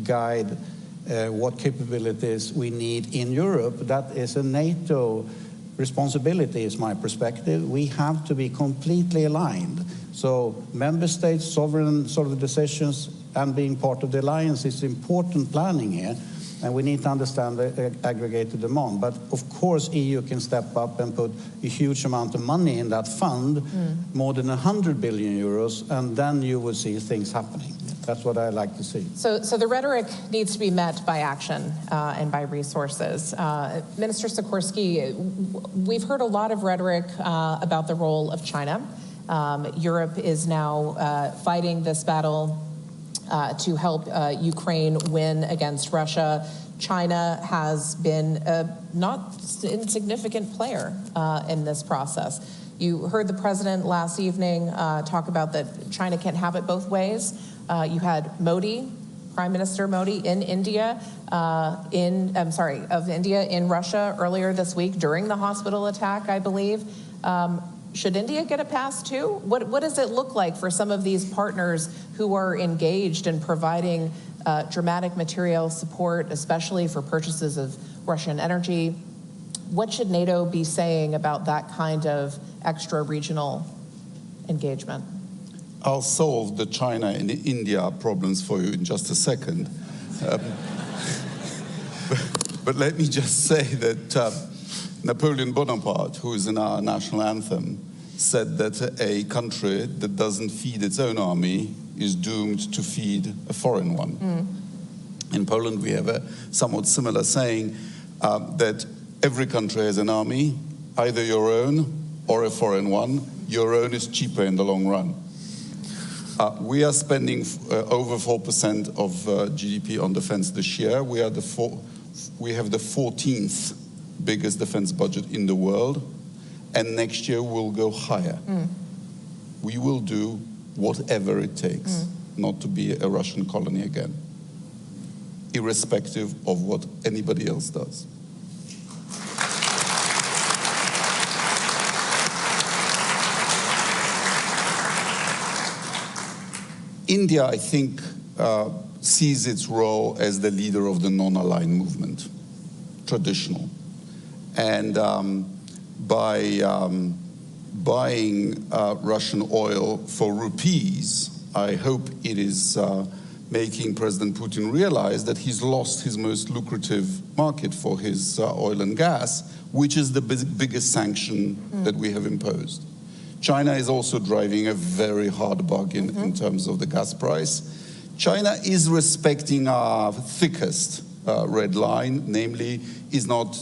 guide what capabilities we need in Europe. That is a NATO responsibility, is my perspective. We have to be completely aligned. So member states' sovereign sort of decisions and being part of the alliance is important planning here. And we need to understand the aggregated demand. But of course, EU can step up and put a huge amount of money in that fund, more than 100 billion euros, and then you will see things happening. That's what I like to see. So the rhetoric needs to be met by action and by resources. Minister Sikorsky, we've heard a lot of rhetoric about the role of China. Europe is now fighting this battle to help Ukraine win against Russia. China has been a not insignificant player in this process. You heard the president last evening talk about that China can't have it both ways. You had Modi, Prime Minister Modi in India, India in Russia earlier this week during the hospital attack, I believe. Should India get a pass too? What does it look like for some of these partners who are engaged in providing dramatic material support, especially for purchases of Russian energy? What should NATO be saying about that kind of extra regional engagement? I'll solve the China and India problems for you in just a second. But let me just say that Napoleon Bonaparte, who is in our national anthem, said that a country that doesn't feed its own army is doomed to feed a foreign one. In Poland, we have a somewhat similar saying that every country has an army, either your own or a foreign one. Your own is cheaper in the long run. We are spending over 4% of GDP on defense this year. We have the 14th biggest defense budget in the world, and next year we'll go higher. We will do whatever it takes not to be a Russian colony again, irrespective of what anybody else does. India, I think, sees its role as the leader of the non-aligned movement, traditional. And by buying Russian oil for rupees, I hope it is making President Putin realize that he's lost his most lucrative market for his oil and gas, which is the biggest sanction that we have imposed. China is also driving a very hard bargain in terms of the gas price. China is respecting our thickest red line, namely is not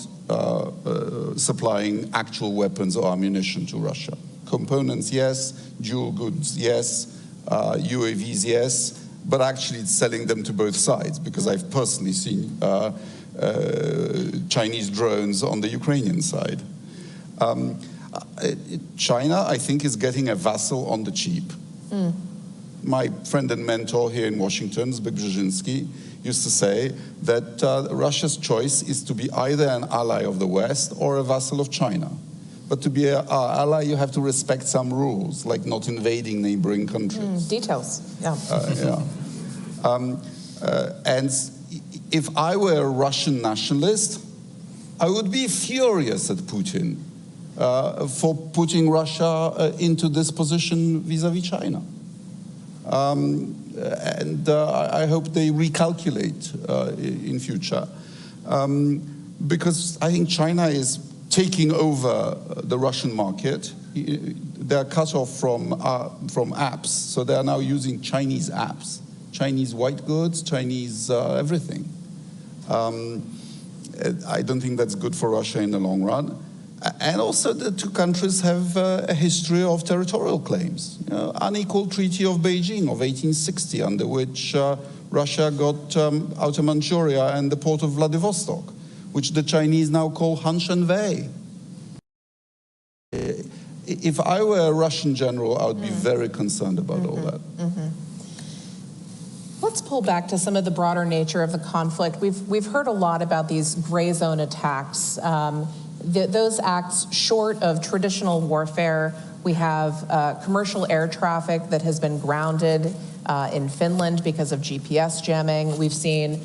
supplying actual weapons or ammunition to Russia. Components, yes. Dual goods, yes. UAVs, yes. But actually it's selling them to both sides, because I've personally seen Chinese drones on the Ukrainian side. China, I think, is getting a vassal on the cheap. My friend and mentor here in Washington, Zbigniew Brzezinski, used to say that Russia's choice is to be either an ally of the West or a vassal of China. But to be an ally, you have to respect some rules, like not invading neighboring countries. Details, yeah. And if I were a Russian nationalist, I would be furious at Putin for putting Russia into this position vis-à-vis China. And I hope they recalculate in future. Because I think China is taking over the Russian market. They're cut off from apps, so they are now using Chinese apps, Chinese white goods, Chinese everything. I don't think that's good for Russia in the long run. And also the two countries have a history of territorial claims. Unequal Treaty of Beijing of 1860, under which Russia got Outer Manchuria and the port of Vladivostok, which the Chinese now call Hanshan-Wei. If I were a Russian general, I would be very concerned about all that. Let's pull back to some of the broader nature of the conflict. We've heard a lot about these gray zone attacks. Those acts short of traditional warfare. We have commercial air traffic that has been grounded in Finland because of GPS jamming. We've seen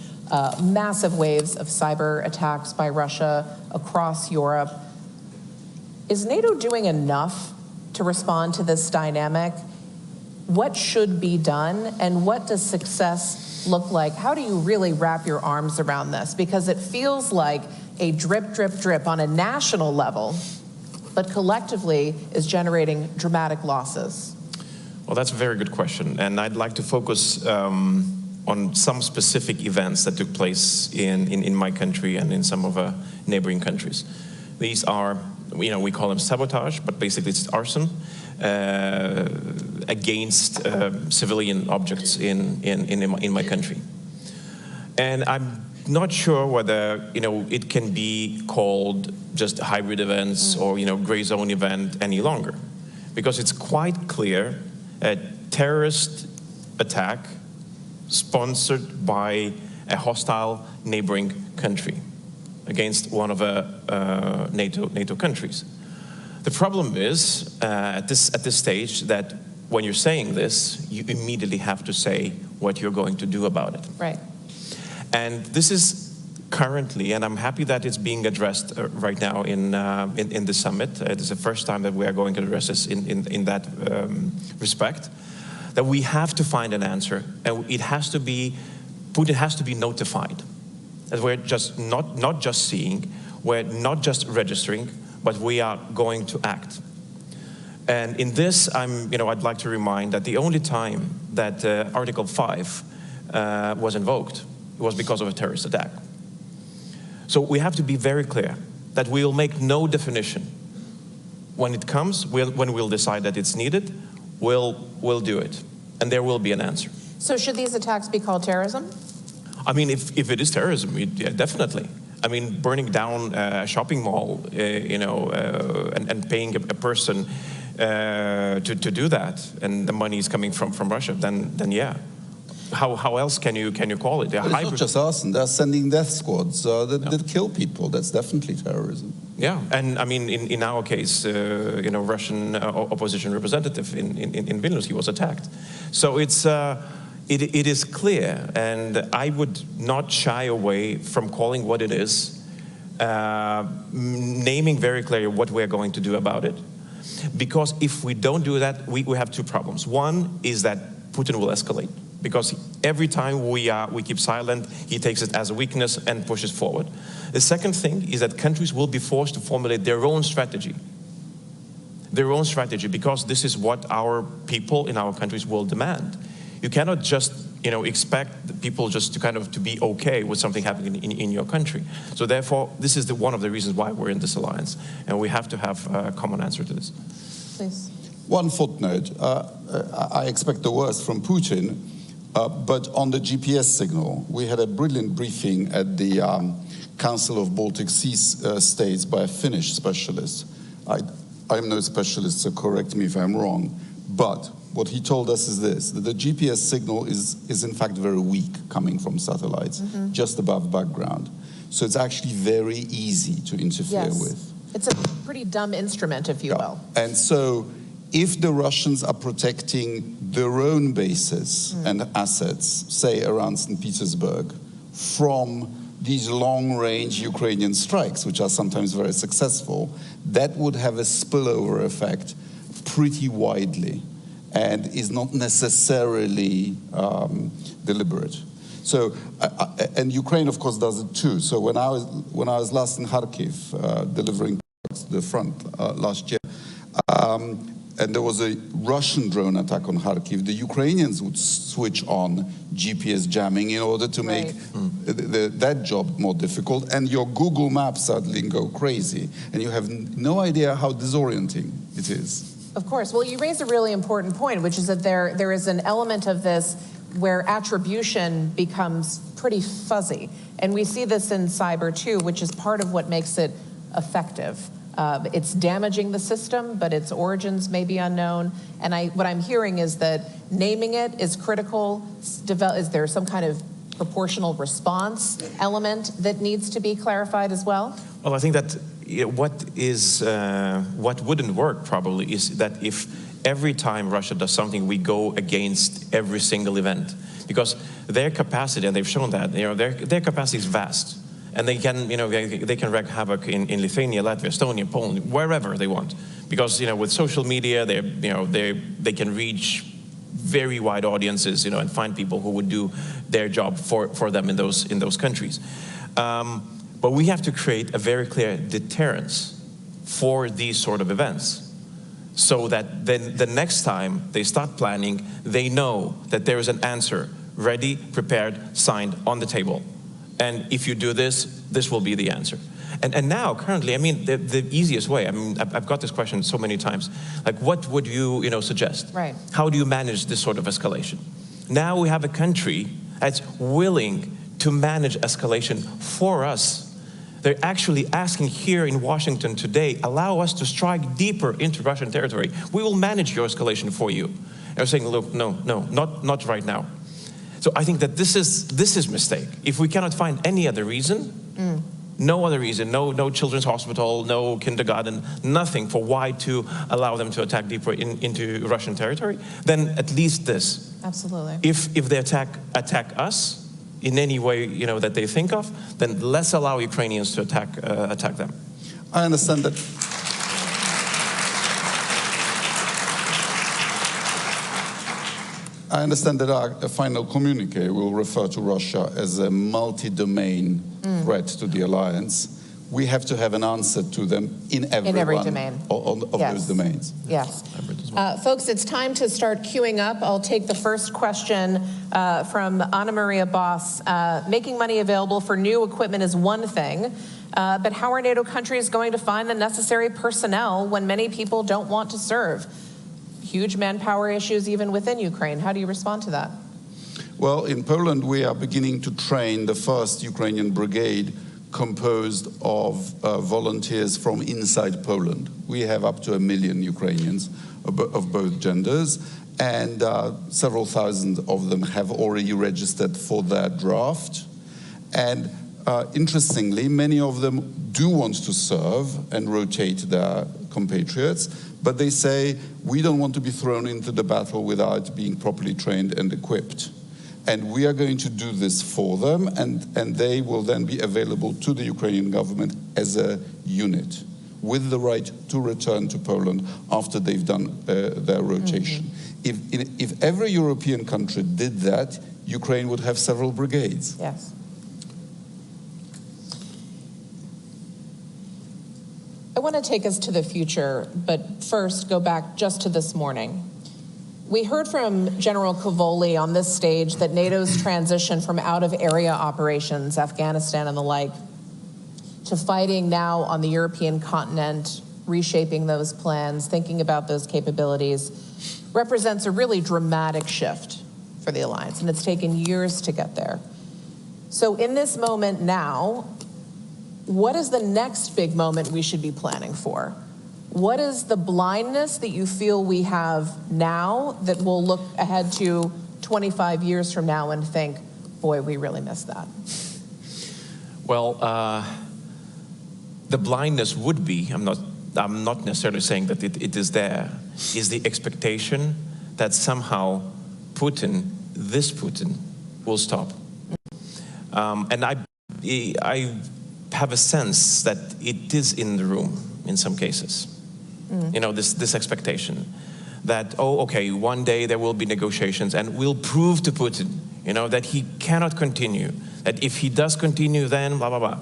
massive waves of cyber attacks by Russia across Europe. Is NATO doing enough to respond to this dynamic? What should be done, and what does success look like? How do you really wrap your arms around this? Because it feels like a drip, drip, drip on a national level, but collectively is generating dramatic losses. Well, that's a very good question, and I'd like to focus on some specific events that took place in my country and in some of neighboring countries. These are, we call them sabotage, but basically it's arson against civilian objects in my country. And I'm not sure whether it can be called just hybrid events or gray zone event any longer, because it's quite clear a terrorist attack sponsored by a hostile neighboring country against one of NATO countries. The problem is at this stage that when you're saying this, you immediately have to say what you're going to do about it. Right. And this is currently, and I'm happy that it's being addressed right now in the summit. It is the first time that we are going to address this in that respect, that we have to find an answer, and Putin has to be notified. That we're just not just seeing, we're not just registering, but we are going to act. And in this, I'd like to remind that the only time that Article 5 was invoked was because of a terrorist attack. So we have to be very clear that we'll make no definition. When it comes, when we'll decide that it's needed, we'll do it, and there will be an answer. So should these attacks be called terrorism? I mean, if it is terrorism, yeah, definitely. I mean, burning down a shopping mall, and paying a person to do that, and the money is coming from Russia, then yeah. How else can you call it? It's not just arson. They're sending death squads that kill people. That's definitely terrorism. Yeah, and I mean, in our case, Russian opposition representative in Vilnius, he was attacked. So it is clear, and I would not shy away from calling what it is, naming very clearly what we're going to do about it. Because if we don't do that, we have two problems. One is that Putin will escalate, because every time we keep silent, he takes it as a weakness and pushes forward. The second thing is that countries will be forced to formulate their own strategy. Their own strategy, because this is what our people in our countries will demand. You cannot just expect people just to be okay with something happening in your country. So therefore, this is one of the reasons why we're in this alliance, and we have to have a common answer to this. Please. One footnote. I expect the worst from Putin, but on the GPS signal, we had a brilliant briefing at the Council of Baltic Sea States by a Finnish specialist. I'm no specialist, so correct me if I'm wrong, but what he told us is this, that the GPS signal is in fact very weak coming from satellites, just above background. So it's actually very easy to interfere with. It's a pretty dumb instrument, if you will. And so if the Russians are protecting their own bases and assets, say around St. Petersburg, from these long-range Ukrainian strikes, which are sometimes very successful, that would have a spillover effect pretty widely, and is not necessarily deliberate. So, and Ukraine, of course, does it too. So when I was last in Kharkiv, delivering to the front last year, and there was a Russian drone attack on Kharkiv, the Ukrainians would switch on GPS jamming in order to make that job more difficult, and your Google Maps suddenly go crazy, and you have no idea how disorienting it is. Of course. Well, you raise a really important point, which is that there is an element of this where attribution becomes pretty fuzzy. And we see this in cyber too, which is part of what makes it effective. It's damaging the system, but its origins may be unknown. And what I'm hearing is that naming it is critical. Is there some kind of proportional response element that needs to be clarified as well? Well, I think that what wouldn't work probably is that if every time Russia does something, we go against every single event, because their capacity, and they've shown that, their capacity is vast, and they can, they can wreak havoc in Lithuania, Latvia, Estonia, Poland, wherever they want, because with social media, they can reach very wide audiences, and find people who would do their job for them in those countries. But we have to create a very clear deterrence for these sort of events, so that then the next time they start planning, they know that there is an answer ready, prepared, signed on the table. And if you do this, this will be the answer. And now, currently, I mean, the easiest way, I mean, I've got this question so many times, like, what would you, suggest? Right. How do you manage this sort of escalation? Now we have a country that's willing to manage escalation for us. They're actually asking here in Washington today, allow us to strike deeper into Russian territory. We will manage your escalation for you. And they're saying, look, no, not right now. So I think that this is mistake. If we cannot find any other reason, no other reason, no children's hospital, no kindergarten, nothing for why to allow them to attack deeper into Russian territory, then at least this. Absolutely. If they attack us in any way that they think of, then let's allow Ukrainians to attack them. I understand that. I understand that our final communique will refer to Russia as a multi-domain threat to the alliance. We have to have an answer to them in every domain of those domains. Yes. Folks, it's time to start queuing up. I'll take the first question from Anna Maria Boss. Making money available for new equipment is one thing, but how are NATO countries going to find the necessary personnel when many people don't want to serve? Huge manpower issues even within Ukraine. How do you respond to that? Well, in Poland, we are beginning to train the first Ukrainian brigade composed of volunteers from inside Poland. We have up to 1 million Ukrainians of both genders, and several thousand of them have already registered for their draft. And interestingly, many of them do want to serve and rotate their compatriots, but they say, we don't want to be thrown into the battle without being properly trained and equipped. And we are going to do this for them, and they will then be available to the Ukrainian government as a unit, with the right to return to Poland after they've done their rotation. If every European country did that, Ukraine would have several brigades. Yes. I want to take us to the future, but first go back just to this morning. We heard from General Cavoli on this stage that NATO's transition from out-of-area operations, Afghanistan and the like, to fighting now on the European continent, reshaping those plans, thinking about those capabilities, represents a really dramatic shift for the alliance, and it's taken years to get there. So in this moment now, what is the next big moment we should be planning for? What is the blindness that you feel we have now that we'll look ahead to 25 years from now and think, boy, we really missed that? Well, the blindness would be, I'm not necessarily saying that it is there, is the expectation that somehow Putin, this Putin, will stop. And I have a sense that it is in the room in some cases. This expectation that, oh, okay, one day there will be negotiations and we'll prove to Putin, that he cannot continue, that if he does continue, then blah, blah, blah.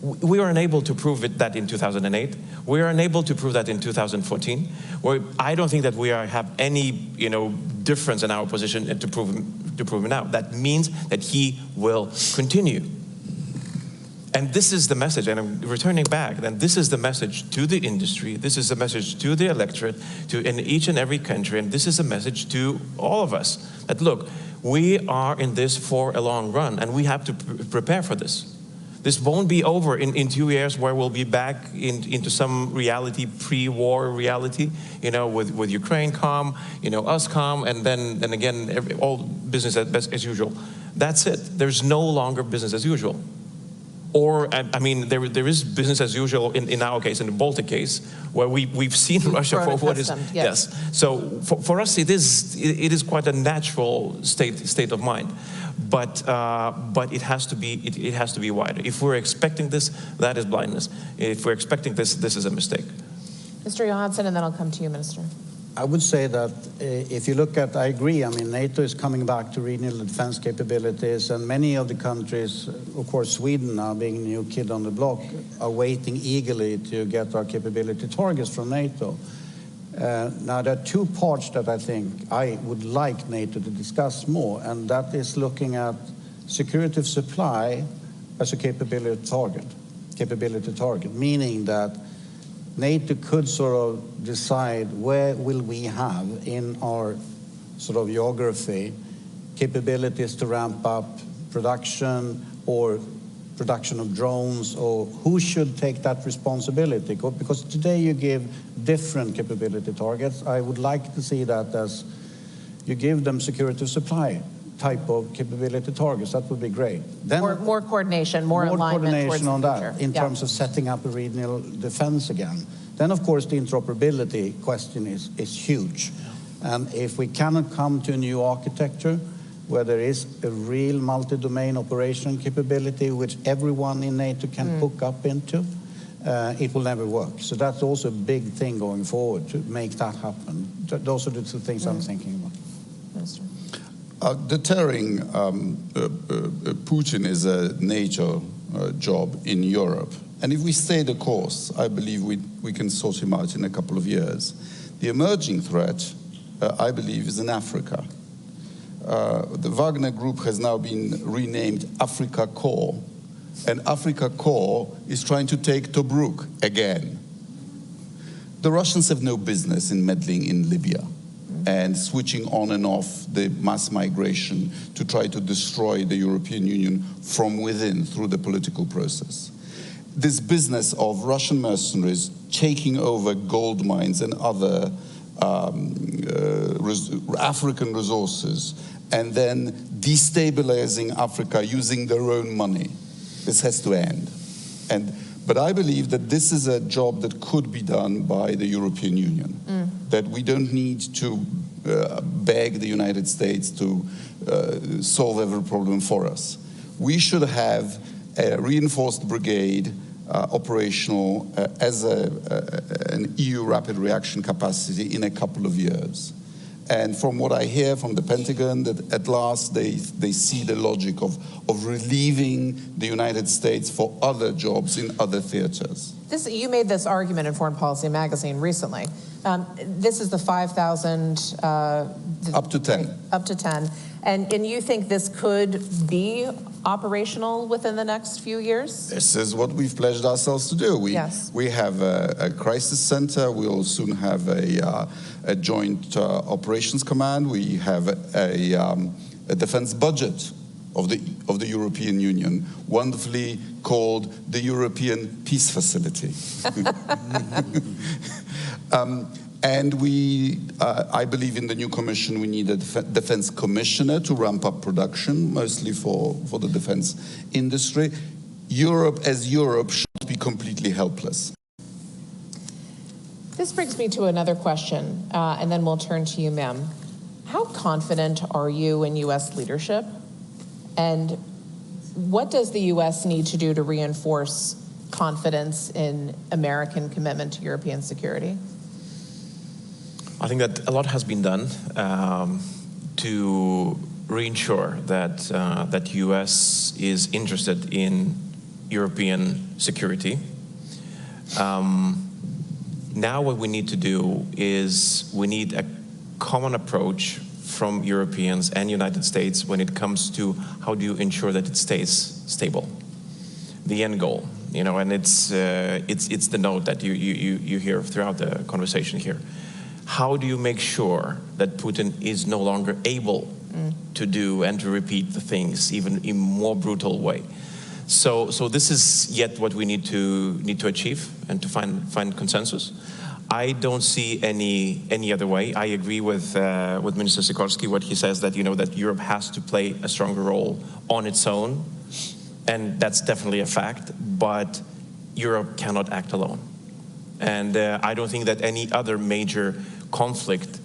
We were unable to prove that in 2008. We are unable to prove that in 2014. Where I don't think that we have any, difference in our position to prove it now. That means that he will continue. And this is the message, and I'm returning back, then this is the message to the industry, this is the message to the electorate, in each and every country, and this is a message to all of us, that look, we are in this for a long run, and we have to prepare for this. This won't be over in 2 years where we'll be back into some reality, pre-war reality, with Ukraine calm, us calm, and then again, all business as usual. That's it. There's no longer business as usual. Or, I mean, there is business as usual in our case, in the Baltic case, where we've seen Russia for what is, yes. So for us, it is quite a natural state of mind, but it has to be wider. If we're expecting this, that is blindness. If we're expecting this, this is a mistake. Mr. Johansson, and then I'll come to you, Minister. I would say that if you look at, I agree, I mean, NATO is coming back to regional defense capabilities, and many of the countries, of course, Sweden now being a new kid on the block, are waiting eagerly to get our capability targets from NATO. Now, there are two parts that I think I would like NATO to discuss more, and that is looking at security of supply as a capability target, meaning that NATO could sort of decide where will we have in our sort of geography capabilities to ramp up production or production of drones, or who should take that responsibility? Because today you give different capability targets. I would like to see that as you give them security of supply type of capability targets. That would be great. Then more coordination, more alignment coordination on that future. in terms of setting up a regional defense again. Then, of course, the interoperability question is huge. And if we cannot come to a new architecture where there is a real multi-domain operation capability which everyone in NATO can hook up into, it will never work. So that's also a big thing going forward to make that happen. Those are the two things I'm thinking about. Minister. Deterring Putin is a NATO job in Europe. And if we stay the course, I believe we can sort him out in a couple of years. The emerging threat, I believe, is in Africa. The Wagner Group has now been renamed Africa Corps, and Africa Corps is trying to take Tobruk again. The Russians have no business in meddling in Libya and switching on and off the mass migration to try to destroy the European Union from within through the political process. This business of Russian mercenaries taking over gold mines and other African resources and then destabilizing Africa using their own money, this has to end. But I believe that this is a job that could be done by the European Union, that we don't need to beg the United States to solve every problem for us. We should have a reinforced brigade operational as an EU rapid reaction capacity in a couple of years. And from what I hear from the Pentagon, that at last they see the logic of relieving the United States for other jobs in other theaters. You made this argument in Foreign Policy magazine recently. This is the 5,000... up to 10. Up to 10. And you think this could be operational within the next few years? This is what we've pledged ourselves to do. We have a crisis center. We'll soon have a joint operations command. We have a defense budget of the European Union, wonderfully called the European Peace Facility. And I believe in the new commission we need a defense commissioner to ramp up production, mostly for the defense industry. Europe as Europe should be completely helpless. This brings me to another question, and then we'll turn to you, ma'am. How confident are you in U.S. leadership? And what does the U.S. need to do to reinforce confidence in American commitment to European security? I think that a lot has been done to reinsure that U.S. is interested in European security. Now what we need to do is we need a common approach from Europeans and United States when it comes to how do you ensure that it stays stable. The end goal, and it's the note that you hear throughout the conversation here. How do you make sure that Putin is no longer able to do and to repeat the things even in more brutal way? So this is yet what we need to achieve and to find consensus. I don't see any other way. I agree with Minister Sikorski what he says that that Europe has to play a stronger role on its own, And that's definitely a fact, but Europe cannot act alone. And I don't think that any other major conflict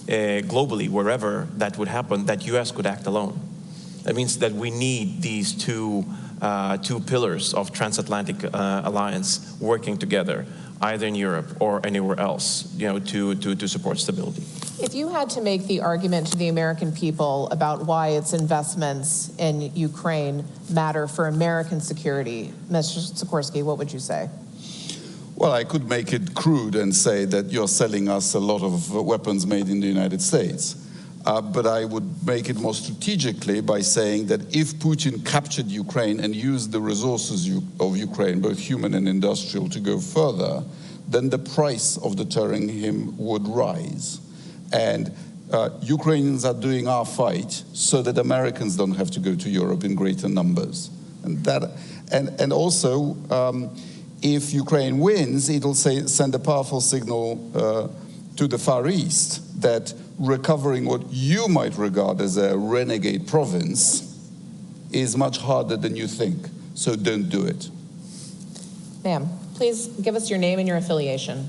globally, wherever that would happen, that US could act alone. That means that we need these two pillars of transatlantic alliance working together, either in Europe or anywhere else, you know, to support stability. If you had to make the argument to the American people about why its investments in Ukraine matter for American security, Mr. Sikorsky, what would you say? Well, I could make it crude and say that you're selling us a lot of weapons made in the United States. But I would make it more strategically by saying that if Putin captured Ukraine and used the resources of Ukraine, both human and industrial, to go further, then the price of deterring him would rise. And Ukrainians are doing our fight so that Americans don't have to go to Europe in greater numbers. And also, if Ukraine wins, it'll send a powerful signal to the Far East that recovering what you might regard as a renegade province is much harder than you think. So don't do it. Ma'am, please give us your name and your affiliation.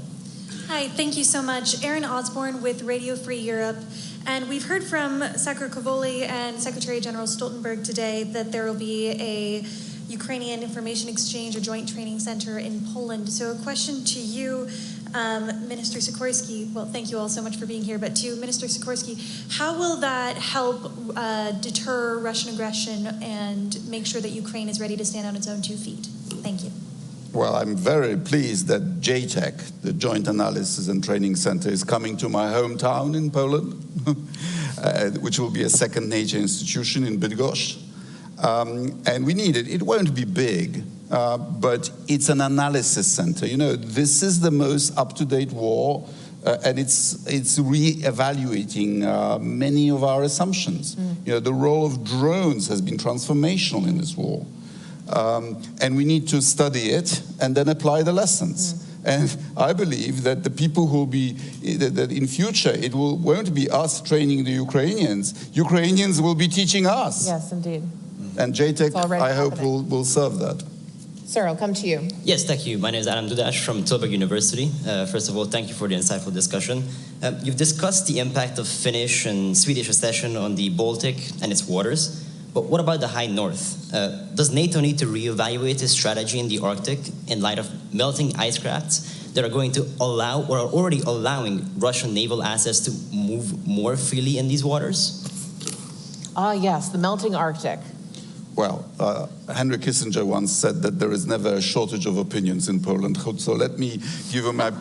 Hi, thank you so much. Erin Osborne with Radio Free Europe. And we've heard from Secretary Cavoli and Secretary General Stoltenberg today that there will be a Ukrainian Information Exchange or Joint Training Center in Poland. So a question to you, Minister Sikorsky. Well, thank you all so much for being here. But to Minister Sikorsky, how will that help deter Russian aggression and make sure that Ukraine is ready to stand on its own 2 feet? Thank you. Well, I'm very pleased that JTEC, the Joint Analysis and Training Center, is coming to my hometown in Poland, which will be a second nature institution in Bydgoszcz. And we need it. It won't be big, but it's an analysis center. You know, this is the most up-to-date war, and it's re-evaluating many of our assumptions. You know, the role of drones has been transformational in this war. And we need to study it and then apply the lessons. And I believe that the people who will be, that in future it won't be us training the Ukrainians. Ukrainians will be teaching us. Yes, indeed. And JTEC, I hope, will serve that. Sir, I'll come to you. Yes, thank you. My name is Adam Dudash from Tilburg University. First of all, thank you for the insightful discussion. You've discussed the impact of Finnish and Swedish accession on the Baltic and its waters. But what about the high north? Does NATO need to reevaluate its strategy in the Arctic in light of melting ice crafts that are going to allow or are already allowing Russian naval assets to move more freely in these waters? Ah, yes, the melting Arctic. Well, Henry Kissinger once said that there is never a shortage of opinions in Poland. So let me give you my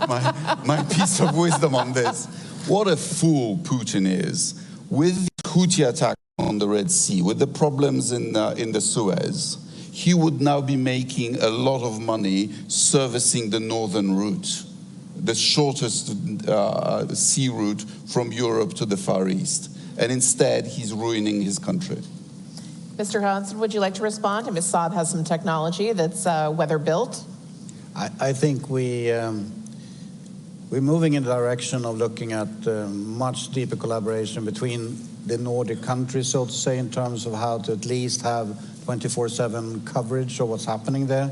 piece of wisdom on this. What a fool Putin is. With the Houthi attack on the Red Sea, with the problems in the Suez, he would now be making a lot of money servicing the northern route, the shortest sea route from Europe to the Far East. And instead, he's ruining his country. Mr. Hansen, would you like to respond? Ms. Saab has some technology that's weather-built. I think we're moving in the direction of looking at much deeper collaboration between the Nordic countries, so to say, in terms of how to at least have 24/7 coverage of what's happening there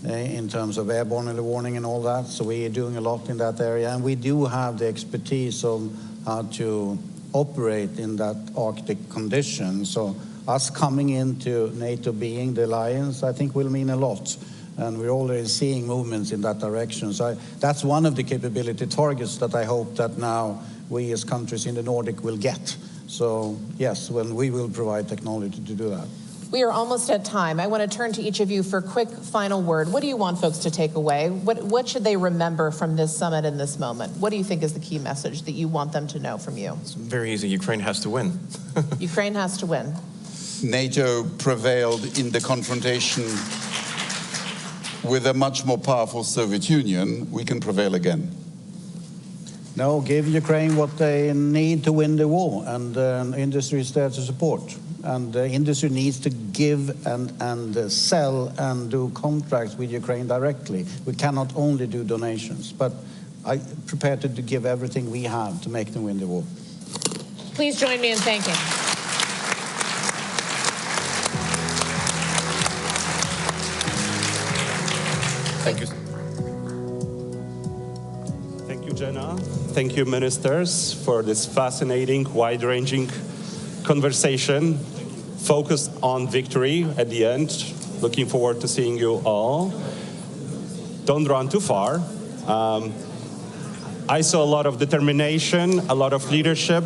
in terms of airborne early warning and all that. So we are doing a lot in that area. And we do have the expertise of how to operate in that Arctic condition. So us coming into NATO being the alliance, I think will mean a lot. And we're already seeing movements in that direction. So that's one of the capability targets that I hope that now we as countries in the Nordic will get. So yes, when we will provide technology to do that. We are almost at time. I want to turn to each of you for a quick final word. What do you want folks to take away? What should they remember from this summit in this moment? What do you think is the key message that you want them to know from you? It's very easy. Ukraine has to win. Ukraine has to win. NATO prevailed in the confrontation with a much more powerful Soviet Union. We can prevail again. No, give Ukraine what they need to win the war, and industry is there to support. And the industry needs to give and sell and do contracts with Ukraine directly. We cannot only do donations, but I'm prepared to give everything we have to make them win the war. Please join me in thanking. Thank you. Thank you, Jenna. Thank you, ministers, for this fascinating, wide-ranging conversation focused on victory at the end. Looking forward to seeing you all. Don't run too far. I saw a lot of determination, a lot of leadership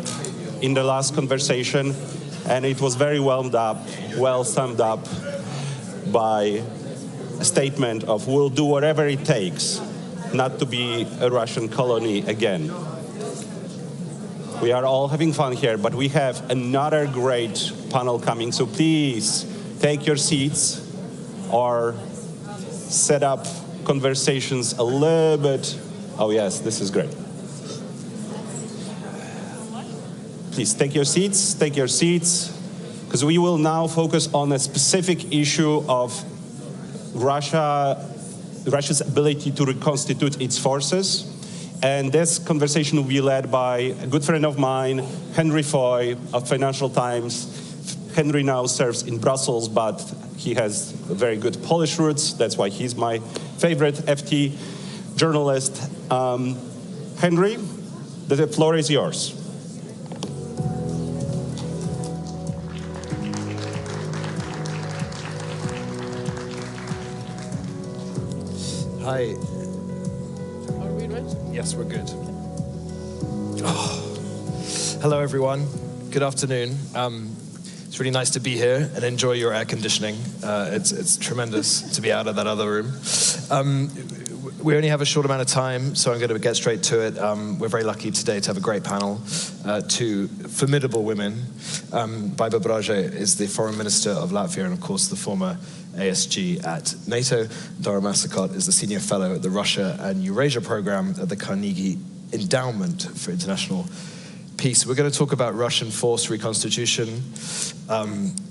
in the last conversation, and it was very well summed up by a statement of we'll do whatever it takes not to be a Russian colony again. We are all having fun here, but we have another great panel coming, so please take your seats or set up conversations a little bit. Oh yes, this is great. Please take your seats, because we will now focus on a specific issue of Russia's ability to reconstitute its forces. And this conversation will be led by a good friend of mine, Henry Foy of Financial Times. Henry now serves in Brussels, but he has very good Polish roots. That's why he's my favorite FT journalist. Henry, the floor is yours. Hi. Are we ready? Yes, we're good. Oh. Hello, everyone. Good afternoon. It's really nice to be here and enjoy your air conditioning. It's tremendous to be out of that other room. We only have a short amount of time, so I'm going to get straight to it. We're very lucky today to have a great panel, two formidable women. Baiba Braje is the Foreign Minister of Latvia and, of course, the former ASG at NATO. Dora Masakot is the Senior Fellow at the Russia and Eurasia Program at the Carnegie Endowment for International Peace. We're going to talk about Russian force reconstitution,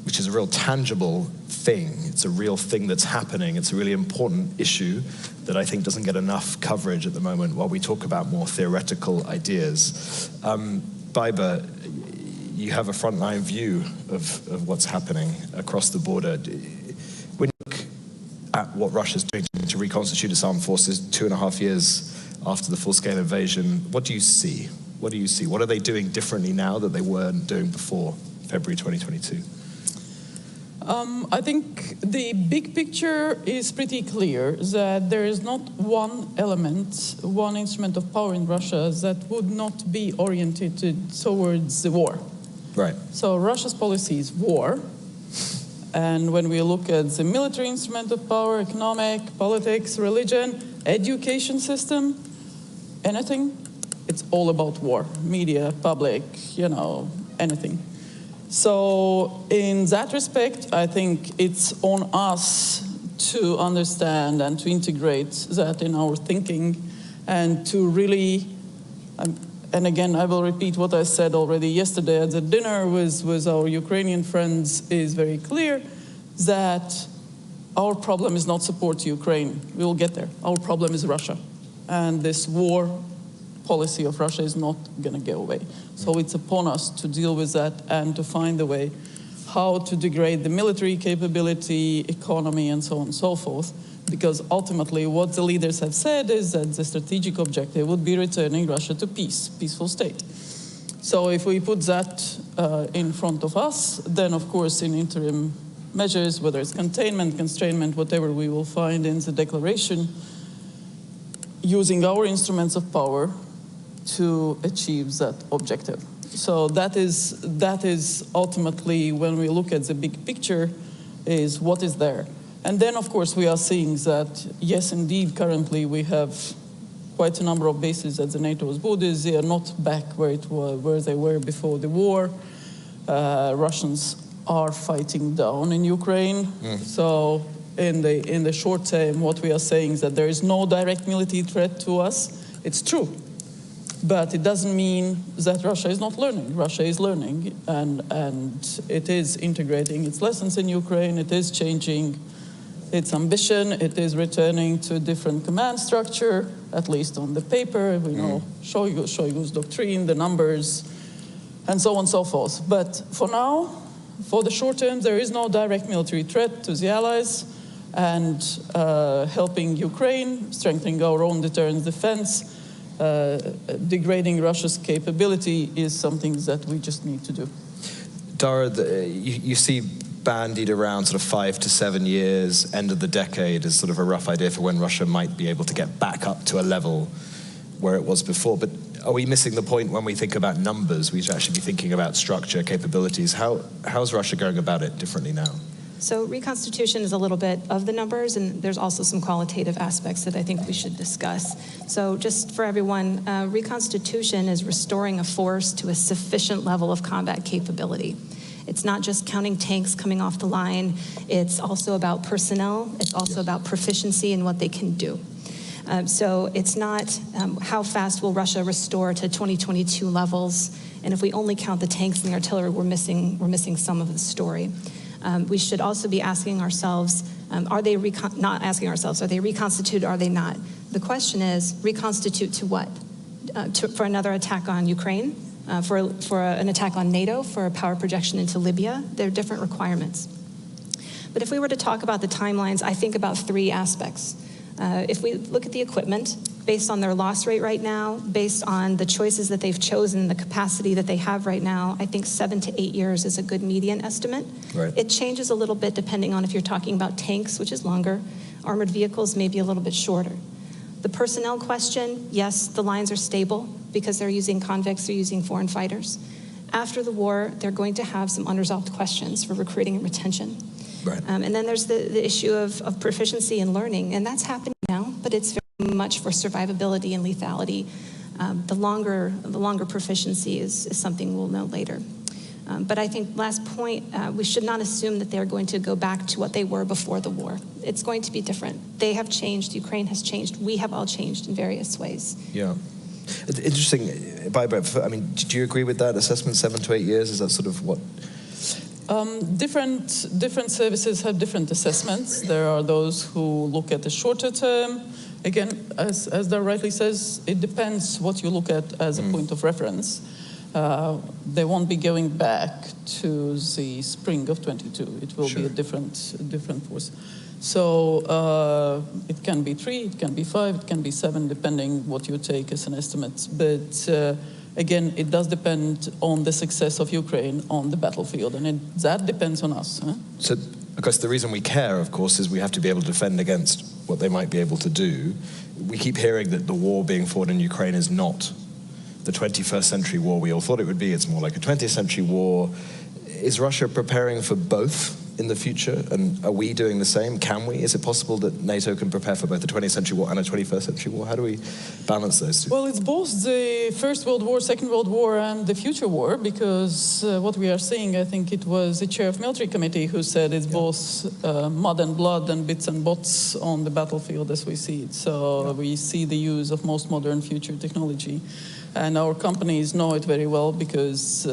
which is a real tangible thing. It's a real thing that's happening. It's a really important issue that I think doesn't get enough coverage at the moment while we talk about more theoretical ideas. Baiba, you have a frontline view of what's happening across the border. When you look at what Russia's doing to reconstitute its armed forces 2.5 years after the full-scale invasion, what do you see? What do you see? What are they doing differently now that they weren't doing before February 2022? I think the big picture is pretty clear, that there is not one element, one instrument of power in Russia that would not be oriented towards the war. Right. So Russia's policy is war. And when we look at the military instrument of power, economic, politics, religion, education system, anything, it's all about war. Media, public, anything. So in that respect, I think it's on us to understand and to integrate that in our thinking and to really, and again, I will repeat what I said already yesterday at the dinner with our Ukrainian friends, is very clear that our problem is not support to Ukraine. We will get there. Our problem is Russia. And this war policy of Russia is not going to go away. So it's upon us to deal with that and to find a way how to degrade the military capability, economy, and so on and so forth. Because ultimately what the leaders have said is that the strategic objective would be returning Russia to peace, peaceful state. So if we put that in front of us, then of course in interim measures, whether it's containment, constrainment, whatever we will find in the declaration, using our instruments of power to achieve that objective. So that is ultimately, when we look at the big picture, is what is there. And then, of course, we are seeing that, yes, indeed, currently we have quite a number of bases at the NATO's borders. They are not back where they were before the war. Russians are fighting down in Ukraine. So in the short term, what we are saying is that there is no direct military threat to us. It's true. But it doesn't mean that Russia is not learning. Russia is learning, and it is integrating its lessons in Ukraine. It is changing its ambition. It is returning to a different command structure, at least on the paper. We know Shoigu's doctrine, the numbers, and so on and so forth. But for now, for the short term, there is no direct military threat to the allies. and helping Ukraine, strengthening our own deterrence defense, degrading Russia's capability is something that we just need to do. Dara, you see bandied around sort of 5 to 7 years, end of the decade as sort of a rough idea for when Russia might be able to get back up to a level where it was before. But are we missing the point when we think about numbers? We should actually be thinking about structure, capabilities. How's Russia going about it differently now? So reconstitution is a little bit of the numbers, and there's also some qualitative aspects that I think we should discuss. So just for everyone, reconstitution is restoring a force to a sufficient level of combat capability. It's not just counting tanks coming off the line. It's also about personnel. It's also about proficiency in what they can do. So it's not how fast will Russia restore to 2022 levels, and if we only count the tanks and the artillery, we're missing some of the story. We should also be asking ourselves, are they reconstituted, are they not? The question is, reconstitute to what? For another attack on Ukraine? For an attack on NATO? For a power projection into Libya? They're different requirements. But if we were to talk about the timelines, I think about 3 aspects. If we look at the equipment, based on their loss rate right now, based on the choices that they've chosen, the capacity that they have right now, I think 7 to 8 years is a good median estimate. Right. It changes a little bit depending on if you're talking about tanks, which is longer, armored vehicles may be a little bit shorter. The personnel question, yes, the lines are stable because they're using convicts, they're using foreign fighters. After the war, they're going to have some unresolved questions for recruiting and retention. Right. And then there's the issue of proficiency and learning, and that's happening now, but it's very much for survivability and lethality. The longer proficiency is something we'll know later. But I think last point, we should not assume that they're going to go back to what they were before the war. It's going to be different. They have changed, Ukraine has changed, we have all changed in various ways. Yeah. Interesting, Barbara, I mean, do you agree with that assessment, 7 to 8 years? Is that sort of what? Different services have different assessments. There are those who look at the shorter term. Again, as Dara rightly says, it depends what you look at as a point of reference. They won't be going back to the spring of 22. It will be a different force. So it can be 3, it can be 5, it can be 7, depending what you take as an estimate. But again, it does depend on the success of Ukraine on the battlefield, and that depends on us. Huh? So, because the reason we care, of course, is we have to be able to defend against what they might be able to do. We keep hearing that the war being fought in Ukraine is not the 21st century war we all thought it would be. It's more like a 20th century war. Is Russia preparing for both in the future? And are we doing the same? Can we? Is it possible that NATO can prepare for both the 20th century war and a 21st century war? How do we balance those two? Well, it's both the First World War, Second World War, and the future war, because what we are seeing, I think it was the chair of military committee who said it's both mud and blood and bits and bots on the battlefield as we see it. So we see the use of most modern future technology. And our companies know it very well because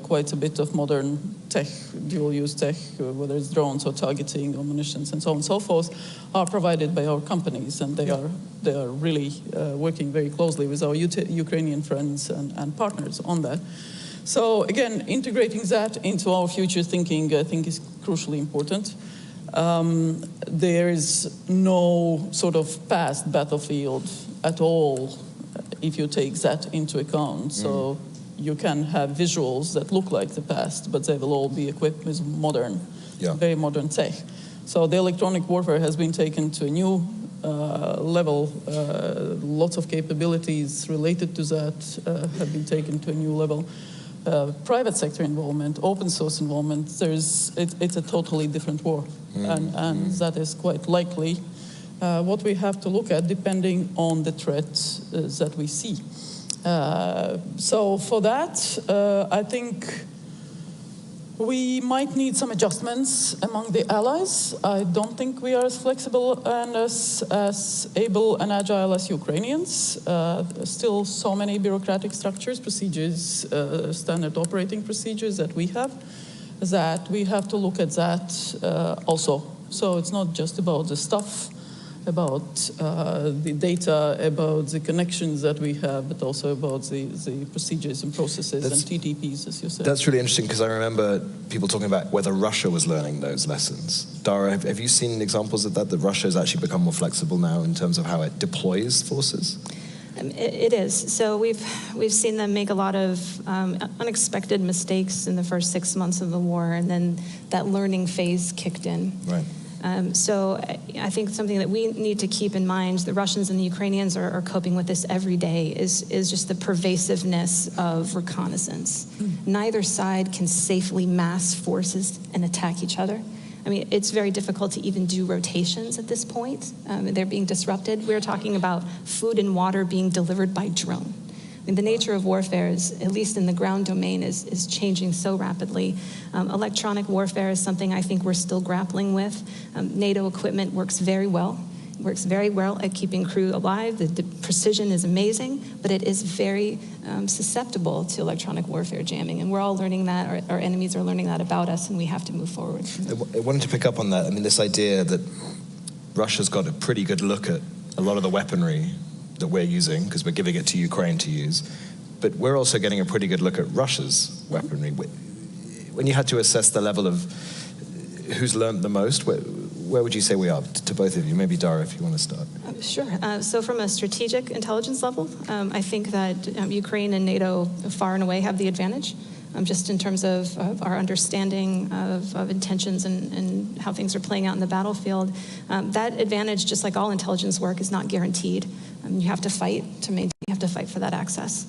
quite a bit of modern tech, dual-use tech, whether it's drones or targeting or munitions and so on and so forth, are provided by our companies, and they are really working very closely with our Ukrainian friends and partners on that. So again, integrating that into our future thinking, I think, is crucially important. There is no sort of past battlefield at all if you take that into account. So you can have visuals that look like the past, but they will all be equipped with modern, very modern tech. So the electronic warfare has been taken to a new level. Lots of capabilities related to that have been taken to a new level. Private sector involvement, open source involvement, it's a totally different war. And that is quite likely what we have to look at depending on the threats that we see. So for that, I think we might need some adjustments among the allies. I don't think we are as flexible and as able and agile as Ukrainians. Still so many bureaucratic structures, procedures, standard operating procedures that we have to look at that also. So it's not just about the stuff. about the data, about the connections that we have, but also about the procedures and processes and TTPs, as you said. That's really interesting, because I remember people talking about whether Russia was learning those lessons. Dara, have you seen examples of that Russia has actually become more flexible now in terms of how it deploys forces? It is. So we've seen them make a lot of unexpected mistakes in the first 6 months of the war, and then that learning phase kicked in. Right. So I think something that we need to keep in mind, the Russians and the Ukrainians are coping with this every day, is just the pervasiveness of reconnaissance. Neither side can safely mass forces and attack each other. I mean, it's very difficult to even do rotations at this point. They're being disrupted. We're talking about food and water being delivered by drone. I mean, the nature of warfare is, at least in the ground domain, is changing so rapidly. Electronic warfare is something I think we're still grappling with. NATO equipment works very well. It works very well at keeping crew alive. The precision is amazing, but it is very susceptible to electronic warfare jamming. And we're all learning that. Our enemies are learning that about us, and we have to move forward. I wanted to pick up on that. I mean, this idea that Russia's got a pretty good look at a lot of the weaponry that we're using, because we're giving it to Ukraine to use, but we're also getting a pretty good look at Russia's weaponry. When you had to assess the level of who's learned the most, where would you say we are, to both of you? Maybe Dara, if you want to start. Sure. So from a strategic intelligence level, I think that Ukraine and NATO far and away have the advantage, just in terms of our understanding of intentions and how things are playing out in the battlefield. That advantage, just like all intelligence work, is not guaranteed. You have to fight to maintain, you have to fight for that access.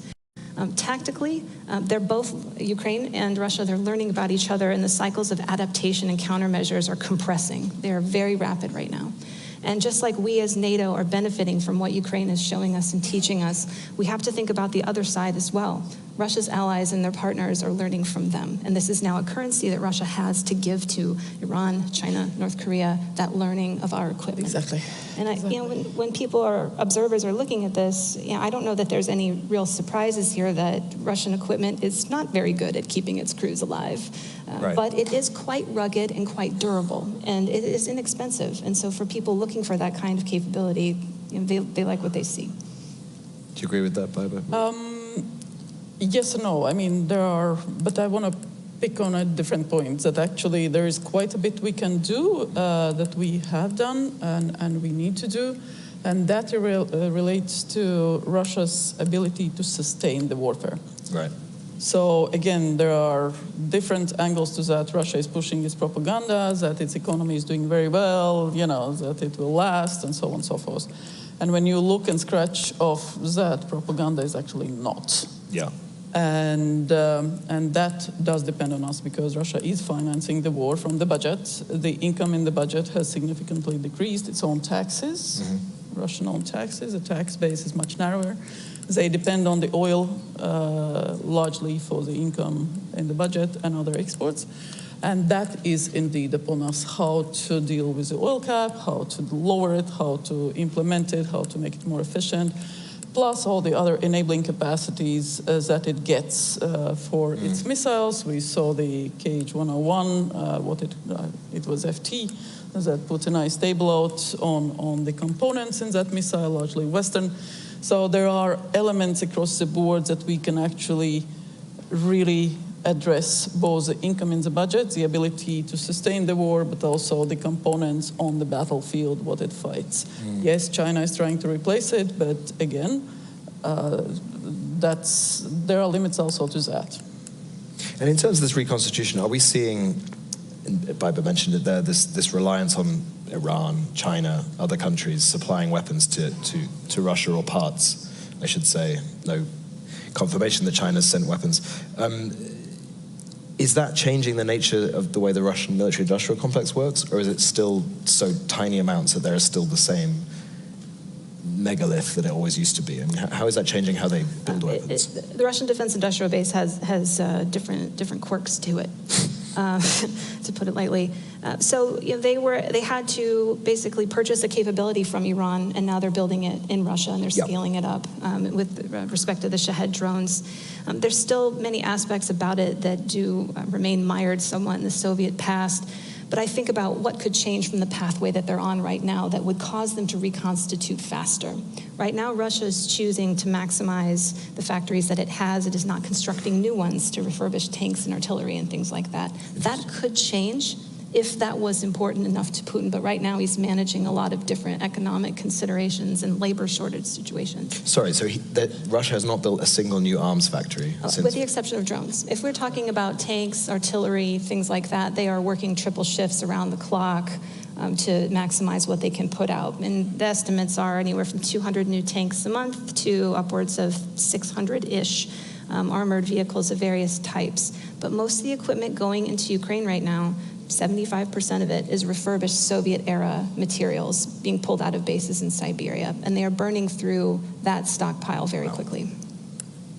Tactically, they're both, Ukraine and Russia, they're learning about each other, and the cycles of adaptation and countermeasures are compressing. They are very rapid right now. And just like we as NATO are benefiting from what Ukraine is showing us and teaching us, we have to think about the other side as well. Russia's allies and their partners are learning from them. And this is now a currency that Russia has to give to Iran, China, North Korea, that learning of our equipment. Exactly. And you know, when people are, observers are looking at this, you know, I don't know that there's any real surprises here that Russian equipment is not very good at keeping its crews alive. Right. But it is quite rugged and quite durable, and it is inexpensive. And so for people looking for that kind of capability, you know, they like what they see. Do you agree with that, Barbara? Yes and no. I mean, there are, but I want to pick on a different point, that actually there is quite a bit we can do, that we have done and we need to do, and that relates to Russia's ability to sustain the warfare. Right. So again, there are different angles to that. Russia is pushing its propaganda, that its economy is doing very well, you know, that it will last, and so on and so forth. And when you look and scratch off that, propaganda is actually not. Yeah. And that does depend on us, because Russia is financing the war from the budget. The income in the budget has significantly decreased. Its own taxes, Russian-owned taxes, the tax base is much narrower. They depend on the oil largely for the income in the budget and other exports. And that is indeed upon us, how to deal with the oil cap, how to lower it, how to implement it, how to make it more efficient, plus all the other enabling capacities that it gets for its missiles. We saw the KH-101, it was FT, that put a nice table out on the components in that missile, largely Western. So there are elements across the board that we can actually really address, both the income in the budget, the ability to sustain the war, but also the components on the battlefield, what it fights. Yes, China is trying to replace it, but again, there are limits also to that. And in terms of this reconstitution, are we seeing, and Barbara mentioned it there, this reliance on Iran, China, other countries supplying weapons to Russia, or parts, I should say? No confirmation that China's sent weapons. Is that changing the nature of the way the Russian military-industrial complex works, or is it still so tiny amounts that there is still the same megalith that it always used to be? I mean, how is that changing how they build weapons? The Russian defense industrial base has different quirks to it, to put it lightly. So you know, they had to basically purchase a capability from Iran, and now they're building it in Russia, and they're scaling it up with respect to the Shahed drones. There's still many aspects about it that do remain mired somewhat in the Soviet past. But I think about what could change from the pathway that they're on right now that would cause them to reconstitute faster. Right now, Russia is choosing to maximize the factories that it has. It is not constructing new ones to refurbish tanks and artillery and things like that. That could change if that was important enough to Putin. But right now, he's managing a lot of different economic considerations and labor shortage situations. Sorry, so Russia has not built a single new arms factory? With the exception of drones. If we're talking about tanks, artillery, things like that, they are working triple shifts around the clock to maximize what they can put out. And the estimates are anywhere from 200 new tanks a month to upwards of 600-ish armored vehicles of various types. But most of the equipment going into Ukraine right now, 75% of it is refurbished Soviet-era materials being pulled out of bases in Siberia, and they are burning through that stockpile very quickly.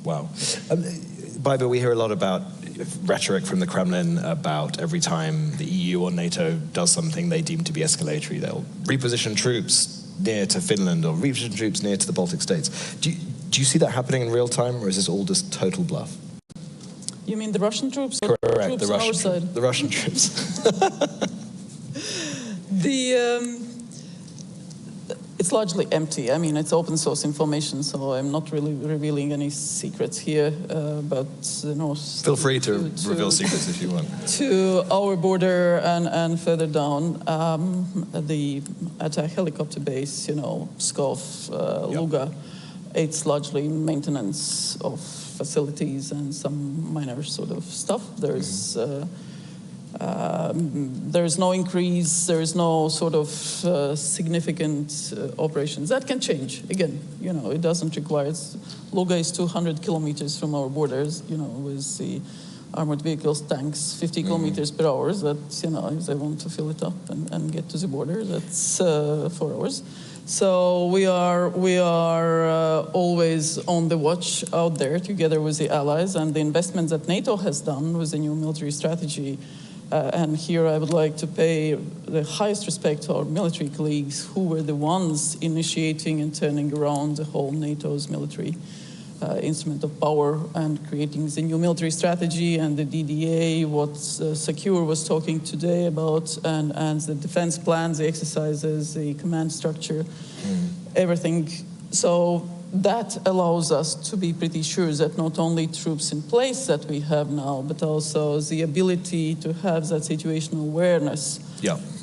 Wow. Baiba, we hear a lot about rhetoric from the Kremlin about every time the EU or NATO does something they deem to be escalatory, they'll reposition troops near to Finland or reposition troops near to the Baltic states. Do you see that happening in real time, or is this all just total bluff? You mean the Russian troops? Or Correct, troops the on Russian our side? The Russian troops. It's largely empty. I mean, it's open source information, so I'm not really revealing any secrets here. But feel free to reveal secrets if you want. To our border and further down, at a helicopter base, Pskov, Luga, it's largely maintenance of facilities and some minor sort of stuff. There's no increase, there's no sort of significant operations. That can change. Again, it doesn't require. Luga is 200 kilometers from our borders, with the armored vehicles, tanks, 50 kilometers per hour. That, if they want to fill it up and get to the border, that's 4 hours. So we are always on the watch out there together with the allies, and the investments that NATO has done with the new military strategy. And here I would like to pay the highest respect to our military colleagues who were the ones initiating and turning around the whole NATO's military instrument of power and creating the new military strategy and the DDA, what Secure was talking today about, and the defense plans, the exercises, the command structure, everything. So that allows us to be pretty sure that not only troops in place that we have now, but also the ability to have that situational awareness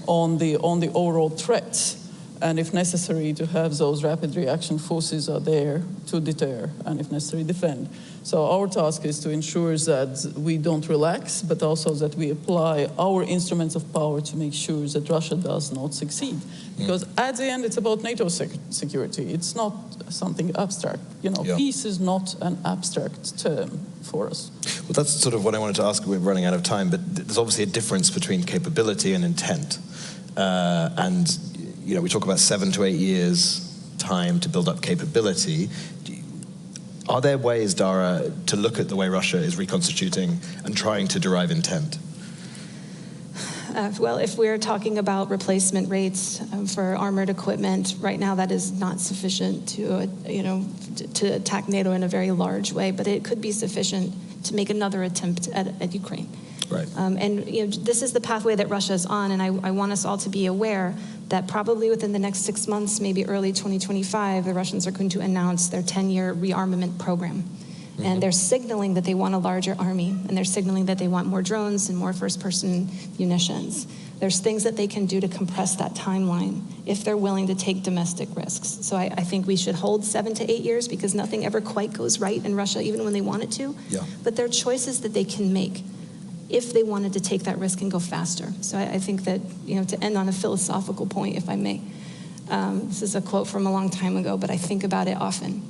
on the overall threat. And if necessary, to have those rapid reaction forces are there to deter and, if necessary, defend. So our task is to ensure that we don't relax, but also that we apply our instruments of power to make sure that Russia does not succeed. Because at the end, it's about NATO security. It's not something abstract. Peace is not an abstract term for us. Well, that's sort of what I wanted to ask. We're running out of time, but there's obviously a difference between capability and intent. We talk about 7 to 8 years time to build up capability. Are there ways, Dara, to look at the way Russia is reconstituting and trying to derive intent? Well, if we're talking about replacement rates for armored equipment, right now that is not sufficient to attack NATO in a very large way, but it could be sufficient to make another attempt at Ukraine. Right. This is the pathway that Russia is on, and I want us all to be aware that probably within the next 6 months, maybe early 2025, the Russians are going to announce their 10-year rearmament program. And they're signaling that they want a larger army, and they're signaling that they want more drones and more first-person munitions. There's things that they can do to compress that timeline if they're willing to take domestic risks. So I think we should hold 7 to 8 years because nothing ever quite goes right in Russia, even when they want it to. Yeah. But there are choices that they can make if they wanted to take that risk and go faster. So I think that, to end on a philosophical point, if I may, this is a quote from a long time ago, but I think about it often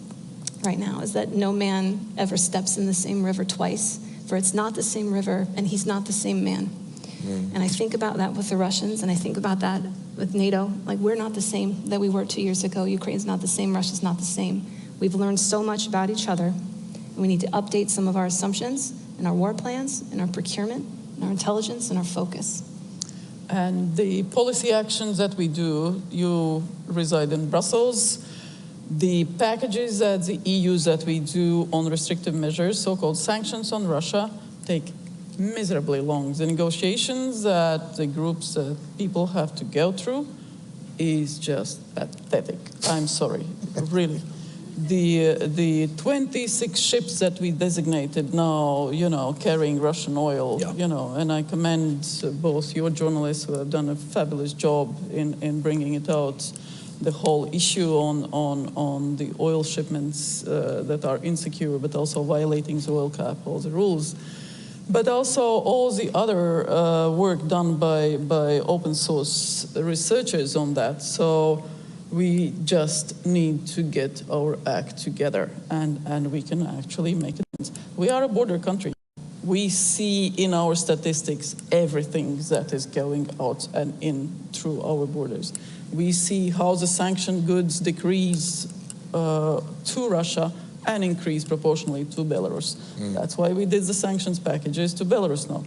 right now, is that no man ever steps in the same river twice, for it's not the same river and he's not the same man. And I think about that with the Russians, and I think about that with NATO. Like, we're not the same that we were 2 years ago. Ukraine's not the same, Russia's not the same. We've learned so much about each other, and we need to update some of our assumptions and our war plans and our procurement and our intelligence and our focus. And the policy actions that we do, you reside in Brussels. The packages that the EU that we do on restrictive measures, so-called sanctions on Russia, take miserably long. The negotiations that the groups people have to go through is just pathetic. I'm sorry, really. The 26 ships that we designated now, carrying Russian oil, and I commend both your journalists who have done a fabulous job in bringing it out, the whole issue on the oil shipments that are insecure, but also violating the oil cap, all the rules. But also all the other work done by open source researchers on that. So we just need to get our act together, and we can actually make it. We are a border country. We see in our statistics everything that is going out and in through our borders. We see how the sanctioned goods decrease to Russia and increase proportionally to Belarus. That's why we did the sanctions packages to Belarus now.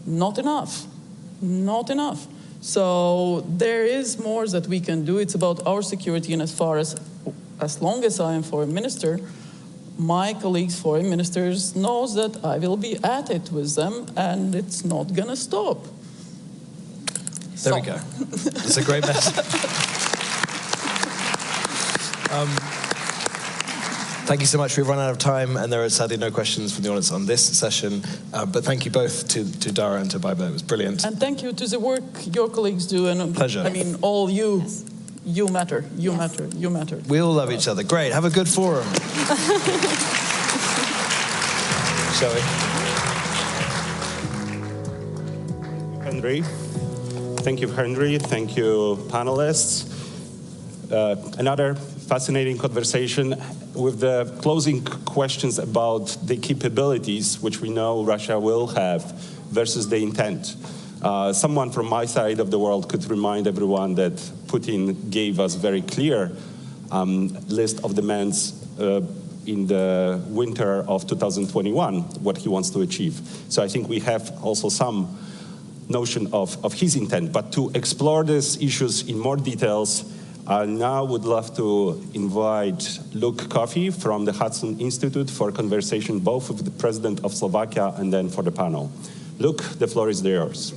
Not enough. Not enough. So there is more that we can do. It's about our security, and as long as I am foreign minister, my colleagues, foreign ministers, knows that I will be at it with them, and it's not gonna stop. There we go. That's a great message. Thank you so much. We've run out of time, and there are sadly no questions from the audience on this session. But thank you both to Dara and to Baiba. It was brilliant. And thank you to the work your colleagues do. And pleasure. I mean, all you, yes. You matter. You matter. You matter. We all love each other. Great. Have a good forum. Shall we? Henry. Thank you, Henry. Thank you, panelists. Another fascinating conversation with the closing questions about the capabilities which we know Russia will have versus the intent. Someone from my side of the world could remind everyone that Putin gave us very clear list of demands in the winter of 2021, what he wants to achieve. So I think we have also some notion of his intent. But to explore these issues in more details, I now would love to invite Luke Coffey from the Hudson Institute for a conversation both with the President of Slovakia and then for the panel. Luke, the floor is yours.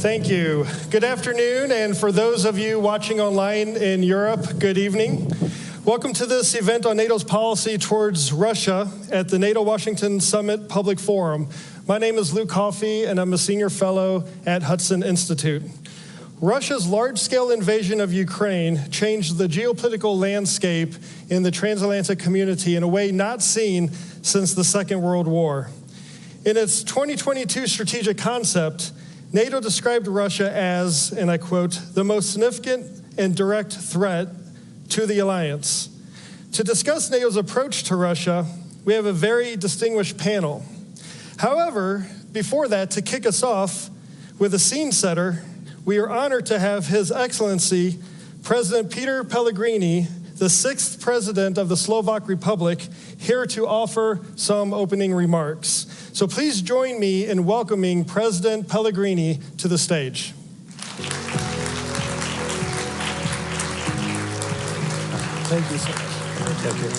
Thank you. Good afternoon, and for those of you watching online in Europe, good evening. Welcome to this event on NATO's policy towards Russia at the NATO Washington Summit Public Forum. My name is Luke Coffey, and I'm a senior fellow at Hudson Institute. Russia's large-scale invasion of Ukraine changed the geopolitical landscape in the transatlantic community in a way not seen since the Second World War. In its 2022 strategic concept, NATO described Russia as, and I quote, the most significant and direct threat to the alliance. To discuss NATO's approach to Russia, we have a very distinguished panel. However, before that, to kick us off with a scene setter, we are honored to have His Excellency, President Peter Pellegrini, the 6th President of the Slovak Republic, here to offer some opening remarks. So please join me in welcoming President Pellegrini to the stage. Thank you so much. Thank you.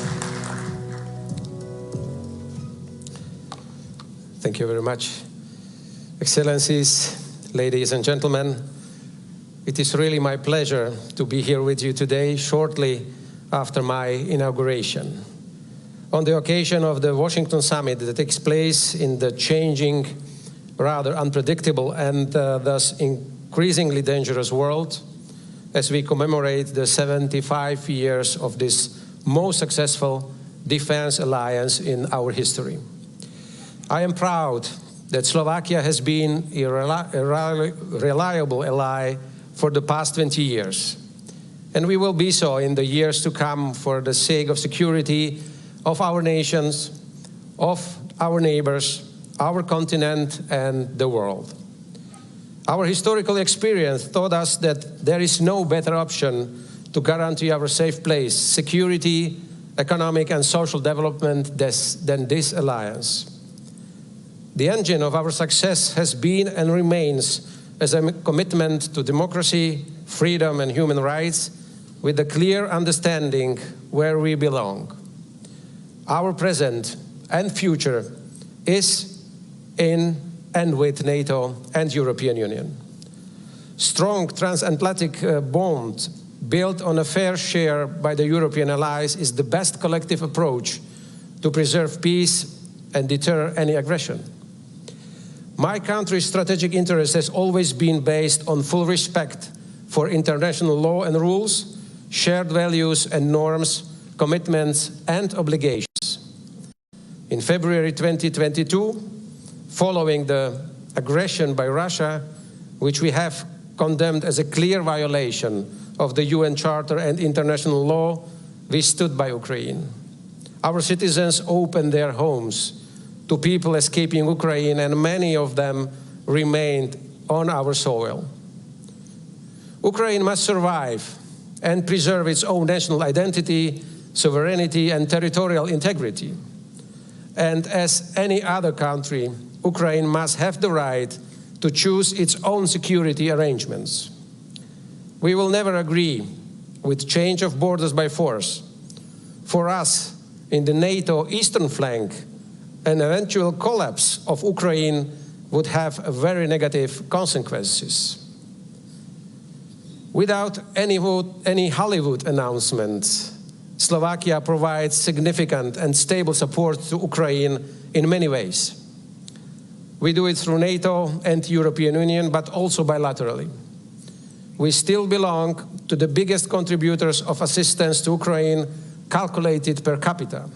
Thank you very much. Excellencies, ladies and gentlemen, it is really my pleasure to be here with you today, shortly after my inauguration. On the occasion of the Washington Summit that takes place in the changing, rather unpredictable, and thus increasingly dangerous world, as we commemorate the 75 years of this most successful defense alliance in our history. I am proud that Slovakia has been a reliable ally for the past 20 years, and we will be so in the years to come for the sake of security of our nations, of our neighbors, our continent, and the world. Our historical experience taught us that there is no better option to guarantee our safe place, security, economic and social development than this alliance. The engine of our success has been and remains as a commitment to democracy, freedom, and human rights, with a clear understanding where we belong. Our present and future is in and with NATO and European Union. Strong transatlantic bond built on a fair share by the European allies is the best collective approach to preserve peace and deter any aggression. My country's strategic interest has always been based on full respect for international law and rules, shared values and norms, commitments and obligations. In February 2022, following the aggression by Russia, which we have condemned as a clear violation of the UN Charter and international law, we stood by Ukraine. Our citizens opened their homes to people escaping Ukraine, and many of them remained on our soil. Ukraine must survive and preserve its own national identity, sovereignty, and territorial integrity. And as any other country, Ukraine must have the right to choose its own security arrangements. We will never agree with change of borders by force. For us, in the NATO eastern flank, an eventual collapse of Ukraine would have very negative consequences. Without any Hollywood announcements, Slovakia provides significant and stable support to Ukraine in many ways. We do it through NATO and European Union, but also bilaterally. We still belong to the biggest contributors of assistance to Ukraine, calculated per capita.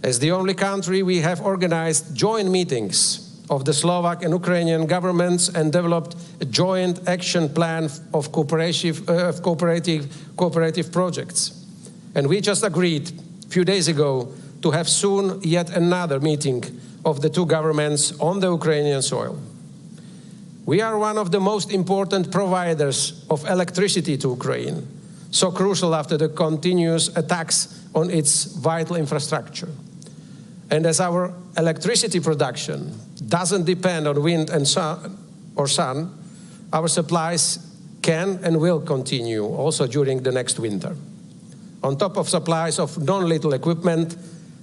As the only country, we have organized joint meetings of the Slovak and Ukrainian governments and developed a joint action plan of cooperative projects. And we just agreed a few days ago to have soon yet another meeting of the two governments on the Ukrainian soil. We are one of the most important providers of electricity to Ukraine, so crucial after the continuous attacks on its vital infrastructure. And as our electricity production doesn't depend on wind and sun, our supplies can and will continue also during the next winter. On top of supplies of non-lethal equipment,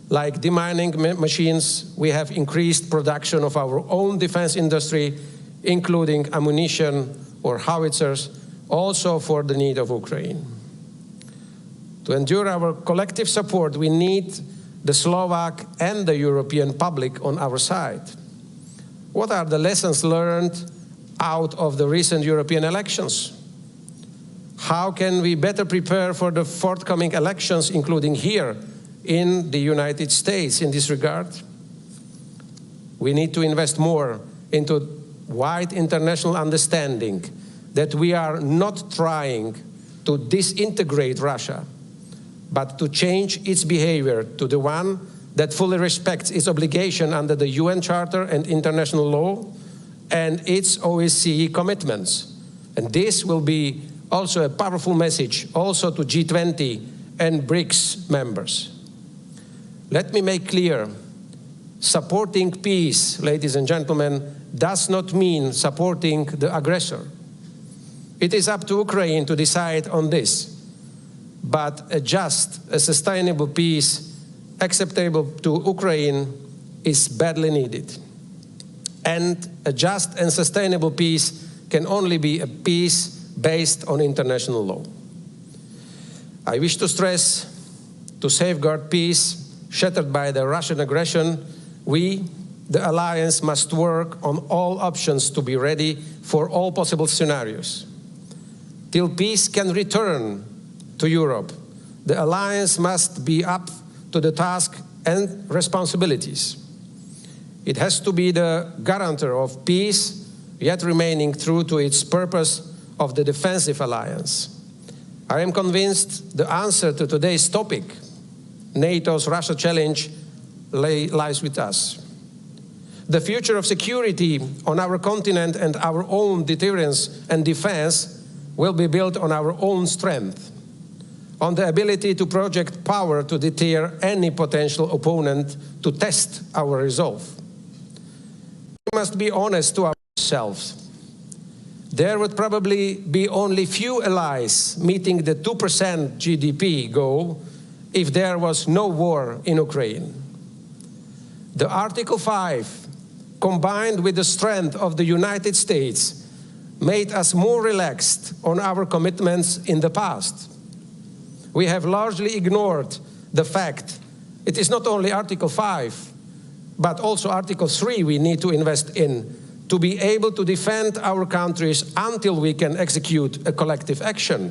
like demining machines, we have increased production of our own defense industry, including ammunition or howitzers, also for the need of Ukraine. To endure our collective support, we need the Slovak and the European public on our side. What are the lessons learned out of the recent European elections? How can we better prepare for the forthcoming elections, including here in the United States in this regard? We need to invest more into wide international understanding that we are not trying to disintegrate Russia, but to change its behavior to the one that fully respects its obligation under the UN Charter and international law and its OSCE commitments. And this will be also a powerful message also to G20 and BRICS members. Let me make clear, supporting peace, ladies and gentlemen, does not mean supporting the aggressor. It is up to Ukraine to decide on this. But a just, a sustainable peace acceptable to Ukraine is badly needed. And a just and sustainable peace can only be a peace based on international law. I wish to stress, to safeguard peace shattered by the Russian aggression, we, the alliance, must work on all options to be ready for all possible scenarios. Till peace can return to Europe, the alliance must be up to the task and responsibilities. It has to be the guarantor of peace, yet remaining true to its purpose of the defensive alliance. I am convinced the answer to today's topic, NATO's Russia challenge, lies with us. The future of security on our continent and our own deterrence and defense will be built on our own strength, on the ability to project power to deter any potential opponent, to test our resolve. We must be honest to ourselves. there would probably be only few allies meeting the 2% GDP goal if there was no war in Ukraine. The Article 5, combined with the strength of the United States, made us more relaxed on our commitments in the past. We have largely ignored the fact it is not only Article 5, but also Article 3 we need to invest in to be able to defend our countries until we can execute a collective action.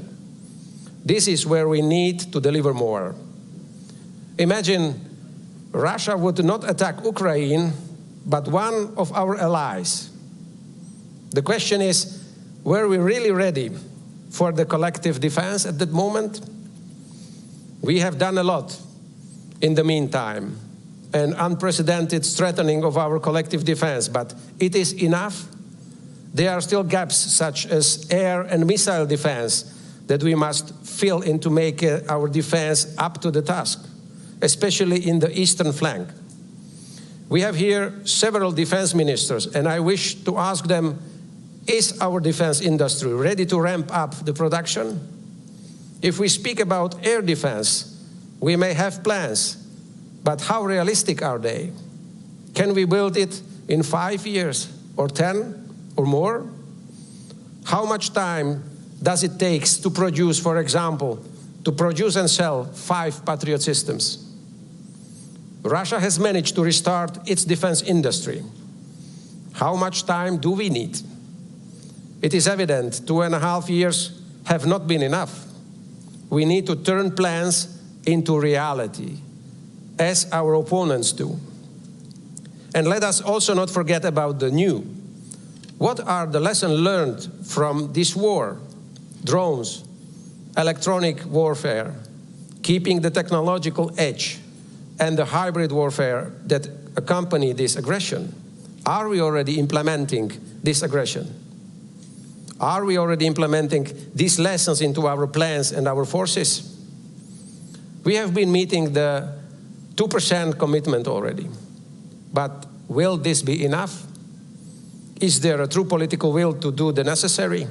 This is where we need to deliver more. Imagine Russia would not attack Ukraine, but one of our allies. The question is, were we really ready for the collective defense at that moment? We have done a lot in the meantime, an unprecedented strengthening of our collective defense, but it is enough? There are still gaps such as air and missile defense that we must fill in to make our defense up to the task, especially in the eastern flank. We have here several defense ministers, and I wish to ask them, is our defense industry ready to ramp up the production? If we speak about air defense, we may have plans, but how realistic are they? Can we build it in 5 years, or 10, or more? How much time does it take to produce, for example, to produce and sell 5 Patriot systems? Russia has managed to restart its defense industry. How much time do we need? It is evident 2.5 years have not been enough. We need to turn plans into reality, as our opponents do. And let us also not forget about the new. What are the lessons learned from this war? Drones, electronic warfare, keeping the technological edge, and the hybrid warfare that accompany this aggression. Are we already implementing this aggression? Are we already implementing these lessons into our plans and our forces? We have been meeting the 2% commitment already, but will this be enough? Is there a true political will to do the necessary?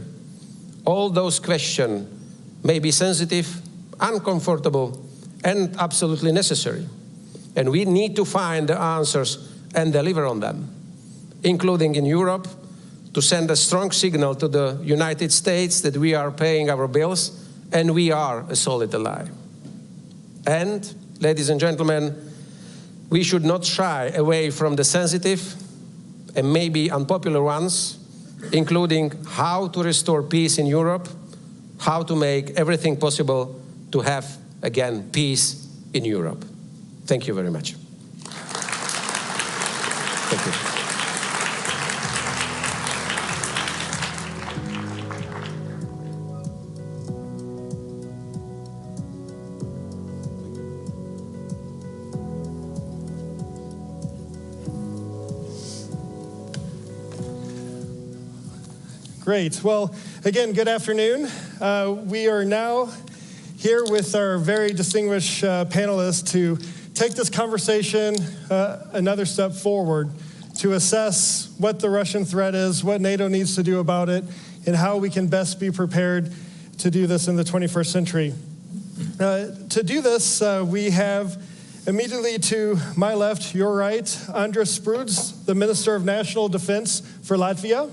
All those questions may be sensitive, uncomfortable, and absolutely necessary. And we need to find the answers and deliver on them, including in Europe, to send a strong signal to the United States that we are paying our bills and we are a solid ally. And, ladies and gentlemen, we should not shy away from the sensitive and maybe unpopular ones, including how to restore peace in Europe, how to make everything possible to have, again, peace in Europe. Thank you very much. Thank you. Great. Well, again, good afternoon. We are now here with our very distinguished panelists to take this conversation another step forward to assess what the Russian threat is, what NATO needs to do about it, and how we can best be prepared to do this in the 21st century. To do this, we have immediately to my left, your right, Andris Spruds, the Minister of National Defense for Latvia.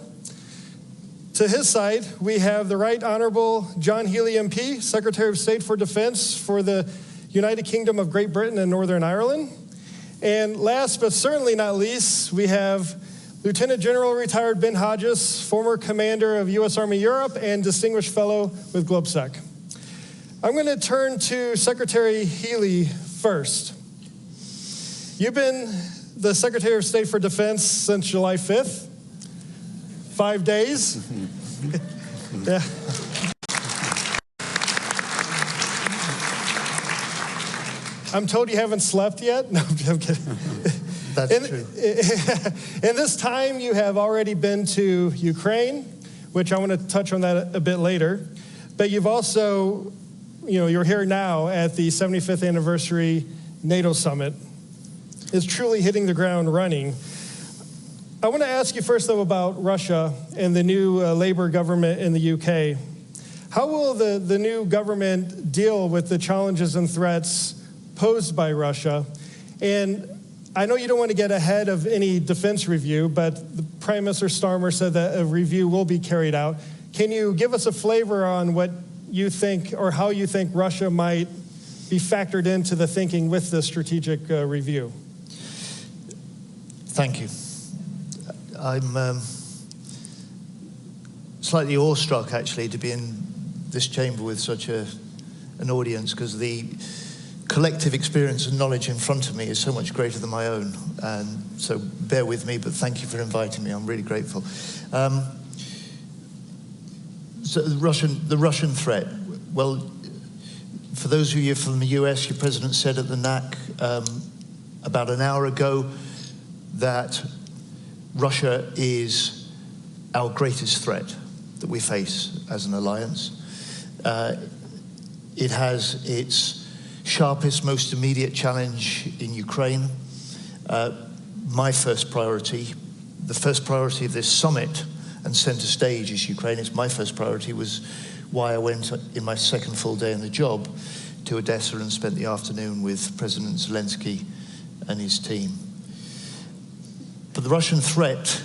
To his side, we have the Right Honorable John Healey MP, Secretary of State for Defense for the United Kingdom of Great Britain and Northern Ireland. And last but certainly not least, we have Lieutenant General retired Ben Hodges, former commander of U.S. Army Europe and distinguished fellow with GlobeSec. I'm going to turn to Secretary Healey first. You've been the Secretary of State for Defense since July 5th. 5 days. Yeah. I'm told you haven't slept yet. No, I'm kidding. That's true. In this time, you have already been to Ukraine, which I want to touch on that a bit later. But you've also, you're here now at the 75th anniversary NATO summit. It's truly hitting the ground running. I want to ask you first, though, about Russia and the new Labour government in the UK. How will the new government deal with the challenges and threats posed by Russia? And I know you don't want to get ahead of any defense review, but the Prime Minister Starmer said that a review will be carried out. Can you give us a flavor on what you think or how you think Russia might be factored into the thinking with the strategic review? Thank you. I'm slightly awestruck, actually, to be in this chamber with such an audience, because the collective experience and knowledge in front of me is so much greater than my own. And so bear with me, but thank you for inviting me. I'm really grateful. So the Russian threat. Well, for those of you from the US, your president said at the NAC about an hour ago that Russia is our greatest threat that we face as an alliance. It has its sharpest, most immediate challenge in Ukraine. My first priority, the first priority of this summit and center stage is Ukraine. It's my first priority, was why I went in my second full day in the job to Odessa and spent the afternoon with President Zelensky and his team. But the Russian threat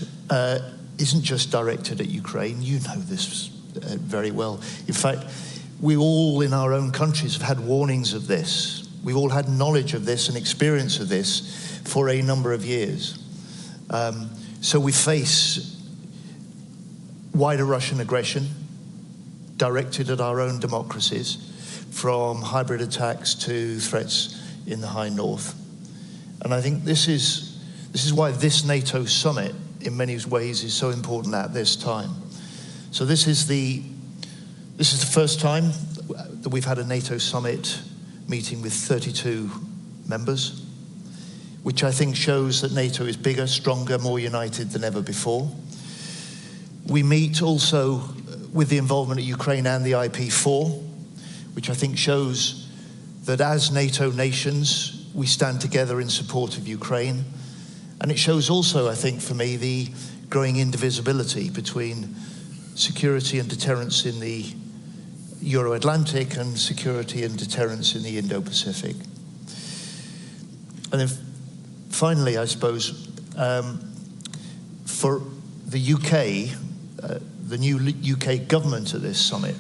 isn't just directed at Ukraine. You know this very well. In fact, we all in our own countries have had warnings of this. We've all had knowledge of this and experience of this for a number of years. So we face wider Russian aggression directed at our own democracies, from hybrid attacks to threats in the high north. And I think this is why this NATO summit, in many ways, is so important at this time. So this is the first time that we've had a NATO summit meeting with 32 members, which I think shows that NATO is bigger, stronger, more united than ever before. We meet also with the involvement of Ukraine and the IP4, which I think shows that as NATO nations, we stand together in support of Ukraine. And it shows also, I think, for me, the growing indivisibility between security and deterrence in the Euro-Atlantic and security and deterrence in the Indo-Pacific. And then finally, I suppose, for the UK, the new UK government at this summit,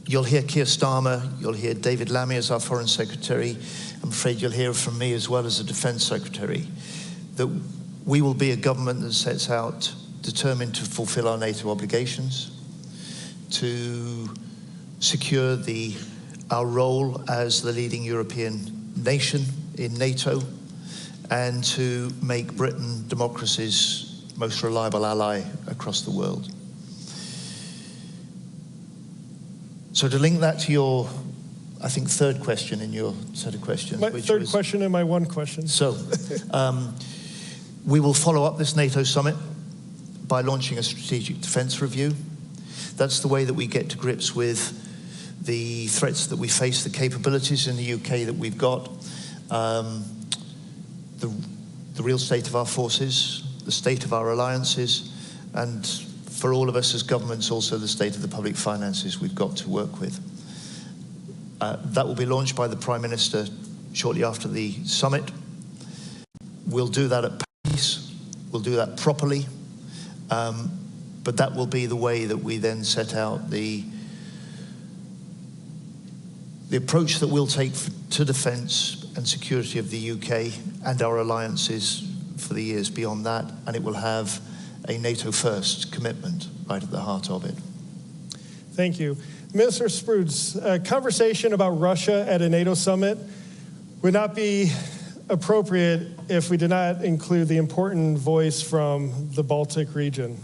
you'll hear Keir Starmer, you'll hear David Lammy as our Foreign Secretary. I'm afraid you'll hear from me as well as the Defence Secretary, that we will be a government that sets out determined to fulfil our NATO obligations, to secure our role as the leading European nation in NATO, and to make Britain democracy's most reliable ally across the world. So to link that to your, I think, third question in your set of questions. My third question and my one question. So we will follow up this NATO summit by launching a strategic defense review. That's the way that we get to grips with the threats that we face, the capabilities in the UK that we've got, the real state of our forces, the state of our alliances, and for all of us as governments, also the state of the public finances we've got to work with. That will be launched by the Prime Minister shortly after the summit. We'll do that at pace, we'll do that properly, but that will be the way that we then set out the approach that we'll take to defence and security of the UK and our alliances for the years beyond that, and it will have a NATO-first commitment right at the heart of it. Thank you. Minister Spruds, a conversation about Russia at a NATO summit would not be appropriate if we did not include the important voice from the Baltic region.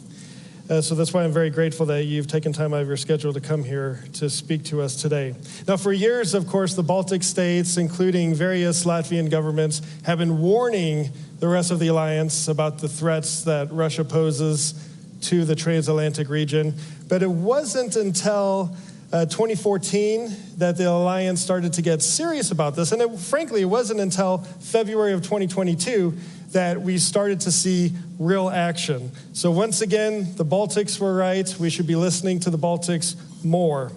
So that's why I'm very grateful that you've taken time out of your schedule to come here to speak to us today. Now, for years, of course, the Baltic states, including various Latvian governments, have been warning the rest of the alliance about the threats that Russia poses to the Transatlantic region. But it wasn't until 2014 that the alliance started to get serious about this. And frankly, it wasn't until February of 2022 that we started to see real action. So once again, the Baltics were right. We should be listening to the Baltics more.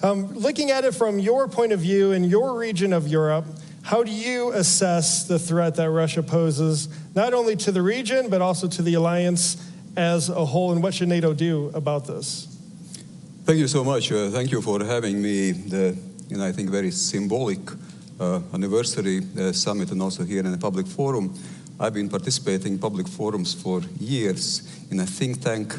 Looking at it from your point of view in your region of Europe, how do you assess the threat that Russia poses, not only to the region, but also to the alliance as a whole, and what should NATO do about this? Thank you so much. Thank you for having me. I think very symbolic anniversary summit, and also here in a public forum. I've been participating in public forums for years in a think tank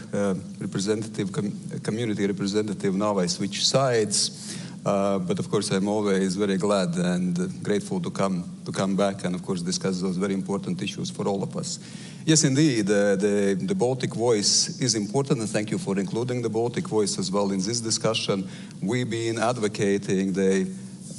community representative. Now I switch sides, but of course I'm always very glad and grateful to come back and of course discuss those very important issues for all of us. Yes, indeed, the Baltic voice is important, and thank you for including the Baltic voice as well in this discussion. We've been advocating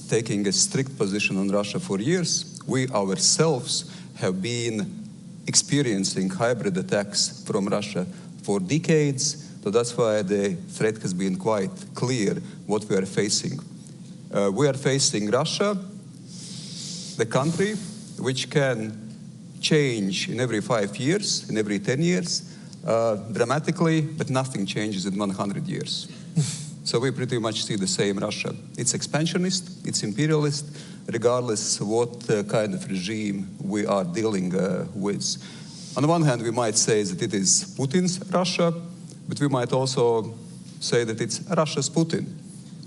taking a strict position on Russia for years. We ourselves have been experiencing hybrid attacks from Russia for decades, so that's why the threat has been quite clear what we are facing. We are facing Russia, the country which can change in every 5 years, in every 10 years, dramatically, but nothing changes in 100 years. So we pretty much see the same Russia. It's expansionist, it's imperialist, regardless what kind of regime we are dealing with. On the one hand, we might say that it is Putin's Russia, but we might also say that it's Russia's Putin.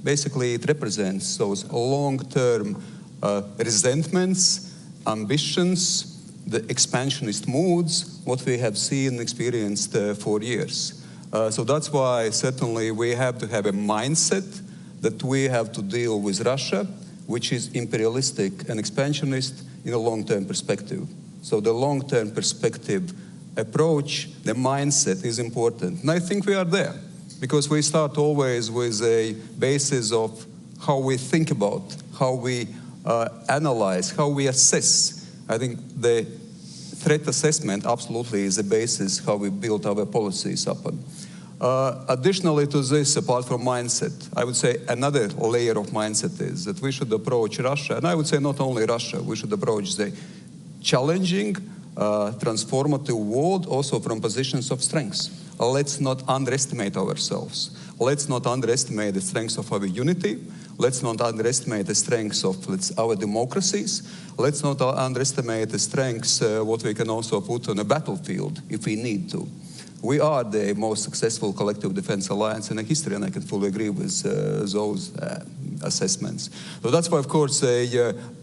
Basically, it represents those long-term resentments, ambitions, the expansionist moods, what we have seen and experienced for years. So that's why certainly we have to have a mindset that we have to deal with Russia, which is imperialistic and expansionist in a long-term perspective. So the long-term perspective approach, the mindset is important. And I think we are there, because we start always with a basis of how we think about, how we analyze, how we assess. I think the threat assessment absolutely is the basis how we build our policies upon. Additionally to this, apart from mindset, I would say another layer of mindset is that we should approach Russia, and I would say not only Russia, we should approach the challenging, transformative world also from positions of strength. Let's not underestimate ourselves. Let's not underestimate the strength of our unity. Let's not underestimate the strengths of our democracies. Let's not underestimate the strengths what we can also put on a battlefield if we need to. We are the most successful collective defense alliance in history, and I can fully agree with those assessments. So that's why, of course,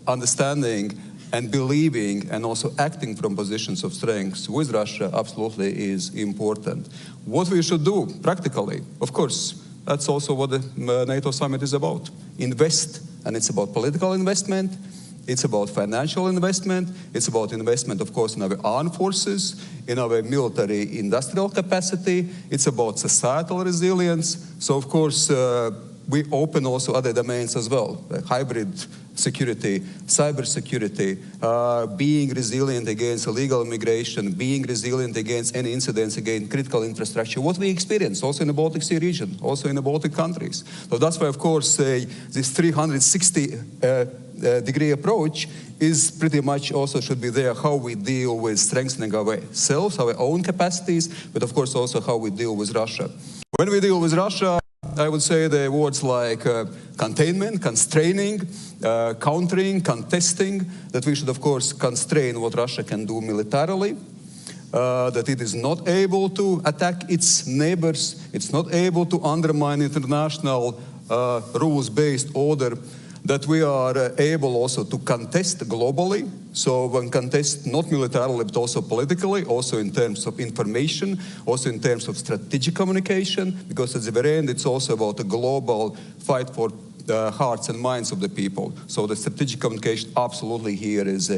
understanding and believing and also acting from positions of strength with Russia absolutely is important. What we should do practically, of course, that's also what the NATO summit is about. Invest, and it's about political investment. It's about financial investment. It's about investment, of course, in our armed forces, in our military industrial capacity. It's about societal resilience. So, of course, we open also other domains as well, like hybrid security, cyber security, being resilient against illegal immigration, being resilient against any incidents against critical infrastructure, what we experience also in the Baltic Sea region, also in the Baltic countries. So that's why, of course, this 360-degree approach is pretty much also should be there, how we deal with strengthening ourselves, our own capacities, but of course also how we deal with Russia. When we deal with Russia, I would say the words like containment, constraining, countering, contesting, that we should of course constrain what Russia can do militarily, that it is not able to attack its neighbors, it's not able to undermine international rules-based order, that we are able also to contest globally. So when contest not militarily but also politically, also in terms of information, also in terms of strategic communication, because at the very end it's also about a global fight for hearts and minds of the people. So the strategic communication absolutely here is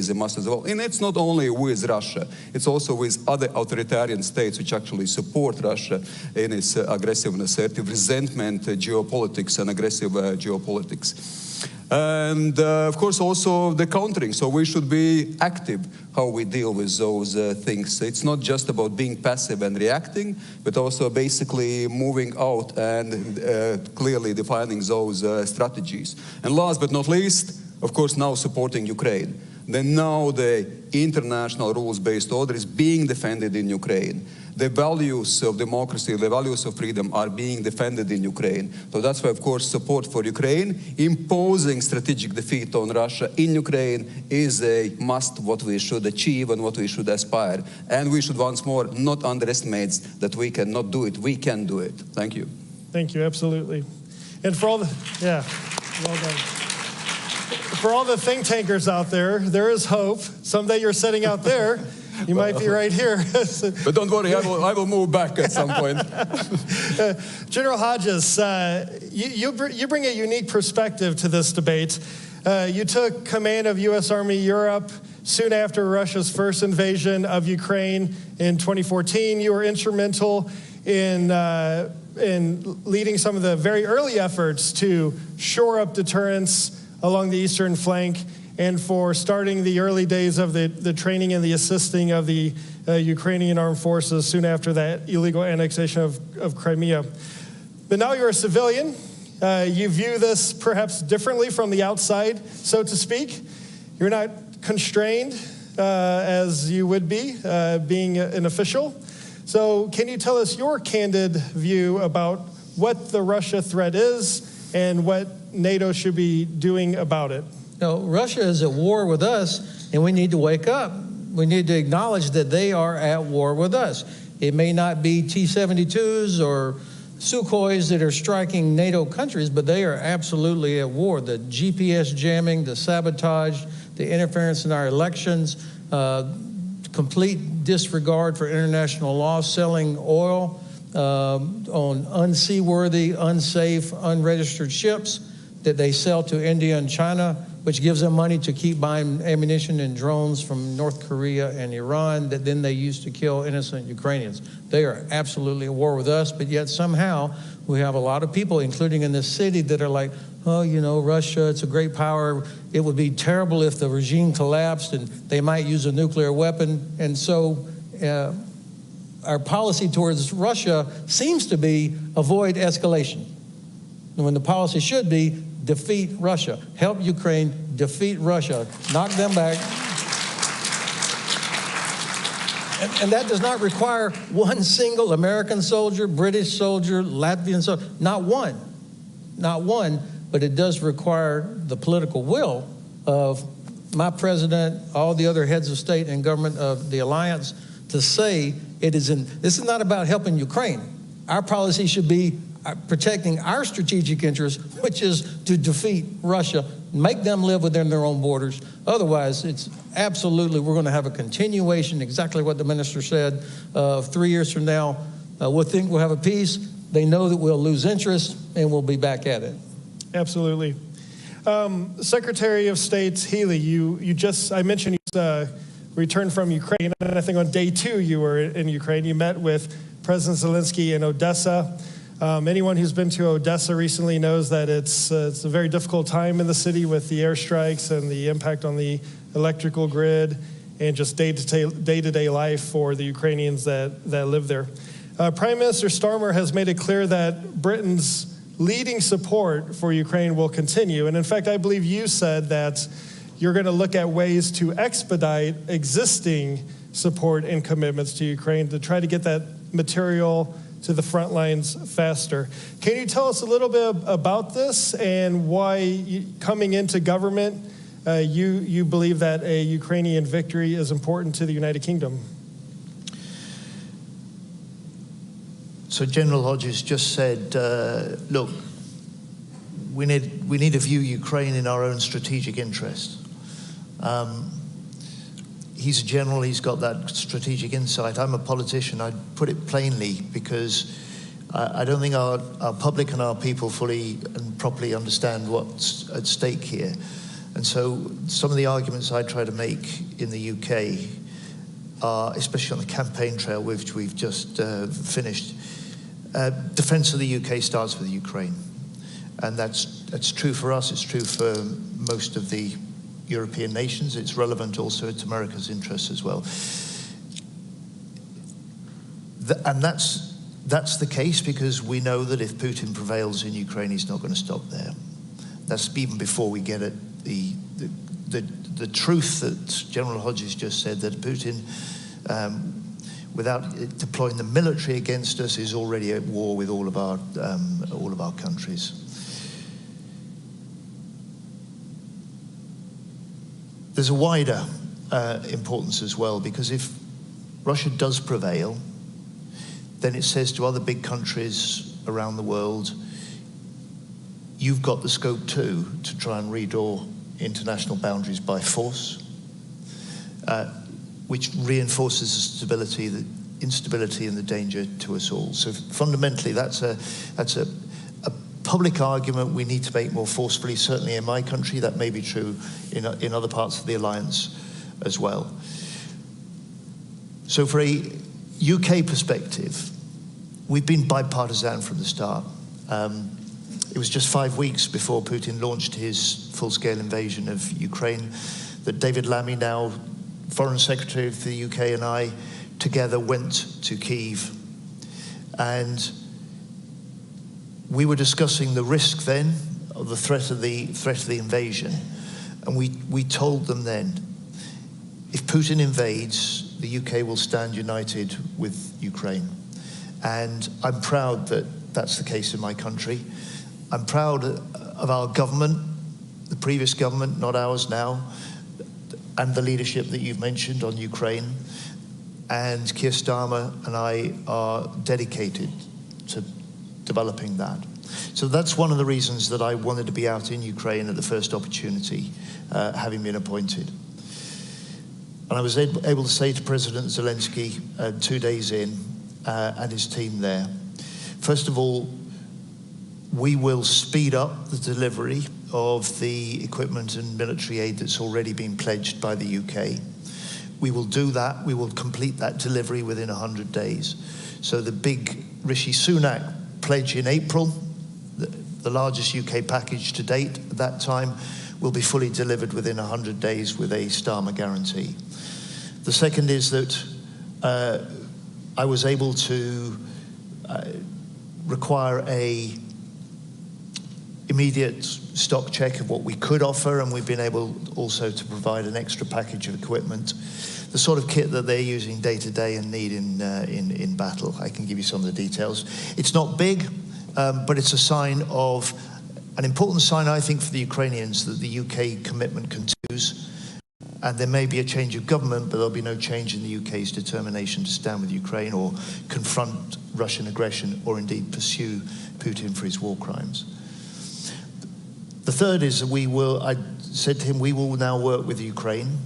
a must as well. And it's not only with Russia, it's also with other authoritarian states which actually support Russia in its aggressive and assertive resentment, geopolitics and aggressive geopolitics. And of course also the countering, so we should be active how we deal with those things. It's not just about being passive and reacting, but also basically moving out and clearly defining those strategies. And last but not least, of course, now supporting Ukraine. then now the international rules-based order is being defended in Ukraine. The values of democracy, the values of freedom are being defended in Ukraine. So that's why, of course, support for Ukraine, imposing strategic defeat on Russia in Ukraine is a must, what we should achieve and what we should aspire. And we should once more not underestimate that we cannot do it. We can do it. Thank you. Thank you, absolutely. And for all the, yeah, well done. For all the think tankers out there, there is hope. Someday you're sitting out there. You might be right here. But don't worry, I will move back at some point. General Hodges, you bring a unique perspective to this debate. You took command of U.S. Army Europe soon after Russia's first invasion of Ukraine in 2014. You were instrumental in leading some of the very early efforts to shore up deterrence along the eastern flank, and for starting the early days of the training and the assisting of the Ukrainian armed forces soon after that illegal annexation of Crimea. But now you're a civilian. You view this perhaps differently from the outside, so to speak. You're not constrained as you would be being an official. So can you tell us your candid view about what the Russia threat is and what NATO should be doing about it? No, Russia is at war with us, and we need to wake up. We need to acknowledge that they are at war with us. It may not be T-72s or Sukhois that are striking NATO countries, but they are absolutely at war. The GPS jamming, the sabotage, the interference in our elections, complete disregard for international law, selling oil on unseaworthy, unsafe, unregistered ships that they sell to India and China, which gives them money to keep buying ammunition and drones from North Korea and Iran that then they use to kill innocent Ukrainians. They are absolutely at war with us, but yet somehow we have a lot of people, including in this city, that are like, oh, you know, Russia, it's a great power. It would be terrible if the regime collapsed and they might use a nuclear weapon. And so our policy towards Russia seems to be avoid escalation, when the policy should be defeat Russia, help Ukraine, defeat Russia, knock them back. And that does not require one single American soldier, British soldier, Latvian soldier, not one, but it does require the political will of my president, all the other heads of state and government of the alliance to say this is not about helping Ukraine. Our policy should be protecting our strategic interests, which is to defeat Russia, make them live within their own borders. Otherwise, it's absolutely, we're going to have a continuation, exactly what the minister said, 3 years from now, we'll think we'll have a peace. They know that we'll lose interest, and we'll be back at it. Absolutely. Secretary of State Healy, I mentioned you returned from Ukraine, and I think on day 2 you were in Ukraine. You met with President Zelensky in Odessa. Anyone who's been to Odessa recently knows that it's a very difficult time in the city with the airstrikes and the impact on the electrical grid and just day-to-day life for the Ukrainians that live there. Prime Minister Starmer has made it clear that Britain's leading support for Ukraine will continue. And in fact, I believe you said that you're going to look at ways to expedite existing support and commitments to Ukraine to try to get that material to the front lines faster. Can you tell us a little bit about this and why coming into government, you believe that a Ukrainian victory is important to the United Kingdom? So General Hodges just said, look, we need to view Ukraine in our own strategic interest. He's a general, he's got that strategic insight. I'm a politician, I'd put it plainly, because I don't think our public and our people fully and properly understand what's at stake here. And so some of the arguments I try to make in the UK are, especially on the campaign trail, which we've just finished, defense of the UK starts with Ukraine. And that's true for us, it's true for most of the European nations. It's relevant also to America's interests as well. And that's the case because we know that if Putin prevails in Ukraine, he's not going to stop there. That's even before we get at the the truth that General Hodges just said, that Putin, without deploying the military against us, is already at war with all of our countries. There's a wider importance as well, because if Russia does prevail, then it says to other big countries around the world, you've got the scope too to try and redraw international boundaries by force, which reinforces the instability and the danger to us all. So fundamentally, that's a public argument we need to make more forcefully. Certainly in my country, that may be true in other parts of the alliance as well. So for a UK perspective, we've been bipartisan from the start. It was just 5 weeks before Putin launched his full-scale invasion of Ukraine that David Lammy, now Foreign Secretary of the UK, and I together went to Kyiv. And we were discussing the risk then of the threat of the invasion. And we told them then, if Putin invades, the UK will stand united with Ukraine. And I'm proud that that's the case in my country. I'm proud of our government, the previous government, not ours now, and the leadership that you've mentioned on Ukraine. And Keir Starmer and I are dedicated to developing that. So that's one of the reasons that I wanted to be out in Ukraine at the first opportunity, having been appointed. And I was able to say to President Zelensky 2 days in, and his team there, first of all, we will speed up the delivery of the equipment and military aid that's already been pledged by the UK. We will do that. We will complete that delivery within 100 days. So the big Rishi Sunak pledge in April, the largest UK package to date at that time, will be fully delivered within 100 days with a Starmer guarantee. The second is that I was able to require a immediate stock check of what we could offer, and we've been able also to provide an extra package of equipment, the sort of kit that they're using day to day and need in battle. I can give you some of the details. It's not big, but it's a sign of, an important sign, I think, for the Ukrainians that the UK commitment continues. And there may be a change of government, but there'll be no change in the UK's determination to stand with Ukraine or confront Russian aggression or indeed pursue Putin for his war crimes. The third is that I said to him, we will now work with Ukraine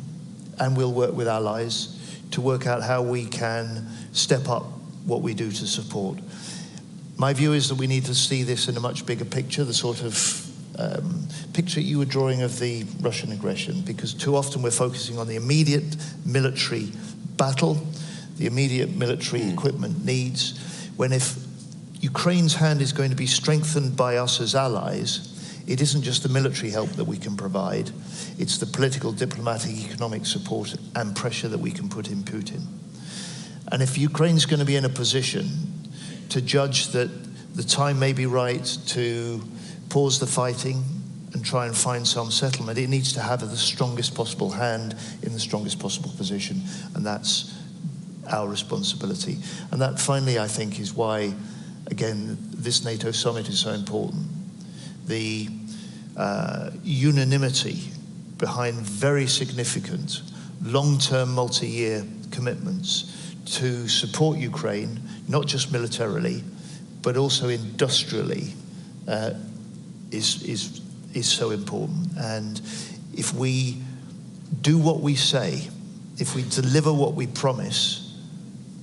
and we'll work with allies to work out how we can step up what we do to support. My view is that we need to see this in a much bigger picture, the sort of picture you were drawing of the Russian aggression, because too often we're focusing on the immediate military battle, the immediate military equipment needs, when if Ukraine's hand is going to be strengthened by us as allies, it isn't just the military help that we can provide, it's the political, diplomatic, economic support and pressure that we can put in Putin. And if Ukraine's going to be in a position to judge that the time may be right to pause the fighting and try and find some settlement, it needs to have the strongest possible hand in the strongest possible position, and that's our responsibility. And that finally, I think, is why, again, this NATO summit is so important. The unanimity behind very significant long-term multi-year commitments to support Ukraine, not just militarily, but also industrially, is so important. And if we do what we say, if we deliver what we promise,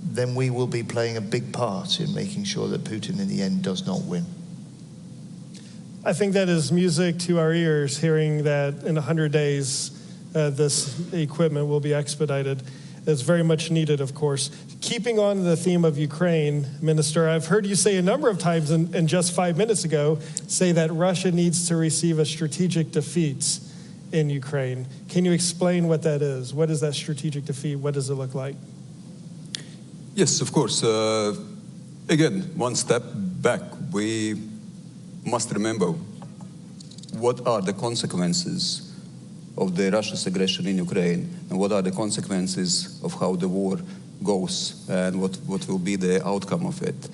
then we will be playing a big part in making sure that Putin in the end does not win. I think that is music to our ears, hearing that in 100 days this equipment will be expedited. It's very much needed, of course. Keeping on the theme of Ukraine, Minister, I've heard you say a number of times, and just 5 minutes ago, say that Russia needs to receive a strategic defeat in Ukraine. Can you explain what that is? What is that strategic defeat? What does it look like? Yes, of course. Again, one step back. We must remember what are the consequences of the Russia's aggression in Ukraine, and what are the consequences of how the war goes, and what will be the outcome of it.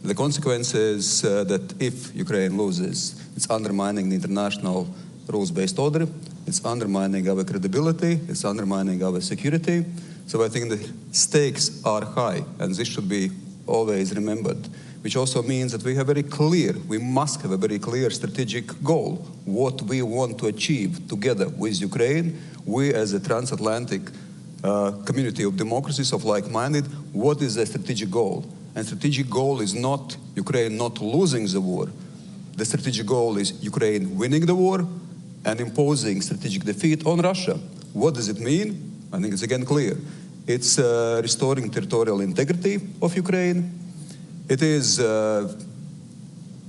The consequence is that if Ukraine loses, it's undermining the international rules-based order, it's undermining our credibility, it's undermining our security. So I think the stakes are high, and this should be always remembered, which also means that we must have a very clear strategic goal, what we want to achieve together with Ukraine. We as a transatlantic community of democracies, of like-minded, what is the strategic goal? And strategic goal is not Ukraine not losing the war. The strategic goal is Ukraine winning the war and imposing strategic defeat on Russia. What does it mean? I think it's again clear. It's restoring territorial integrity of Ukraine. It is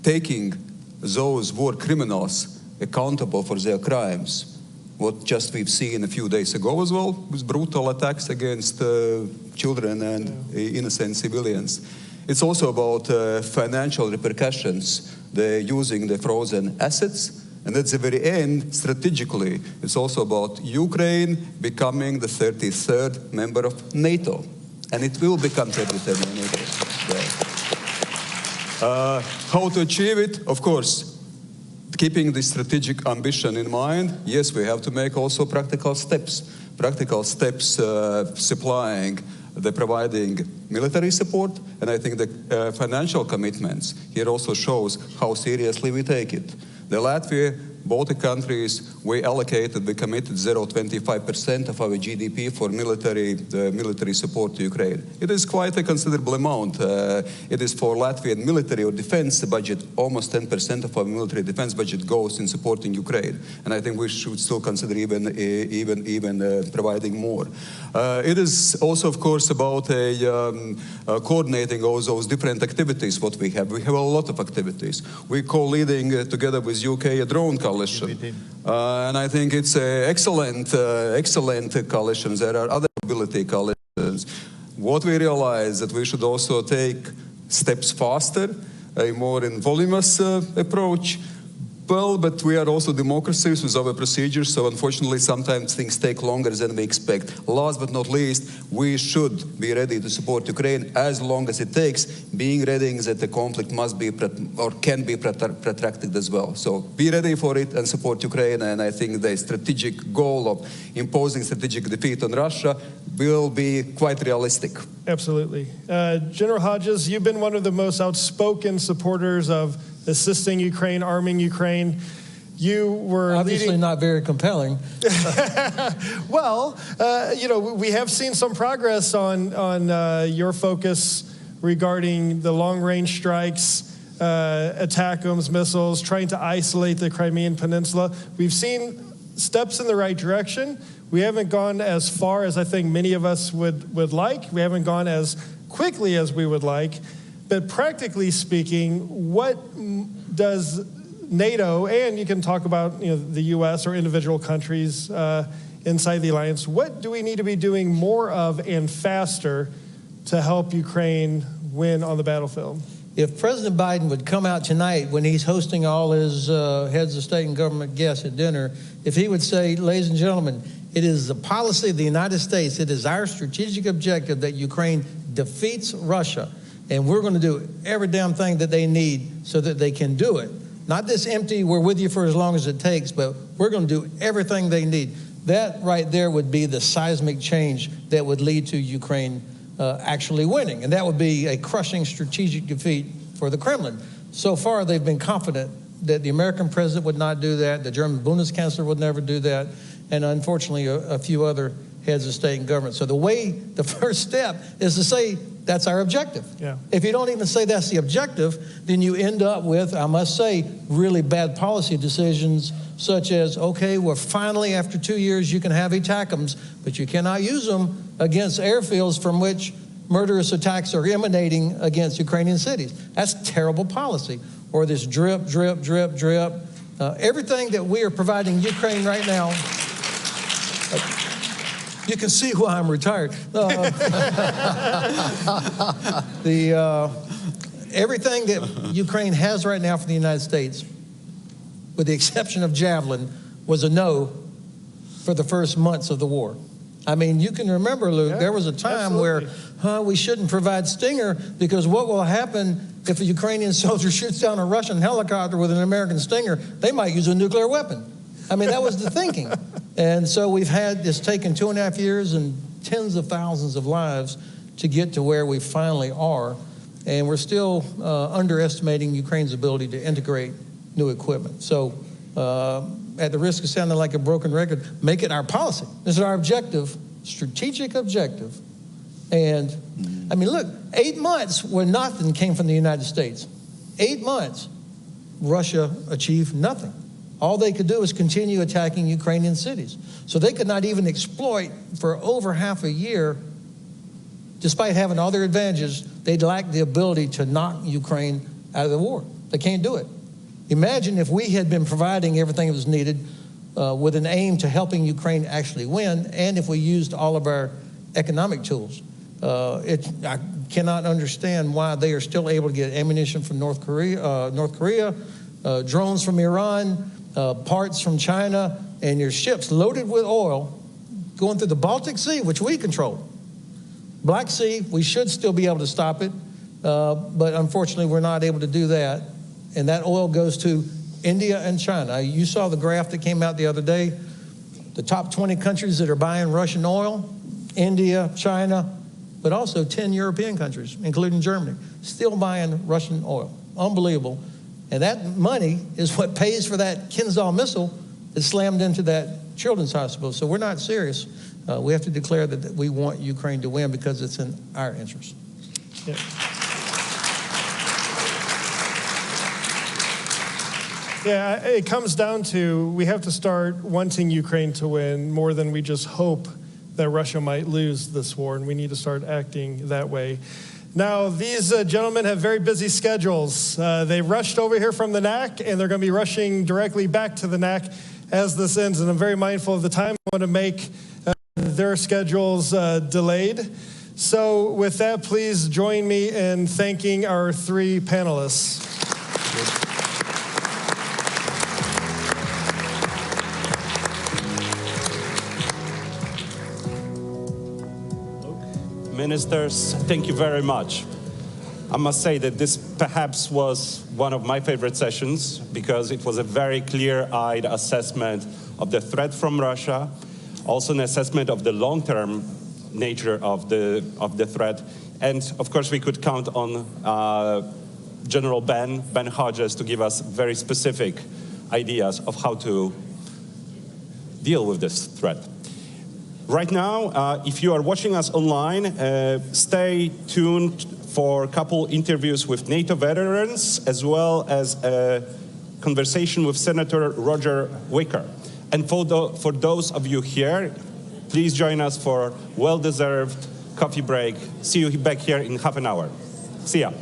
taking those war criminals accountable for their crimes. What just we've seen a few days ago as well, with brutal attacks against children and innocent civilians. It's also about financial repercussions. They're using the frozen assets. And at the very end, strategically, it's also about Ukraine becoming the 33rd member of NATO. And it will become 33rd member of NATO. Yeah. How to achieve it? Of course, keeping the strategic ambition in mind, yes, we have to make also practical steps. Practical steps supplying, providing military support, and I think the financial commitments here also shows how seriously we take it. The Latvia, Baltic countries, we committed 0.25% of our GDP for military support to Ukraine. It is quite a considerable amount. It is for Latvian military or defense budget, almost 10% of our military defense budget goes in supporting Ukraine. And I think we should still consider even providing more. It is also, of course, about coordinating all those different activities what we have. We have a lot of activities. We're co-leading together with UK a drone coalition. And I think it's an excellent coalition. There are other mobility coalitions. What we realize that we should also take steps faster, a more in voluminous approach. Well, but we are also democracies with our procedures, so unfortunately sometimes things take longer than we expect. Last but not least, we should be ready to support Ukraine as long as it takes, being ready that the conflict must be or can be protracted as well. So be ready for it and support Ukraine, and I think the strategic goal of imposing strategic defeat on Russia will be quite realistic. Absolutely. General Hodges, you've been one of the most outspoken supporters of assisting Ukraine, arming Ukraine. You were obviously not very compelling. Well, we have seen some progress on your focus regarding the long-range strikes, ATACMS missiles, trying to isolate the Crimean Peninsula. We've seen steps in the right direction. We haven't gone as far as I think many of us would like. We haven't gone as quickly as we would like. But practically speaking, what does NATO, and you can talk about the U.S. or individual countries inside the alliance, what do we need to be doing more of and faster to help Ukraine win on the battlefield? If President Biden would come out tonight when he's hosting all his heads of state and government guests at dinner, if he would say, ladies and gentlemen, it is the policy of the United States, it is our strategic objective that Ukraine defeats Russia. And we're going to do every damn thing that they need so that they can do it. Not this empty, we're with you for as long as it takes, but we're going to do everything they need. That right there would be the seismic change that would lead to Ukraine actually winning. And that would be a crushing strategic defeat for the Kremlin. So far, they've been confident that the American president would not do that, the German Bundeskanzler would never do that, and unfortunately a few other heads of state and government. So the first step is to say, that's our objective. Yeah. If you don't even say that's the objective, then you end up with, I must say, really bad policy decisions such as, okay, well, finally, after 2 years, you can have ATACMS, but you cannot use them against airfields from which murderous attacks are emanating against Ukrainian cities. That's terrible policy. Or this drip, drip, drip, drip. Everything that we are providing Ukraine right now, you can see why I'm retired. Everything that Ukraine has right now for the United States, with the exception of Javelin, was a no for the first months of the war. I mean, you can remember, Luke, there was a time where we shouldn't provide Stinger because what will happen if a Ukrainian soldier shoots down a Russian helicopter with an American Stinger? They might use a nuclear weapon. I mean, that was the thinking. And so it's taken 2.5 years and tens of thousands of lives to get to where we finally are. And we're still underestimating Ukraine's ability to integrate new equipment. So at the risk of sounding like a broken record, make it our policy. This is our objective, strategic objective. And I mean, look, 8 months where nothing came from the United States. 8 months, Russia achieved nothing. All they could do is continue attacking Ukrainian cities. So they could not even exploit for over half a year, despite having all their advantages, they lacked the ability to knock Ukraine out of the war. They can't do it. Imagine if we had been providing everything that was needed with an aim to helping Ukraine actually win, and if we used all of our economic tools. I cannot understand why they are still able to get ammunition from North Korea, drones from Iran, parts from China, and your ships loaded with oil going through the Baltic Sea, which we control. Black Sea, we should still be able to stop it, but unfortunately we're not able to do that. And that oil goes to India and China. You saw the graph that came out the other day. The top 20 countries that are buying Russian oil, India, China, but also 10 European countries, including Germany, still buying Russian oil. Unbelievable. And that money is what pays for that Kinzhal missile that slammed into that children's hospital. So we're not serious. We have to declare that we want Ukraine to win because it's in our interest. Yeah. Yeah, it comes down to we have to start wanting Ukraine to win more than we just hope that Russia might lose this war, and we need to start acting that way. Now, these gentlemen have very busy schedules. They rushed over here from the NAC, and they're going to be rushing directly back to the NAC as this ends, and I'm very mindful of the time. I want to make their schedules delayed. So with that, please join me in thanking our three panelists. Ministers, thank you very much. I must say that this perhaps was one of my favorite sessions because it was a very clear-eyed assessment of the threat from Russia, also an assessment of the long-term nature of the threat, and of course we could count on General Ben Hodges to give us very specific ideas of how to deal with this threat. Right now, if you are watching us online, stay tuned for a couple interviews with NATO veterans, as well as a conversation with Senator Roger Wicker. And for those of you here, please join us for well-deserved coffee break. See you back here in half an hour. See ya.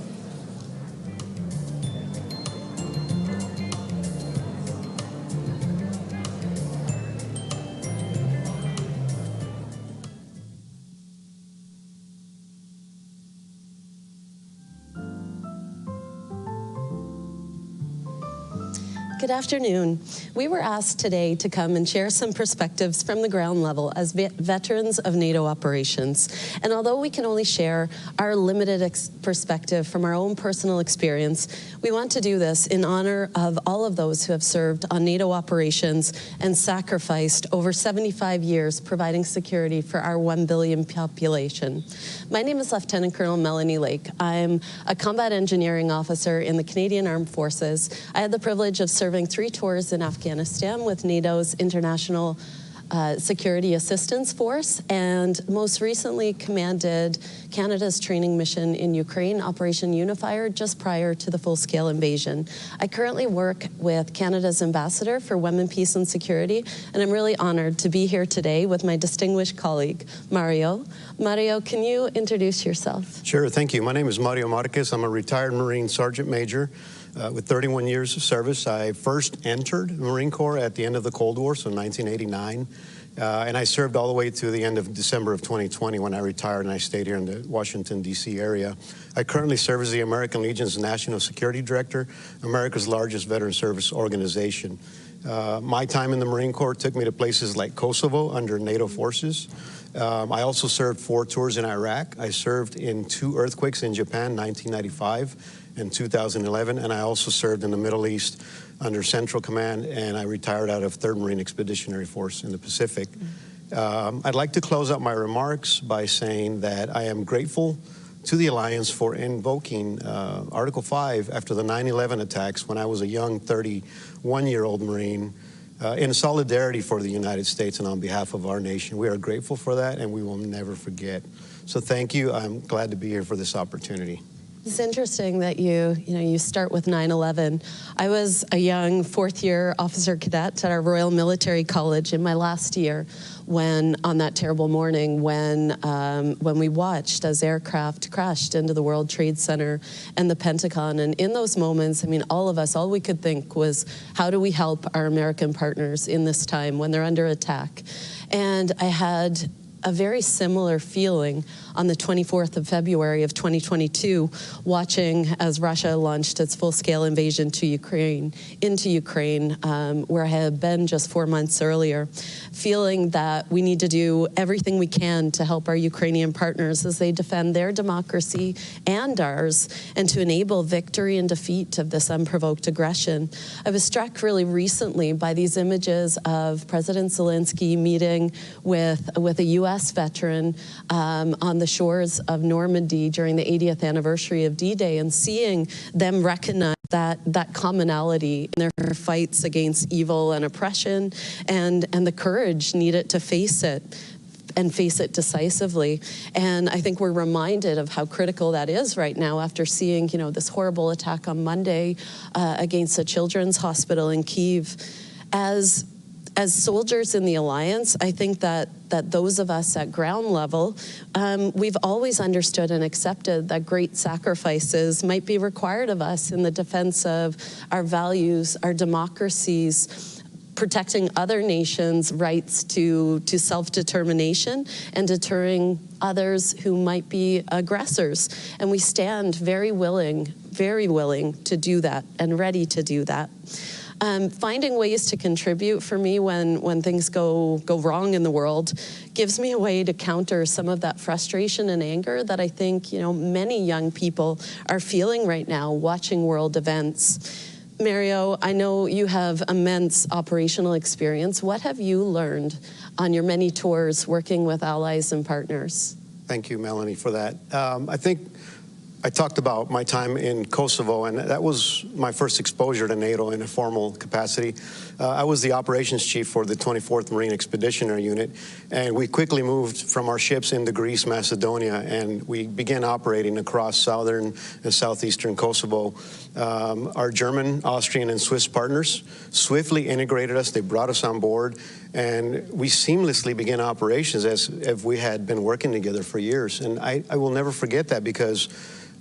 Good afternoon. We were asked today to come and share some perspectives from the ground level as veterans of NATO operations. And although we can only share our limited perspective from our own personal experience, we want to do this in honor of all of those who have served on NATO operations and sacrificed over 75 years providing security for our 1 billion population. My name is Lieutenant Colonel Melanie Lake. I'm a combat engineering officer in the Canadian Armed Forces. I had the privilege of serving 3 tours in Afghanistan with NATO's International Security Assistance Force, and most recently commanded Canada's training mission in Ukraine, Operation Unifier, just prior to the full-scale invasion. I currently work with Canada's Ambassador for Women, Peace and Security, and I'm really honored to be here today with my distinguished colleague, Mario. Mario, can you introduce yourself? Sure, thank you. My name is Mario Marquez. I'm a retired Marine Sergeant Major with 31 years of service. I first entered the Marine Corps at the end of the Cold War, so 1989. And I served all the way to the end of December of 2020 when I retired, and I stayed here in the Washington, D.C. area. I currently serve as the American Legion's National Security Director, America's largest veteran service organization. My time in the Marine Corps took me to places like Kosovo under NATO forces. I also served 4 tours in Iraq. I served in 2 earthquakes in Japan, 1995 and 2011, and I also served in the Middle East under Central Command, and I retired out of 3rd Marine Expeditionary Force in the Pacific. I'd like to close out my remarks by saying that I am grateful to the Alliance for invoking Article 5 after the 9/11 attacks when I was a young 31-year-old Marine in solidarity for the United States and on behalf of our nation. We are grateful for that, and we will never forget. So thank you. I'm glad to be here for this opportunity. It's interesting that you start with 9/11. I was a young 4th-year officer cadet at our Royal Military College in my last year when, on that terrible morning, when we watched as aircraft crashed into the World Trade Center and the Pentagon. And in those moments, I mean, all of us, all we could think was, how do we help our American partners in this time when they're under attack? And I had a very similar feeling on the 24th of February of 2022, watching as Russia launched its full-scale invasion into Ukraine, where I had been just 4 months earlier, feeling that we need to do everything we can to help our Ukrainian partners as they defend their democracy and ours, and to enable victory and defeat of this unprovoked aggression. I was struck really recently by these images of President Zelensky meeting with a U.S. veteran on the shores of Normandy during the 80th anniversary of D-Day, and seeing them recognize that commonality in their fights against evil and oppression, and the courage needed to face it, and face it decisively. And I think we're reminded of how critical that is right now after seeing, this horrible attack on Monday against a children's hospital in Kyiv. As soldiers in the Alliance, I think that those of us at ground level, we've always understood and accepted that great sacrifices might be required of us in the defense of our values, our democracies, protecting other nations' rights to self-determination, and deterring others who might be aggressors. And we stand very willing to do that and ready to do that. Finding ways to contribute for me when things go wrong in the world gives me a way to counter some of that frustration and anger that I think many young people are feeling right now watching world events. Mario, I know you have immense operational experience. What have you learned on your many tours working with allies and partners? Thank you, Melanie, for that. I think I talked about my time in Kosovo, and that was my first exposure to NATO in a formal capacity. I was the operations chief for the 24th Marine Expeditionary Unit, and we quickly moved from our ships into Greece, Macedonia, and we began operating across southern and southeastern Kosovo. Our German, Austrian, and Swiss partners swiftly integrated us. They brought us on board, and we seamlessly began operations as if we had been working together for years. And I will never forget that, because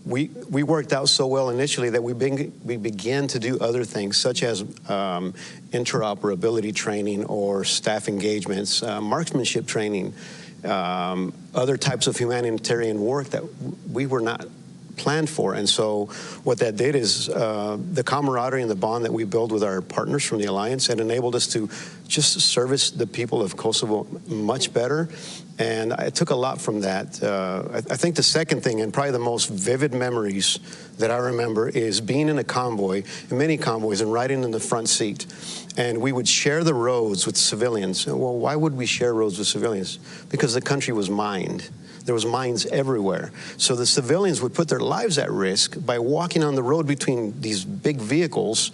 we worked out so well initially that we began to do other things, such as interoperability training or staff engagements, marksmanship training, other types of humanitarian work that we were not planned for. And so what that did is the camaraderie and the bond that we build with our partners from the Alliance had enabled us to just service the people of Kosovo much better. And I took a lot from that. I think the second thing, and probably the most vivid memories that I remember, is being in a convoy, in many convoys, and riding in the front seat. And we would share the roads with civilians. Well, why would we share roads with civilians? Because the country was mined. There was mines everywhere. So the civilians would put their lives at risk by walking on the road between these big vehicles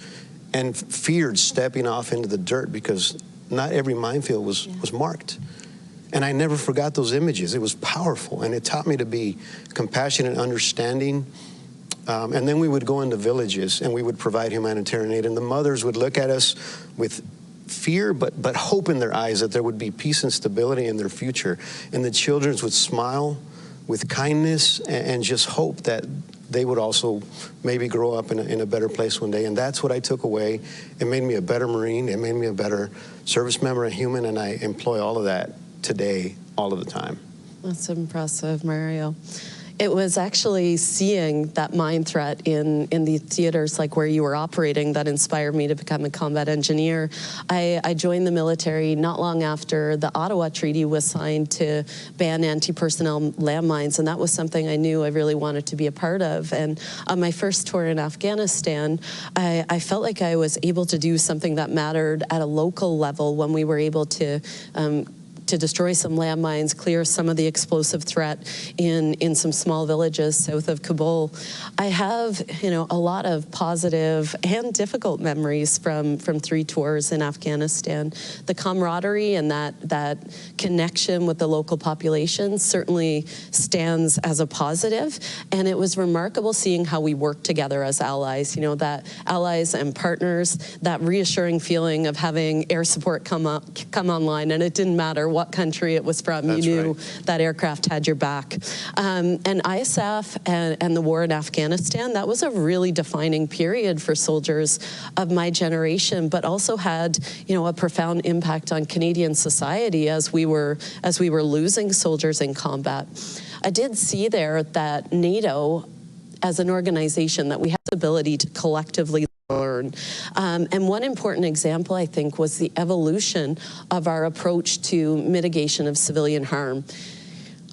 and feared stepping off into the dirt, because not every minefield was marked. And I never forgot those images. It was powerful, and it taught me to be compassionate and understanding. And then we would go into villages, and we would provide humanitarian aid, and the mothers would look at us with fear, but hope in their eyes that there would be peace and stability in their future. And the children would smile with kindness and just hope that they would also maybe grow up in a better place one day. And that's what I took away. It made me a better Marine. It made me a better service member, a human, and I employ all of that today, all of the time. That's impressive, Mario. It was actually seeing that mine threat in the theaters like where you were operating that inspired me to become a combat engineer. I joined the military not long after the Ottawa Treaty was signed to ban anti-personnel landmines, and that was something I knew I really wanted to be a part of. And on my first tour in Afghanistan, I felt like I was able to do something that mattered at a local level when we were able to destroy some landmines, clear some of the explosive threat in some small villages south of Kabul. I have, a lot of positive and difficult memories from 3 tours in Afghanistan. The camaraderie and that connection with the local population certainly stands as a positive, and it was remarkable seeing how we work together as allies, that allies and partners, that reassuring feeling of having air support come online, and it didn't matter what country it was from. That's you knew right. that aircraft had your back. And ISAF and the war in Afghanistan, that was a really defining period for soldiers of my generation, but also had, a profound impact on Canadian society as we were losing soldiers in combat. I did see there that NATO, as an organization, that we have the ability to collectively learn. And one important example, I think, was the evolution of our approach to mitigation of civilian harm.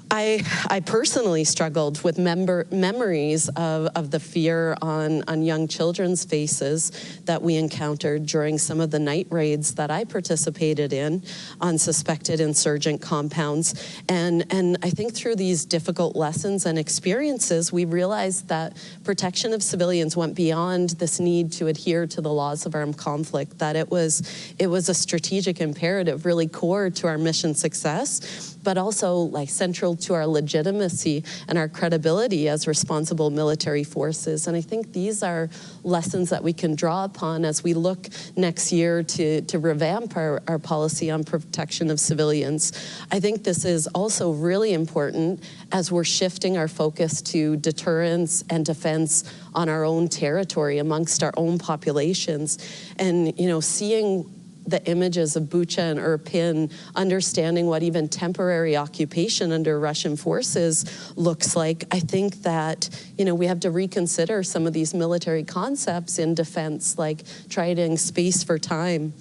I personally struggled with memories of the fear on young children's faces that we encountered during some of the night raids that I participated in on suspected insurgent compounds. And I think through these difficult lessons and experiences, we realized that protection of civilians went beyond this need to adhere to the laws of armed conflict, that it was a strategic imperative, really core to our mission success, but also central to our legitimacy and our credibility as responsible military forces. And I think these are lessons that we can draw upon as we look next year to revamp our policy on protection of civilians. I think this is also really important as we're shifting our focus to deterrence and defense on our own territory amongst our own populations. And, seeing the images of Bucha and Irpin, understanding what even temporary occupation under Russian forces looks like, I think that, we have to reconsider some of these military concepts in defense, like trading space for time.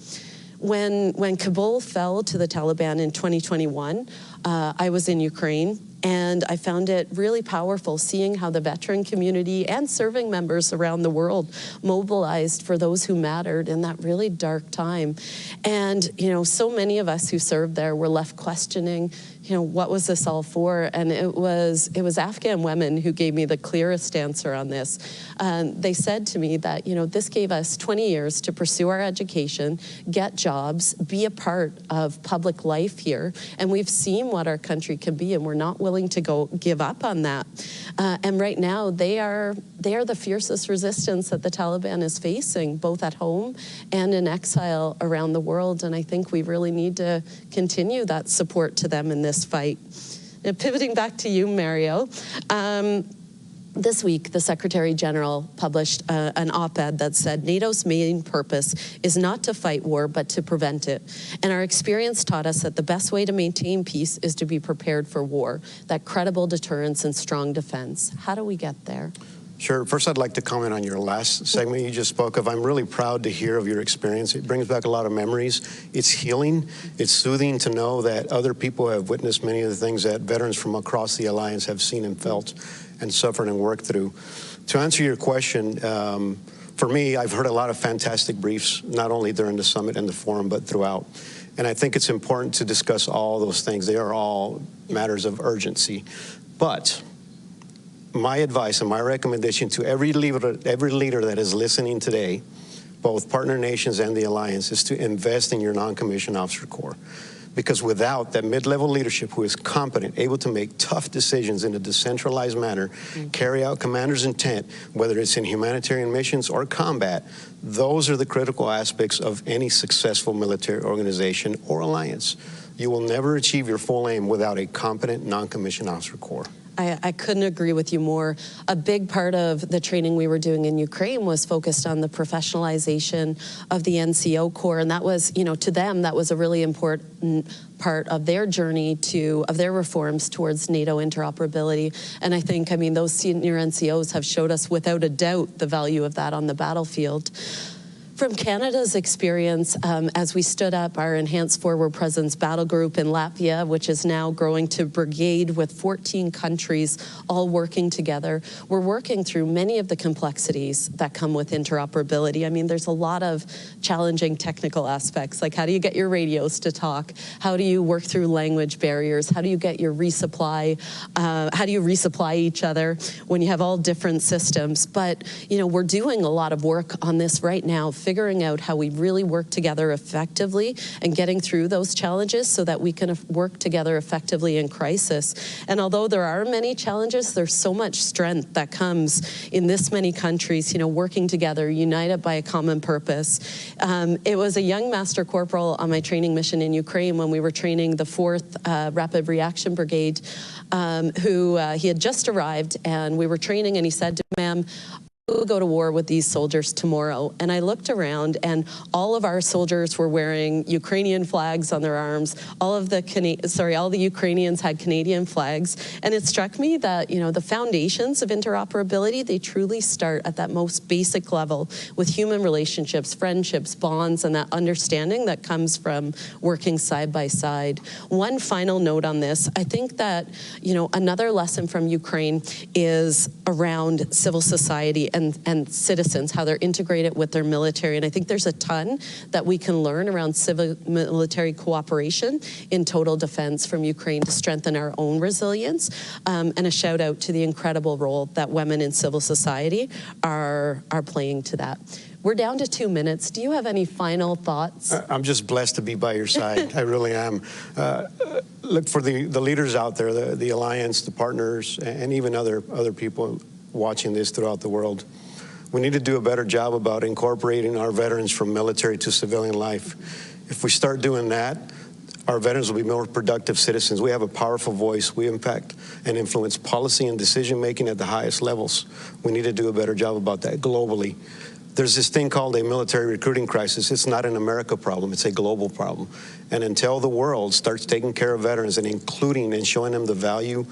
When Kabul fell to the Taliban in 2021, I was in Ukraine, and I found it really powerful seeing how the veteran community and serving members around the world mobilized for those who mattered in that really dark time. And, so many of us who served there were left questioning, what was this all for? And it was Afghan women who gave me the clearest answer on this. They said to me that, this gave us 20 years to pursue our education, get jobs, be a part of public life here, and we've seen what our country can be, and we're not willing to give up on that. And right now, they are the fiercest resistance that the Taliban is facing, both at home and in exile around the world. And I think we really need to continue that support to them in this fight. Now, pivoting back to you, Mario. This week, the Secretary General published an op-ed that said NATO's main purpose is not to fight war, but to prevent it. And our experience taught us that the best way to maintain peace is to be prepared for war, that credible deterrence and strong defense. How do we get there? Sure. First, I'd like to comment on your last segment you just spoke of. I'm really proud to hear of your experience. It brings back a lot of memories. It's healing. It's soothing to know that other people have witnessed many of the things that veterans from across the Alliance have seen and felt and suffered and worked through. To answer your question, for me, I've heard a lot of fantastic briefs, not only during the summit and the forum, but throughout. And I think it's important to discuss all those things. They are all matters of urgency. But my advice and my recommendation to every leader that is listening today, both partner nations and the Alliance, is to invest in your non-commissioned officer corps. Because without that mid-level leadership who is competent, able to make tough decisions in a decentralized manner, carry out commander's intent, whether it's in humanitarian missions or combat, those are the critical aspects of any successful military organization or alliance. You will never achieve your full aim without a competent non-commissioned officer corps. I couldn't agree with you more. A big part of the training we were doing in Ukraine was focused on the professionalization of the NCO Corps, and that was, you know, to them, that was a really important part of their journey of their reforms towards NATO interoperability. And I think, I mean, those senior NCOs have showed us without a doubt the value of that on the battlefield. From Canada's experience, as we stood up our Enhanced Forward Presence Battle Group in Latvia, which is now growing to brigade with 14 countries all working together, we're working through many of the complexities that come with interoperability. I mean, there's a lot of challenging technical aspects, like how do you get your radios to talk? How do you work through language barriers? How do you get your resupply? How do you resupply each other when you have all different systems? But, you know, we're doing a lot of work on this right now, figuring out how we really work together effectively and getting through those challenges so that we can work together effectively in crisis. And although there are many challenges, there's so much strength that comes in this many countries, you know, working together, united by a common purpose. It was a young Master Corporal on my training mission in Ukraine when we were training the 4th Rapid Reaction Brigade, he had just arrived, and we were training, and he said to me, "Ma'am, we'll go to war with these soldiers tomorrow." And I looked around, and all of our soldiers were wearing Ukrainian flags on their arms. All the Ukrainians had Canadian flags. And it struck me that, you know, the foundations of interoperability, they truly start at that most basic level with human relationships, friendships, bonds, and that understanding that comes from working side by side. One final note on this, I think that, you know, another lesson from Ukraine is around civil society and citizens, how they're integrated with their military. And I think there's a ton that we can learn around civil-military cooperation in total defense from Ukraine to strengthen our own resilience. And a shout out to the incredible role that women in civil society are playing to that. We're down to 2 minutes. Do you have any final thoughts? I'm just blessed to be by your side. I really am. Look, for the leaders out there, the alliance, the partners, and even other people watching this throughout the world, we need to do a better job about incorporating our veterans from military to civilian life. If we start doing that, our veterans will be more productive citizens. We have a powerful voice. We impact and influence policy and decision-making at the highest levels. We need to do a better job about that globally. There's this thing called a military recruiting crisis. It's not an America problem, it's a global problem. And until the world starts taking care of veterans and including and showing them the value,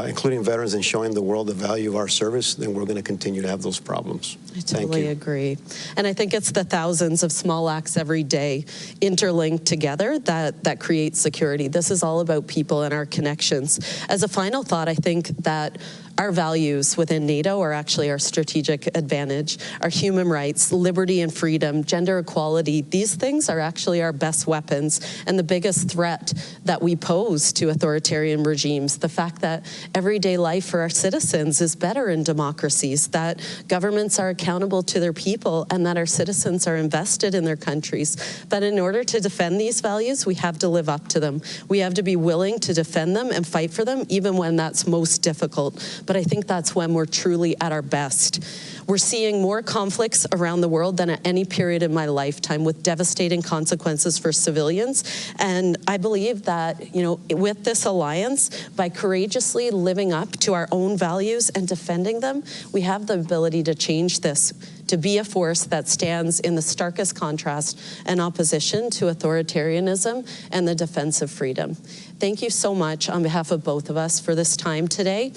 including veterans and showing the world the value of our service, then we're going to continue to have those problems. I totally agree. And I think it's the thousands of small acts every day interlinked together that create security. This is all about people and our connections. As a final thought, I think that our values within NATO are actually our strategic advantage. Our human rights, liberty and freedom, gender equality, these things are actually our best weapons and the biggest threat that we pose to authoritarian regimes. The fact that everyday life for our citizens is better in democracies, that governments are accountable to their people, and that our citizens are invested in their countries. But in order to defend these values, we have to live up to them. We have to be willing to defend them and fight for them, even when that's most difficult. But I think that's when we're truly at our best. We're seeing more conflicts around the world than at any period in my lifetime, with devastating consequences for civilians. And I believe that, you know, with this alliance, by courageously living up to our own values and defending them, we have the ability to change this, to be a force that stands in the starkest contrast and opposition to authoritarianism and the defense of freedom. Thank you so much on behalf of both of us for this time today.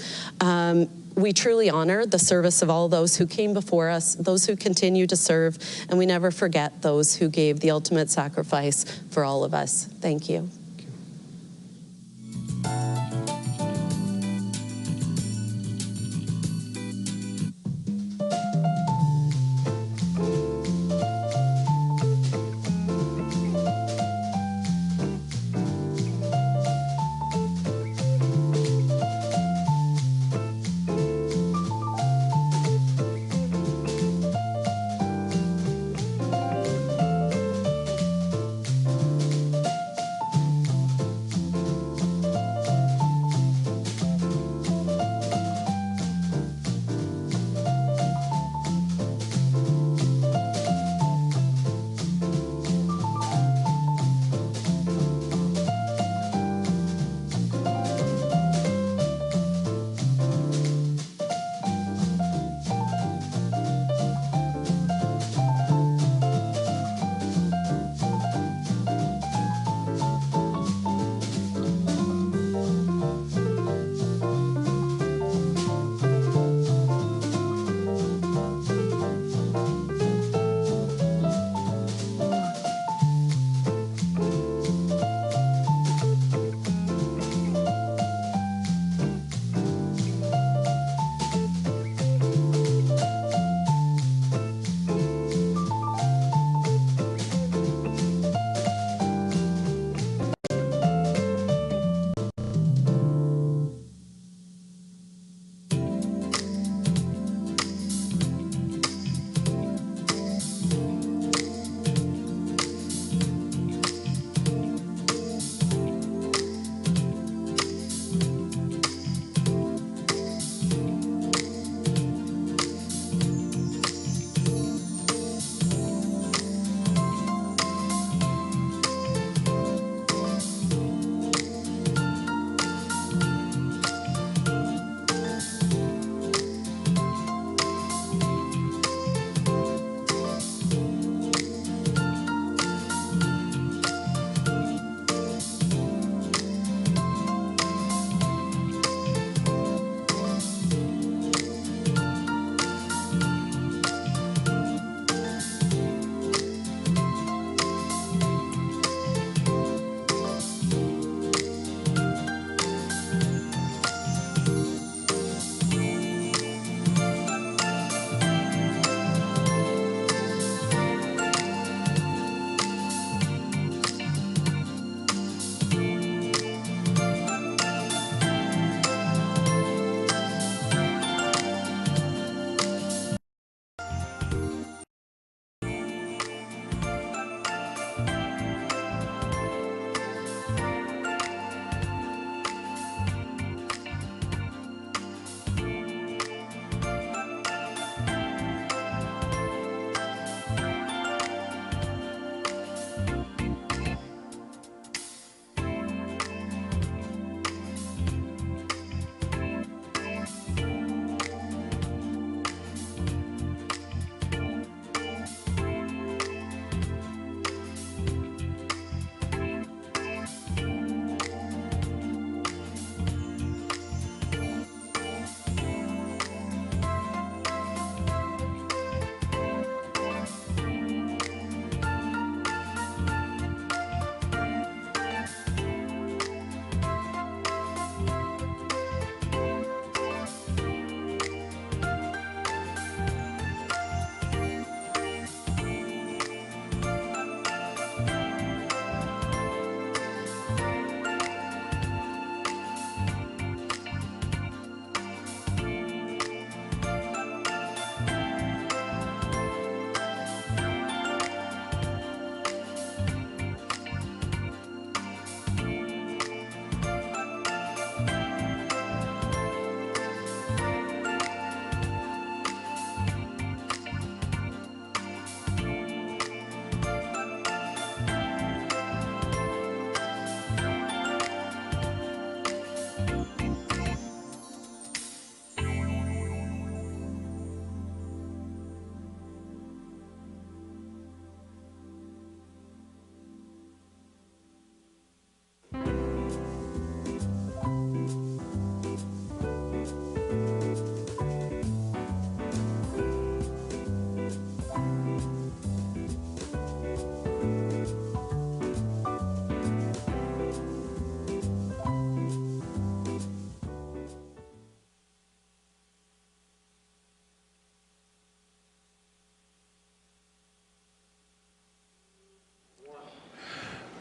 We truly honor the service of all those who came before us, those who continue to serve, and we never forget those who gave the ultimate sacrifice for all of us. Thank you.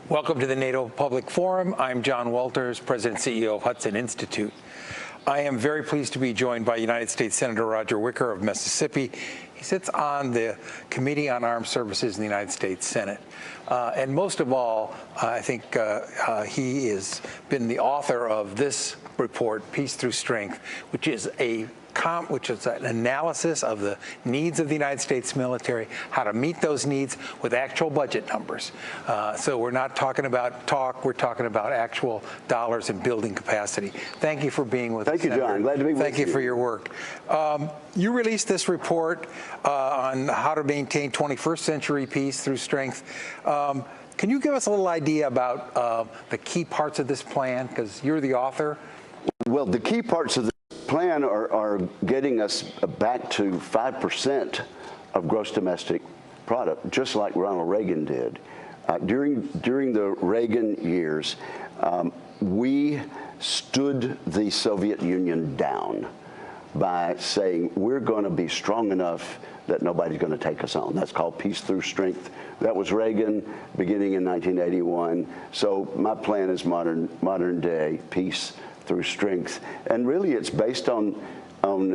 Welcome to the NATO Public Forum. I'm John Walters, President and CEO of Hudson Institute. I am very pleased to be joined by United States Senator Roger Wicker of Mississippi. He sits on the Committee on Armed Services in the United States Senate. And most of all, I think he has been the author of this report, Peace Through Strength, which is an analysis of the needs of the United States military, how to meet those needs with actual budget numbers. So we're not talking about talk, we're talking about actual dollars and building capacity. Thank you for being with us. Thank you, John. Glad to be with you. Thank you for your work. You released this report on how to maintain 21st century peace through strength. Can you give us a little idea about the key parts of this plan? Because you're the author. Well, the key parts of the plan are getting us back to 5% of gross domestic product, just like Ronald Reagan did. During the Reagan years, we stood the Soviet Union down by saying we're going to be strong enough that nobody's going to take us on. That's called peace through strength. That was Reagan beginning in 1981. So my plan is modern day peace through strength. And really it's based on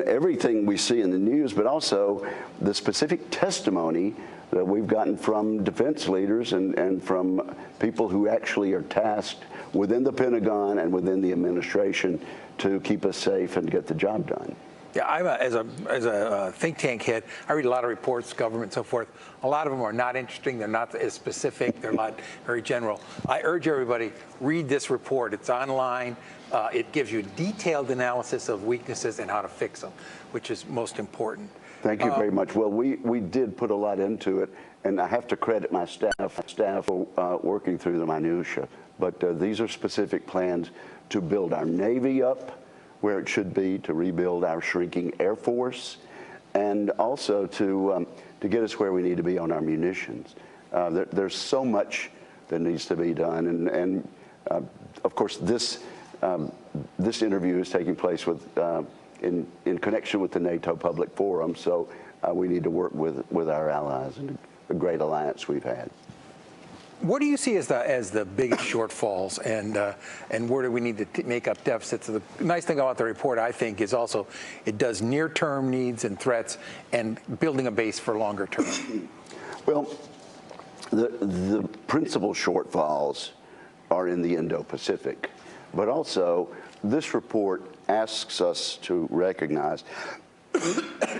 everything we see in the news, but also the specific testimony that we've gotten from defense leaders and from people who actually are tasked within the Pentagon and within the administration to keep us safe and get the job done. Yeah, as a think tank head, I read a lot of reports, government, and so forth. A lot of them are not interesting. They're not as specific. They're very general. I urge everybody, read this report. It's online. It gives you detailed analysis of weaknesses and how to fix them, which is most important. Thank you very much. Well, we did put a lot into it, and I have to credit my staff for working through the minutia. But these are specific plans to build our Navy up where it should be, to rebuild our shrinking Air Force, and also to get us where we need to be on our munitions. There's so much that needs to be done, and of course this interview is taking place in connection with the NATO Public Forum, so we need to work with our allies and a great alliance we've had. What do you see as the biggest shortfalls, and where do we need to make up deficits? The nice thing about the report, I think, is also it does near-term needs and threats and building a base for longer term. Well, the principal shortfalls are in the Indo-Pacific, but also this report asks us to recognize,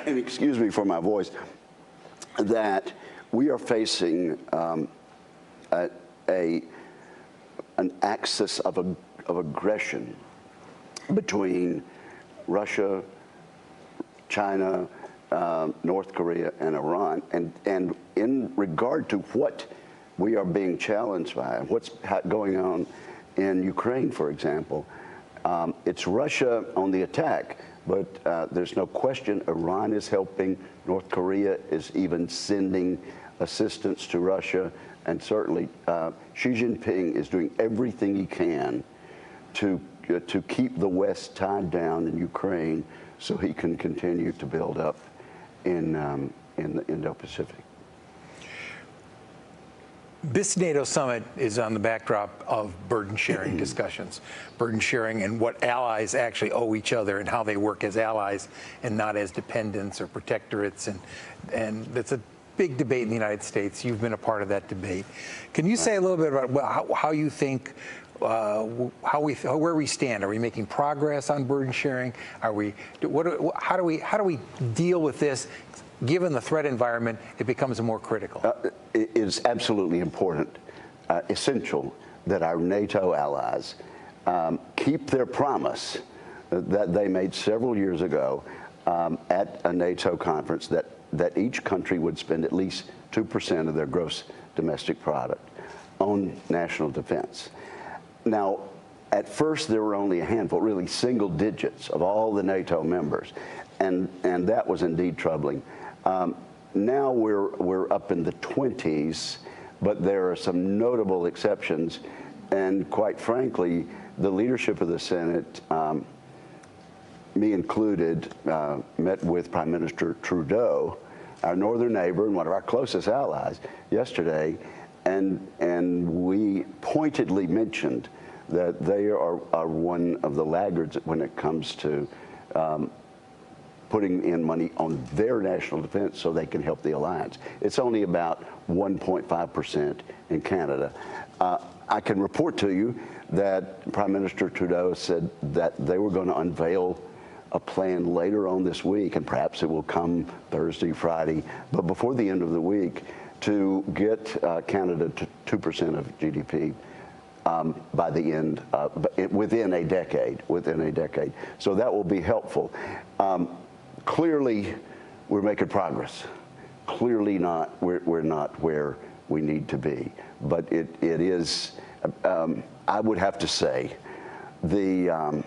and excuse me for my voice, that we are facing an axis of aggression between Russia, China, North Korea, and Iran. And in regard to what we are being challenged by, what's going on in Ukraine, for example, it's Russia on the attack, but there's no question Iran is helping. North Korea is even sending assistance to Russia. And certainly, Xi Jinping is doing everything he can to keep the West tied down in Ukraine so he can continue to build up in the Indo-Pacific. This NATO summit is on the backdrop of burden-sharing discussions, burden-sharing and what allies actually owe each other and how they work as allies and not as dependents or protectorates. And that's a big debate in the United States. You've been a part of that debate. Can you say a little bit about how you think, where we stand? Are we making progress on burden sharing? How do we deal with this? Given the threat environment, it becomes more critical. It is absolutely important, essential that our NATO allies keep their promise that they made several years ago at a NATO conference that each country would spend at least 2% of their gross domestic product on national defense. Now, at first there were only a handful, really single digits of all the NATO members, and that was indeed troubling. Now we're up in the 20s, but there are some notable exceptions, and quite frankly, the leadership of the Senate, me included, met with Prime Minister Trudeau, our northern neighbor and one of our closest allies, yesterday, and we pointedly mentioned that they are one of the laggards when it comes to putting in money on their national defense so they can help the alliance. It's only about 1.5% in Canada. I can report to you that Prime Minister Trudeau said that they were going to unveil a plan later on this week, and perhaps it will come Thursday, Friday, but before the end of the week, to get Canada to 2% of GDP by the end, within a decade. So that will be helpful. Clearly, we're making progress. Clearly not, we're not where we need to be. But it is, I would have to say, the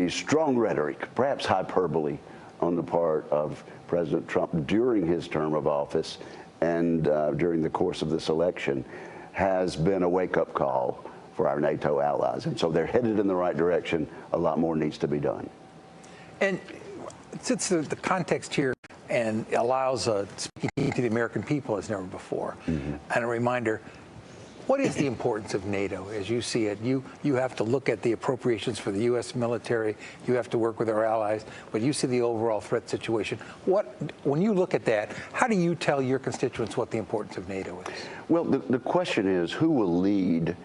strong rhetoric, perhaps hyperbole, on the part of President Trump during his term of office and during the course of this election has been a wake-up call for our NATO allies. And so they're headed in the right direction. A lot more needs to be done. And since the context here and allows speaking to the American people as never before, and a reminder, what is the importance of NATO as you see it? You have to look at the appropriations for the U.S. military. You have to work with our allies, but you see the overall threat situation. When you look at that, how do you tell your constituents what the importance of NATO is? Well, the question is, who will lead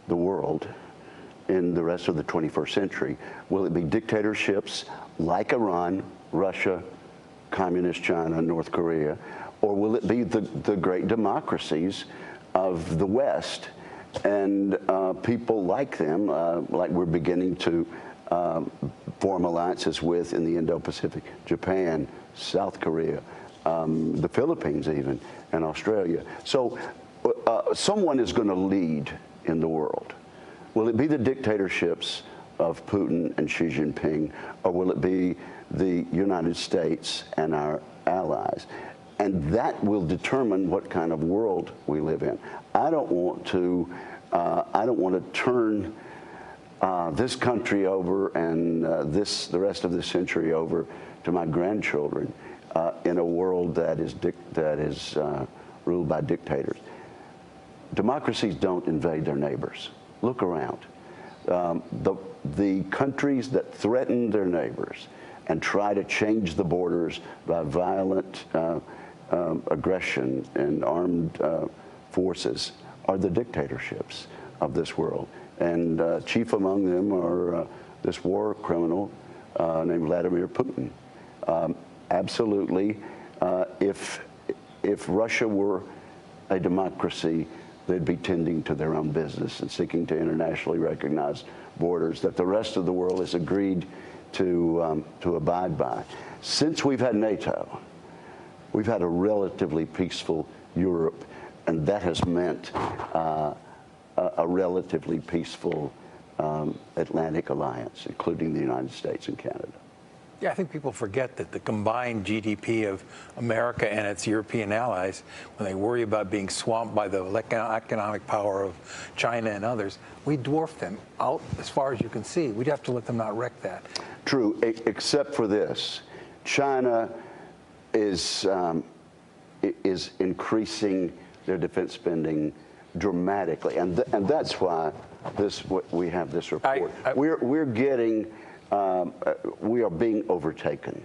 the world in the rest of the 21st century? Will it be dictatorships like Iran, Russia, Communist China, North Korea, or will it be the great democracies of the West and people like them, like we're beginning to form alliances with in the Indo-Pacific, Japan, South Korea, the Philippines even, and Australia. So someone is going to lead in the world. Will it be the dictatorships of Putin and Xi Jinping, or will it be the United States and our allies? And that will determine what kind of world we live in. I don't want to turn this country over and the rest of this century over to my grandchildren in a world that is ruled by dictators. Democracies don't invade their neighbors. Look around. The countries that threaten their neighbors and try to change the borders by violent aggression and armed forces are the dictatorships of this world. And chief among them are this war criminal named Vladimir Putin. Absolutely, if Russia were a democracy, they'd be tending to their own business and seeking to internationally recognized borders that the rest of the world has agreed to abide by. Since we've had NATO, we've had a relatively peaceful Europe, and that has meant a relatively peaceful Atlantic alliance, including the United States and Canada. Yeah, I think people forget that the combined GDP of America and its European allies, when they worry about being swamped by the economic power of China and others, we dwarf them out as far as you can see. We'd have to let them not wreck that. True, except for this. China is increasing their defense spending dramatically, and that's why we have this report. We're getting. We are being overtaken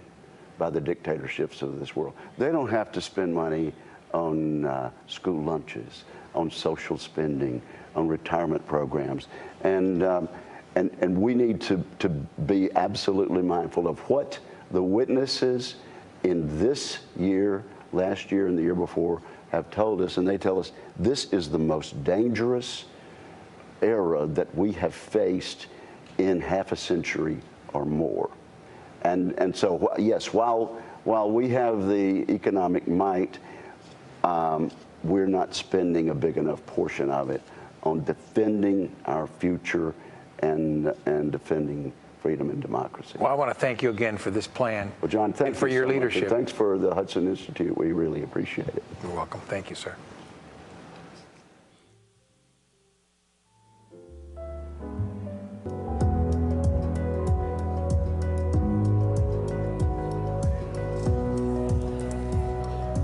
by the dictatorships of this world. They don't have to spend money on school lunches, on social spending, on retirement programs, and we need to be absolutely mindful of what the witnesses in this year, last year, and the year before have told us, and they tell us this is the most dangerous era that we have faced in half a century or more. And so, yes, while we have the economic might, we're not spending a big enough portion of it on defending our future and defending freedom and democracy. Well, I want to thank you again for this plan. Well, John, thanks for your leadership. And thanks for the Hudson Institute. We really appreciate it. You're welcome. Thank you, sir.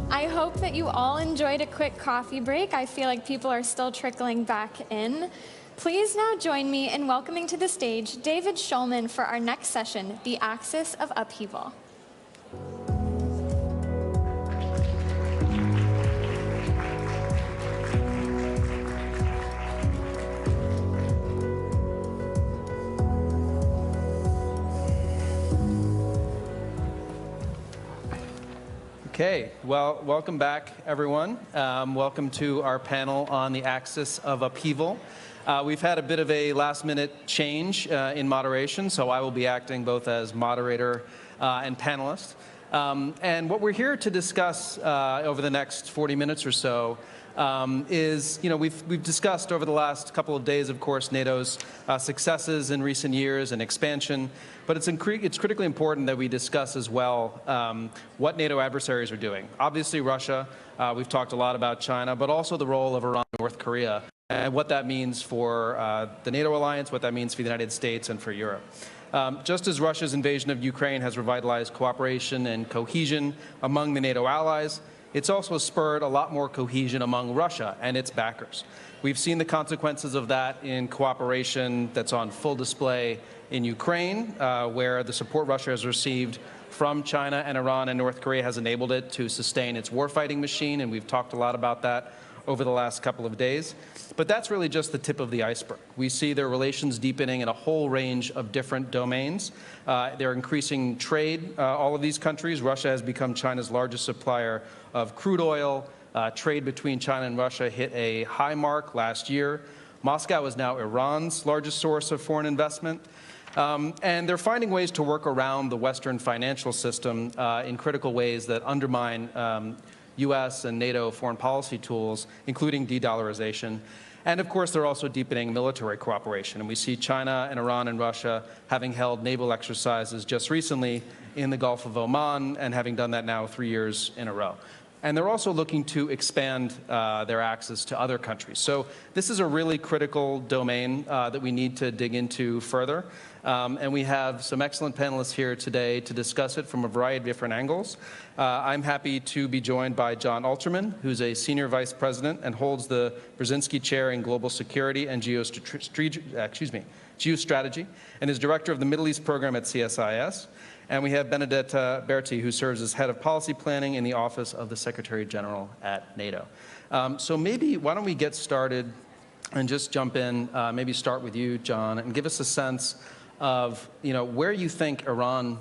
I hope that you all enjoyed a quick coffee break. I feel like people are still trickling back in. Please now join me in welcoming to the stage David Shulman for our next session, The Axis of Upheaval. Okay, well, welcome back, everyone. Welcome to our panel on the axis of upheaval. We've had a bit of a last-minute change in moderation, so I will be acting both as moderator and panelist. And what we're here to discuss over the next 40 minutes or so is, we've discussed over the last couple of days, of course, NATO's successes in recent years and expansion, but it's critically important that we discuss as well what NATO adversaries are doing. Obviously, Russia, we've talked a lot about China, but also the role of Iran and North Korea, and what that means for the NATO alliance, what that means for the United States and for Europe. Just as Russia's invasion of Ukraine has revitalized cooperation and cohesion among the NATO allies, it's also spurred a lot more cohesion among Russia and its backers. We've seen the consequences of that in cooperation that's on full display in Ukraine, where the support Russia has received from China and Iran and North Korea has enabled it to sustain its warfighting machine, and we've talked a lot about that over the last couple of days. But that's really just the tip of the iceberg. We see their relations deepening in a whole range of different domains. They're increasing trade, all of these countries. Russia has become China's largest supplier of crude oil. Trade between China and Russia hit a high mark last year. Moscow is now Iran's largest source of foreign investment. And they're finding ways to work around the Western financial system in critical ways that undermine U.S. and NATO foreign policy tools, including de-dollarization. And of course, they're also deepening military cooperation. And we see China and Iran and Russia having held naval exercises just recently in the Gulf of Oman, and having done that now 3 years in a row. And they're also looking to expand their access to other countries. So this is a really critical domain that we need to dig into further. And we have some excellent panelists here today to discuss it from a variety of different angles. I'm happy to be joined by John Alterman, who's a senior vice president and holds the Brzezinski Chair in Global Security and Geostrategy, and is director of the Middle East program at CSIS. And we have Benedetta Berti, who serves as head of policy planning in the Office of the Secretary General at NATO. So maybe, why don't we get started and just jump in, maybe start with you, John, and give us a sense of where you think Iran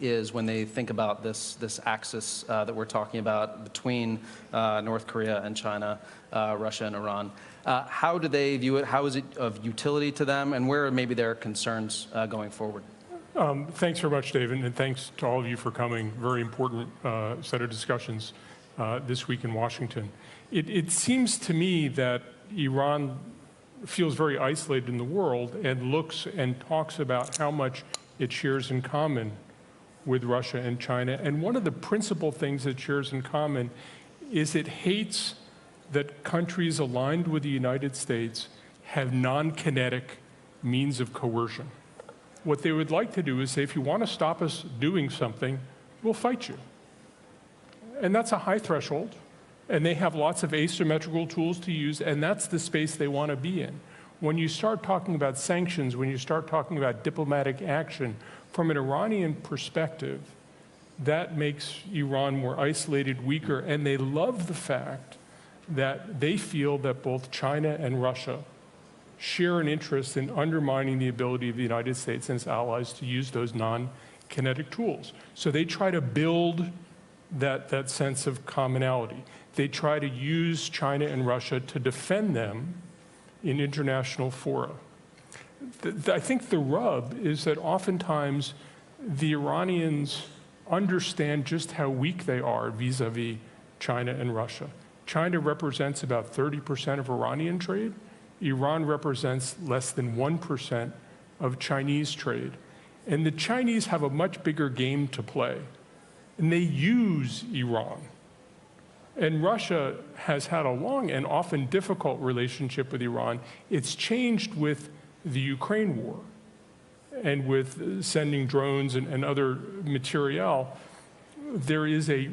is when they think about this axis that we're talking about between North Korea and China, Russia and Iran. How do they view it? How is it of utility to them? And where are maybe their concerns going forward? Thanks very much, David, and thanks to all of you for coming. Very important set of discussions this week in Washington. It seems to me that Iran feels very isolated in the world and looks and talks about how much it shares in common with Russia and China. And one of the principal things it shares in common is it hates that countries aligned with the United States have non-kinetic means of coercion. What they would like to do is say, if you want to stop us doing something, we'll fight you. And that's a high threshold, and they have lots of asymmetrical tools to use, and that's the space they want to be in. When you start talking about sanctions, when you start talking about diplomatic action, from an Iranian perspective, that makes Iran more isolated, weaker, and they love the fact that they feel that both China and Russia share an interest in undermining the ability of the United States and its allies to use those non-kinetic tools. So they try to build that sense of commonality. They try to use China and Russia to defend them in international fora. I think the rub is that oftentimes the Iranians understand just how weak they are vis-a-vis China and Russia. China represents about 30% of Iranian trade. Iran represents less than 1% of Chinese trade. And the Chinese have a much bigger game to play. And they use Iran. And Russia has had a long and often difficult relationship with Iran. It's changed with the Ukraine war and with sending drones and other materiel. There is a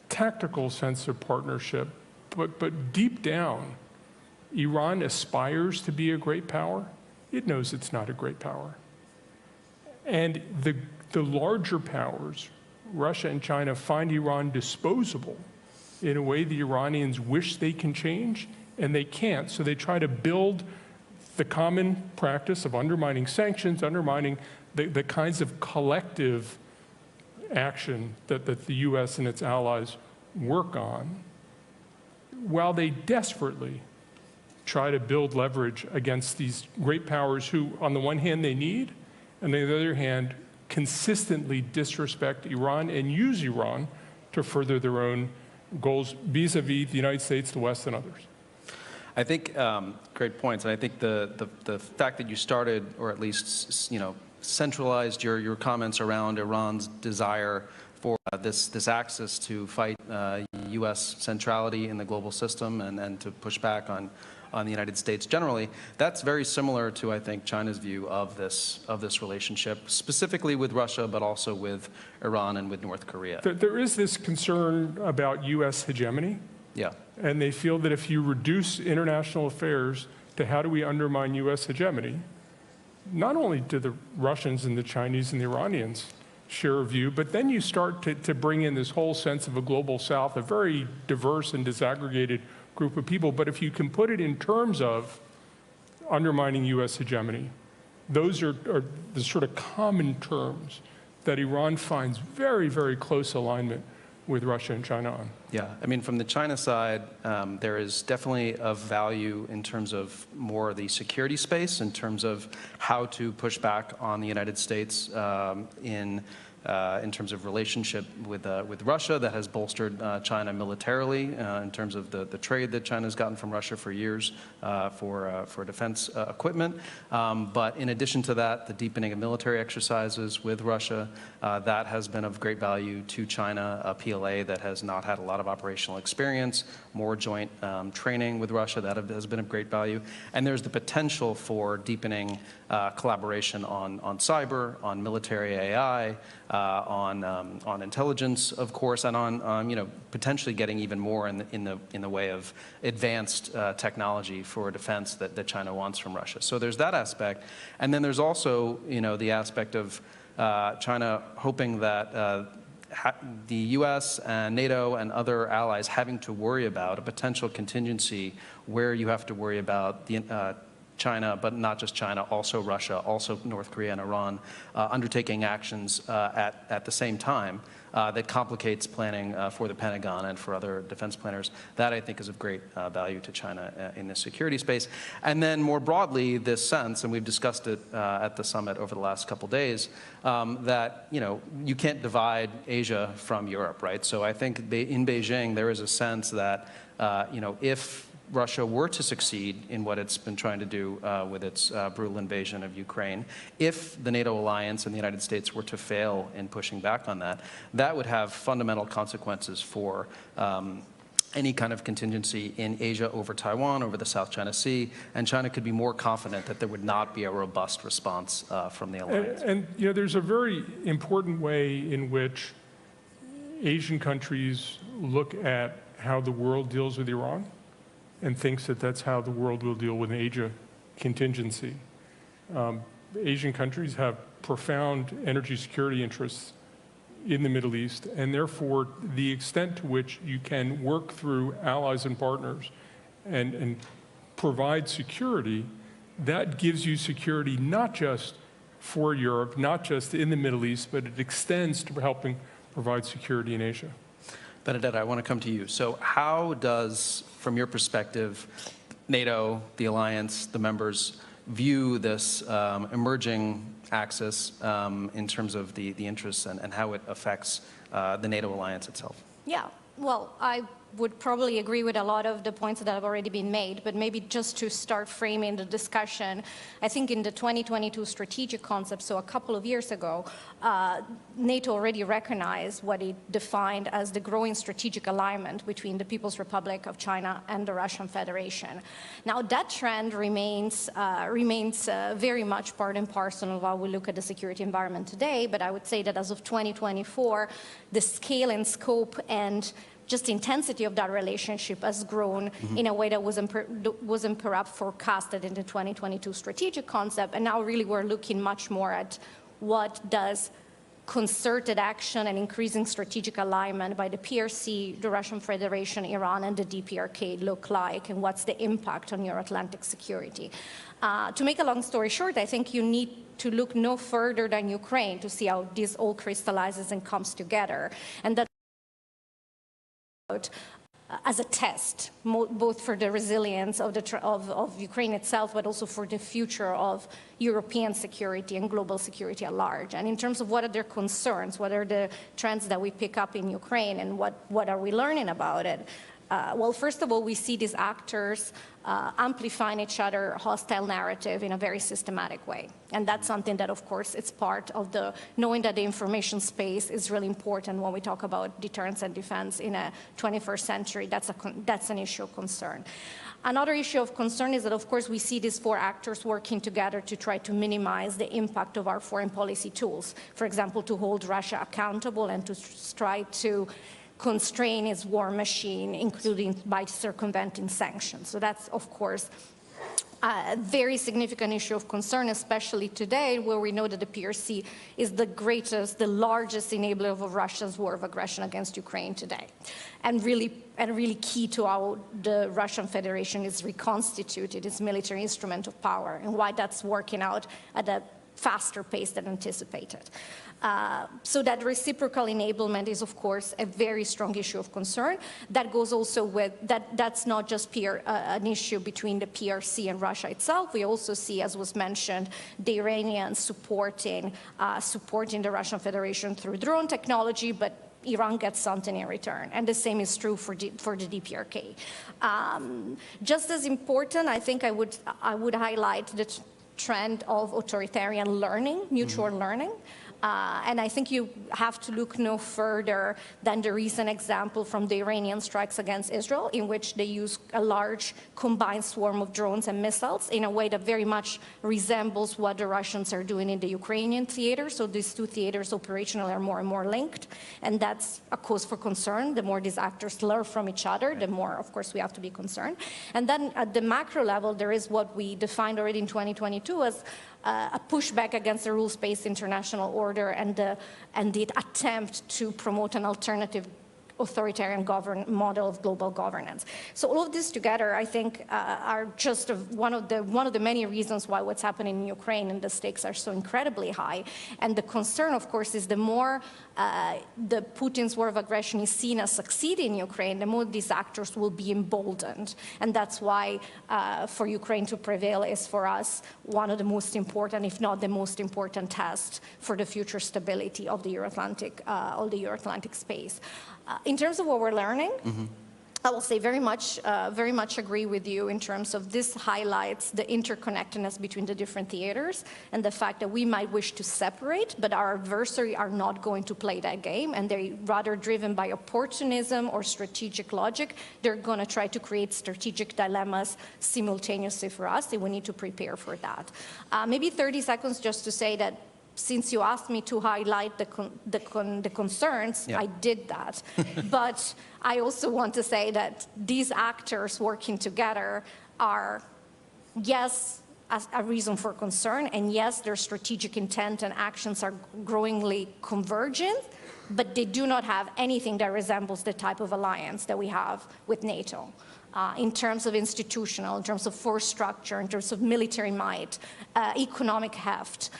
tactical sense of partnership, but deep down, Iran aspires to be a great power. It knows it's not a great power. And the larger powers, Russia and China, find Iran disposable in a way the Iranians wish they can change, and they can't. So they try to build the common practice of undermining sanctions, undermining the kinds of collective action that the US and its allies work on, while they desperately try to build leverage against these great powers who, on the one hand, they need, and on the other hand, consistently disrespect Iran and use Iran to further their own goals vis-a-vis the United States, the West, and others. I think great points, and I think the fact that you started, or at least centralized your comments around Iran's desire for this access to fight U.S. centrality in the global system and to push back on the United States generally, that's very similar to, I think, China's view of this relationship, specifically with Russia, but also with Iran and with North Korea. There is this concern about U.S. hegemony. Yeah. And they feel that if you reduce international affairs to how do we undermine U.S. hegemony, not only do the Russians and the Chinese and the Iranians share a view, but then you start to bring in this whole sense of a global South, a very diverse and disaggregated group of people. But if you can put it in terms of undermining U.S. hegemony, those are the sort of common terms that Iran finds very, very close alignment with Russia and China on. Yeah, I mean, from the China side, there is definitely of value in terms of more the security space, in terms of how to push back on the United States in terms of relationship with Russia that has bolstered China militarily in terms of the trade that China's gotten from Russia for years for defense equipment. But in addition to that, the deepening of military exercises with Russia, that has been of great value to China, a PLA that has not had a lot of operational experience, more joint training with Russia, that has been of great value. And there's the potential for deepening collaboration on cyber, on military AI, on intelligence, of course, and on potentially getting even more in the way of advanced technology for defense that China wants from Russia. So there's that aspect, and then there's also the aspect of China hoping that the U.S. and NATO and other allies having to worry about a potential contingency where you have to worry about the China, but not just China, also Russia, also North Korea and Iran, undertaking actions at the same time that complicates planning for the Pentagon and for other defense planners. That, I think, is of great value to China in the security space. And then more broadly, this sense, and we've discussed it at the summit over the last couple days, that you can't divide Asia from Europe, right? So I think in Beijing, there is a sense that if Russia were to succeed in what it's been trying to do with its brutal invasion of Ukraine, if the NATO alliance and the United States were to fail in pushing back on that, that would have fundamental consequences for any kind of contingency in Asia over Taiwan, over the South China Sea, and China could be more confident that there would not be a robust response from the alliance. And there's a very important way in which Asian countries look at how the world deals with Iran, and thinks that that's how the world will deal with an Asia contingency. Asian countries have profound energy security interests in the Middle East, and therefore the extent to which you can work through allies and partners and provide security, that gives you security not just for Europe, not just in the Middle East, but it extends to helping provide security in Asia. Benedetta, I want to come to you. So how does, from your perspective, NATO, the alliance, the members, view this emerging axis in terms of the interests and how it affects the NATO alliance itself? Yeah, well, I would probably agree with a lot of the points that have already been made, but maybe just to start framing the discussion, I think in the 2022 strategic concept, so a couple of years ago, NATO already recognized what it defined as the growing strategic alignment between the People's Republic of China and the Russian Federation. Now that trend remains very much part and parcel of how we look at the security environment today, but I would say that as of 2024, the scale and scope and just intensity of that relationship has grown in a way that wasn't perhaps forecasted in the 2022 strategic concept. And now really we're looking much more at what does concerted action and increasing strategic alignment by the PRC, the Russian Federation, Iran, and the DPRK look like, and what's the impact on Euro-Atlantic security. To make a long story short, I think you need to look no further than Ukraine to see how this all crystallizes and comes together. And that as a test, both for the resilience of Ukraine itself, but also for the future of European security and global security at large. And in terms of what are their concerns, what are the trends that we pick up in Ukraine, and what are we learning about it? Well, first of all, we see these actors amplifying each other hostile narrative in a very systematic way. And that's something that, of course, it's part of the knowing that the information space is really important when we talk about deterrence and defense in a 21st century. That's an issue of concern. Another issue of concern is that, of course, we see these four actors working together to try to minimize the impact of our foreign policy tools. For example, to hold Russia accountable and to try to constrain its war machine, including by circumventing sanctions. So that's, of course, a very significant issue of concern, especially today, where we know that the PRC is the largest enabler of Russia's war of aggression against Ukraine today, and really key to how the Russian Federation is reconstituted, its military instrument of power, and why that's working out at a faster pace than anticipated. So that reciprocal enablement is, of course, a very strong issue of concern. That goes also with, that's not just an issue between the PRC and Russia itself. We also see, as was mentioned, the Iranians supporting the Russian Federation through drone technology, but Iran gets something in return. And the same is true for the DPRK. Just as important, I think I would highlight the trend of authoritarian learning, mutual learning. And I think you have to look no further than the recent example from the Iranian strikes against Israel, in which they use a large combined swarm of drones and missiles in a way that very much resembles what the Russians are doing in the Ukrainian theater. So these two theaters operationally are more and more linked, and that's a cause for concern. The more these actors learn from each other, the more, of course, we have to be concerned. And then at the macro level, there is what we defined already in 2022 as a pushback against the rules-based international order and the attempt to promote an alternative authoritarian model of global governance. So all of this together, I think, are just one of the many reasons why what's happening in Ukraine and the stakes are so incredibly high. And the concern, of course, is the more the Putin's war of aggression is seen as succeeding in Ukraine, the more these actors will be emboldened. And that's why for Ukraine to prevail is for us one of the most important, if not the most important test for the future stability of the Euro-Atlantic space. In terms of what we're learning, I will say very much agree with you in terms of this highlights the interconnectedness between the different theaters and the fact that we might wish to separate, but our adversary are not going to play that game, and they're rather driven by opportunism or strategic logic. They're going to try to create strategic dilemmas simultaneously for us, and we need to prepare for that. Maybe 30 seconds just to say that since you asked me to highlight the concerns, yeah. I did that. But I also want to say that these actors working together are, yes, a reason for concern, and yes, their strategic intent and actions are growingly convergent, but they do not have anything that resembles the type of alliance that we have with NATO. In terms of institutional, in terms of force structure, in terms of military might, economic heft.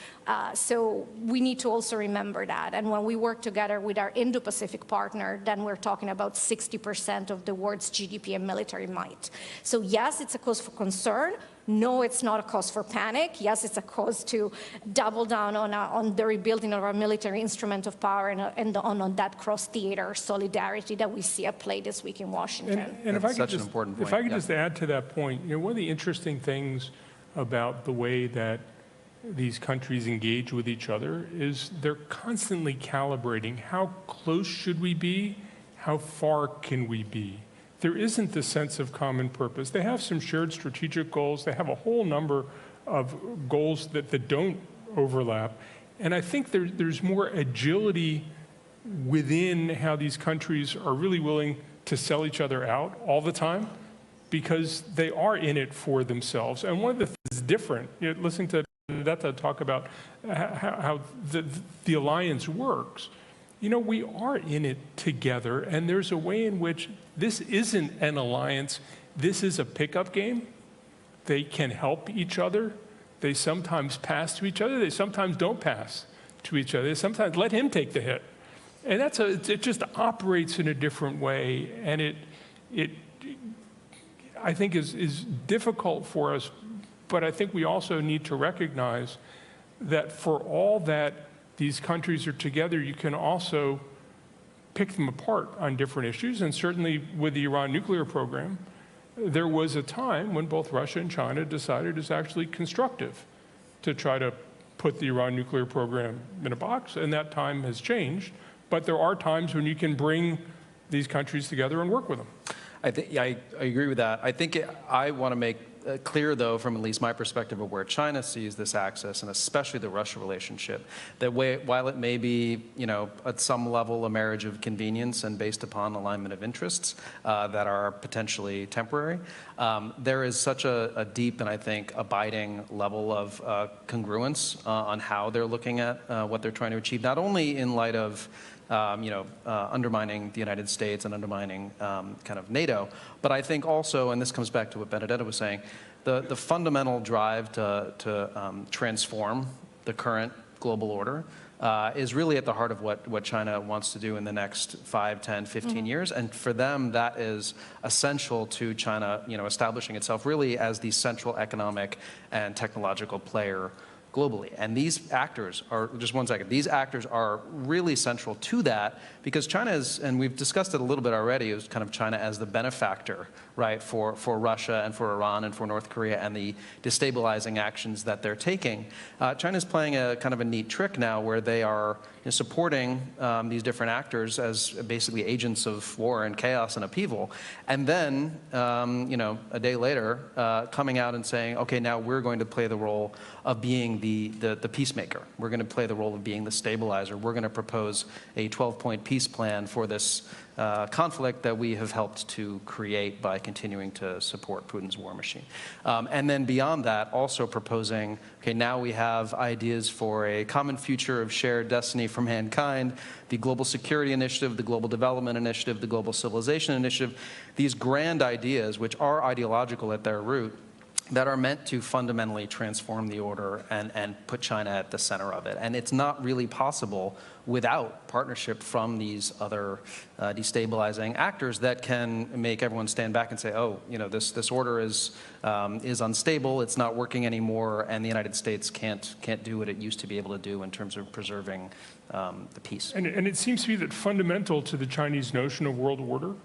So we need to also remember that. And when we work together with our Indo-Pacific partner, then we're talking about 60% of the world's GDP and military might. So yes, it's a cause for concern. No, it's not a cause for panic. Yes, it's a cause to double down on the rebuilding of our military instrument of power and on that cross-theater solidarity that we see at play this week in Washington. And if I could just add to that point, one of the interesting things about the way that these countries engage with each other is they're constantly calibrating how close should we be, how far can we be. There isn't the sense of common purpose. They have some shared strategic goals. They have a whole number of goals that don't overlap. And I think there's more agility within how these countries are really willing to sell each other out all the time because they are in it for themselves. And one of the things different, listening to Detta talk about how the alliance works, we are in it together, and there's a way in which this isn't an alliance, this is a pickup game. They can help each other. They sometimes pass to each other. They sometimes don't pass to each other. They sometimes let him take the hit. And it just operates in a different way, and it I think is difficult for us, but I think we also need to recognize that for all that these countries are together, you can also pick them apart on different issues. And certainly with the Iran nuclear program, there was a time when both Russia and China decided it's actually constructive to try to put the Iran nuclear program in a box, and that time has changed. But there are times when you can bring these countries together and work with them. I agree with that. I think I want to make clear, though, from at least my perspective of where China sees this axis, and especially the Russia relationship, that while it may be, at some level a marriage of convenience and based upon alignment of interests that are potentially temporary, there is such a deep and I think abiding level of congruence on how they're looking at what they're trying to achieve, not only in light of undermining the United States and undermining kind of NATO. But I think also, and this comes back to what Benedetta was saying, the fundamental drive to transform the current global order is really at the heart of what China wants to do in the next 5, 10, 15 years. And for them, that is essential to China, establishing itself really as the central economic and technological player globally. And these actors are, just one second, these actors are really central to that because China is, and we've discussed it a little bit already, is kind of China as the benefactor, right, for Russia and for Iran and for North Korea and the destabilizing actions that they're taking. China's playing a kind of a neat trick now where they are supporting these different actors as basically agents of war and chaos and upheaval. And then, a day later, coming out and saying, okay, now we're going to play the role of being the peacemaker. We're going to play the role of being the stabilizer. We're going to propose a 12-point peace plan for this conflict that we have helped to create by continuing to support Putin's war machine. And then beyond that, also proposing, okay, now we have ideas for a common future of shared destiny for mankind, the Global Security Initiative, the Global Development Initiative, the Global Civilization Initiative, these grand ideas, which are ideological at their root, that are meant to fundamentally transform the order and put China at the center of it. And it's not really possible without partnership from these other destabilizing actors that can make everyone stand back and say, oh, this order is unstable, it's not working anymore, and the United States can't do what it used to be able to do in terms of preserving the peace. And it seems to me that fundamental to the Chinese notion of world order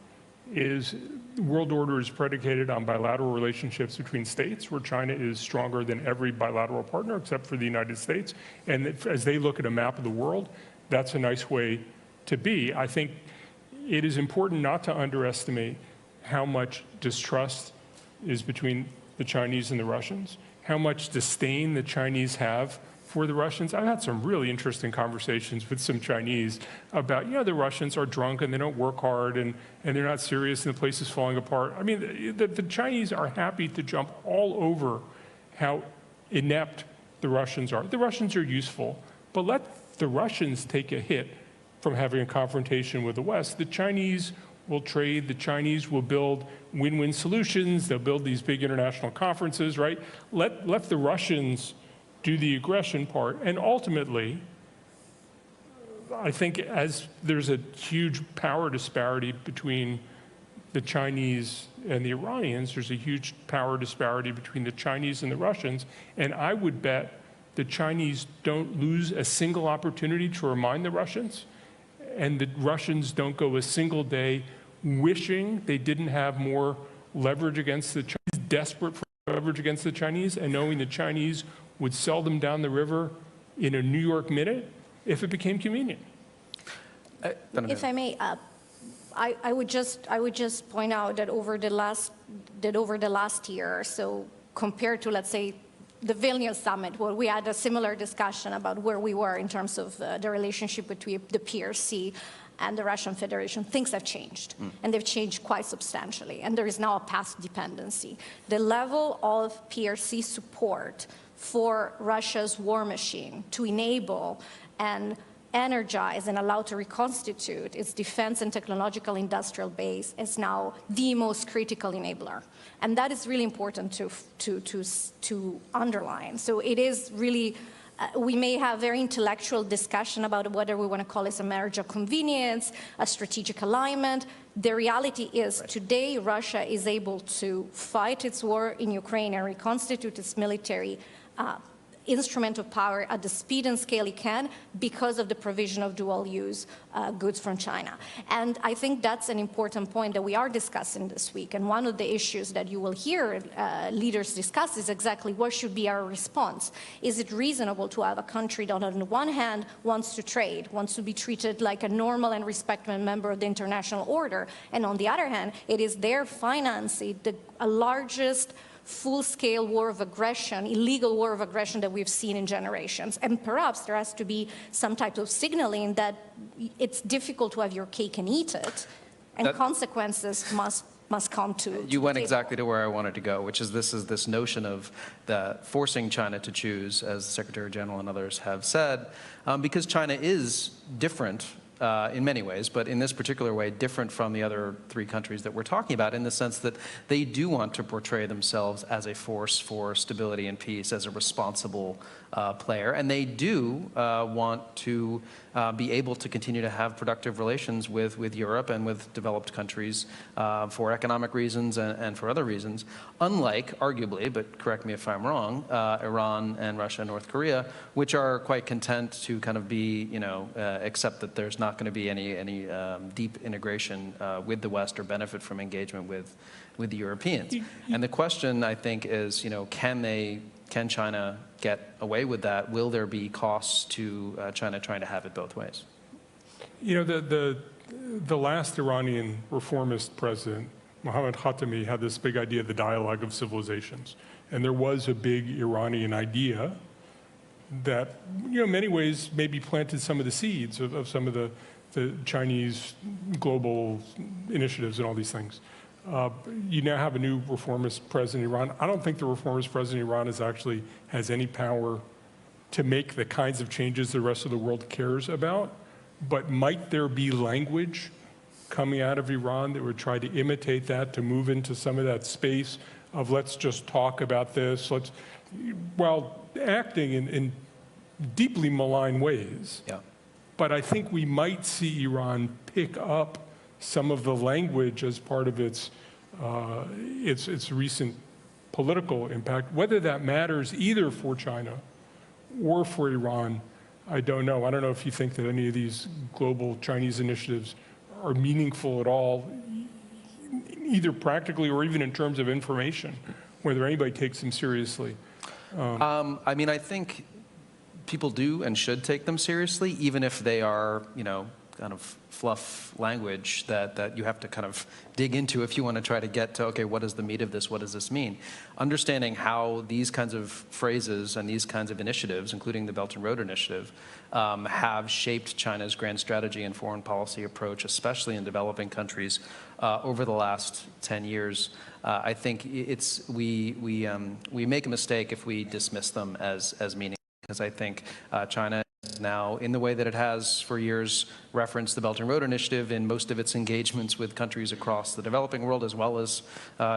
is world order is predicated on bilateral relationships between states, where China is stronger than every bilateral partner except for the United States. And as they look at a map of the world, that's a nice way to be. I think it is important not to underestimate how much distrust is between the Chinese and the Russians, how much disdain the Chinese have for the Russians. I've had some really interesting conversations with some Chinese about, the Russians are drunk and they don't work hard and they're not serious and the place is falling apart. I mean, the Chinese are happy to jump all over how inept the Russians are. The Russians are useful, but let the Russians take a hit from having a confrontation with the West. The Chinese will trade, the Chinese will build win-win solutions, they'll build these big international conferences, right? Let the Russians do the aggression part. And ultimately, I think as there's a huge power disparity between the Chinese and the Iranians, there's a huge power disparity between the Chinese and the Russians. And I would bet the Chinese don't lose a single opportunity to remind the Russians, and the Russians don't go a single day wishing they didn't have more leverage against the Chinese, desperate for leverage against the Chinese, and knowing the Chinese would sell them down the river in a New York minute if it became convenient. If I may, I would just point out that over the last year, so compared to, let's say, the Vilnius summit, where we had a similar discussion about where we were in terms of the relationship between the PRC and the Russian Federation, things have changed, and they've changed quite substantially, and there is now a past dependency. The level of PRC support for Russia's war machine to enable and energize and allow to reconstitute its defense and technological industrial base is now the most critical enabler. And that is really important to underline. So it is really, we may have very intellectual discussion about whether we want to call this a marriage of convenience, a strategic alignment. The reality is today Russia is able to fight its war in Ukraine and reconstitute its military instrument of power at the speed and scale it can because of the provision of dual-use goods from China. And I think that's an important point that we are discussing this week. And one of the issues that you will hear leaders discuss is exactly what should be our response. Is it reasonable to have a country that on the one hand wants to trade, wants to be treated like a normal and respected member of the international order, and on the other hand, it is there financing the largest full-scale war of aggression, illegal war of aggression that we've seen in generations. And perhaps there has to be some type of signaling that it's difficult to have your cake and eat it, and consequences must come to You went exactly to where I wanted to go, which is this notion of forcing China to choose, as the Secretary General and others have said, because China is different in many ways, but in this particular way, different from the other three countries that we're talking about in the sense that they do want to portray themselves as a force for stability and peace, as a responsible player, and they do want to be able to continue to have productive relations with Europe and with developed countries for economic reasons and for other reasons, unlike, arguably, but correct me if I'm wrong, Iran and Russia and North Korea, which are quite content to kind of be, accept that there's not going to be any deep integration with the West or benefit from engagement with the Europeans. And the question, I think, is, can China get away with that? Will there be costs to China trying to have it both ways? The last Iranian reformist president, Mohammad Khatami, had this big idea of the dialogue of civilizations. And there was a big Iranian idea that, in many ways, maybe planted some of the seeds of some of the Chinese global initiatives and all these things. You now have a new reformist president in Iran. I don't think the reformist president in Iran has any power to make the kinds of changes the rest of the world cares about. But might there be language coming out of Iran that would try to imitate that, to move into some of that space of let's just talk about this, while acting in deeply malign ways. Yeah. But I think we might see Iran pick up some of the language as part of its recent political impact. Whether that matters either for China or for Iran, I don't know. I don't know if you think that any of these global Chinese initiatives are meaningful at all, either practically or even in terms of information, whether anybody takes them seriously. I mean, I think people do and should take them seriously, even if they are, kind of fluff language that you have to kind of dig into if you want to try to get to, okay, what is the meat of this? What does this mean? Understanding how these kinds of phrases and these kinds of initiatives, including the Belt and Road Initiative, have shaped China's grand strategy and foreign policy approach, especially in developing countries, over the last 10 years. I think we make a mistake if we dismiss them as meaningful, because I think China now, in the way that it has for years referenced the Belt and Road Initiative in most of its engagements with countries across the developing world as well as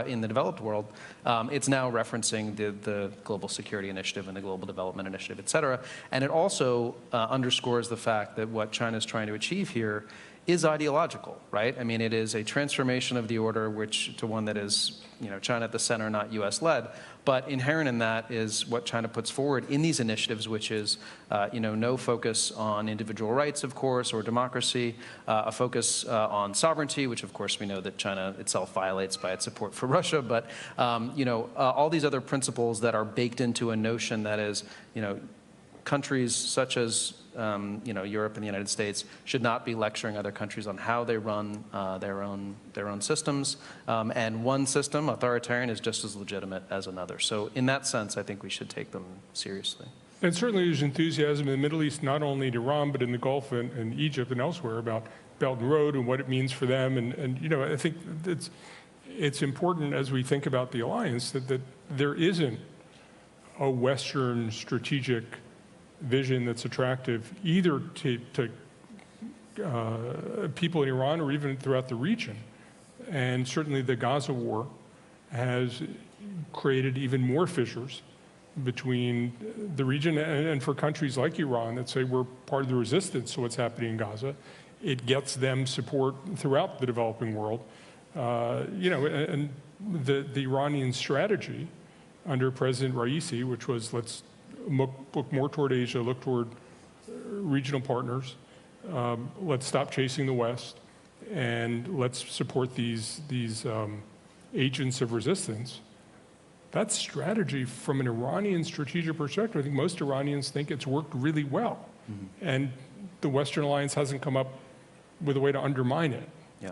in the developed world, it's now referencing the Global Security Initiative and the Global Development Initiative, et cetera. And it also underscores the fact that what China is trying to achieve here is ideological, right? I mean, it is a transformation of the order to one that is, China at the center, not U.S.-led. But inherent in that is what China puts forward in these initiatives, which is, no focus on individual rights, of course, or democracy, a focus on sovereignty, which, of course, we know that China itself violates by its support for Russia. But, all these other principles that are baked into a notion that is, countries such as Europe and the United States should not be lecturing other countries on how they run their own systems. And one system, authoritarian, is just as legitimate as another. So in that sense, I think we should take them seriously. And certainly there's enthusiasm in the Middle East, not only in Iran, but in the Gulf and Egypt and elsewhere about Belt and Road and what it means for them. And you know, I think it's important as we think about the alliance that there isn't a Western strategic vision that's attractive either to people in Iran or even throughout the region. And certainly the Gaza war has created even more fissures between the region and for countries like Iran that say we're part of the resistance to what's happening in Gaza. It gets them support throughout the developing world. You know, and the Iranian strategy under President Raisi, which was let's look more toward Asia, look toward regional partners, let's stop chasing the West, and let's support these agents of resistance. That strategy, from an Iranian strategic perspective, I think most Iranians think it's worked really well. Mm-hmm. And the Western alliance hasn't come up with a way to undermine it. Yeah.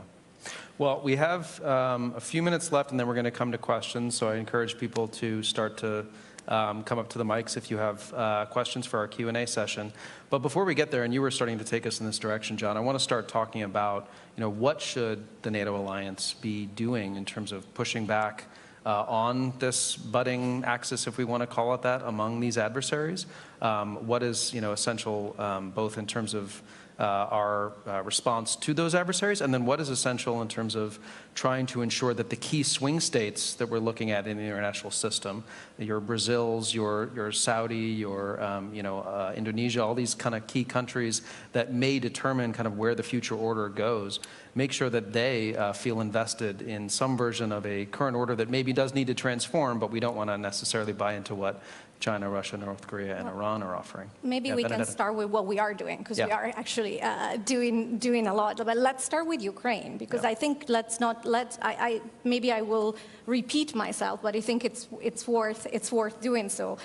Well, we have a few minutes left, and then we're going to come to questions. So I encourage people to start to come up to the mics if you have questions for our Q&A session. But before we get there, and you were starting to take us in this direction, John, I want to start talking about, you know, what should the NATO alliance be doing in terms of pushing back on this budding axis, if we want to call it that, among these adversaries? What is, you know, essential both in terms of our response to those adversaries, and then what is essential in terms of trying to ensure that the key swing states that we're looking at in the international system, your Brazils, your Saudi, your Indonesia, all these kind of key countries that may determine kind of where the future order goes, make sure that they feel invested in some version of a current order that maybe does need to transform, but we don't want to necessarily buy into what China, Russia, North Korea, and Iran are offering. Maybe we can start with what we are doing, because we are actually doing a lot. But let's start with Ukraine, because I think maybe I will repeat myself, but I think it's worth doing so.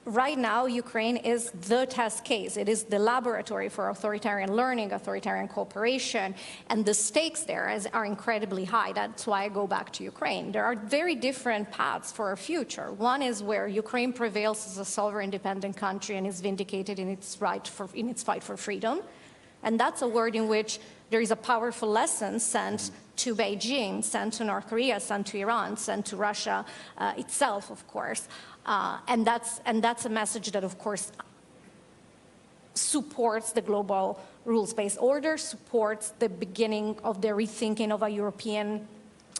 Right now, Ukraine is the test case. It is the laboratory for authoritarian learning, authoritarian cooperation, and the stakes there are incredibly high. That's why I go back to Ukraine. There are very different paths for our future. One is where Ukraine prevails as a sovereign, independent country and is vindicated in its fight for freedom. And that's a word in which there is a powerful lesson sent to Beijing, sent to North Korea, sent to Iran, sent to Russia itself, of course. And that's a message that, of course, supports the global rules-based order, supports the beginning of the rethinking of a European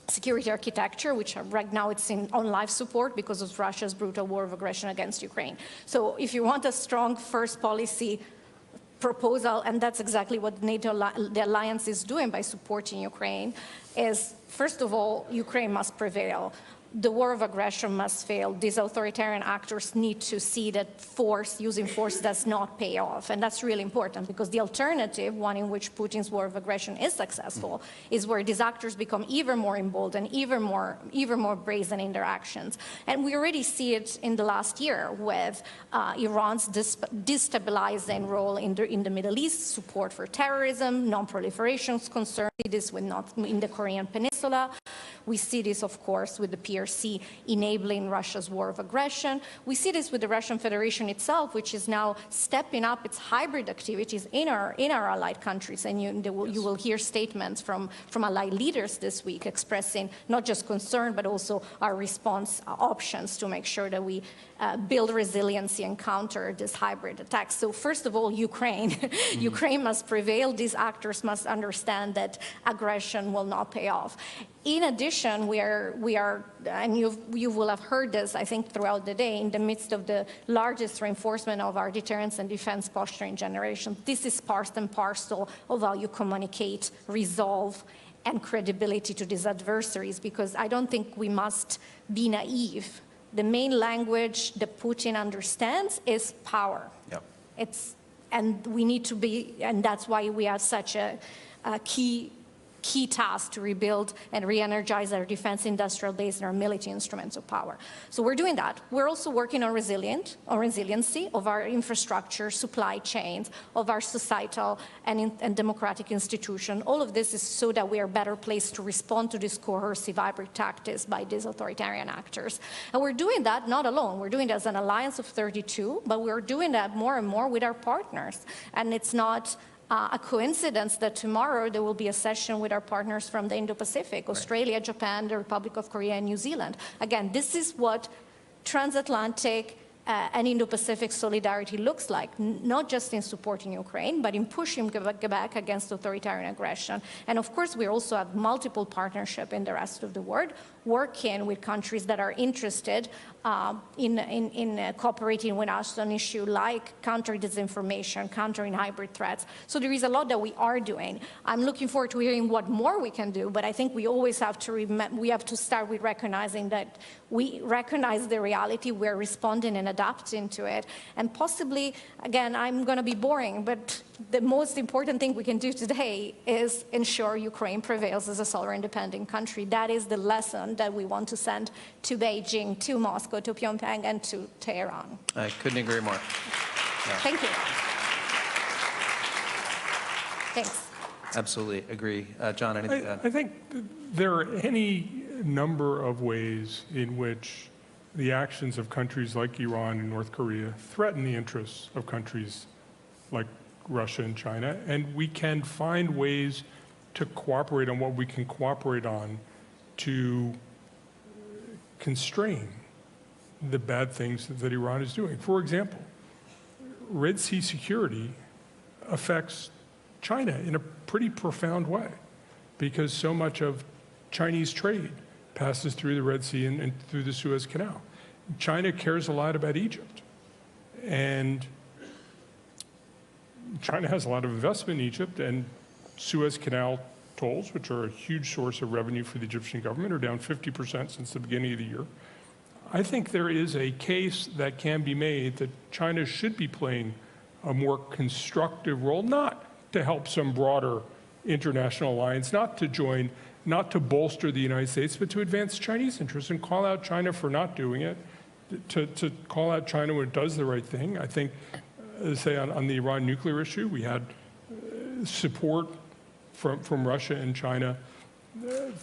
security architecture, which right now it's on live support because of Russia's brutal war of aggression against Ukraine. So if you want a strong first policy proposal, and that's exactly what the alliance is doing by supporting Ukraine, is, first of all, Ukraine must prevail. The war of aggression must fail. These authoritarian actors need to see that using force does not pay off. And that's really important, because the alternative, one in which Putin's war of aggression is successful, is where these actors become even more emboldened, even more brazen in their actions. And we already see it in the last year with Iran's destabilizing role in the Middle East, support for terrorism, non-proliferation concerns. We see this in the Korean Peninsula. We see this, of course, with the PRC enabling Russia's war of aggression. We see this with the Russian Federation itself, which is now stepping up its hybrid activities in our allied countries. And you will hear statements from allied leaders this week expressing not just concern, but also our response options to make sure that we build resiliency and counter this hybrid attacks. So first of all, Ukraine. Ukraine must prevail. These actors must understand that aggression will not pay off. In addition, we are, and you will have heard this, I think, throughout the day, in the midst of the largest reinforcement of our deterrence and defense posture in generations. This is part and parcel of how you communicate, resolve, and credibility to these adversaries, because I don't think we must be naive. The main language that Putin understands is power. Yep. And we need to be, and that's why we have such a key task to rebuild and re-energize our defense industrial base and our military instruments of power. So we're doing that. We're also working on resiliency of our infrastructure, supply chains, of our societal and democratic institutions. All of this is so that we are better placed to respond to these coercive hybrid tactics by these authoritarian actors. And we're doing that not alone. We're doing that as an alliance of 32, but we're doing that more and more with our partners. And it's not a coincidence that tomorrow there will be a session with our partners from the Indo-Pacific, Australia, Japan, the Republic of Korea, and New Zealand. Again, this is what transatlantic and Indo-Pacific solidarity looks like, not just in supporting Ukraine, but in pushing back against authoritarian aggression. And of course, we also have multiple partnerships in the rest of the world, working with countries that are interested in cooperating with us on issues like countering disinformation, countering hybrid threats. So there is a lot that we are doing. I'm looking forward to hearing what more we can do, but I think we always have to start with recognizing that we recognize the reality, we're responding and adapting to it, and possibly, again, I'm going to be boring, but the most important thing we can do today is ensure Ukraine prevails as a sovereign independent country. That is the lesson that we want to send to Beijing, to Moscow, to Pyongyang, and to Tehran. I couldn't agree more. Yeah. Thank you. Thanks. Absolutely agree. John, anything to add? I think there are any number of ways in which the actions of countries like Iran and North Korea threaten the interests of countries like Russia and China, and we can find ways to cooperate on what we can cooperate on to constrain the bad things that Iran is doing. For example, Red Sea security affects China in a pretty profound way because so much of Chinese trade passes through the Red Sea and through the Suez Canal. China cares a lot about Egypt, and China has a lot of investment in Egypt, and Suez Canal tolls, which are a huge source of revenue for the Egyptian government, are down 50% since the beginning of the year. I think there is a case that can be made that China should be playing a more constructive role, not to help some broader international alliance, not to join, not to bolster the United States, but to advance Chinese interests and call out China for not doing it, to call out China when it does the right thing. I think, say, on the Iran nuclear issue, we had support from Russia and China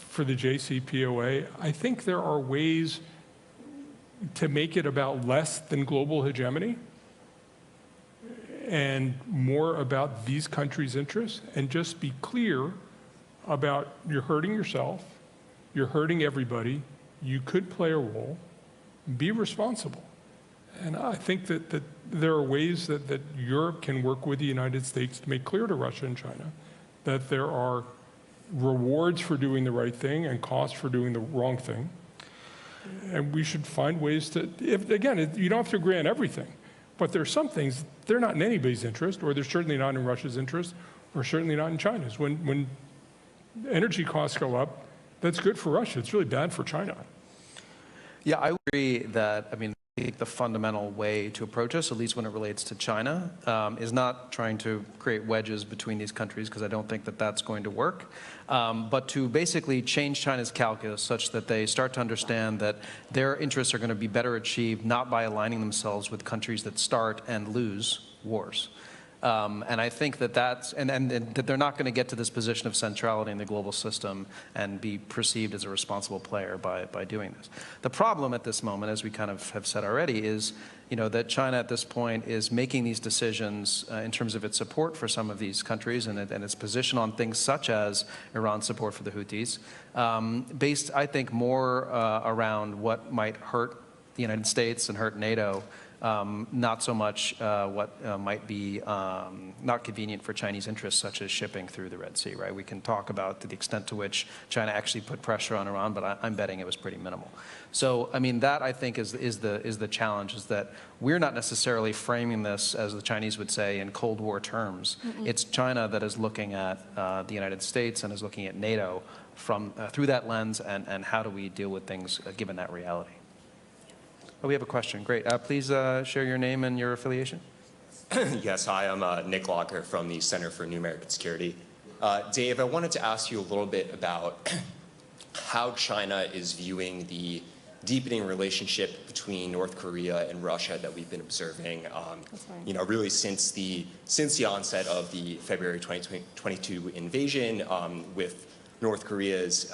for the JCPOA. I think there are ways to make it about less than global hegemony and more about these countries' interests, and just be clear about you're hurting yourself, you're hurting everybody, you could play a role, be responsible. And I think that there are ways that Europe can work with the United States to make clear to Russia and China that there are rewards for doing the right thing and costs for doing the wrong thing. And we should find ways to, again, you don't have to agree on everything, but there are some things, they're not in anybody's interest, or they're certainly not in Russia's interest, or certainly not in China's. When energy costs go up, that's good for Russia. It's really bad for China. Yeah, I agree that, I mean, the fundamental way to approach us, at least when it relates to China, is not trying to create wedges between these countries, because I don't think that that's going to work, but to basically change China's calculus such that they start to understand that their interests are going to be better achieved not by aligning themselves with countries that start and lose wars. And I think that that's, and that they're not going to get to this position of centrality in the global system and be perceived as a responsible player by doing this. The problem at this moment, as we kind of have said already, is, you know, that China at this point is making these decisions in terms of its support for some of these countries and its position on things such as Iran's support for the Houthis, based, I think, more around what might hurt the United States and hurt NATO, not so much what might be not convenient for Chinese interests, such as shipping through the Red Sea, right? We can talk about the extent to which China actually put pressure on Iran, but I'm betting it was pretty minimal. So, I mean, that I think is the challenge, is that we're not necessarily framing this, as the Chinese would say, in Cold War terms. Mm-hmm. It's China that is looking at the United States and is looking at NATO from through that lens, and how do we deal with things given that reality. Oh, we have a question. Great. Please share your name and your affiliation. Yes, hi, I'm Nick Locker from the Center for New American Security. Dave, I wanted to ask you a little bit about how China is viewing the deepening relationship between North Korea and Russia that we've been observing, you know, really since the onset of the February 2022 invasion, with North Korea's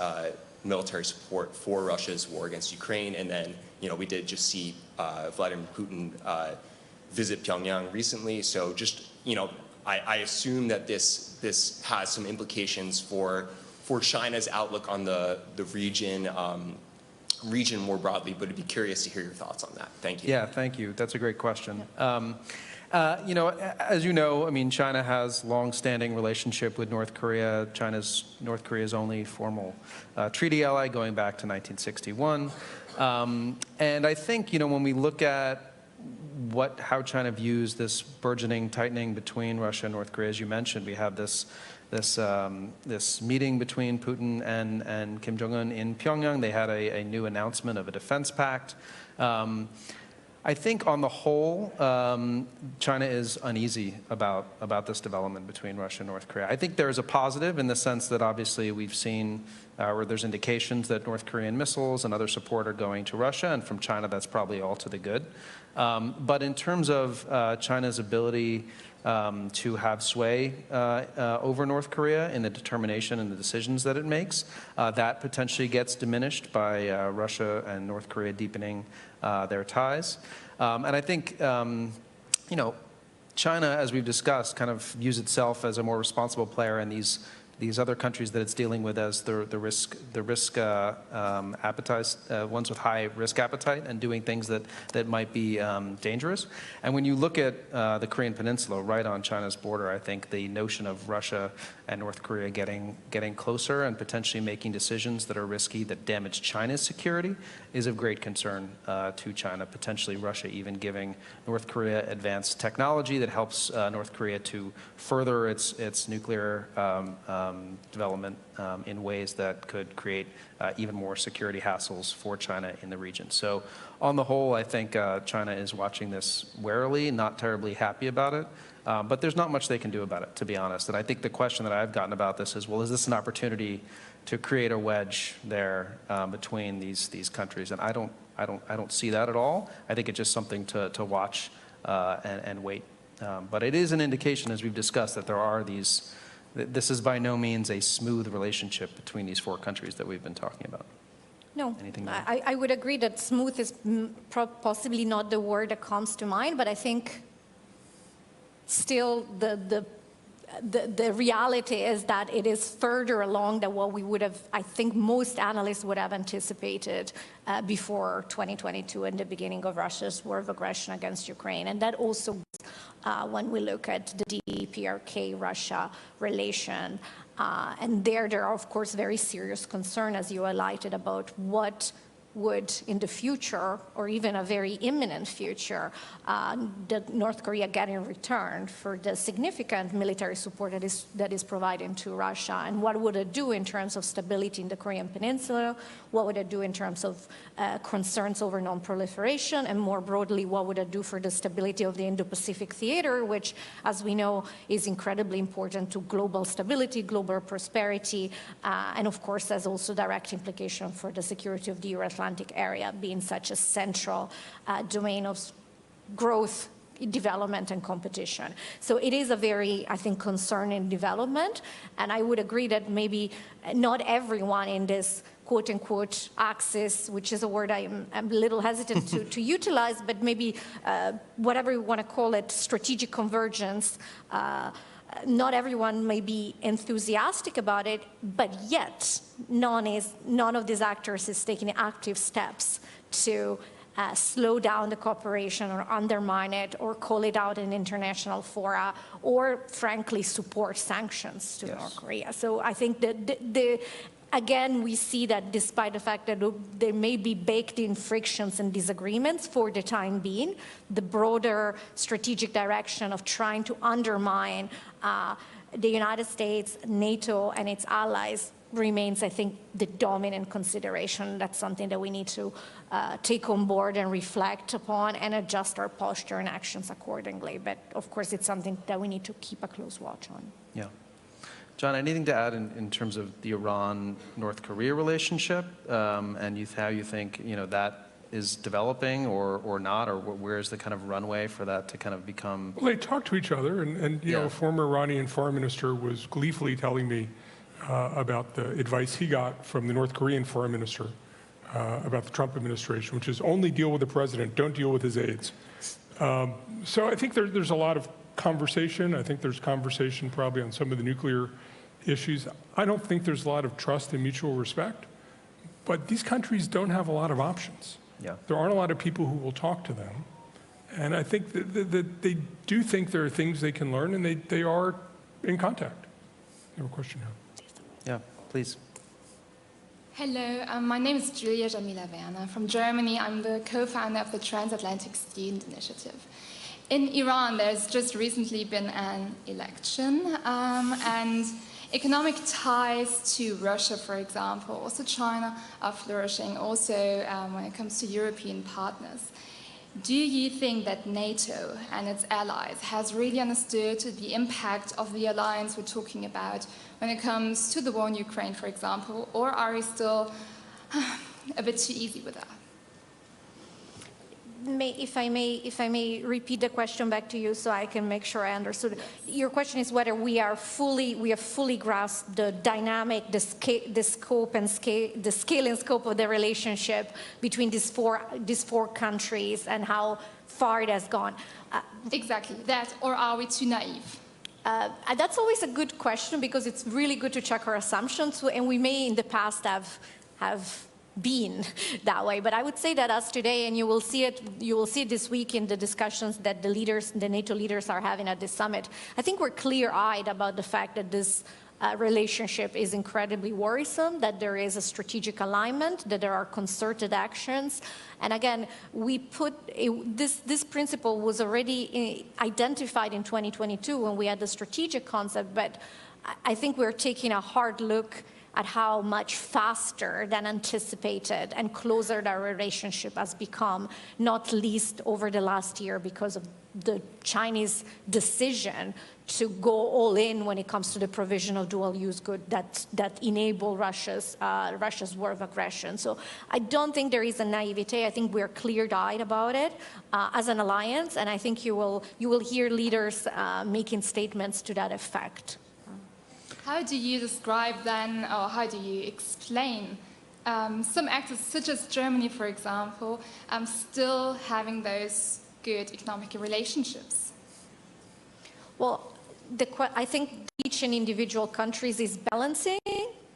military support for Russia's war against Ukraine, and then, you know, we did just see Vladimir Putin visit Pyongyang recently. So just, you know, I assume that this has some implications for China's outlook on the region more broadly, but I'd be curious to hear your thoughts on that. Thank you. Yeah, thank you. That's a great question. You know, as you know, I mean, China has long-standing relationship with North Korea. North Korea's only formal treaty ally going back to 1961. And I think, you know, when we look at how China views this burgeoning tightening between Russia and North Korea, as you mentioned, we have this meeting between Putin and Kim Jong-un in Pyongyang. They had a new announcement of a defense pact. I think on the whole, China is uneasy about this development between Russia and North Korea. I think there's a positive in the sense that obviously we've seen where there's indications that North Korean missiles and other support are going to Russia, and from China that's probably all to the good. But in terms of China's ability to have sway over North Korea in the determination and the decisions that it makes, that potentially gets diminished by Russia and North Korea deepening their ties. And I think, you know, China, as we've discussed, kind of views itself as a more responsible player in these other countries that it's dealing with as the risk appetite, ones with high risk appetite and doing things that might be dangerous. And when you look at the Korean Peninsula right on China's border, I think the notion of Russia and North Korea getting closer and potentially making decisions that are risky that damage China's security is of great concern to China. Potentially Russia even giving North Korea advanced technology that helps North Korea to further its nuclear development in ways that could create even more security hassles for China in the region. So on the whole, I think China is watching this warily, not terribly happy about it, but there's not much they can do about it, to be honest. And I think the question that I've gotten about this is, well, is this an opportunity to create a wedge there between these countries? And I don't see that at all. I think it's just something to watch and wait. But it is an indication, as we've discussed, that there are these. This is by no means a smooth relationship between these four countries that we've been talking about. No, I would agree that smooth is possibly not the word that comes to mind, but I think still the reality is that it is further along than what we would have, I think most analysts would have anticipated before 2022 and the beginning of Russia's war of aggression against Ukraine. And that also, when we look at the DPRK-Russia relation, and there are, of course, very serious concern, as you highlighted, about what would, in the future, or even a very imminent future, the North Korea get in return for the significant military support that is providing to Russia, and what would it do in terms of stability in the Korean Peninsula, what would it do in terms of concerns over non-proliferation, and more broadly, what would it do for the stability of the Indo-Pacific theater, which, as we know, is incredibly important to global stability, global prosperity, and of course has also direct implication for the security of the Euro-Atlantic area, being such a central domain of growth, development, and competition. So it is a very, I think, concerning development, and I would agree that maybe not everyone in this quote-unquote axis, which is a word I'm a little hesitant to utilize, but maybe whatever you want to call it, strategic convergence, not everyone may be enthusiastic about it, but yet none of these actors is taking active steps to slow down the cooperation or undermine it or call it out in international fora or, frankly, support sanctions to North Korea. So I think that again, we see that despite the fact that there may be baked-in frictions and disagreements for the time being, the broader strategic direction of trying to undermine the United States, NATO, and its allies remains, I think, the dominant consideration. That's something that we need to take on board and reflect upon and adjust our posture and actions accordingly. But, of course, it's something that we need to keep a close watch on. Yeah. John, anything to add in terms of the Iran-North Korea relationship and how you think that is developing or not, or where's the kind of runway for that to kind of become? Well, they talk to each other, and you know, a former Iranian foreign minister was gleefully telling me about the advice he got from the North Korean foreign minister about the Trump administration, which is only deal with the president, don't deal with his aides. So I think there's a lot of conversation. I think there's conversation probably on some of the nuclear issues. I don't think there's a lot of trust and mutual respect, but these countries don't have a lot of options. Yeah. There aren't a lot of people who will talk to them. And I think that they do think there are things they can learn, and they are in contact. You have a question now? Yeah, please. Hello, my name is Julia Jamila Werner. From Germany, I'm the co-founder of the Transatlantic Student Initiative. In Iran, there's just recently been an election, and economic ties to Russia, for example, also China, are flourishing, also when it comes to European partners. Do you think that NATO and its allies has really understood the impact of the alliance we're talking about when it comes to the war in Ukraine, for example, or are we still a bit too easy with that? If I may repeat the question back to you so I can make sure I understood. Your question is whether we have fully grasped the dynamic, the scale and scope of the relationship between these four countries and how far it has gone. Exactly that, or are we too naive? That's always a good question because it's really good to check our assumptions, and we may in the past have been that way. But I would say that as today, and you will see it this week in the discussions that the NATO leaders are having at this summit, I think we're clear-eyed about the fact that this relationship is incredibly worrisome, that there is a strategic alignment, that there are concerted actions. And again, we put this principle was already identified in 2022 when we had the strategic concept, but I think we're taking a hard look at how much faster than anticipated and closer our relationship has become, not least over the last year because of the Chinese decision to go all in when it comes to the provision of dual-use goods that enable Russia's war of aggression. So I don't think there is a naivete. I think we're clear-eyed about it as an alliance, and I think you will hear leaders making statements to that effect. How do you describe then, or how do you explain some actors such as Germany, for example, still having those good economic relationships? Well, I think each and individual countries is balancing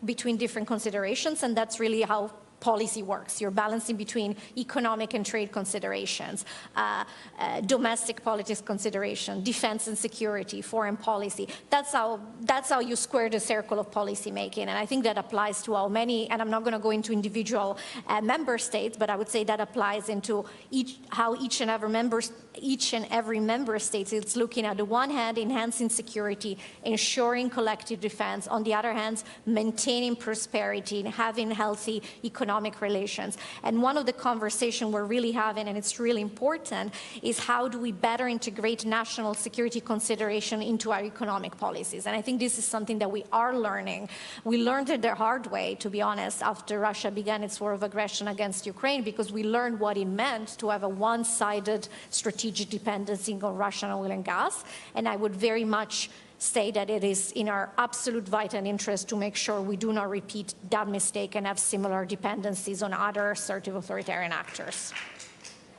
between different considerations, and that's really how policy works. You're balancing between economic and trade considerations, domestic politics consideration, defense and security, foreign policy. That's how you square the circle of policy making. And I think that applies to how many, and I'm not going to go into individual member states, but I would say that applies into how each and every member state is looking at the one hand, enhancing security, ensuring collective defense, on the other hand, maintaining prosperity and having healthy economic relations. And one of the conversations we're really having, and it's really important, is how do we better integrate national security consideration into our economic policies. And I think this is something that we are learning. We learned it the hard way, to be honest, after Russia began its war of aggression against Ukraine, because we learned what it meant to have a one-sided strategic dependency on Russian oil and gas. And I would very much say that it is in our absolute vital interest to make sure we do not repeat that mistake and have similar dependencies on other assertive authoritarian actors.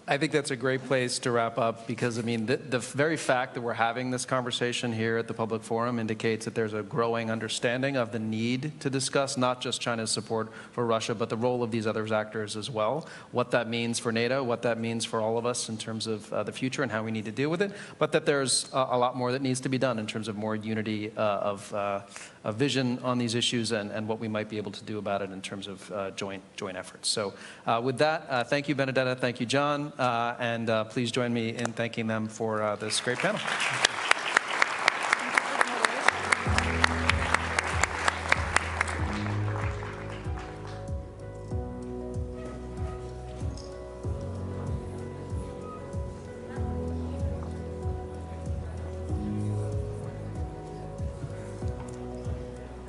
I think that's a great place to wrap up because, I mean, the very fact that we're having this conversation here at the public forum indicates that there's a growing understanding of the need to discuss not just China's support for Russia, but the role of these other actors as well, what that means for NATO, what that means for all of us in terms of the future and how we need to deal with it, but that there's a lot more that needs to be done in terms of more unity of vision on these issues and what we might be able to do about it in terms of joint efforts. So with that, thank you, Benedetta, thank you, John. And please join me in thanking them for this great panel.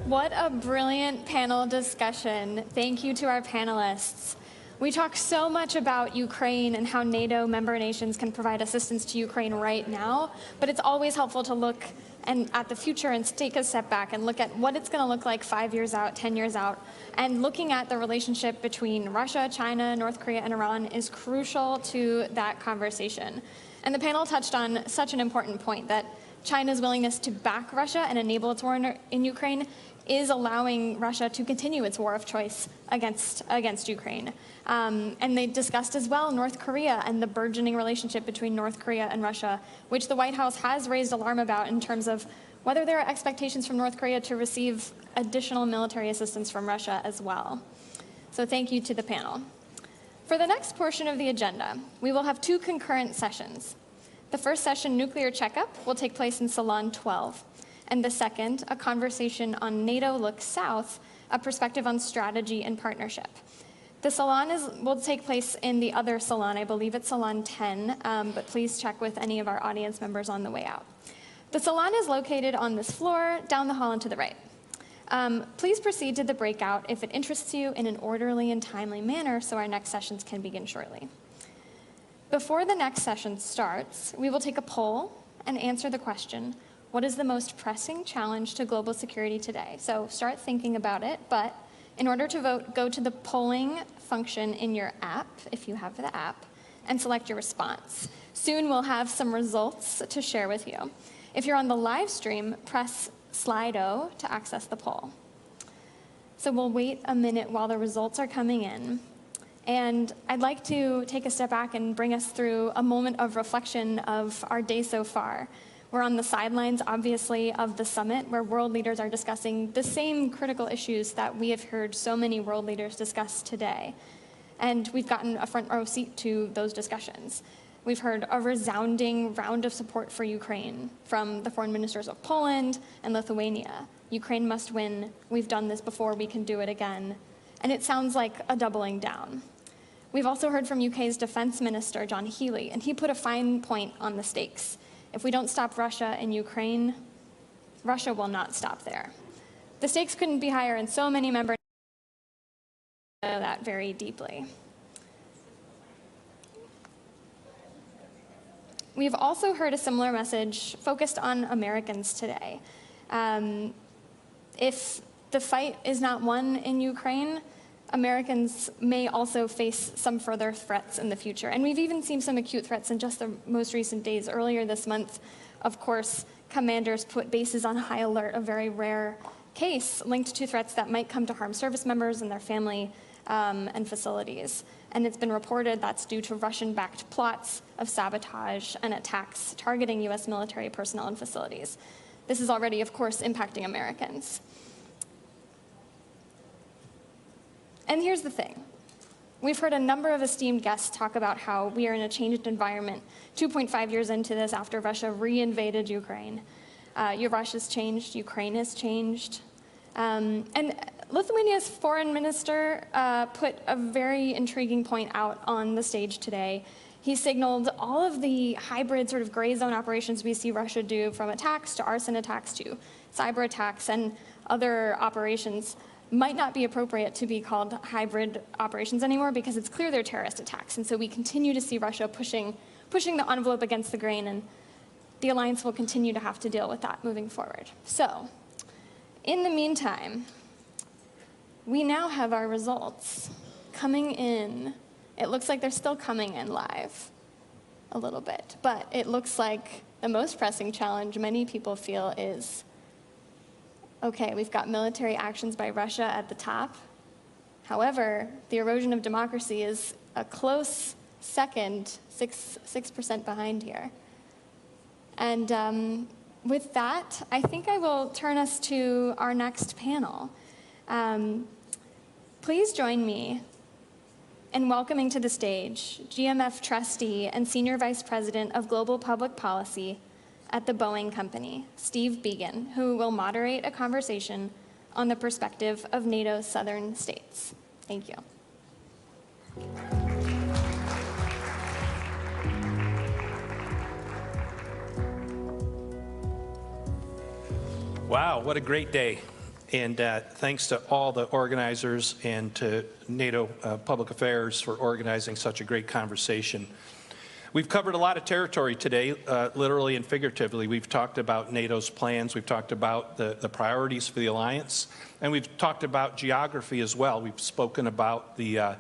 What a brilliant panel discussion. Thank you to our panelists. We talk so much about Ukraine and how NATO member nations can provide assistance to Ukraine right now, but it's always helpful to look at the future and take a step back and look at what it's going to look like 5 years out, 10 years out. And looking at the relationship between Russia, China, North Korea, and Iran is crucial to that conversation. And the panel touched on such an important point that China's willingness to back Russia and enable its war in Ukraine is allowing Russia to continue its war of choice against Ukraine. And they discussed as well North Korea and the burgeoning relationship between North Korea and Russia, which the White House has raised alarm about in terms of whether there are expectations from North Korea to receive additional military assistance from Russia as well. So thank you to the panel. For the next portion of the agenda, we will have 2 concurrent sessions. The first session, Nuclear Checkup, will take place in Salon 12. And the second, a conversation on NATO Looks South, a perspective on strategy and partnership. The salon will take place in the other salon. I believe it's Salon 10, but please check with any of our audience members on the way out. The salon is located on this floor, down the hall and to the right. Please proceed to the breakout if it interests you in an orderly and timely manner so our next sessions can begin shortly. Before the next session starts, we will take a poll and answer the question, what is the most pressing challenge to global security today? So start thinking about it, but in order to vote, go to the polling function in your app, if you have the app, and select your response. Soon we'll have some results to share with you. If you're on the live stream, press Slido to access the poll. So we'll wait a minute while the results are coming in. And I'd like to take a step back and bring us through a moment of reflection of our day so far. We're on the sidelines, obviously, of the summit, where world leaders are discussing the same critical issues that we have heard so many world leaders discuss today. And we've gotten a front row seat to those discussions. We've heard a resounding round of support for Ukraine from the foreign ministers of Poland and Lithuania. Ukraine must win. We've done this before. We can do it again. And it sounds like a doubling down. We've also heard from UK's Defense Minister, John Healey, and he put a fine point on the stakes. If we don't stop Russia in Ukraine, Russia will not stop there. The stakes couldn't be higher, and so many members know that very deeply. We've also heard a similar message focused on Americans today. If the fight is not won in Ukraine, Americans may also face some further threats in the future. And we've even seen some acute threats in just the most recent days. Earlier this month, of course, commanders put bases on high alert, a very rare case linked to threats that might come to harm service members and their family and facilities. And it's been reported that's due to Russian-backed plots of sabotage and attacks targeting U.S. military personnel and facilities. This is already, of course, impacting Americans. And here's the thing. We've heard a number of esteemed guests talk about how we are in a changed environment 2.5 years into this after Russia re-invaded Ukraine. Russia's changed, Ukraine has changed. And Lithuania's foreign minister put a very intriguing point out on the stage today. He signaled all of the hybrid sort of gray zone operations we see Russia do, from attacks to arson attacks to cyber attacks and other operations, might not be appropriate to be called hybrid operations anymore because it's clear they're terrorist attacks. And so we continue to see Russia pushing the envelope against the grain, and the alliance will continue to have to deal with that moving forward. So in the meantime, we now have our results coming in. It looks like they're still coming in live a little bit, but it looks like the most pressing challenge many people feel is, okay, we've got military actions by Russia at the top. However, the erosion of democracy is a close second, 6% behind here. And with that, I think I will turn us to our next panel. Please join me in welcoming to the stage GMF trustee and Senior Vice President of Global Public Policy at the Boeing Company, Steve Began, who will moderate a conversation on the perspective of NATO's southern states. Thank you. Wow, what a great day. And thanks to all the organizers and to NATO Public Affairs for organizing such a great conversation. We've covered a lot of territory today, literally and figuratively. We've talked about NATO's plans, we've talked about the priorities for the alliance, and we've talked about geography as well. We've spoken about the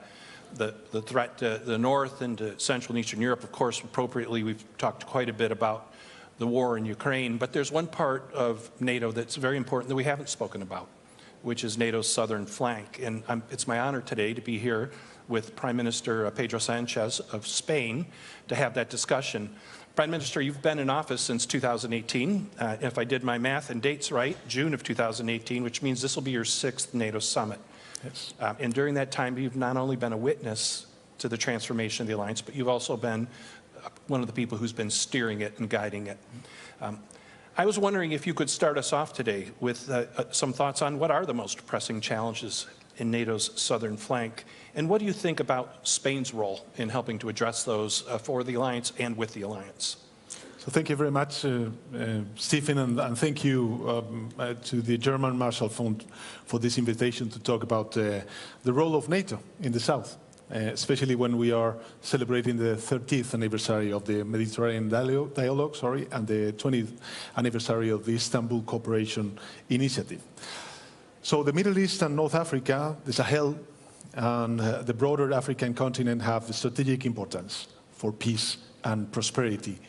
threat to the north and to Central and Eastern Europe. Of course, appropriately, we've talked quite a bit about the war in Ukraine, but there's one part of NATO that's very important that we haven't spoken about, which is NATO's southern flank. And it's my honor today to be here with Prime Minister Pedro Sanchez of Spain to have that discussion. Prime Minister, you've been in office since 2018. If I did my math and dates right, June of 2018, which means this will be your 6th NATO summit. Yes. And during that time, you've not only been a witness to the transformation of the alliance, but you've also been one of the people who's been steering it and guiding it. I was wondering if you could start us off today with some thoughts on what are the most pressing challenges in NATO's southern flank, and what do you think about Spain's role in helping to address those for the alliance and with the alliance? So thank you very much, Stephen, and thank you to the German Marshall Fund for this invitation to talk about the role of NATO in the South, especially when we are celebrating the 30th anniversary of the Mediterranean dialogue, and the 20th anniversary of the Istanbul Cooperation Initiative. So the Middle East and North Africa, the Sahel, and the broader African continent have strategic importance for peace and prosperity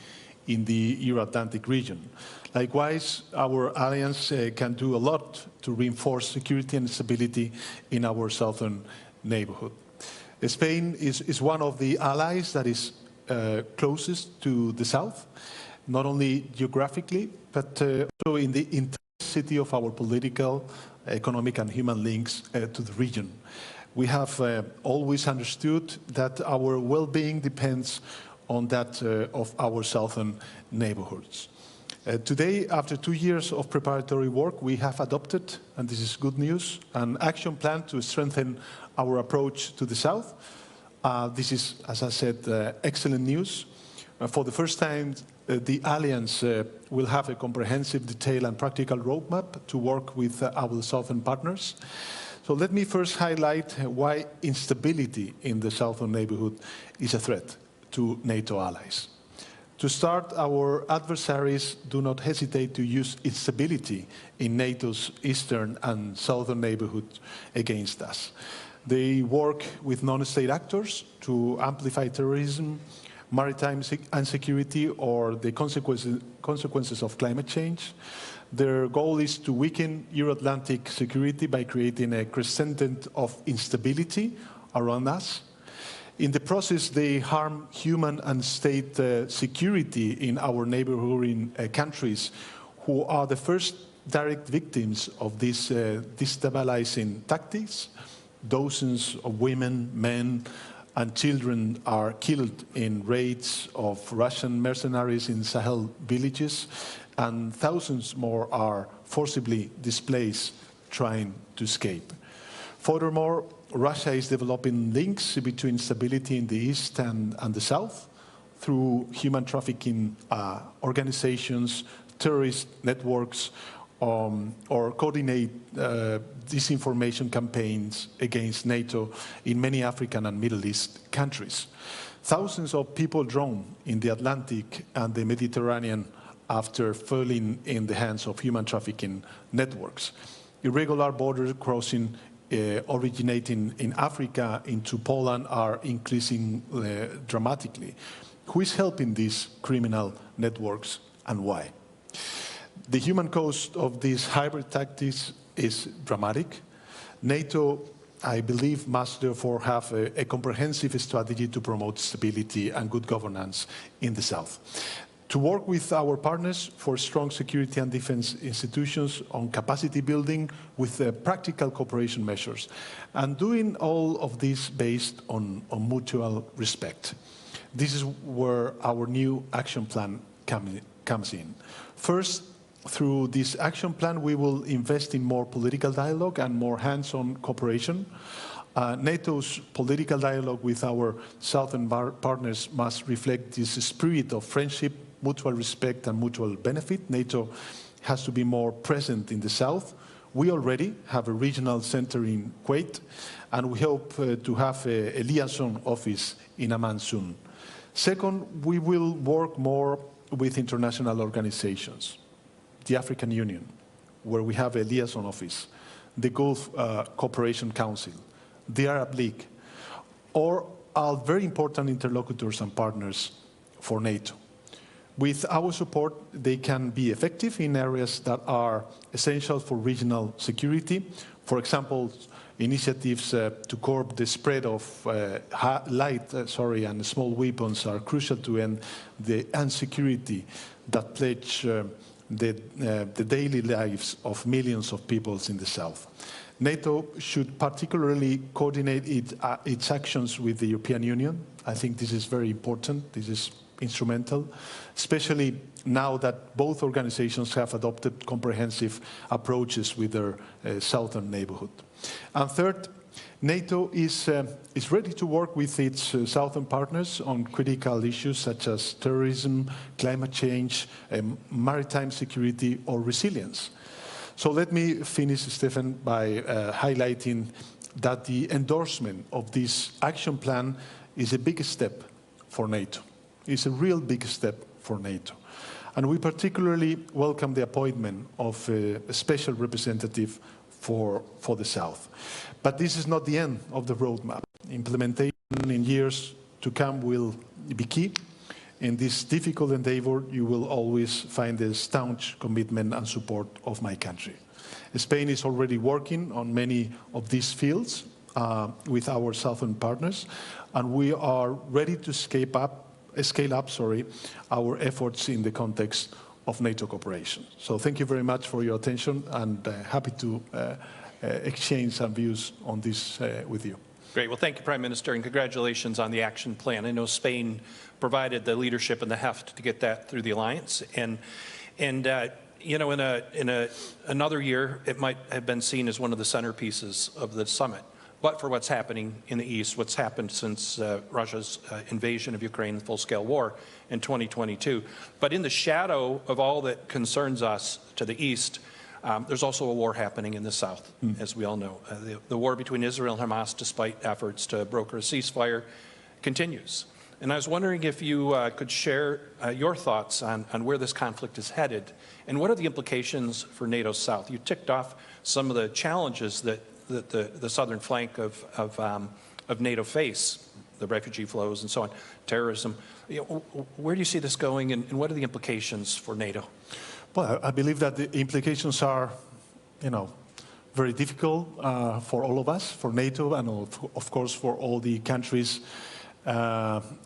in the Euro-Atlantic region. Likewise, our alliance can do a lot to reinforce security and stability in our southern neighborhood. Spain is one of the allies that is closest to the south, not only geographically, but also in the intensity of our political, economic, and human links to the region. We have always understood that our well-being depends on that of our southern neighborhoods. Today, after 2 years of preparatory work, we have adopted, and this is good news, an action plan to strengthen our approach to the south. This is, as I said, excellent news. For the first time, the Alliance will have a comprehensive, detailed, and practical roadmap to work with our southern partners. So let me first highlight why instability in the southern neighborhood is a threat to NATO allies. To start, our adversaries do not hesitate to use instability in NATO's eastern and southern neighborhood against us. They work with non-state actors to amplify terrorism, maritime insecurity, or the consequences of climate change. Their goal is to weaken Euro-Atlantic security by creating a crescent of instability around us. In the process, they harm human and state security in our neighboring countries, who are the first direct victims of these destabilizing tactics. Dozens of women, men, and children are killed in raids of Russian mercenaries in Sahel villages, and thousands more are forcibly displaced trying to escape. Furthermore, Russia is developing links between stability in the east and the south through human trafficking organizations, terrorist networks, or coordinate disinformation campaigns against NATO in many African and Middle East countries. Thousands of people drown in the Atlantic and the Mediterranean after falling in the hands of human trafficking networks. Irregular border crossing originating in Africa into Poland are increasing dramatically. Who is helping these criminal networks and why? The human cost of these hybrid tactics is dramatic. NATO, I believe, must therefore have a comprehensive strategy to promote stability and good governance in the South. To work with our partners for strong security and defense institutions on capacity building with practical cooperation measures, and doing all of this based on mutual respect. This is where our new action plan comes in. First, through this action plan, we will invest in more political dialogue and more hands-on cooperation. NATO's political dialogue with our southern partners must reflect this spirit of friendship, mutual respect, and mutual benefit. NATO has to be more present in the south. We already have a regional center in Kuwait, and we hope to have a liaison office in Amman soon. Second, we will work more with international organizations. The African Union, where we have a liaison office, the Gulf Cooperation Council, the Arab League, or are very important interlocutors and partners for NATO. With our support, they can be effective in areas that are essential for regional security. For example, initiatives to curb the spread of light and small weapons are crucial to end the insecurity that plague the daily lives of millions of peoples in the South. NATO should particularly coordinate its actions with the European Union. I think this is very important. This is instrumental, especially now that both organizations have adopted comprehensive approaches with their southern neighborhood. And third, NATO is ready to work with its southern partners on critical issues such as terrorism, climate change, maritime security, or resilience. So let me finish, Stefan, by highlighting that the endorsement of this action plan is a big step for NATO. It's a real big step for NATO. And we particularly welcome the appointment of a special representative for the South. But this is not the end of the roadmap. Implementation in years to come will be key. In this difficult endeavor, you will always find the staunch commitment and support of my country. Spain is already working on many of these fields with our southern partners, and we are ready to scale up our efforts in the context of NATO cooperation. So thank you very much for your attention, and happy to exchange some views on this with you. Great. Well, thank you, Prime Minister, and congratulations on the action plan. I know Spain provided the leadership and the heft to get that through the alliance, and you know, in another year, it might have been seen as one of the centerpieces of the summit. But for what's happening in the East, what's happened since Russia's invasion of Ukraine, the full-scale war in 2022. But in the shadow of all that concerns us to the East, there's also a war happening in the South, as we all know. The war between Israel and Hamas, despite efforts to broker a ceasefire, continues. And I was wondering if you could share your thoughts on where this conflict is headed, and what are the implications for NATO South? You ticked off some of the challenges that the southern flank of NATO face, the refugee flows and so on, terrorism. You know, where do you see this going, and what are the implications for NATO? Well, I believe that the implications are, you know, very difficult for all of us, for NATO, and of course for all the countries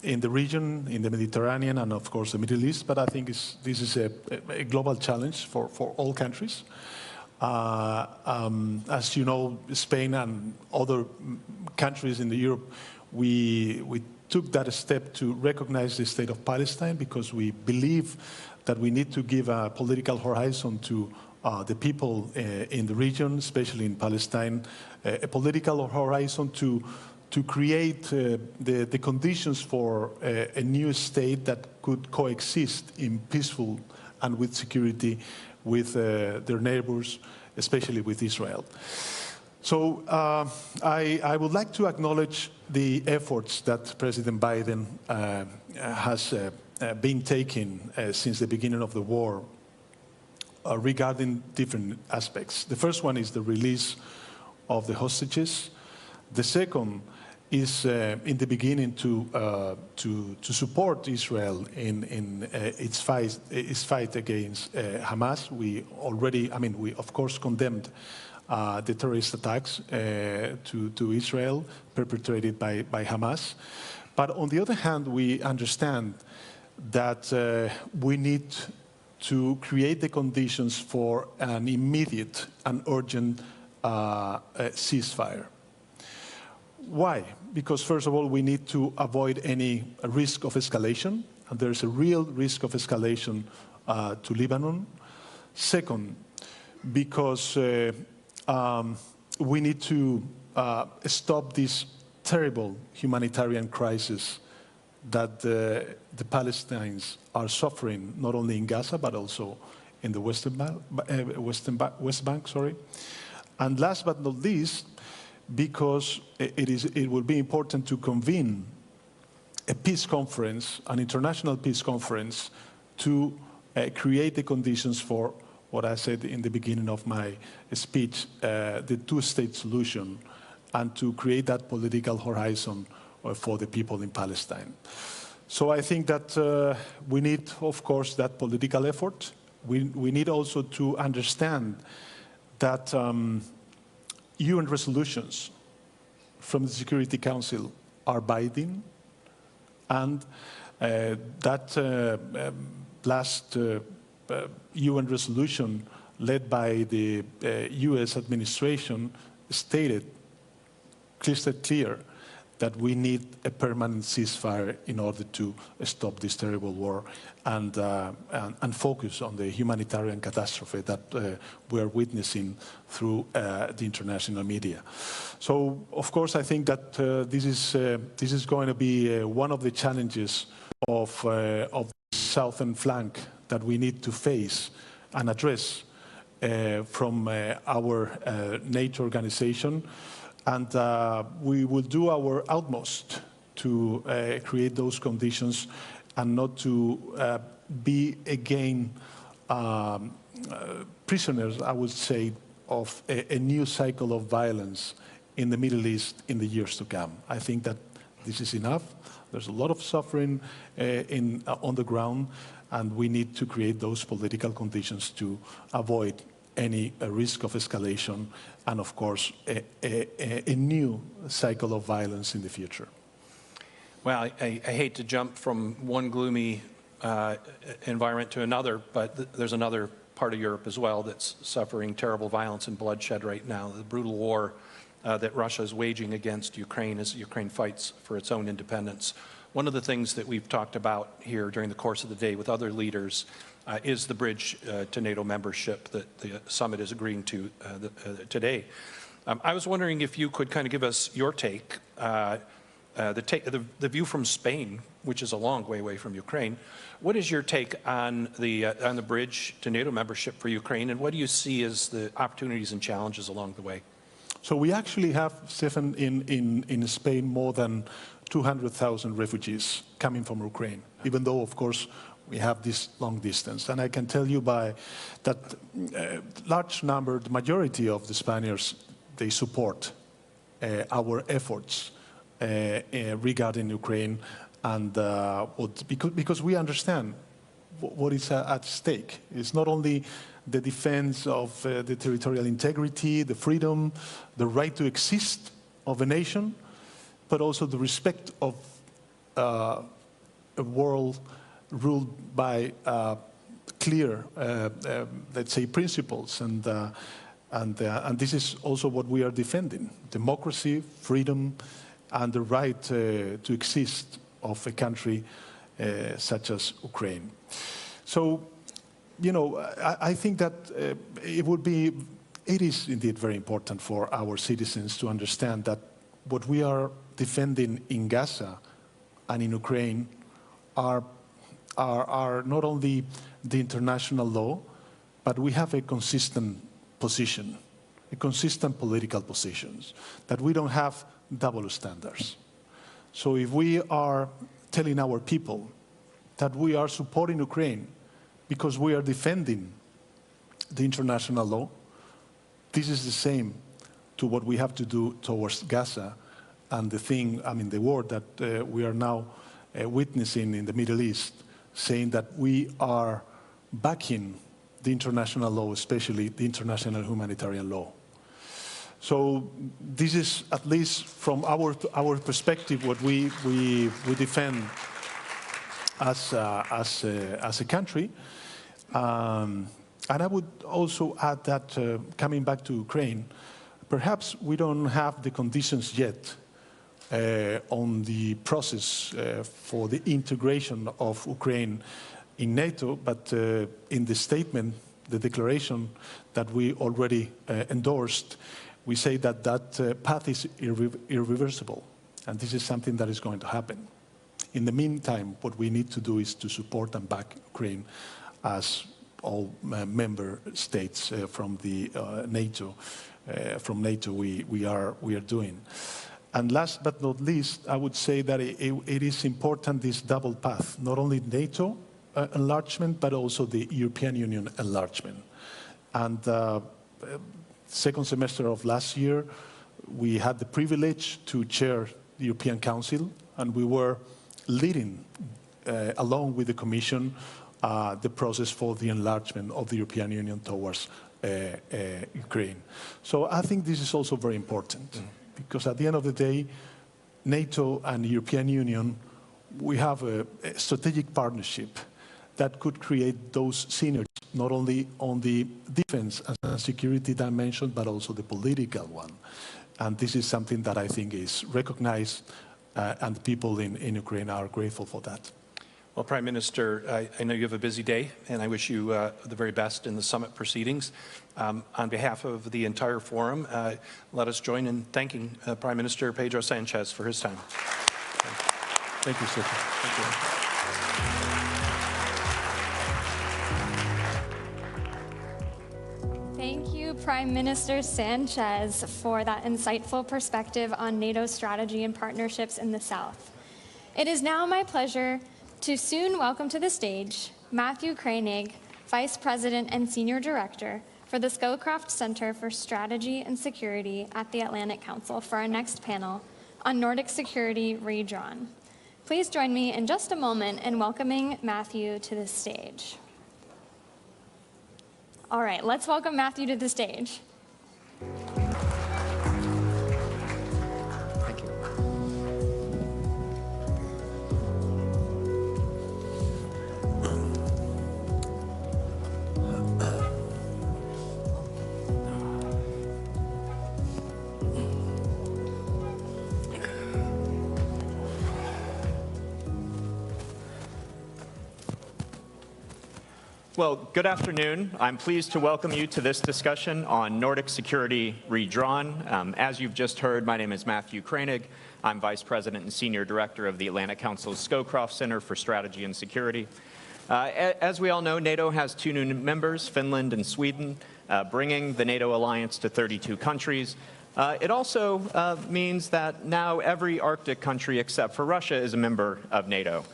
in the region, in the Mediterranean, and of course the Middle East. But I think this is a global challenge for all countries. As you know, Spain and other countries in Europe, we took that step to recognize the state of Palestine because we believe that we need to give a political horizon to the people in the region, especially in Palestine, a political horizon to create the conditions for a new state that could coexist in peaceful and with security with their neighbors, especially with Israel. So I would like to acknowledge the efforts that President Biden has been taking since the beginning of the war regarding different aspects. The first one is the release of the hostages. The second is in the beginning to support Israel in its fight against Hamas. We of course condemned the terrorist attacks to Israel perpetrated by Hamas. But on the other hand, we understand that we need to create the conditions for an immediate and urgent ceasefire. Why? Because first of all, we need to avoid any risk of escalation, and there's a real risk of escalation to Lebanon. Second, because we need to stop this terrible humanitarian crisis that the Palestinians are suffering, not only in Gaza, but also in the West Bank. And last but not least, because it will be important to convene a peace conference, an international peace conference, to create the conditions for what I said in the beginning of my speech, the two-state solution, and to create that political horizon for the people in Palestine. So I think that we need, of course, that political effort. We need also to understand that UN resolutions from the Security Council are binding, and that last UN resolution led by the US administration stated crystal clear that we need a permanent ceasefire in order to stop this terrible war and focus on the humanitarian catastrophe that we are witnessing through the international media. So, of course, I think that this is going to be one of the challenges of the southern flank that we need to face and address from our NATO organization. And we will do our utmost to create those conditions and not to be again prisoners, I would say, of a new cycle of violence in the Middle East in the years to come. I think that this is enough. There's a lot of suffering on the ground, and we need to create those political conditions to avoid any risk of escalation and, of course, a new cycle of violence in the future. Well, I hate to jump from one gloomy environment to another, but there's another part of Europe as well that's suffering terrible violence and bloodshed right now, the brutal war that Russia is waging against Ukraine as Ukraine fights for its own independence. One of the things that we've talked about here during the course of the day with other leaders is the bridge to NATO membership that the summit is agreeing to today. I was wondering if you could kind of give us your take, the view from Spain, which is a long way away from Ukraine. What is your take on the bridge to NATO membership for Ukraine, and what do you see as the opportunities and challenges along the way? So we actually have, Stefan, in Spain more than 200,000 refugees coming from Ukraine, even though, of course, we have this long distance. And I can tell you by that large number, the majority of the Spaniards, they support our efforts regarding Ukraine, and because we understand what is at stake. It's not only the defense of the territorial integrity, the freedom, the right to exist of a nation, but also the respect of a world ruled by clear, let's say, principles, and this is also what we are defending: democracy, freedom, and the right to exist of a country such as Ukraine. So, you know, I think that it is indeed very important for our citizens to understand that what we are defending in Gaza and in Ukraine are not only the international law, but we have a consistent position, a consistent political positions, that we don't have double standards. So if we are telling our people that we are supporting Ukraine because we are defending the international law, this is the same to what we have to do towards Gaza and the war that we are now witnessing in the Middle East, saying that we are backing the international law, especially the international humanitarian law. So this is, at least from our perspective, what we defend as a country. And I would also add that, coming back to Ukraine, perhaps we don't have the conditions yet on the process for the integration of Ukraine in NATO, but in the statement, the declaration that we already endorsed, we say that that path is irreversible, and this is something that is going to happen. In the meantime, what we need to do is to support and back Ukraine as all member states from the NATO. From NATO, we are doing. And last but not least, I would say that it is important, this double path, not only NATO enlargement, but also the European Union enlargement. And second semester of last year, we had the privilege to chair the European Council, and we were leading, along with the Commission, the process for the enlargement of the European Union towards Ukraine. So I think this is also very important, because at the end of the day, NATO and the European Union, we have a strategic partnership that could create those synergies, not only on the defense and security dimension, but also the political one. And this is something that I think is recognized, and people in Ukraine are grateful for that. Well, Prime Minister, I know you have a busy day, and I wish you the very best in the summit proceedings. On behalf of the entire forum, let us join in thanking Prime Minister Pedro Sanchez for his time. Thank you, sir. Thank you. Thank you, Prime Minister Sanchez, for that insightful perspective on NATO's strategy and partnerships in the South. It is now my pleasure to soon welcome to the stage Matthew Koenig, Vice President and Senior Director for the Scowcroft Center for Strategy and Security at the Atlantic Council, for our next panel on Nordic security redrawn. Please join me in just a moment in welcoming Matthew to the stage. All right, let's welcome Matthew to the stage. Well, good afternoon. I'm pleased to welcome you to this discussion on Nordic security redrawn. As you've just heard, my name is Matthew Koenig. I'm Vice President and Senior Director of the Atlantic Council's Scowcroft Center for Strategy and Security. As we all know, NATO has 2 new members, Finland and Sweden, bringing the NATO alliance to 32 countries. It also means that now every Arctic country except for Russia is a member of NATO.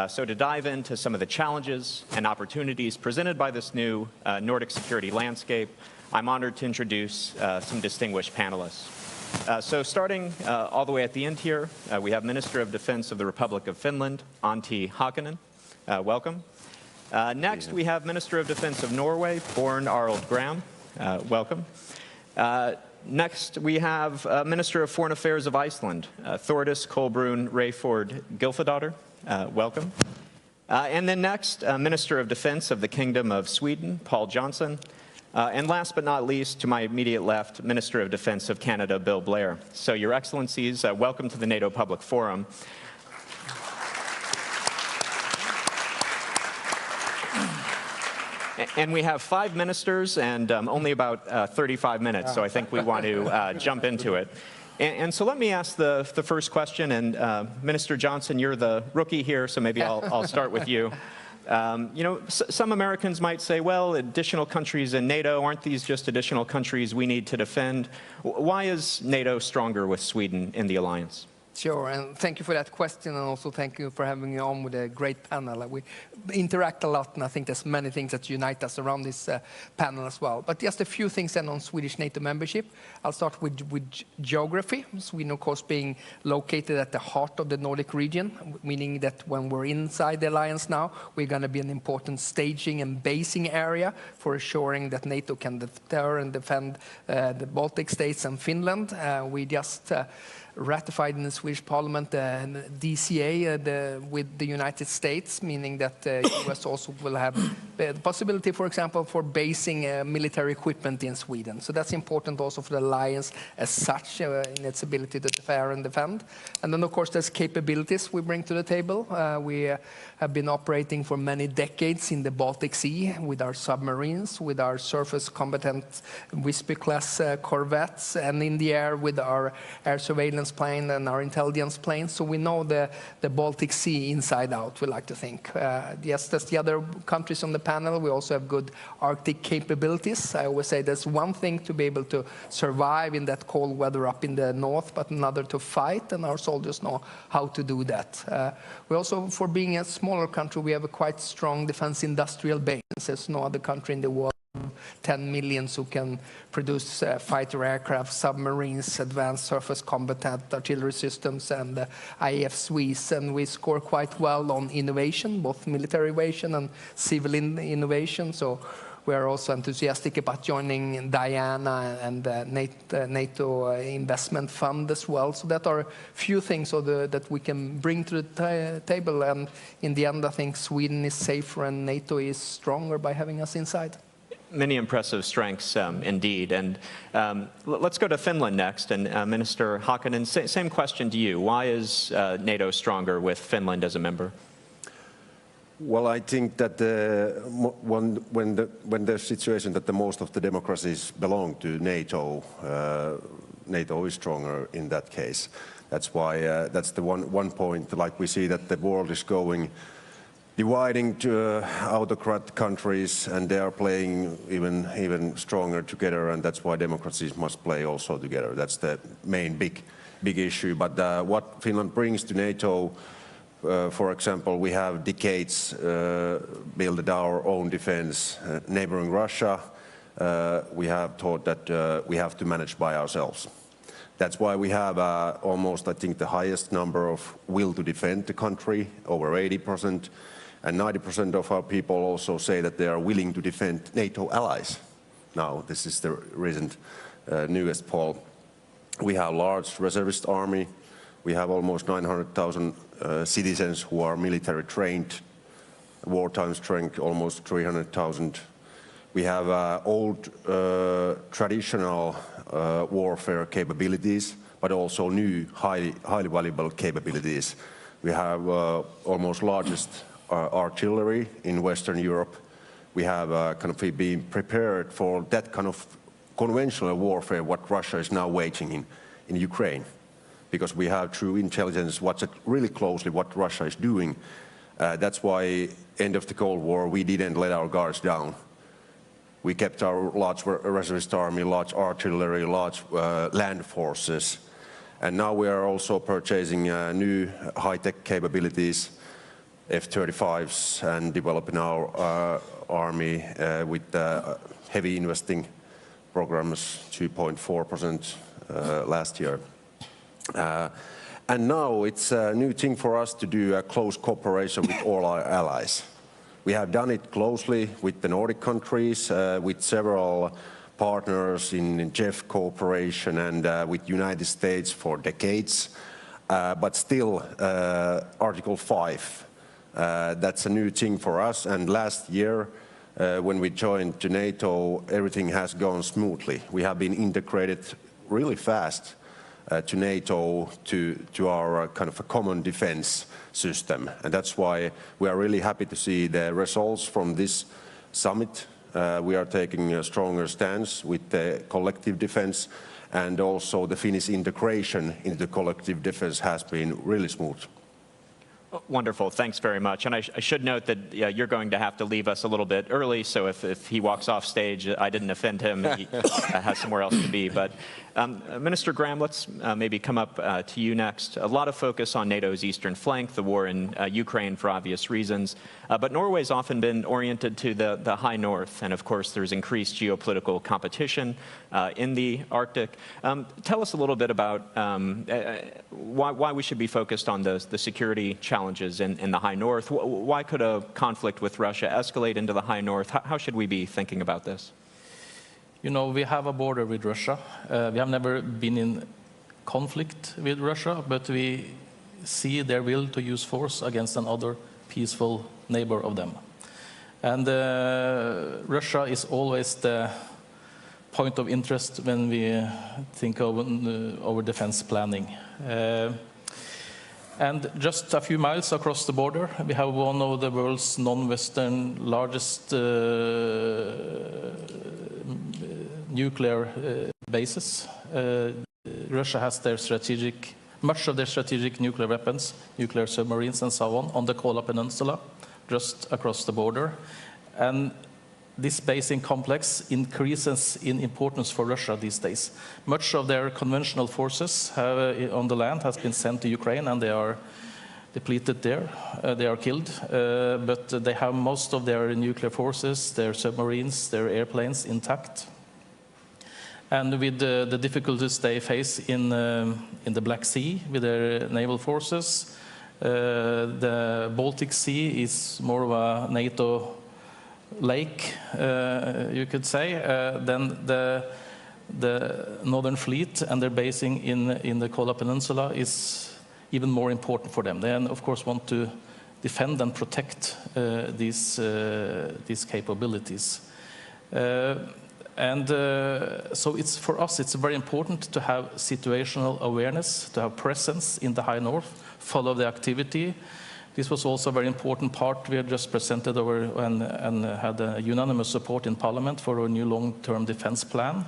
So to dive into some of the challenges and opportunities presented by this new Nordic security landscape, I'm honored to introduce some distinguished panelists. So starting all the way at the end here, we have Minister of Defense of the Republic of Finland, Antti Haakanen. Welcome. Next, we have Minister of Defense of Norway, Born Arild Gram. Welcome. Next, we have Minister of Foreign Affairs of Iceland, Thordis Kolbrún Rayford Gylfadóttir. Welcome. And then next, Minister of Defense of the Kingdom of Sweden, Paul Johnson. And last but not least, to my immediate left, Minister of Defense of Canada, Bill Blair. So, Your Excellencies, welcome to the NATO Public Forum. And we have 5 ministers and only about 35 minutes, so I think we want to jump into it. And so let me ask the first question, and Minister Johnson, you're the rookie here, so maybe I'll start with you. You know, some Americans might say, well, additional countries in NATO, aren't these just additional countries we need to defend? Why is NATO stronger with Sweden in the alliance? Sure, and thank you for that question, and also thank you for having me on with a great panel. We interact a lot, and I think there's many things that unite us around this panel as well. But just a few things then on Swedish NATO membership. I'll start with geography. Sweden, of course, being located at the heart of the Nordic region, meaning that when we're inside the alliance now, we're going to be an important staging and basing area for assuring that NATO can deter and defend the Baltic states and Finland. We just ratified in the Swedish Parliament the DCA with the United States, meaning that the US also will have the possibility, for example, for basing military equipment in Sweden. So that's important also for the alliance as such in its ability to deter and defend. And then, of course, there's capabilities we bring to the table. We have been operating for many decades in the Baltic Sea with our submarines, with our surface combatant Visby-class corvettes, and in the air with our air surveillance plane and our intelligence planes. So we know the Baltic Sea inside out, we like to think. Yes, as the other countries on the panel, we also have good Arctic capabilities. I always say there's one thing to be able to survive in that cold weather up in the north, but another to fight, and our soldiers know how to do that. We also, for being a smaller country, we have a quite strong defense industrial base. There's no other country in the world 10 million who can produce fighter aircraft, submarines, advanced surface combatant artillery systems, and IFSWs. And we score quite well on innovation, both military innovation and civil innovation. So we are also enthusiastic about joining Diana and NATO Investment Fund as well. So that are a few things that we can bring to the table. And in the end, I think Sweden is safer and NATO is stronger by having us inside. Many impressive strengths indeed. And let's go to Finland next. And Minister Hakonen, same question to you. Why is NATO stronger with Finland as a member? Well, I think that when there's a situation that the most of the democracies belong to NATO, NATO is stronger in that case. That's why that's the one point. Like we see that the world is going dividing to autocrat countries, and they are playing even stronger together, and that's why democracies must play also together. That's the main big issue. But what Finland brings to NATO. For example, we have decades built our own defense. Neighboring Russia, we have thought that we have to manage by ourselves. That's why we have almost, I think, the highest number of will to defend the country, over 80%. And 90% of our people also say that they are willing to defend NATO allies. Now, this is the recent newest poll. We have a large reservist army. We have almost 900,000 citizens who are military trained, wartime strength almost 300,000. We have old traditional warfare capabilities, but also new highly valuable capabilities. We have almost largest artillery in Western Europe. We have kind of been prepared for that kind of conventional warfare what Russia is now waging in Ukraine. Because we have true intelligence, watch it really closely what Russia is doing. That's why, end of the Cold War, we didn't let our guards down. We kept our large reservist army, large artillery, large land forces. And now we are also purchasing new high-tech capabilities, F-35s, and developing our army with heavy investing programs, 2.4% last year. And now it's a new thing for us to do a close cooperation with all our allies. We have done it closely with the Nordic countries, with several partners in JEF cooperation, and with United States for decades. But still, Article 5, that's a new thing for us. And last year, when we joined to NATO, everything has gone smoothly. We have been integrated really fast to NATO, to our kind of a common defense system. And that's why we are really happy to see the results from this summit. We are taking a stronger stance with the collective defense, and also the Finnish integration into collective defense has been really smooth. Wonderful. Thanks very much. And I should note that you're going to have to leave us a little bit early, so if he walks off stage, I didn't offend him. He has somewhere else to be. But Minister Graham, let's maybe come up to you next. A lot of focus on NATO's eastern flank, the war in Ukraine for obvious reasons. But Norway's often been oriented to the high north. And of course, there's increased geopolitical competition in the Arctic. Tell us a little bit about why we should be focused on the security challenges in the high north. Why could a conflict with Russia escalate into the high north? How should we be thinking about this? You know, we have a border with Russia. We have never been in conflict with Russia, but we see their will to use force against another peaceful neighbor of them. And Russia is always the point of interest when we think of our defense planning. And just a few miles across the border, we have one of the world's non-Western largest nuclear bases. Russia has their much of their strategic nuclear weapons, nuclear submarines and so on the Kola Peninsula, just across the border. And this basing complex increases in importance for Russia these days. Much of their conventional forces on the land has been sent to Ukraine, and they are depleted there. They are killed, but they have most of their nuclear forces, their submarines, their airplanes intact. And with the difficulties they face in the Black Sea with their naval forces, the Baltic Sea is more of a NATO lake, you could say, than the Northern Fleet and their basing in the Kola Peninsula is even more important for them. They, of course, want to defend and protect these capabilities. So for us, it's very important to have situational awareness, to have presence in the High North, follow the activity. This was also a very important part. We had just presented over and had a unanimous support in Parliament for our new long-term defense plan.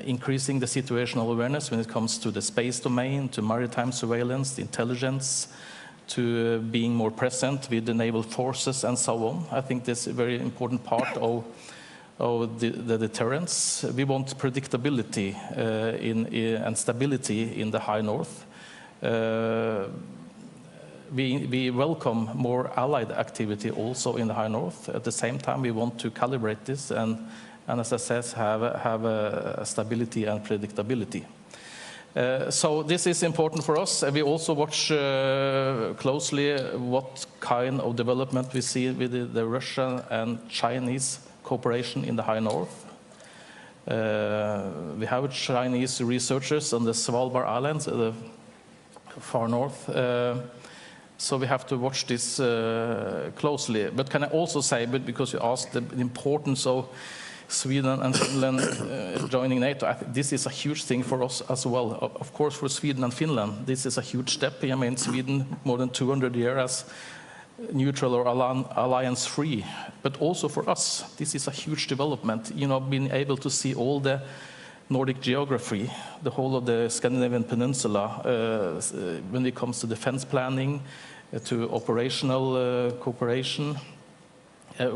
Increasing the situational awareness when it comes to the space domain, to maritime surveillance, the intelligence, to being more present with the naval forces and so on. I think this is a very important part of the deterrence. We want predictability and stability in the High North. We welcome more allied activity also in the High North. At the same time, we want to calibrate this and as I said, have a stability and predictability. So this is important for us. We also watch closely what kind of development we see with the Russian and Chinese cooperation in the High North. We have Chinese researchers on the Svalbard Islands, the far north. So we have to watch this closely. But can I also say, because you asked the importance of Sweden and Finland joining NATO, I think this is a huge thing for us as well. Of course, for Sweden and Finland, this is a huge step. I mean, Sweden, more than 200 years as neutral or alliance-free. But also for us, this is a huge development. You know, being able to see all the Nordic geography, the whole of the Scandinavian peninsula, when it comes to defense planning, to operational cooperation.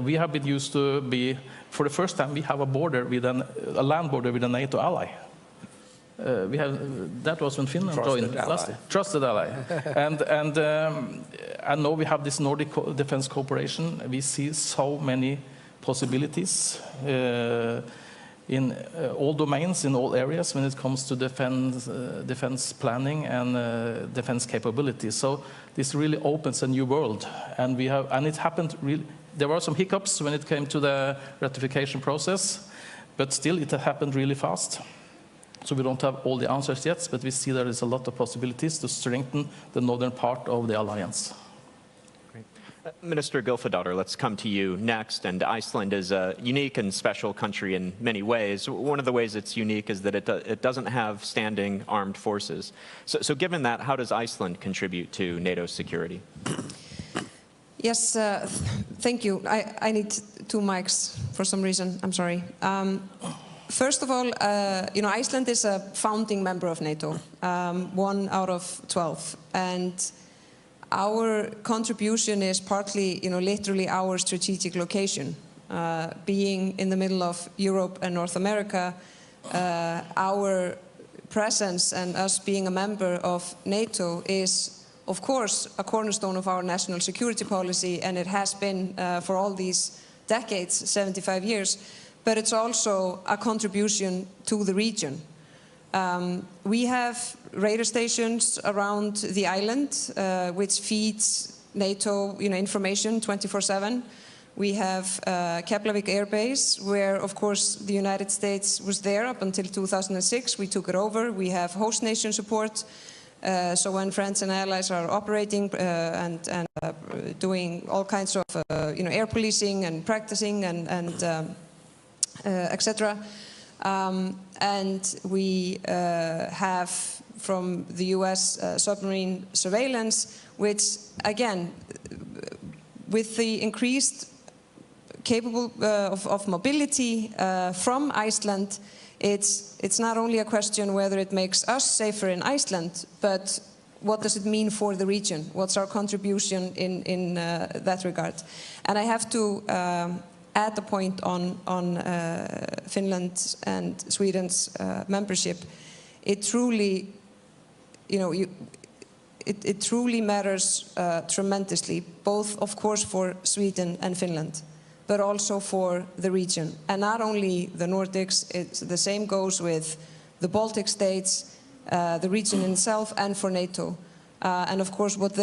We have been used to be, for the first time, we have a border with a land border with a NATO ally. That was when Finland joined last year. Trusted ally. And now we have this Nordic defense cooperation. We see so many possibilities in all domains, in all areas, when it comes to defense planning and defense capabilities. So this really opens a new world, and it happened really. There were some hiccups when it came to the ratification process, but still it happened really fast. So we don't have all the answers yet, but we see there is a lot of possibilities to strengthen the northern part of the alliance. Great. Minister Gylfadóttir, let's come to you next. And Iceland is a unique and special country in many ways. One of the ways it's unique is that it doesn't have standing armed forces. So given that, how does Iceland contribute to NATO's security? Yes, thank you. I need 2 mics for some reason. I'm sorry. First of all, Iceland is a founding member of NATO, 1 out of 12, and our contribution is partly, literally our strategic location, being in the middle of Europe and North America. Our presence and us being a member of NATO is, of course, a cornerstone of our national security policy, and it has been for all these decades, 75 years, but it's also a contribution to the region. We have radar stations around the island, which feeds NATO information 24/7. We have Keflavik Air Base, where, of course, the United States was there up until 2006. We took it over. We have host nation support. So when friends and allies are operating and doing all kinds of air policing and practicing and etc. And we have from the U.S. Submarine surveillance, which again, with the increased capable of mobility from Iceland, it's not only a question whether it makes us safer in Iceland, but what does it mean for the region? What's our contribution in that regard? And I have to add a point on Finland and Sweden's membership. It truly it truly matters tremendously, both, of course, for Sweden and Finland, but also for the region. And not only the Nordics, the same goes with the Baltic states, the region itself, and for NATO. And of course, what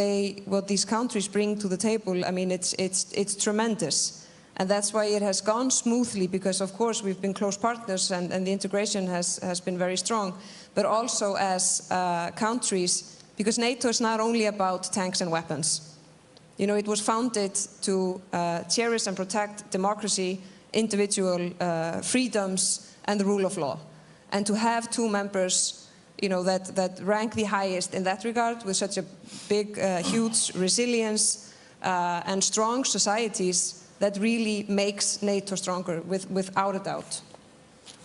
these countries bring to the table, I mean, it's tremendous. And that's why it has gone smoothly, because of course we've been close partners and the integration has been very strong, but also as countries, because NATO is not only about tanks and weapons. It was founded to cherish and protect democracy, individual freedoms, and the rule of law. And to have two members, that rank the highest in that regard, with such a big, huge resilience and strong societies, that really makes NATO stronger, without a doubt.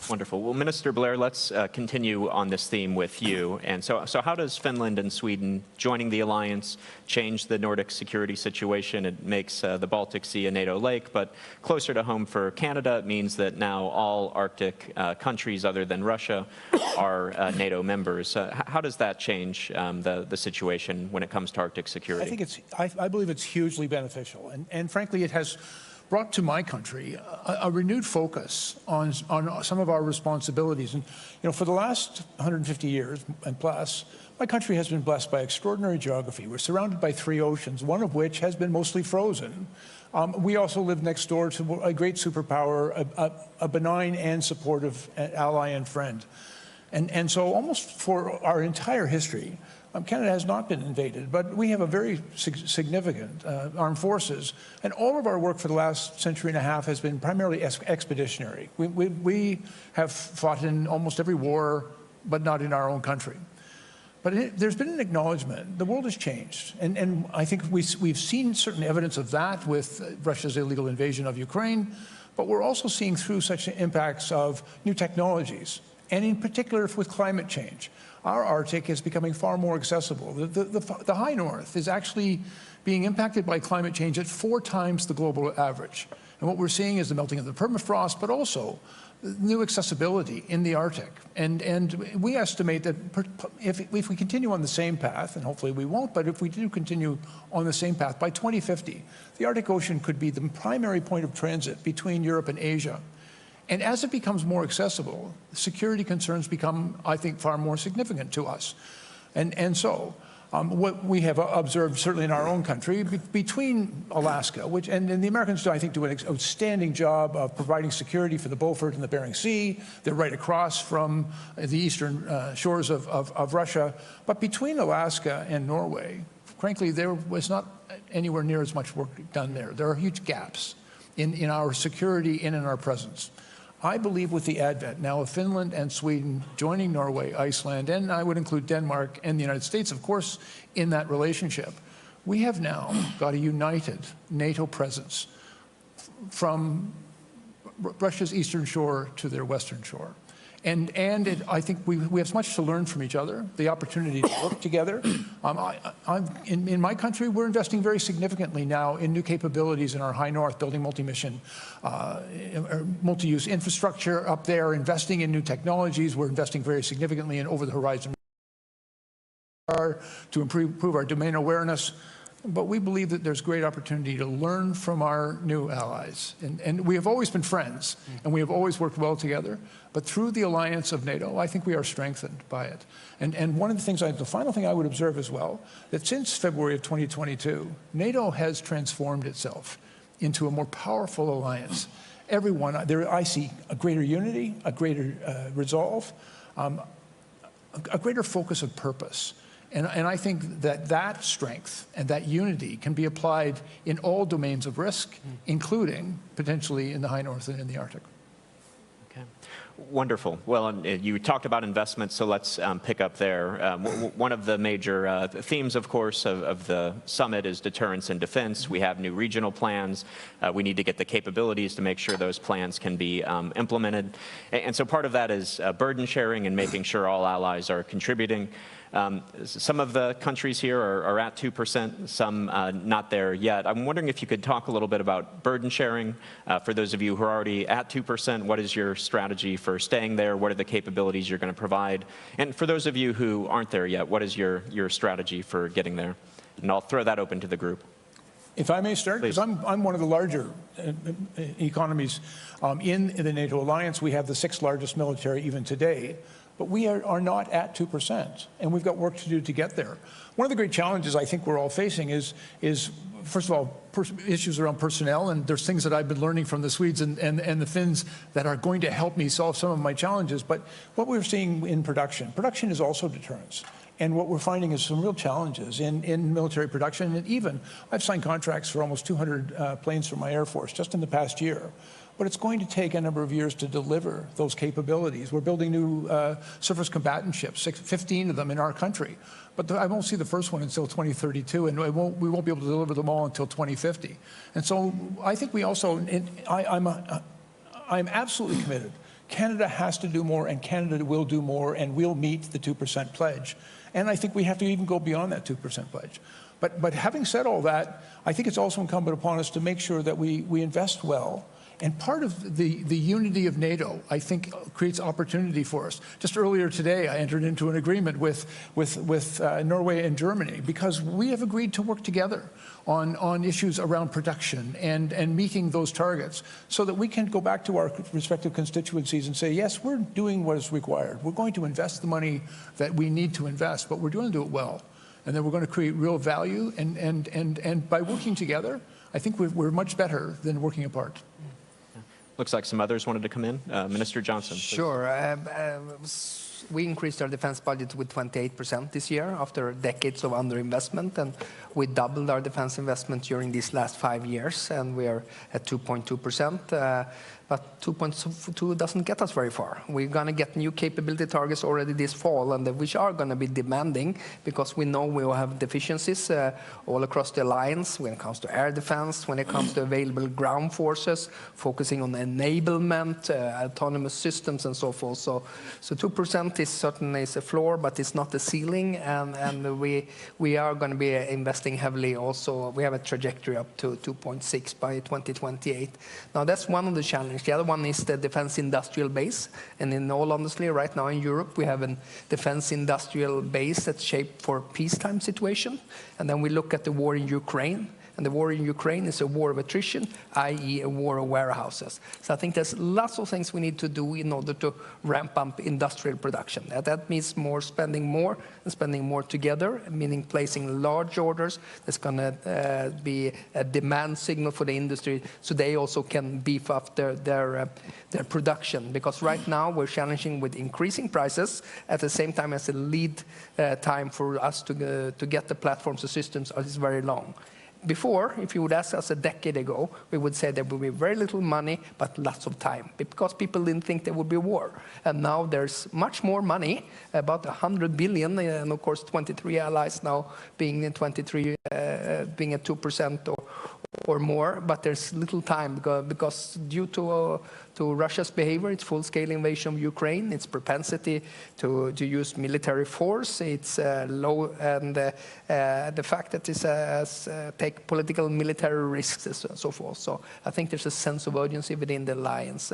Wonderful. Well, Minister Blair, let's continue on this theme with you. And so how does Finland and Sweden joining the alliance change the Nordic security situation? It makes the Baltic Sea a NATO lake, but closer to home for Canada, it means that now all Arctic countries other than Russia are NATO members. How does that change the situation when it comes to Arctic security? I believe it's hugely beneficial. And frankly, it has brought to my country a renewed focus on some of our responsibilities. And for the last 150 years and plus, my country has been blessed by extraordinary geography. We're surrounded by 3 oceans, one of which has been mostly frozen. We also live next door to a great superpower, a benign and supportive ally and friend. And so almost for our entire history, Canada has not been invaded, but we have a very significant armed forces, and all of our work for the last century and a half has been primarily expeditionary. We have fought in almost every war, but not in our own country. But there's been an acknowledgement. The world has changed, and I think we've seen certain evidence of that with Russia's illegal invasion of Ukraine, but we're also seeing through such impacts of new technologies, and in particular with climate change. Our Arctic is becoming far more accessible. The high north is actually being impacted by climate change at 4 times the global average. And what we're seeing is the melting of the permafrost, but also new accessibility in the Arctic. And we estimate that if we continue on the same path, and hopefully we won't, but if we do continue on the same path, by 2050, the Arctic Ocean could be the primary point of transit between Europe and Asia. And as it becomes more accessible, security concerns become, I think, far more significant to us. And so what we have observed, certainly in our own country, between Alaska, and the Americans, I think, do an outstanding job of providing security for the Beaufort and the Bering Sea. They're right across from the eastern shores of Russia. But between Alaska and Norway, frankly, there was not anywhere near as much work done there. There are huge gaps in our security and in our presence. I believe with the advent now of Finland and Sweden joining Norway, Iceland, and I would include Denmark and the United States, of course, in that relationship, we have now got a united NATO presence from Russia's eastern shore to their western shore. And I think we have much to learn from each other, the opportunity to work together. In my country, we're investing very significantly now in new capabilities in our high north, building multi-mission, multi-use infrastructure up there, investing in new technologies. We're investing very significantly in over-the-horizon to improve our domain awareness. But we believe that there's great opportunity to learn from our new allies. And we have always been friends, and we have always worked well together. But through the alliance of NATO, I think we are strengthened by it. And one of the things, the final thing I would observe as well, that since February of 2022, NATO has transformed itself into a more powerful alliance. Everyone, I see a greater unity, a greater resolve, a greater focus of purpose. And I think that strength and that unity can be applied in all domains of risk, including potentially in the high north and in the Arctic. Okay. Wonderful. Well, you talked about investments, so let's pick up there. One of the major themes, of course, of the summit is deterrence and defense. We have new regional plans. We need to get the capabilities to make sure those plans can be implemented. And so part of that is burden sharing and making sure all allies are contributing. Some of the countries here are at 2%, some not there yet. I'm wondering if you could talk a little bit about burden sharing. For those of you who are already at 2%, what is your strategy for for staying there? What are the capabilities you're going to provide? And for those of you who aren't there yet, what is your strategy for getting there? And I'll throw that open to the group. If I may start, because I'm one of the larger economies in the NATO alliance. We have the 6th largest military even today, but we are not at 2%, and we've got work to do to get there. One of the great challenges I think we're all facing is first of all, issues around personnel, and there's things that I've been learning from the Swedes and the Finns that are going to help me solve some of my challenges. But what we're seeing in production is also deterrence. And what we're finding is some real challenges in military production. And even, I've signed contracts for almost 200 planes for my Air Force just in the past year. But it's going to take a number of years to deliver those capabilities. We're building new surface combatant ships, 15 of them in our country. But I won't see the first one until 2032, and we won't be able to deliver them all until 2050. And so I think we also, I'm absolutely committed. Canada has to do more, and Canada will do more, and we'll meet the 2% pledge. And I think we have to even go beyond that 2% pledge. But having said all that, I think it's also incumbent upon us to make sure that we invest well. And part of the unity of NATO, I think, creates opportunity for us. Just earlier today, I entered into an agreement with Norway and Germany because we have agreed to work together on issues around production and meeting those targets so that we can go back to our respective constituencies and say, yes, we're doing what is required. We're going to invest the money that we need to invest, but we're going to do it well. And then we're going to create real value. And by working together, I think we're much better than working apart. Looks like some others wanted to come in. Minister Johnson, please. Sure. We increased our defense budget with 28% this year after decades of underinvestment, and we doubled our defense investment during these last 5 years, and we are at 2.2%. But 2.2 doesn't get us very far. We're going to get new capability targets already this fall, and which are going to be demanding because we know we will have deficiencies all across the alliance when it comes to air defense, when it comes to available ground forces, focusing on enablement, autonomous systems, and so forth. So 2% is certainly a floor, but it's not the ceiling, and we are going to be investing heavily also. We have a trajectory up to 2.6 by 2028. Now, that's one of the challenges. The other one is the defense industrial base. And in all honesty, right now in Europe, we have a defense industrial base that's shaped for a peacetime situation. And then we look at the war in Ukraine. And the war in Ukraine is a war of attrition, i.e. a war of warehouses. So I think there's lots of things we need to do in order to ramp up industrial production. That means spending more and spending more together, meaning placing large orders. That's going to be a demand signal for the industry so they also can beef up their production. Because right now we're challenging with increasing prices at the same time as the lead time for us to get the platforms and systems is very long. Before, if you would ask us a decade ago, we would say there would be very little money, but lots of time, because people didn't think there would be war. And now there's much more money, about 100 billion, and of course 23 allies now being at 2% or more, but there's little time because due to Russia's behavior, its full-scale invasion of Ukraine, its propensity to use military force, its low, and the fact that it take political military risks and so forth. So I think there's a sense of urgency within the alliance,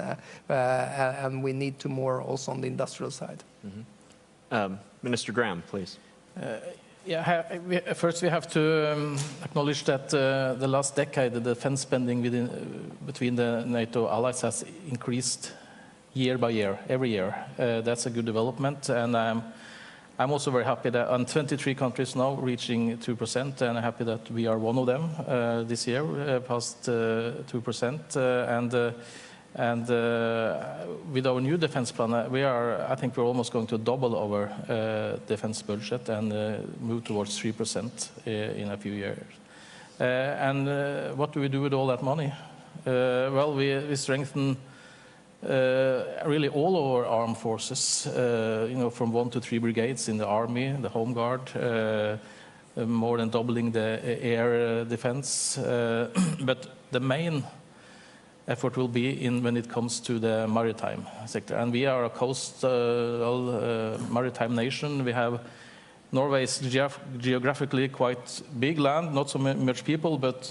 and we need to more also on the industrial side. Mm-hmm. Minister Graham, please. First we have to acknowledge that the last decade, the defense spending between the NATO allies has increased year by year, every year. That's a good development, and I'm also very happy that on 23 countries now reaching 2%, and I'm happy that we are one of them this year, past 2%, and with our new defense plan, I think we're almost going to double our defense budget and move towards 3% in a few years. And what do we do with all that money? Well, we strengthen really all our armed forces, from 1 to 3 brigades in the army, the home guard, more than doubling the air defense. But the main effort will be when it comes to the maritime sector. And we are a coastal maritime nation. We have Norway is geographically quite big land, not so much people, but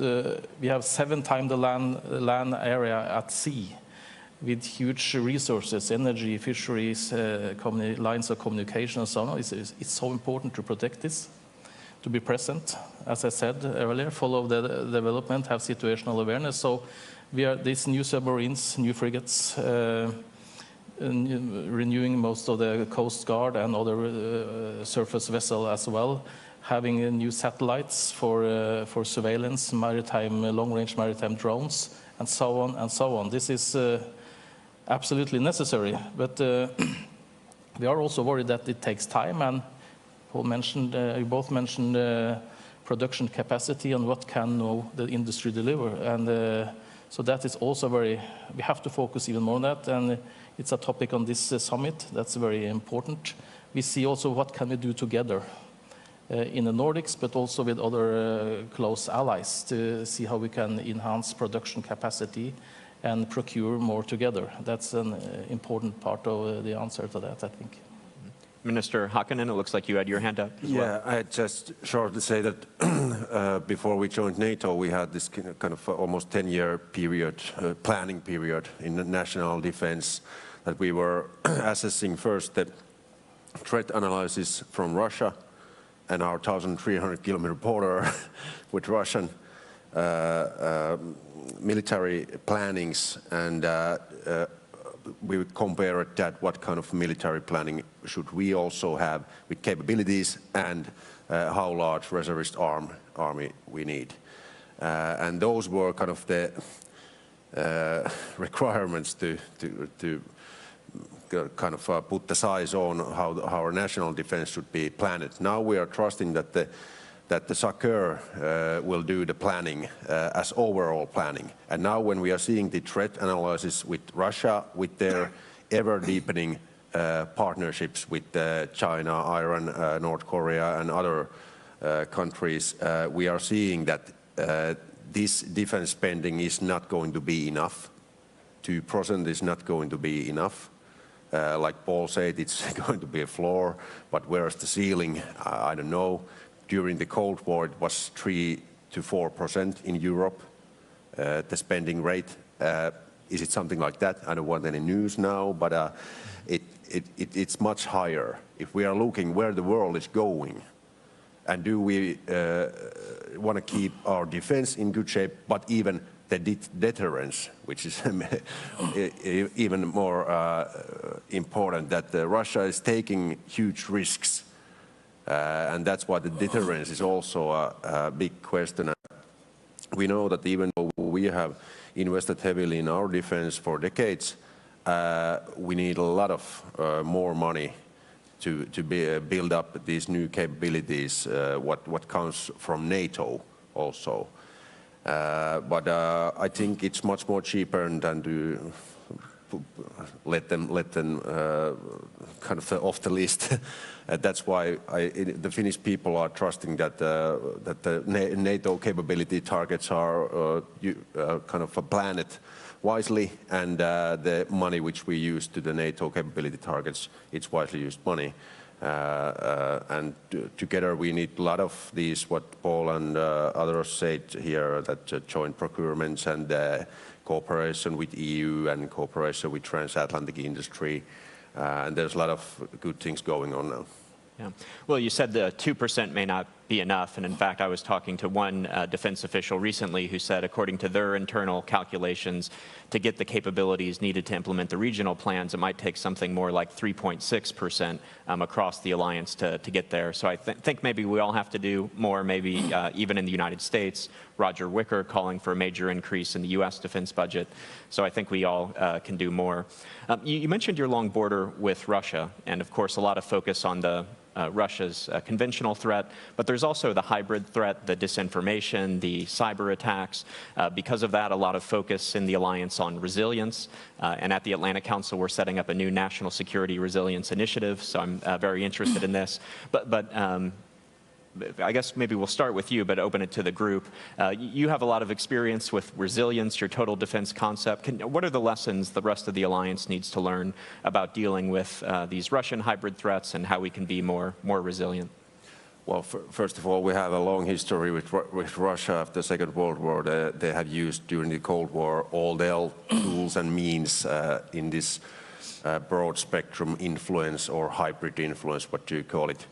we have 7 times the land area at sea. with huge resources, energy, fisheries, lines of communication and so on. It's so important to protect this, to be present, as I said earlier, follow the development, have situational awareness. So we are these new submarines, new frigates, renewing most of the Coast Guard and other surface vessel as well, having new satellites for surveillance, maritime, long-range maritime drones, and so on and so on. This is absolutely necessary, but we are also worried that it takes time, and Paul mentioned, you both mentioned production capacity and what can the industry deliver, and so that is also we have to focus even more on that, and it's a topic on this summit that's very important. We see also what can we do together in the Nordics, but also with other close allies to see how we can enhance production capacity and procure more together. That's an important part of the answer to that, I think. Minister Hakkinen, it looks like you had your hand up as well. I just shortly say that before we joined NATO, we had this kind of almost 10-year period, planning period in the national defense, that we were assessing first the threat analysis from Russia and our 1,300-kilometer border with Russian military plannings, and we would compare that what kind of military planning should we also have with capabilities, and how large reservist army we need. And those were kind of the requirements to kind of put the size on how our national defense should be planned. Now we are trusting that the SACEUR will do the planning as overall planning. And now when we are seeing the threat analysis with Russia, with their ever-deepening partnerships with China, Iran, North Korea, and other countries, we are seeing that this defense spending is not going to be enough. 2% is not going to be enough. Like Paul said, it's going to be a floor, but where's the ceiling? I don't know. During the Cold War, it was 3 to 4% in Europe, the spending rate. Is it something like that? I don't want any news now, but it's much higher. If we are looking where the world is going, and do we want to keep our defense in good shape, but even the deterrence, which is even more important, that Russia is taking huge risks. And that's why the deterrence is also a big question. We know that even though we have invested heavily in our defense for decades, we need a lot of more money to build up these new capabilities, what comes from NATO also. But I think it's much more cheaper than to let them kind of off the list. That's why the Finnish people are trusting that the NATO capability targets are kind of planned wisely, and the money which we use to the NATO capability targets, it's wisely used money. And together we need a lot of these, what Paul and others said here, that joint procurements and cooperation with EU and cooperation with transatlantic industry. And there's a lot of good things going on now. Yeah. Well, you said the 2% may not be enough, and in fact, I was talking to one defense official recently who said, according to their internal calculations, to get the capabilities needed to implement the regional plans, it might take something more like 3.6% across the alliance to get there. So I think maybe we all have to do more, maybe even in the United States. Roger Wicker calling for a major increase in the U.S. defense budget. So I think we all can do more. You mentioned your long border with Russia, and of course, a lot of focus on the Russia's conventional threat, but there's also the hybrid threat, the disinformation, the cyber attacks. Because of that, a lot of focus in the alliance on resilience. And at the Atlantic Council, we're setting up a new national security resilience initiative, so I'm very interested in this. But I guess maybe we'll start with you, but open it to the group. You have a lot of experience with resilience, your total defense concept. What are the lessons the rest of the alliance needs to learn about dealing with these Russian hybrid threats and how we can be more resilient? Well, first of all, we have a long history with Russia after the Second World War. They have used during the Cold War all their tools and means in this broad spectrum influence or hybrid influence, what do you call it,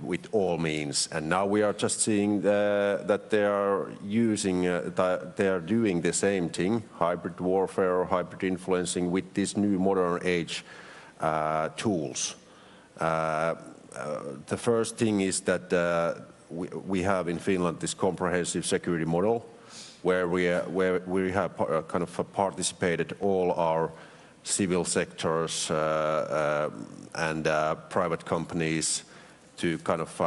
with all means. And now we are just seeing that they are using, they are doing the same thing, hybrid warfare or hybrid influencing with these new modern age tools. The first thing is that we have in Finland this comprehensive security model where we have kind of participated all our civil sectors and private companies to kind of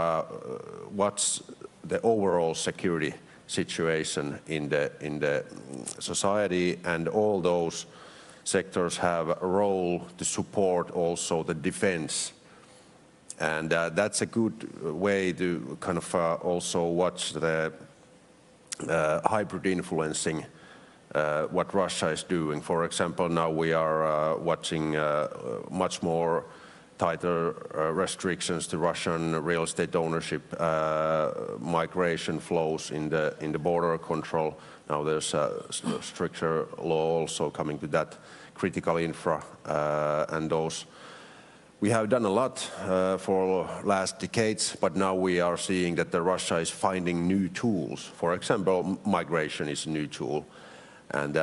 what's the overall security situation in the society, and all those sectors have a role to support also the defense. And that's a good way to kind of also watch the hybrid influencing, what Russia is doing. For example, now we are watching much more tighter restrictions to Russian real estate ownership, migration flows in the border control. Now there's a stricter law also coming to that, critical infra and those. We have done a lot for last decades, but now we are seeing that Russia is finding new tools. For example, migration is a new tool, and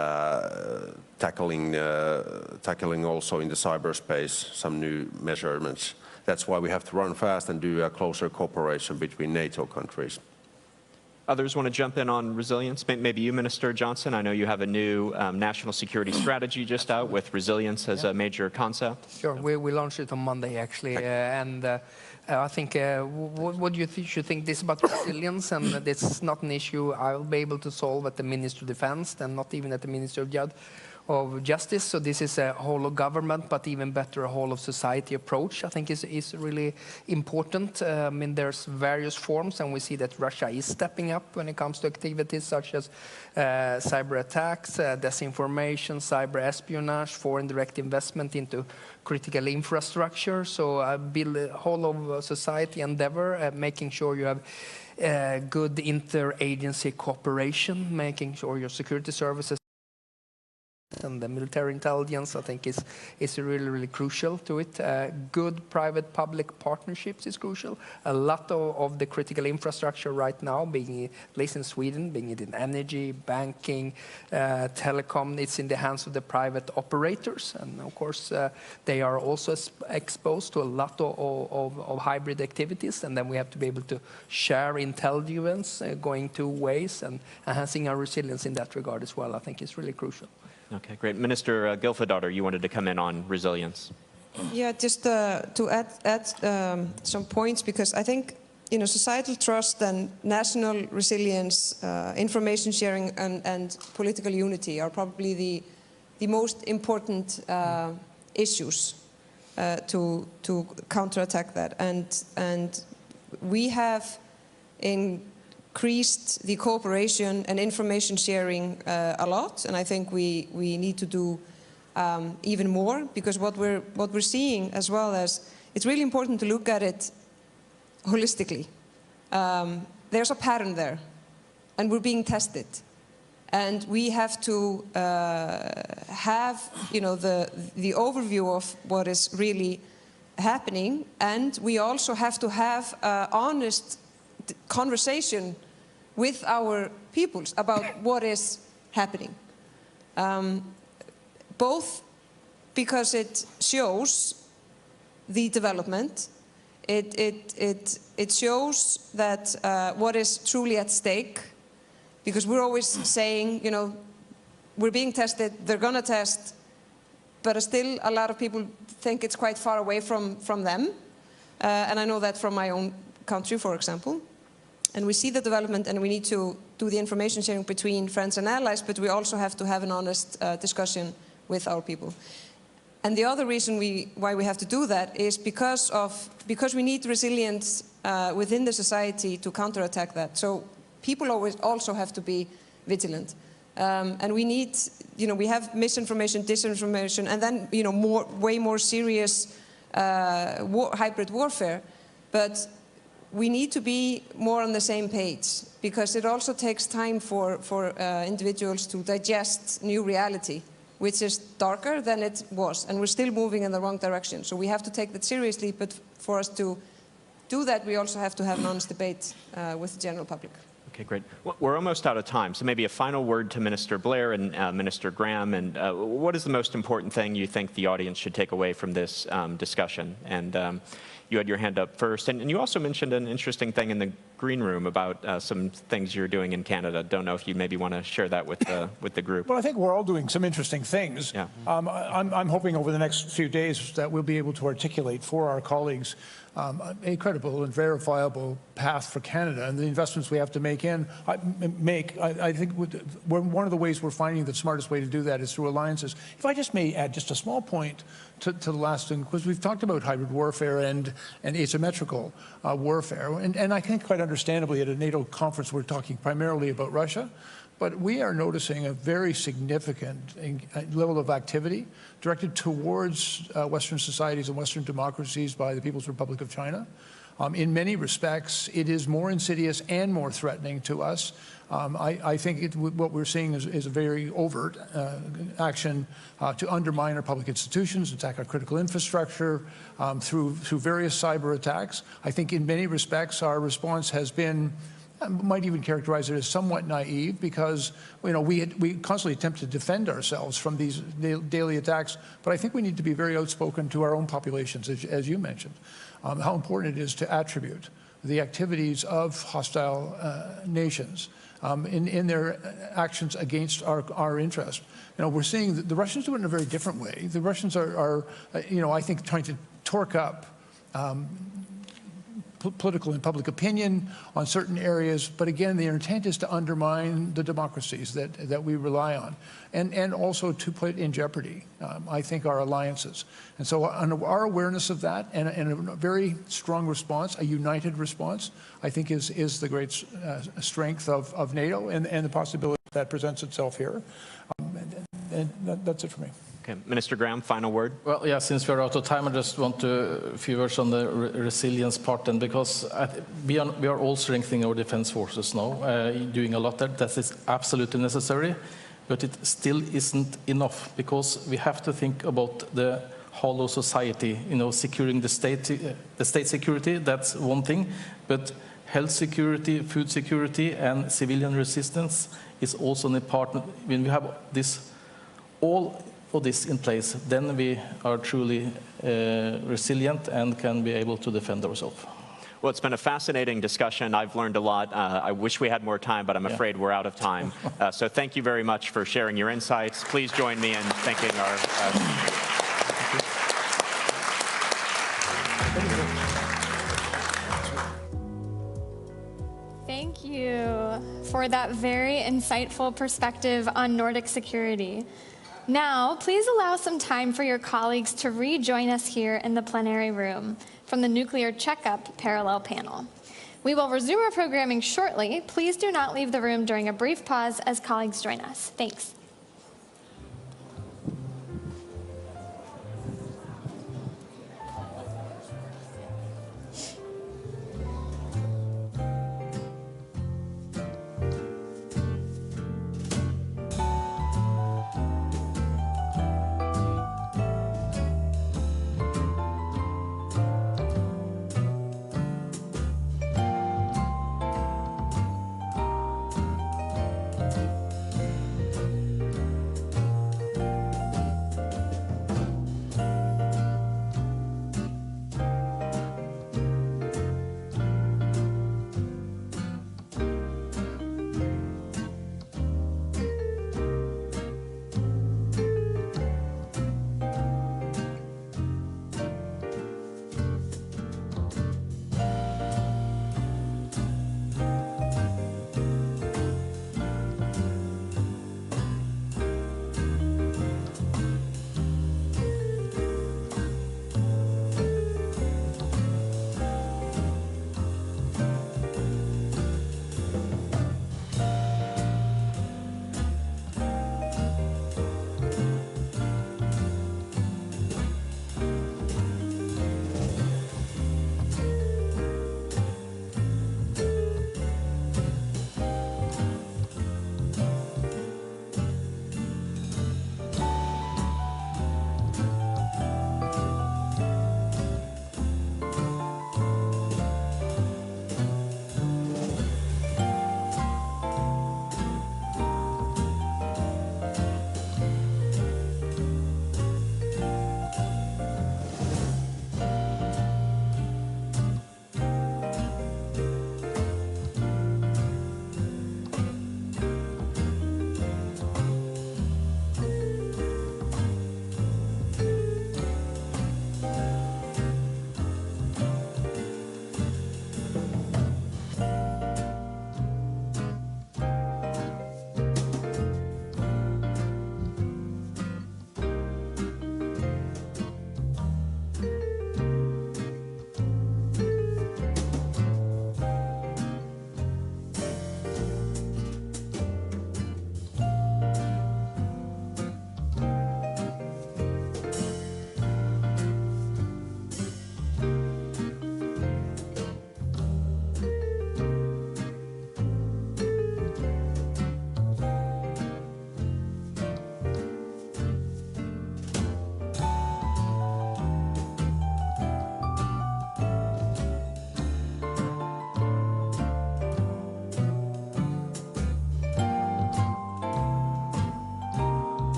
tackling also in the cyberspace some new measurements. That's why we have to run fast and do a closer cooperation between NATO countries. Others want to jump in on resilience? Maybe you, Minister Johnson. I know you have a new national security strategy just out with resilience as a major concept. Sure, we launched it on Monday, actually. I think, what do you should think this about resilience? And this is not an issue I'll be able to solve at the Ministry of Defense, and not even at the Ministry of Justice. So this is a whole of government, but even better, a whole of society approach, I think is really important. I mean, there's various forms, and we see that Russia is stepping up when it comes to activities such as cyber attacks, disinformation, cyber espionage, foreign direct investment into critical infrastructure. So build a whole of society endeavor, making sure you have good interagency cooperation, making sure your security services and the military intelligence, I think, is really, really crucial to it. Good private-public partnerships is crucial. A lot of the critical infrastructure right now, being at least in Sweden, being it in energy, banking, telecom, it's in the hands of the private operators. And of course, they are also exposed to a lot of hybrid activities. And then we have to be able to share intelligence going two ways, and enhancing our resilience in that regard as well, I think, is really crucial. Okay, great. Minister Gylfadóttir, you wanted to come in on resilience. Yeah, just to add some points, because I think societal trust and national resilience, information sharing, and political unity are probably the most important issues to counterattack that. And we have increased the cooperation and information sharing a lot, and I think we need to do even more, because what we're seeing as well as, it's really important to look at it holistically. There's a pattern there, and we're being tested, and we have to have the overview of what is really happening, and we also have to have honest conversation with our peoples about what is happening. Both because it shows the development, it shows that what is truly at stake, because we're always saying, we're being tested, they're gonna test, but still a lot of people think it's quite far away from them. And I know that from my own country, for example. And we see the development, and we need to do the information sharing between friends and allies, but we also have to have an honest discussion with our people. And the other reason why we have to do that is because we need resilience within the society to counterattack that. So people always also have to be vigilant. And we need, we have misinformation, disinformation, and then, way more serious hybrid warfare. But we need to be more on the same page, because it also takes time for individuals to digest new reality, which is darker than it was, and we're still moving in the wrong direction. So we have to take that seriously, but for us to do that, we also have to have an honest debate with the general public. Okay, great. Well, we're almost out of time, so maybe a final word to Minister Blair and Minister Graham. And what is the most important thing you think the audience should take away from this discussion? And you had your hand up first, and you also mentioned an interesting thing in the green room about some things you're doing in Canada. Don't know if you maybe want to share that with the group. Well, I think we're all doing some interesting things. Yeah. I'm hoping over the next few days that we'll be able to articulate for our colleagues a credible and verifiable path for Canada and the investments we have to make. I think one of the ways we're finding the smartest way to do that is through alliances. If I just may add just a small point to the last thing, because we've talked about hybrid warfare and asymmetrical warfare, and I think quite understandably at a NATO conference we're talking primarily about Russia. But we are noticing a very significant level of activity directed towards Western societies and Western democracies by the People's Republic of China. In many respects, it is more insidious and more threatening to us. I think what we're seeing is a very overt action to undermine our public institutions, attack our critical infrastructure through various cyber attacks. I think in many respects our response has been, might even characterize it as somewhat naive, because we constantly attempt to defend ourselves from these daily attacks. But I think we need to be very outspoken to our own populations, as you mentioned, how important it is to attribute the activities of hostile nations in their actions against our interest. We're seeing that the Russians do it in a very different way. The Russians are I think, trying to torque up political and public opinion on certain areas, but again, their intent is to undermine the democracies that we rely on, and also to put in jeopardy, I think, our alliances. And so our awareness of that and a very strong response, a united response, I think is the great strength of NATO and the possibility that presents itself here. And that's it for me. Okay. Minister Graham, final word. Well, yeah, since we're out of time, I just want a few words on the resilience part, and because we are all strengthening our defense forces now, doing a lot there. That is absolutely necessary, but it still isn't enough, because we have to think about the hollow society, securing the state security, that's one thing, but health security, food security, and civilian resistance is also an important. When we have all of this in place, then we are truly resilient and can be able to defend ourselves. Well, it's been a fascinating discussion. I've learned a lot. I wish we had more time, but I'm afraid we're out of time. So thank you very much for sharing your insights. Please join me in thanking our... Thank you for that very insightful perspective on Nordic security. Now, please allow some time for your colleagues to rejoin us here in the plenary room from the Nuclear Checkup Parallel Panel. We will resume our programming shortly. Please do not leave the room during a brief pause as colleagues join us. Thanks.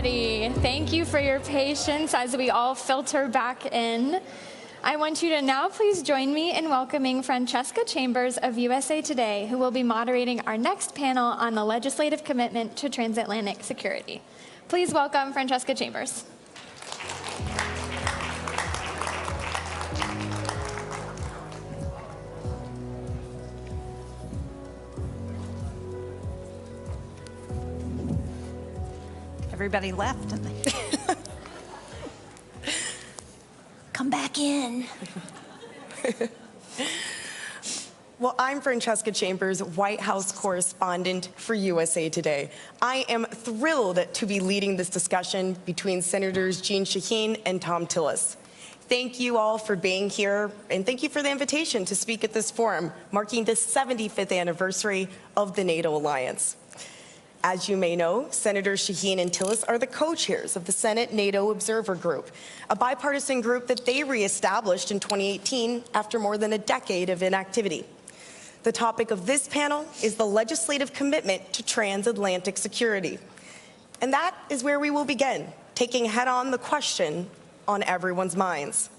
everybody. Thank you for your patience as we all filter back in. I want you to now please join me in welcoming Francesca Chambers of USA Today, who will be moderating our next panel on the legislative commitment to transatlantic security. Please welcome Francesca Chambers. Everybody left. Come back in. Well, I'm Francesca Chambers, White House correspondent for USA Today. I am thrilled to be leading this discussion between Senators Jeanne Shaheen and Thom Tillis. Thank you all for being here, and thank you for the invitation to speak at this forum, marking the 75th anniversary of the NATO alliance. As you may know, Senators Shaheen and Tillis are the co-chairs of the Senate NATO Observer Group, a bipartisan group that they reestablished in 2018 after more than a decade of inactivity. The topic of this panel is the legislative commitment to transatlantic security. And that is where we will begin, taking head-on the question on everyone's minds.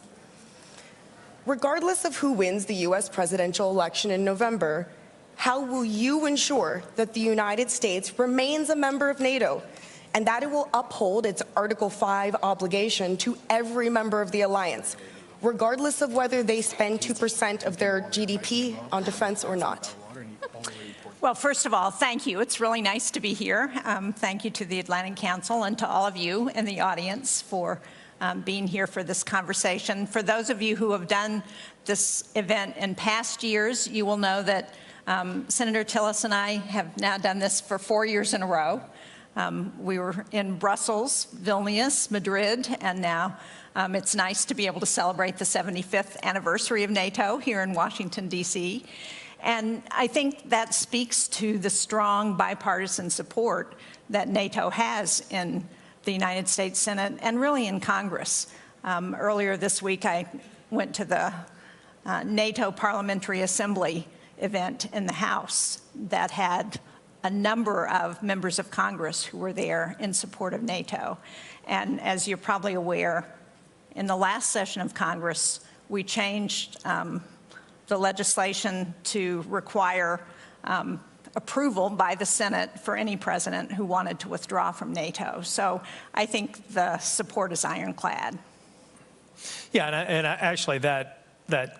Regardless of who wins the U.S. presidential election in November, how will you ensure that the United States remains a member of NATO and that it will uphold its Article 5 obligation to every member of the alliance, regardless of whether they spend 2% of their GDP on defense or not? Well, first of all, thank you. It's really nice to be here. Thank you to the Atlantic Council and to all of you in the audience for being here for this conversation. For those of you who have done this event in past years, you will know that Senator Tillis and I have now done this for 4 years in a row. We were in Brussels, Vilnius, Madrid, and now it's nice to be able to celebrate the 75th anniversary of NATO here in Washington, D.C. And I think that speaks to the strong bipartisan support that NATO has in the United States Senate and really in Congress. Earlier this week, I went to the NATO Parliamentary Assembly event in the House that had a number of members of Congress who were there in support of NATO. And as you're probably aware, in the last session of Congress, we changed the legislation to require approval by the Senate for any president who wanted to withdraw from NATO. So I think the support is ironclad. Yeah, and actually that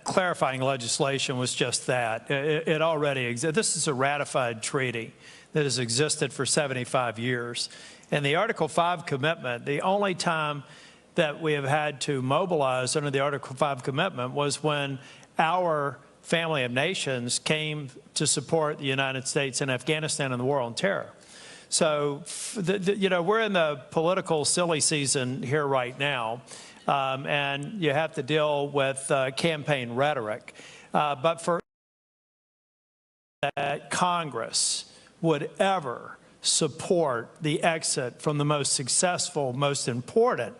clarifying legislation was just that. It already exists. This is a ratified treaty that has existed for 75 years. And the Article 5 commitment, the only time that we have had to mobilize under the Article 5 commitment was when our family of nations came to support the United States in Afghanistan in the war on terror. So, you know, we're in the political silly season here right now. And you have to deal with campaign rhetoric. But for that Congress would ever support the exit from the most successful, most important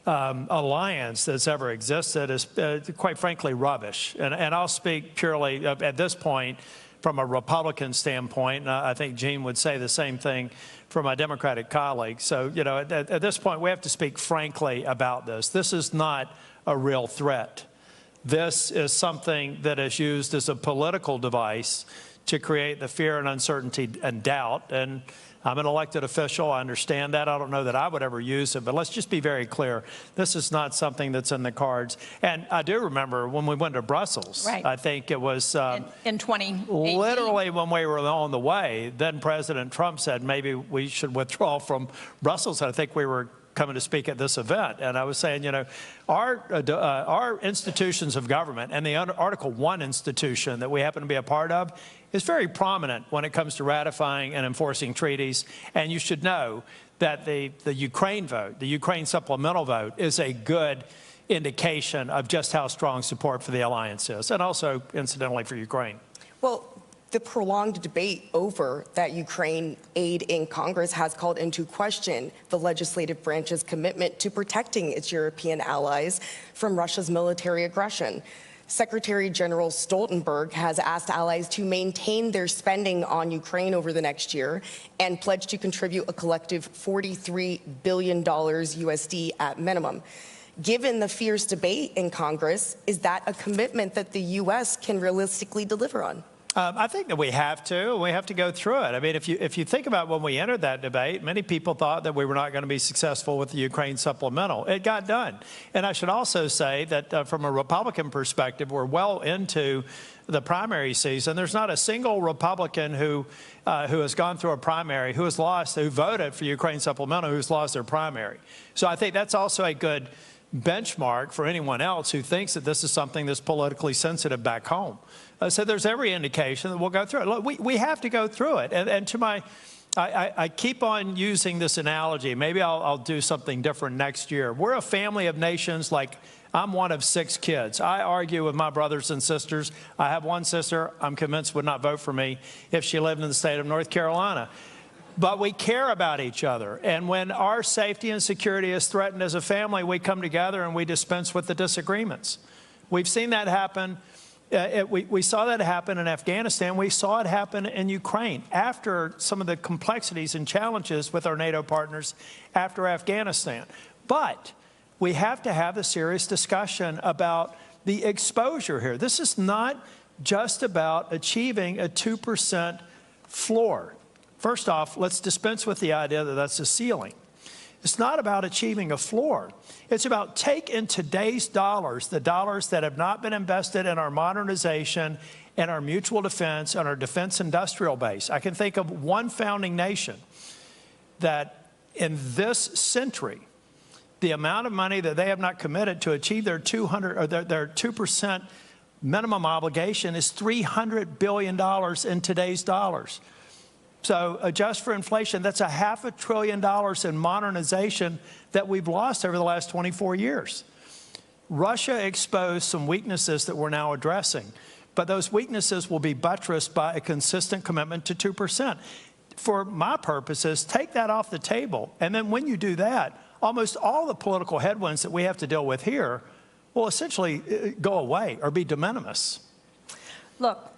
alliance that's ever existed is, quite frankly, rubbish. And I'll speak purely at this point from a Republican standpoint, and I think Jeanne would say the same thing for my Democratic colleagues. So, you know, at this point, we have to speak frankly about this. This is not a real threat. This is something that is used as a political device to create the fear and uncertainty and doubt. And I'm an elected official. I understand that. I don't know that I would ever use it, but let's just be very clear. This is not something that's in the cards. And I do remember when we went to Brussels, right. I think it was in 2018. Literally when we were on the way, then President Trump said maybe we should withdraw from Brussels. I think we were coming to speak at this event. And I was saying, you know, our institutions of government and the Article 1 institution that we happen to be a part of is very prominent when it comes to ratifying and enforcing treaties. And you should know that the Ukraine vote, the Ukraine supplemental vote, is a good indication of just how strong support for the alliance is, and also, incidentally, for Ukraine. Well, the prolonged debate over that Ukraine aid in Congress has called into question the legislative branch's commitment to protecting its European allies from Russia's military aggression. Secretary General Stoltenberg has asked allies to maintain their spending on Ukraine over the next year and pledged to contribute a collective $43 billion USD at minimum. Given the fierce debate in Congress, is that a commitment that the U.S. can realistically deliver on? I think that we have to. We have to go through it. I mean, if you think about when we entered that debate, many people thought that we were not going to be successful with the Ukraine supplemental. It got done. And I should also say that from a Republican perspective, we're well into the primary season. There's not a single Republican who has gone through a primary, who has lost, who voted for Ukraine supplemental, who's lost their primary. So I think that's also a good benchmark for anyone else who thinks that this is something that's politically sensitive back home. So there's every indication that we'll go through it. Look, we have to go through it. And to my, I keep on using this analogy. Maybe I'll do something different next year. We're a family of nations. Like, I'm one of 6 kids. I argue with my brothers and sisters. I have one sister I'm convinced would not vote for me if she lived in the state of North Carolina. But we care about each other. And when our safety and security is threatened as a family, we come together and we dispense with the disagreements. We've seen that happen. We saw that happen in Afghanistan. We saw it happen in Ukraine after some of the complexities and challenges with our NATO partners after Afghanistan. But we have to have a serious discussion about the exposure here. This is not just about achieving a 2% floor. First off, let's dispense with the idea that that's a ceiling. It's not about achieving a floor. It's about taking today's dollars, the dollars that have not been invested in our modernization and our mutual defense and our defense industrial base. I can think of one founding nation that in this century, the amount of money that they have not committed to achieve their 2% minimum obligation is $300 billion in today's dollars. So adjust for inflation, that's $500 billion in modernization that we've lost over the last 24 years. Russia exposed some weaknesses that we're now addressing, but those weaknesses will be buttressed by a consistent commitment to 2%. For my purposes, take that off the table. And then when you do that, almost all the political headwinds that we have to deal with here will essentially go away or be de minimis. Look,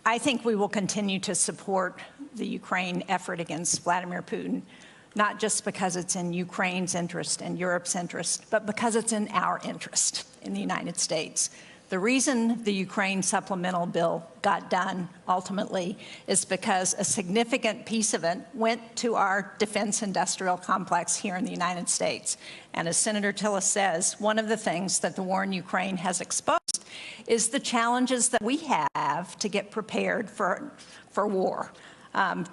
I think we will continue to support the Ukraine effort against Vladimir Putin, not just because it's in Ukraine's interest and Europe's interest, but because it's in our interest in the United States. The reason the Ukraine supplemental bill got done ultimately is because a significant piece of it went to our defense industrial complex here in the United States. And as Senator Tillis says, one of the things that the war in Ukraine has exposed is the challenges that we have to get prepared for war,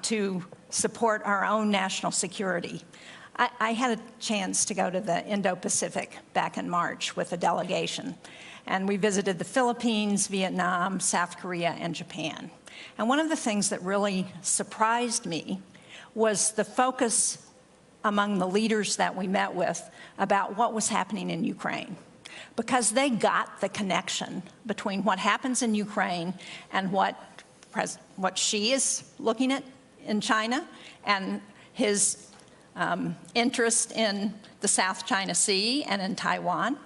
to support our own national security. I had a chance to go to the Indo-Pacific back in March with a delegation. And we visited the Philippines, Vietnam, South Korea, and Japan. And one of the things that really surprised me was the focus among the leaders that we met with about what was happening in Ukraine. Because they got the connection between what happens in Ukraine and what Xi is looking at in China and his interest in the South China Sea and in Taiwan.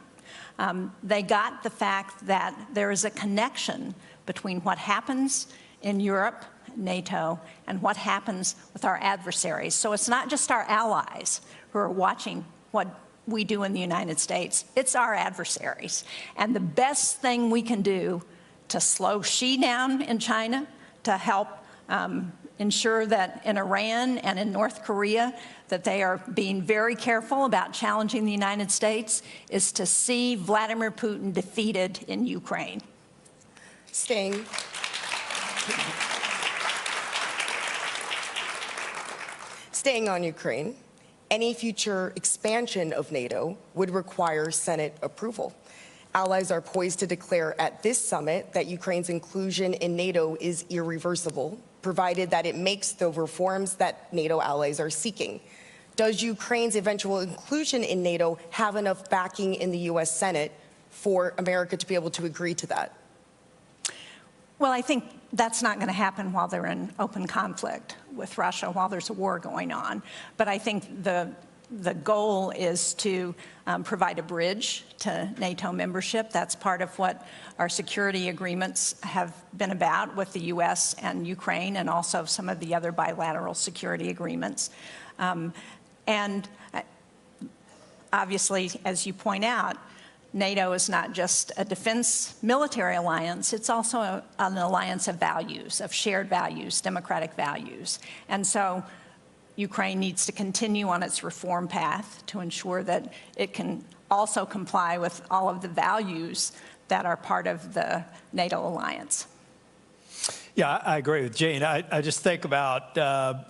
They got the fact that there is a connection between what happens in Europe, NATO, and what happens with our adversaries. So it's not just our allies who are watching what we do in the United States, it's our adversaries. And the best thing we can do to slow Xi down in China, to help ensure that in Iran and in North Korea that they are being very careful about challenging the United States, is to see Vladimir Putin defeated in Ukraine. Staying on Ukraine, any future expansion of NATO would require Senate approval. Allies are poised to declare at this summit that Ukraine's inclusion in NATO is irreversible, provided that it makes the reforms that NATO allies are seeking. Does Ukraine's eventual inclusion in NATO have enough backing in the U.S. Senate for America to be able to agree to that? Well, I think that's not going to happen while they're in open conflict with Russia, while there's a war going on. But I think the the goal is to provide a bridge to NATO membership. That's part of what our security agreements have been about with the U.S. and Ukraine, and also some of the other bilateral security agreements. And obviously, as you point out, NATO is not just a defense military alliance, it's also an alliance of values, of shared values, democratic values. And so Ukraine needs to continue on its reform path to ensure that it can also comply with all of the values that are part of the NATO alliance. Yeah, I agree with Jean. I just think about,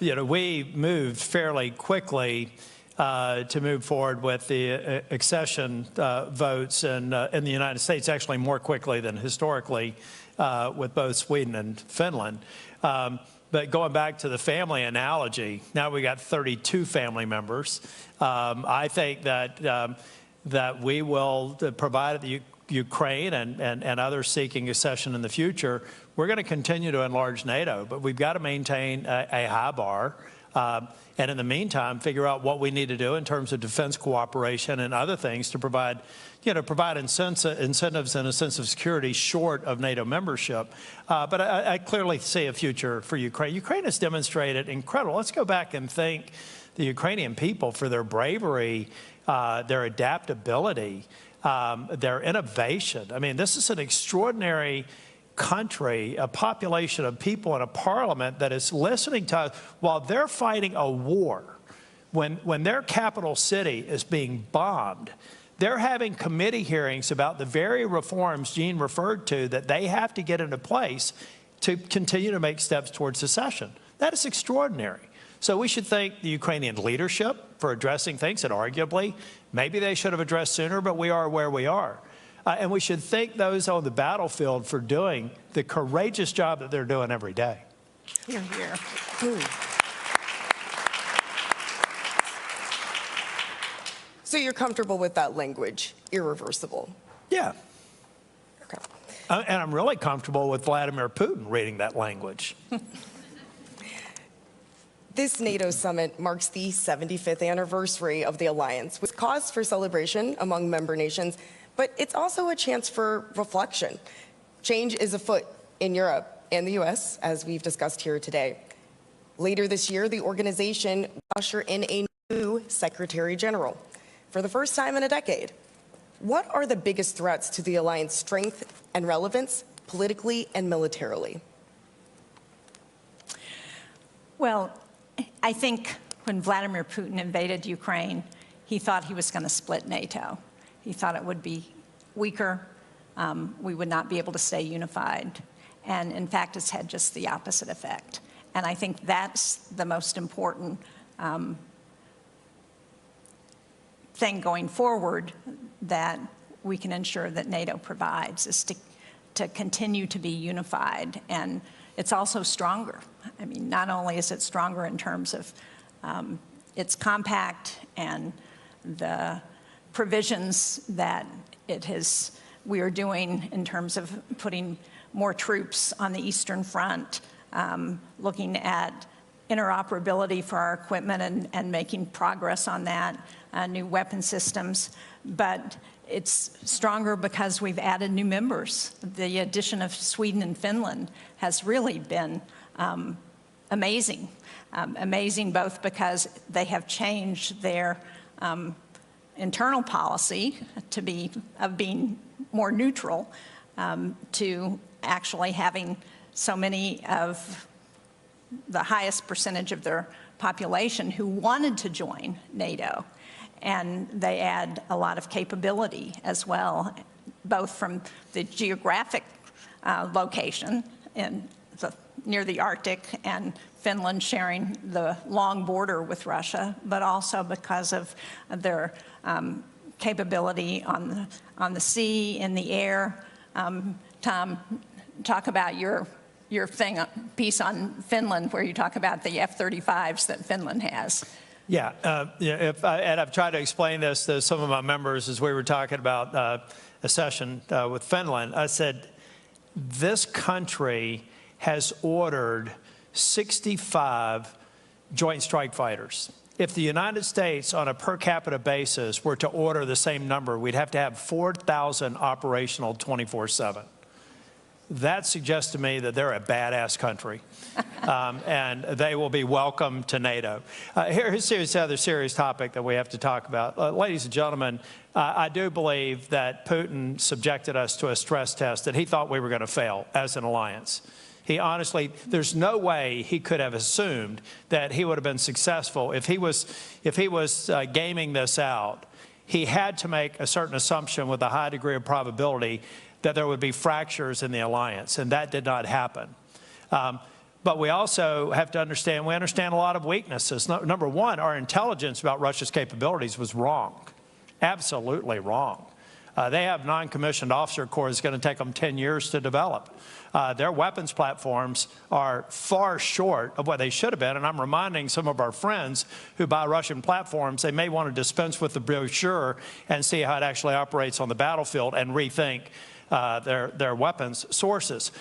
we moved fairly quickly to move forward with the accession votes in the United States, actually more quickly than historically with both Sweden and Finland. But going back to the family analogy, now we got 32 family members. I think that we will provide the Ukraine and others seeking accession in the future. We're going to continue to enlarge NATO, but we've got to maintain a high bar. And in the meantime, figure out what we need to do in terms of defense cooperation and other things to provide, incentives and a sense of security short of NATO membership. But I clearly see a future for Ukraine. Ukraine has demonstrated incredible. Let's go back and thank the Ukrainian people for their bravery, their adaptability, their innovation. I mean, this is an extraordinary country, a population of people and a parliament that is listening to us while they're fighting a war. When their capital city is being bombed, they're having committee hearings about the very reforms Jean referred to that they have to get into place to continue to make steps towards secession. That is extraordinary. So we should thank the Ukrainian leadership for addressing things that arguably maybe they should have addressed sooner, but we are where we are. And we should thank those on the battlefield for doing the courageous job that they're doing every day. Hear, hear. So you're comfortable with that language, irreversible? Yeah. Okay. And I'm really comfortable with Vladimir Putin reading that language. This NATO summit marks the 75th anniversary of the alliance, with cause for celebration among member nations, but it's also a chance for reflection. Change is afoot in Europe and the US, as we've discussed here today. Later this year, the organization will usher in a new Secretary General for the first time in a decade. What are the biggest threats to the alliance strength and relevance, politically and militarily? Well, I think when Vladimir Putin invaded Ukraine, he thought he was going to split NATO. He thought it would be weaker. We would not be able to stay unified. And in fact, it's had just the opposite effect. And I think that's the most important thing going forward that we can ensure that NATO provides, is to continue to be unified. And it's also stronger. I mean, not only is it stronger in terms of its compact and the provisions that we are doing in terms of putting more troops on the Eastern Front, looking at interoperability for our equipment and making progress on that, new weapon systems. But it's stronger because we've added new members. The addition of Sweden and Finland has really been amazing. Amazing both because they have changed their internal policy of being more neutral to actually having so many of the highest percentage of their population who wanted to join NATO. And they add a lot of capability as well, both from the geographic location near the Arctic and Finland sharing the long border with Russia, but also because of their capability on the sea, in the air. Tom, talk about your piece on Finland, where you talk about the F-35s that Finland has. Yeah, and I've tried to explain this to some of my members as we were talking about a session with Finland. I said, this country has ordered 65 Joint Strike Fighters. if the United States on a per capita basis were to order the same number, we'd have to have 4,000 operational 24/7. That suggests to me that they're a badass country, and they will be welcome to NATO. Here's the other serious topic that we have to talk about. Ladies and gentlemen, I do believe that Putin subjected us to a stress test that he thought we were going to fail as an alliance. He honestly, there's no way he could have assumed that he would have been successful if he was gaming this out. He had to make a certain assumption with a high degree of probability that there would be fractures in the alliance, and that did not happen. But we also have to understand, we understand a lot of weaknesses. Number one, our intelligence about Russia's capabilities was wrong, absolutely wrong. They have non-commissioned officer corps that's going to take them 10 years to develop. Their weapons platforms are far short of what they should have been, and I'm reminding some of our friends who buy Russian platforms, they may want to dispense with the brochure and see how it actually operates on the battlefield and rethink their weapons sources.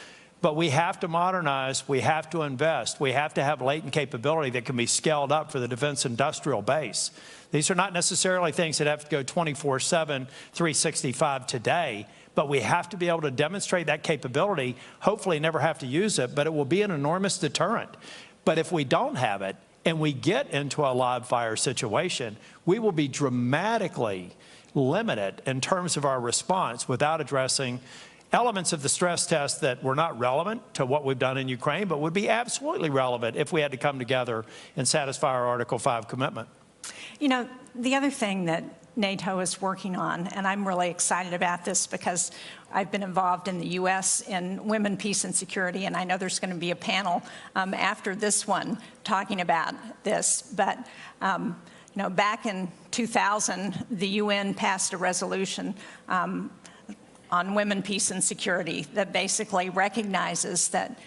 But we have to modernize, we have to invest, we have to have latent capability that can be scaled up for the defense industrial base. These are not necessarily things that have to go 24/7, 365 today, but we have to be able to demonstrate that capability, hopefully never have to use it, but it will be an enormous deterrent. But if we don't have it and we get into a live fire situation, we will be dramatically limited in terms of our response without addressing elements of the stress test that were not relevant to what we've done in Ukraine, but would be absolutely relevant if we had to come together and satisfy our Article 5 commitment. You know, the other thing that NATO is working on, and I'm really excited about this because I've been involved in the U.S. in women, peace, and security, and I know there's going to be a panel after this one talking about this. But, you know, back in 2000, the UN passed a resolution on women, peace, and security that basically recognizes that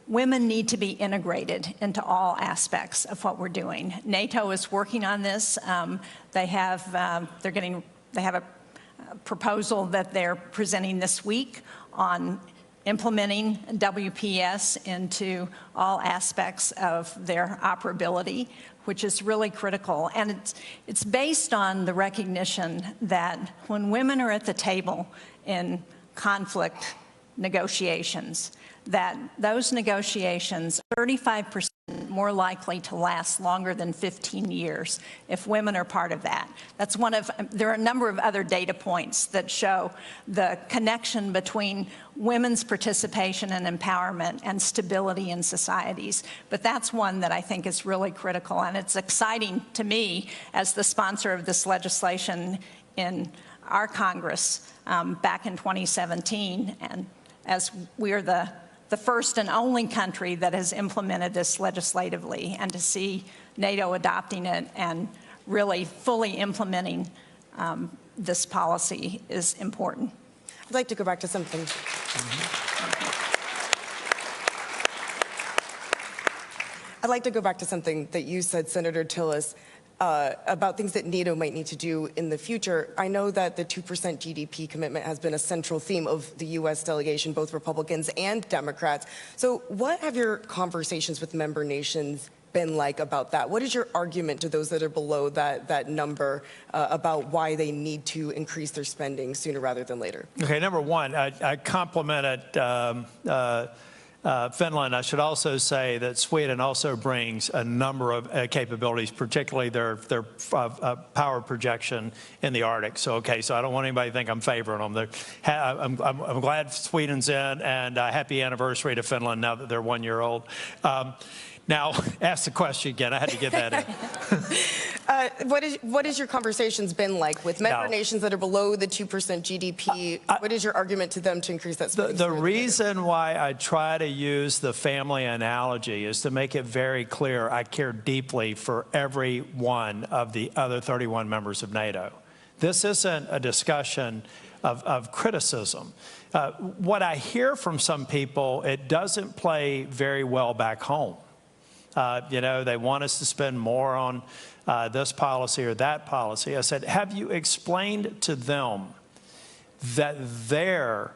women need to be integrated into all aspects of what we're doing. NATO is working on this. They have a proposal that they're presenting this week on implementing WPS into all aspects of their operability, which is really critical. And it's based on the recognition that when women are at the table in conflict negotiations, that those negotiations are 35% more likely to last longer than 15 years if women are part of that. That's one of, there are a number of other data points that show the connection between women's participation and empowerment and stability in societies. But that's one that I think is really critical, and it's exciting to me as the sponsor of this legislation in our Congress back in 2017, and as we're the first and only country that has implemented this legislatively, and to see NATO adopting it and really fully implementing this policy is important. I'd like to go back to something. I'd like to go back to something that you said, Senator Tillis, about things that NATO might need to do in the future. I know that the 2% GDP commitment has been a central theme of the U.S. delegation, both Republicans and Democrats. So what have your conversations with member nations been like about that? What is your argument to those that are below that number about why they need to increase their spending sooner rather than later? Okay, number one, I complimented Finland. I should also say that Sweden also brings a number of capabilities, particularly their power projection in the Arctic. So, okay, so I don't want anybody to think I'm favoring them. I'm glad Sweden's in, and happy anniversary to Finland now that they're 1 year old. Now, ask the question again. I had to get that in. What has your conversations been like with member nations that are below the 2% GDP? What is your argument to them to increase that spending? The reason why I try to use the family analogy is to make it very clear I care deeply for every one of the other 31 members of NATO. This isn't a discussion of criticism. What I hear from some people, it doesn't play very well back home. You know, they want us to spend more on this policy or that policy. I said, have you explained to them that their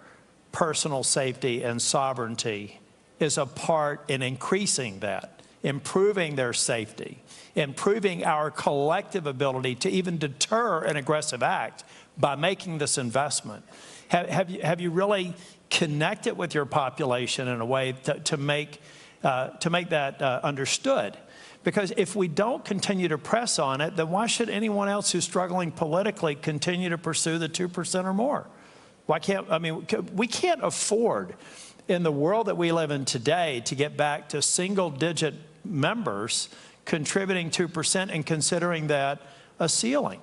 personal safety and sovereignty is a part in increasing that? improving their safety, improving our collective ability to even deter an aggressive act by making this investment? Have you really connected with your population in a way to make that understood? Because if we don't continue to press on it, then why should anyone else who's struggling politically continue to pursue the 2% or more? Why can't, I mean, we can't afford in the world that we live in today to get back to single-digit members contributing 2% and considering that a ceiling.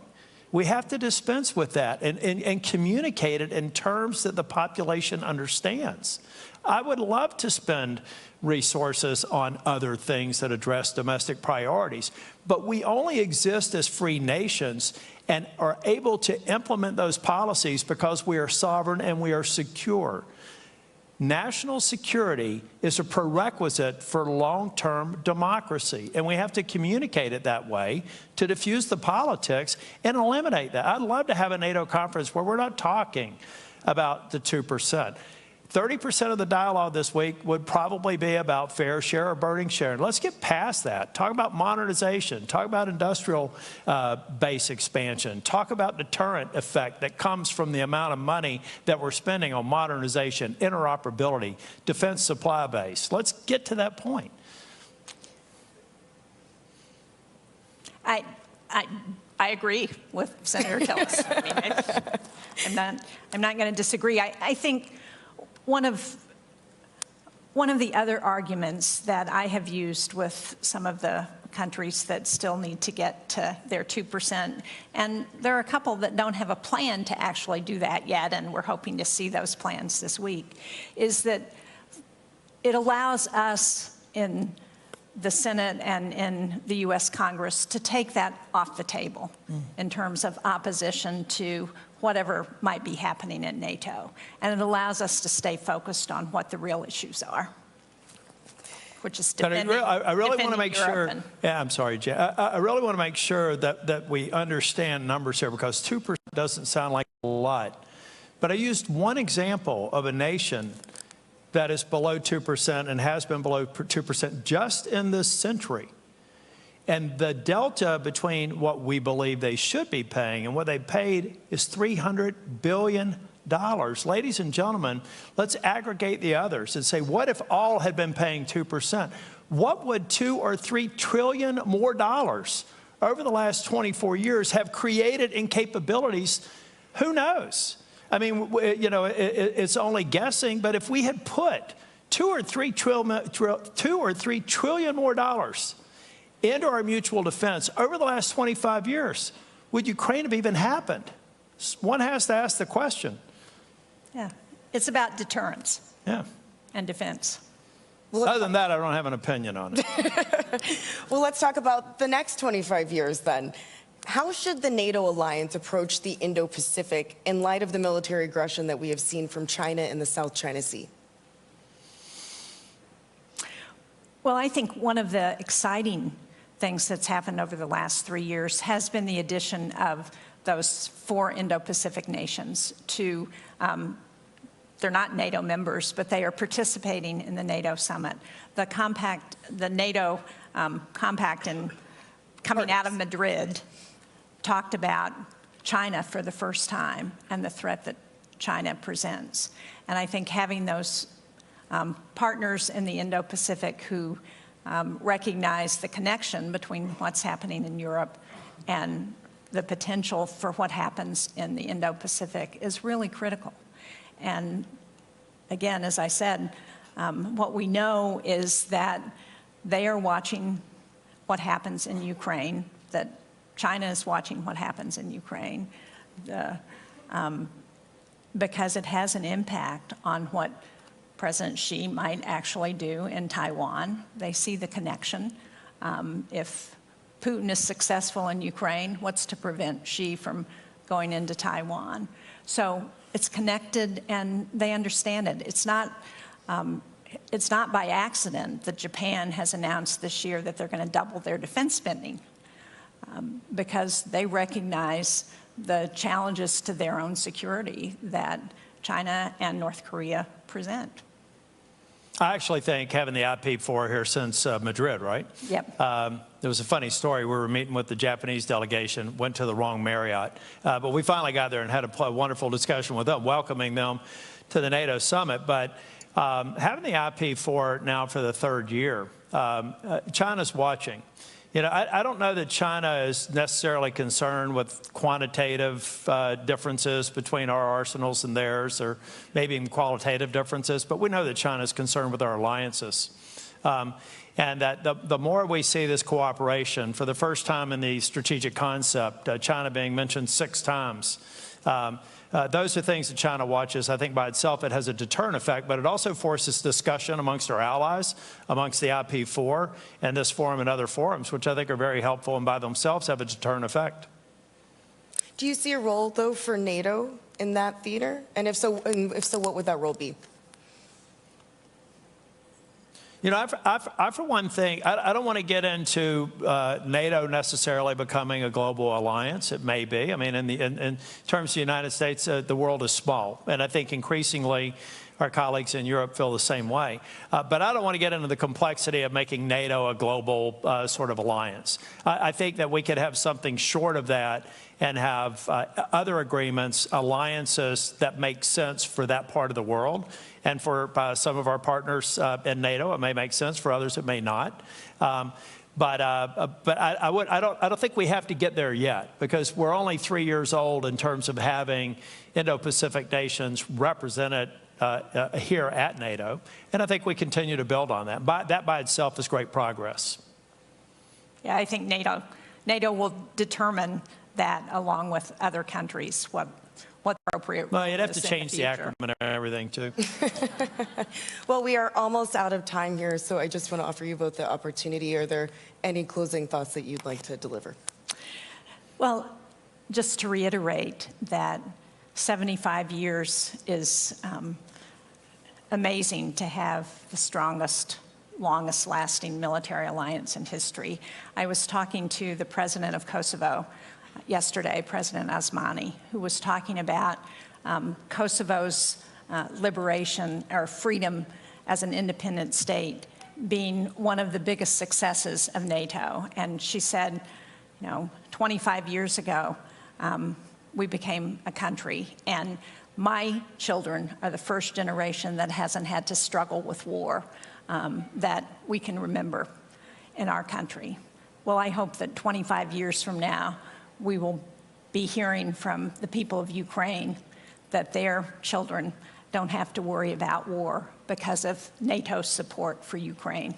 We have to dispense with that and communicate it in terms that the population understands. I would love to spend resources on other things that address domestic priorities, but we only exist as free nations and are able to implement those policies because we are sovereign and we are secure. National security is a prerequisite for long-term democracy, and we have to communicate it that way to diffuse the politics and eliminate that. I'd love to have a NATO conference where we're not talking about the 2%. 30% of the dialogue this week would probably be about fair share or burden share. Let's get past that. Talk about modernization. Talk about industrial base expansion. Talk about deterrent effect that comes from the amount of money that we're spending on modernization, interoperability, defense supply base. Let's get to that point. I agree with Senator Tillis. I mean, I'm not going to disagree. I think one of the other arguments that I have used with some of the countries that still need to get to their 2%, and there are a couple that don't have a plan to actually do that yet, and we're hoping to see those plans this week, is that it allows us in the Senate and in the U.S. Congress to take that off the table in terms of opposition to whatever might be happening in NATO. And it allows us to stay focused on what the real issues are, which is defending, I really want to make Europe sure, yeah, I'm sorry, Jay. I really want to make sure that we understand numbers here, because 2% doesn't sound like a lot. But I used one example of a nation that is below 2% and has been below 2% just in this century. And the delta between what we believe they should be paying and what they paid is $300 billion. Ladies and gentlemen, let's aggregate the others and say, what if all had been paying 2%? What would $2 or $3 trillion more dollars over the last 24 years have created in capabilities? Who knows? I mean, you know, it's only guessing, but if we had put $2 or $3 trillion more dollars into our mutual defense over the last 25 years, would Ukraine have even happened? One has to ask the question. Yeah, it's about deterrence. Yeah. And defense. Well, other than that, I don't have an opinion on it. Well, let's talk about the next 25 years then. How should the NATO alliance approach the Indo-Pacific in light of the military aggression that we have seen from China in the South China Sea? Well, I think one of the exciting things that's happened over the last 3 years has been the addition of those 4 Indo-Pacific nations to, they're not NATO members, but they are participating in the NATO summit. The compact, the NATO compact coming out of Madrid talked about China for the first time and the threat that China presents. And I think having those partners in the Indo-Pacific who recognize the connection between what's happening in Europe and the potential for what happens in the Indo-Pacific is really critical. And again, as I said, what we know is that they are watching what happens in Ukraine, that China is watching what happens in Ukraine, because it has an impact on what President Xi might actually do in Taiwan. They see the connection. If Putin is successful in Ukraine, what's to prevent Xi from going into Taiwan? So it's connected, and they understand it. It's not by accident that Japan has announced this year that they're going to double their defense spending, because they recognize the challenges to their own security that China and North Korea present. I actually think having the IP4 here since Madrid, right? Yep. There was a funny story. We were meeting with the Japanese delegation, went to the wrong Marriott, but we finally got there and had a wonderful discussion with them, welcoming them to the NATO summit. But having the IP4 now for the third year, China's watching. You know, I don't know that China is necessarily concerned with quantitative differences between our arsenals and theirs, or maybe even qualitative differences, but we know that China is concerned with our alliances. And that the more we see this cooperation, for the first time in the strategic concept, China being mentioned 6 times, those are things that China watches. I think by itself it has a deterrent effect, but it also forces discussion amongst our allies, amongst the IP4 and this forum and other forums, which I think are very helpful and by themselves have a deterrent effect. Do you see a role, though, for NATO in that theater? And if so, what would that role be? You know, I for one thing, I don't want to get into NATO necessarily becoming a global alliance. It may be. I mean, in terms of the United States, the world is small. And I think increasingly our colleagues in Europe feel the same way. But I don't want to get into the complexity of making NATO a global sort of alliance. I think that we could have something short of that and have other agreements, alliances that make sense for that part of the world. And for some of our partners in NATO, it may make sense. For others, it may not. But I don't think we have to get there yet, because we're only 3 years old in terms of having Indo-Pacific nations represented here at NATO. And I think we continue to build on that. That by itself is great progress. Yeah, I think NATO will determine that along with other countries, what's appropriate. Well, you'd have to change the acronym and everything, too. Well, we are almost out of time here, so I just want to offer you both the opportunity. Are there any closing thoughts that you'd like to deliver? Well, just to reiterate that 75 years is amazing to have the strongest, longest lasting military alliance in history. I was talking to the president of Kosovo yesterday, President Osmani, who was talking about Kosovo's liberation or freedom as an independent state being one of the biggest successes of NATO. And she said, you know, 25 years ago, we became a country, and my children are the first generation that hasn't had to struggle with war that we can remember in our country. Well, I hope that 25 years from now, we will be hearing from the people of Ukraine that their children don't have to worry about war because of NATO's support for Ukraine.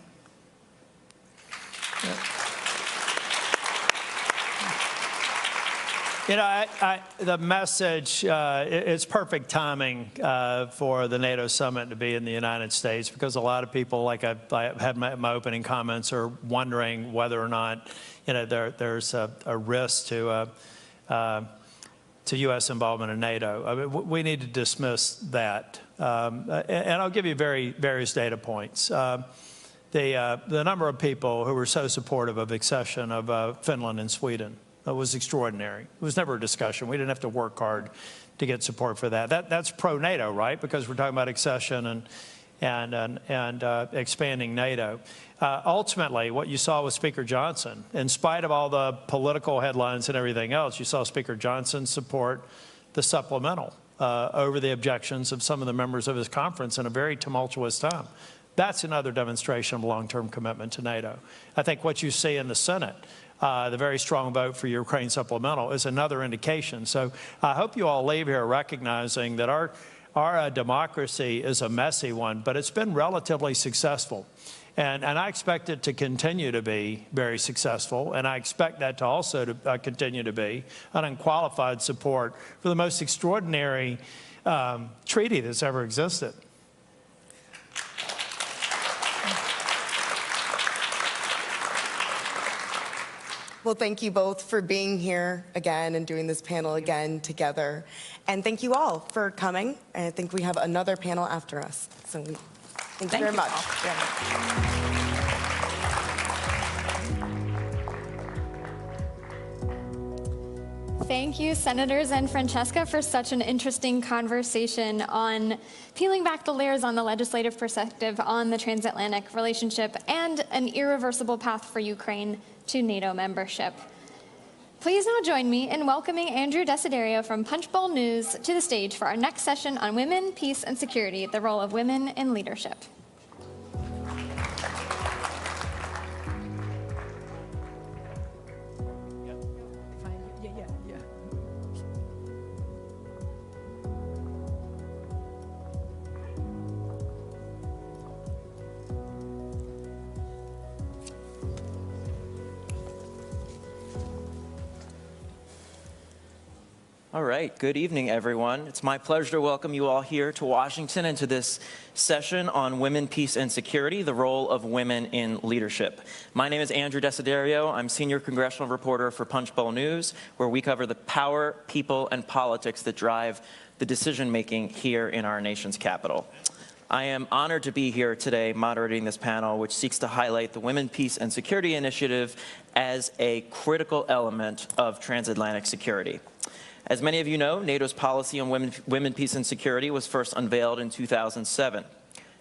You know, the message, it's perfect timing for the NATO summit to be in the United States, because a lot of people, like I had my opening comments, are wondering whether or not, you know, there's a risk to U.S. involvement in NATO. I mean, we need to dismiss that. And I'll give you various data points. The number of people who were so supportive of accession of Finland and Sweden was extraordinary. It was never a discussion. We didn't have to work hard to get support for that. That's pro-NATO, right? Because we're talking about accession and expanding NATO. Ultimately, what you saw with Speaker Johnson, in spite of all the political headlines and everything else, you saw Speaker Johnson support the supplemental over the objections of some of the members of his conference in a very tumultuous time. That's another demonstration of long-term commitment to NATO. I think what you see in the Senate, the very strong vote for Ukraine supplemental, is another indication. So I hope you all leave here recognizing that our democracy is a messy one, but it's been relatively successful. And I expect it to continue to be very successful, and I expect that to also continue to be an unqualified support for the most extraordinary treaty that's ever existed. Well, thank you both for being here again and doing this panel again together. And thank you all for coming. And I think we have another panel after us. So thank you very much. Thank you, Senators and Francesca, for such an interesting conversation on peeling back the layers on the legislative perspective on the transatlantic relationship and an irreversible path for Ukraine to NATO membership. Please now join me in welcoming Andrew Desiderio from Punchbowl News to the stage for our next session on women, peace, and security, the role of women in leadership. All right, good evening, everyone. It's my pleasure to welcome you all here to Washington and to this session on women, peace, and security, the role of women in leadership. My name is Andrew Desiderio. I'm senior congressional reporter for Punchbowl News, where we cover the power, people, and politics that drive the decision-making here in our nation's capital. I am honored to be here today moderating this panel, which seeks to highlight the Women, Peace, and Security Initiative as a critical element of transatlantic security. As many of you know, NATO's policy on women, peace, and security was first unveiled in 2007.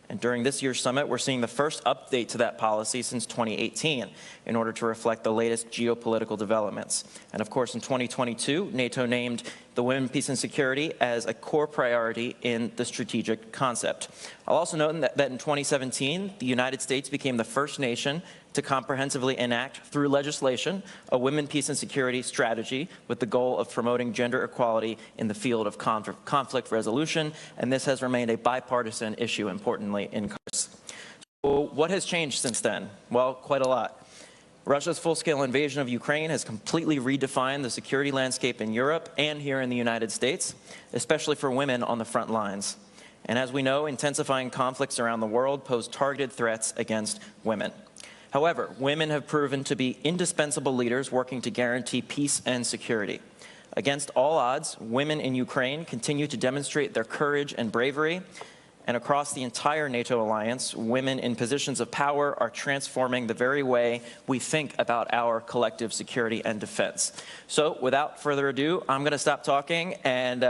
And during this year's summit, we're seeing the first update to that policy since 2018 in order to reflect the latest geopolitical developments. And of course, in 2022, NATO named the women, peace, and security as a core priority in the strategic concept. I'll also note that in 2017, the United States became the first nation to comprehensively enact through legislation a women, peace, and security strategy with the goal of promoting gender equality in the field of conflict resolution, and this has remained a bipartisan issue, importantly, in Congress. So what has changed since then? Well, quite a lot. Russia's full-scale invasion of Ukraine has completely redefined the security landscape in Europe and here in the United States, especially for women on the front lines. And as we know, intensifying conflicts around the world pose targeted threats against women. However, women have proven to be indispensable leaders working to guarantee peace and security. Against all odds, women in Ukraine continue to demonstrate their courage and bravery, and across the entire NATO alliance, women in positions of power are transforming the very way we think about our collective security and defense. So without further ado, I'm going to stop talking and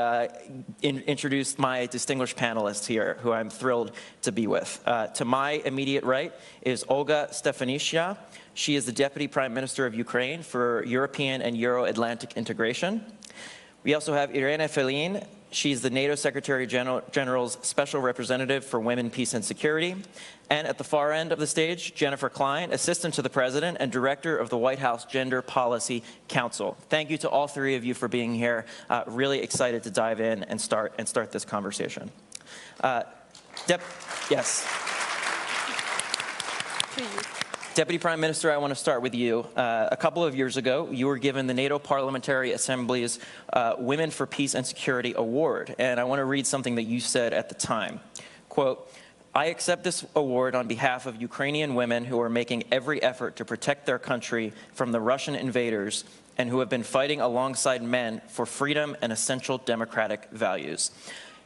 introduce my distinguished panelists here, who I'm thrilled to be with. To my immediate right is Olga Stefanishyna. She is the Deputy Prime Minister of Ukraine for European and Euro-Atlantic integration. We also have Irina Felin. She's the NATO Secretary General's Special Representative for Women, Peace, and Security. And at the far end of the stage, Jennifer Klein, Assistant to the President and Director of the White House Gender Policy Council. Thank you to all three of you for being here. Really excited to dive in and start this conversation. Yes. Deputy Prime Minister, I want to start with you. A couple of years ago, you were given the NATO Parliamentary Assembly's Women for Peace and Security Award, and I want to read something that you said at the time. Quote, "I accept this award on behalf of Ukrainian women who are making every effort to protect their country from the Russian invaders and who have been fighting alongside men for freedom and essential democratic values."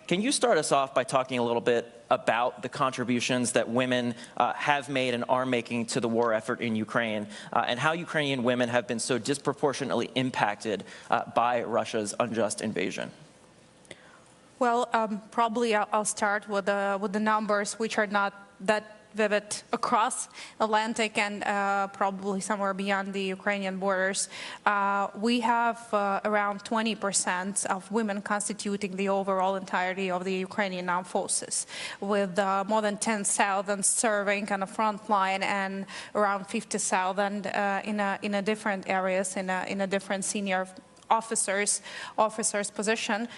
Can you start us off by talking a little bit about the contributions that women have made and are making to the war effort in Ukraine, and how Ukrainian women have been so disproportionately impacted by Russia's unjust invasion? Well, probably I'll start with the numbers, which are not that vivid across Atlantic and probably somewhere beyond the Ukrainian borders. We have around 20% of women constituting the overall entirety of the Ukrainian armed forces, with more than 10,000 serving on the front line and around 50,000 in a different areas, in a different senior officers position.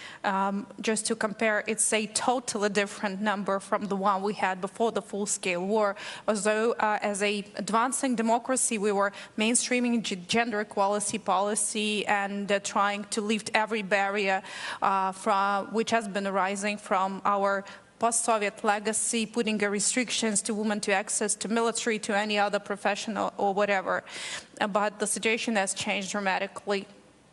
Just to compare, it's a totally different number from the one we had before the full-scale war. Although as a advancing democracy, we were mainstreaming gender equality policy and trying to lift every barrier which has been arising from our post-Soviet legacy, putting restrictions to women to access to military, to any other professional or whatever. But the situation has changed dramatically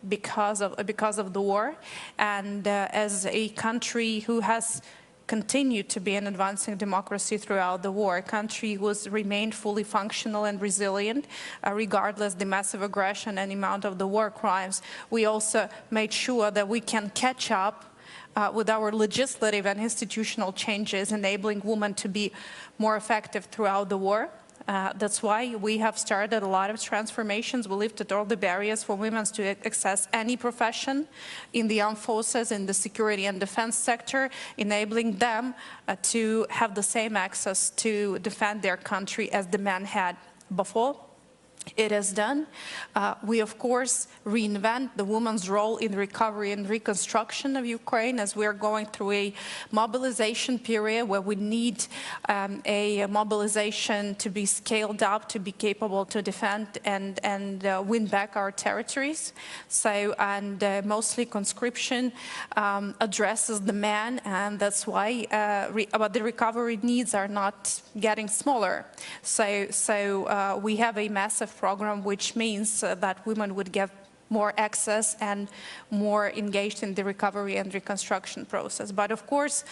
because of the war, and as a country who has continued to be an advancing democracy throughout the war. A country remained fully functional and resilient, regardless the massive aggression and amount of the war crimes. We also made sure that we can catch up with our legislative and institutional changes, enabling women to be more effective throughout the war. That's why we have started a lot of transformations. We lifted all the barriers for women to access any profession in the armed forces, in the security and defense sector, enabling them to have the same access to defend their country as the men had before. It is done. We, of course, reinvent the woman's role in recovery and reconstruction of Ukraine as we are going through a mobilization period where we need a mobilization to be scaled up to be capable to defend and win back our territories. So, and mostly conscription addresses the man, and that's why but the recovery needs are not getting smaller. So we have a massive program, which means that women would get more access and more engaged in the recovery and reconstruction process. But of course,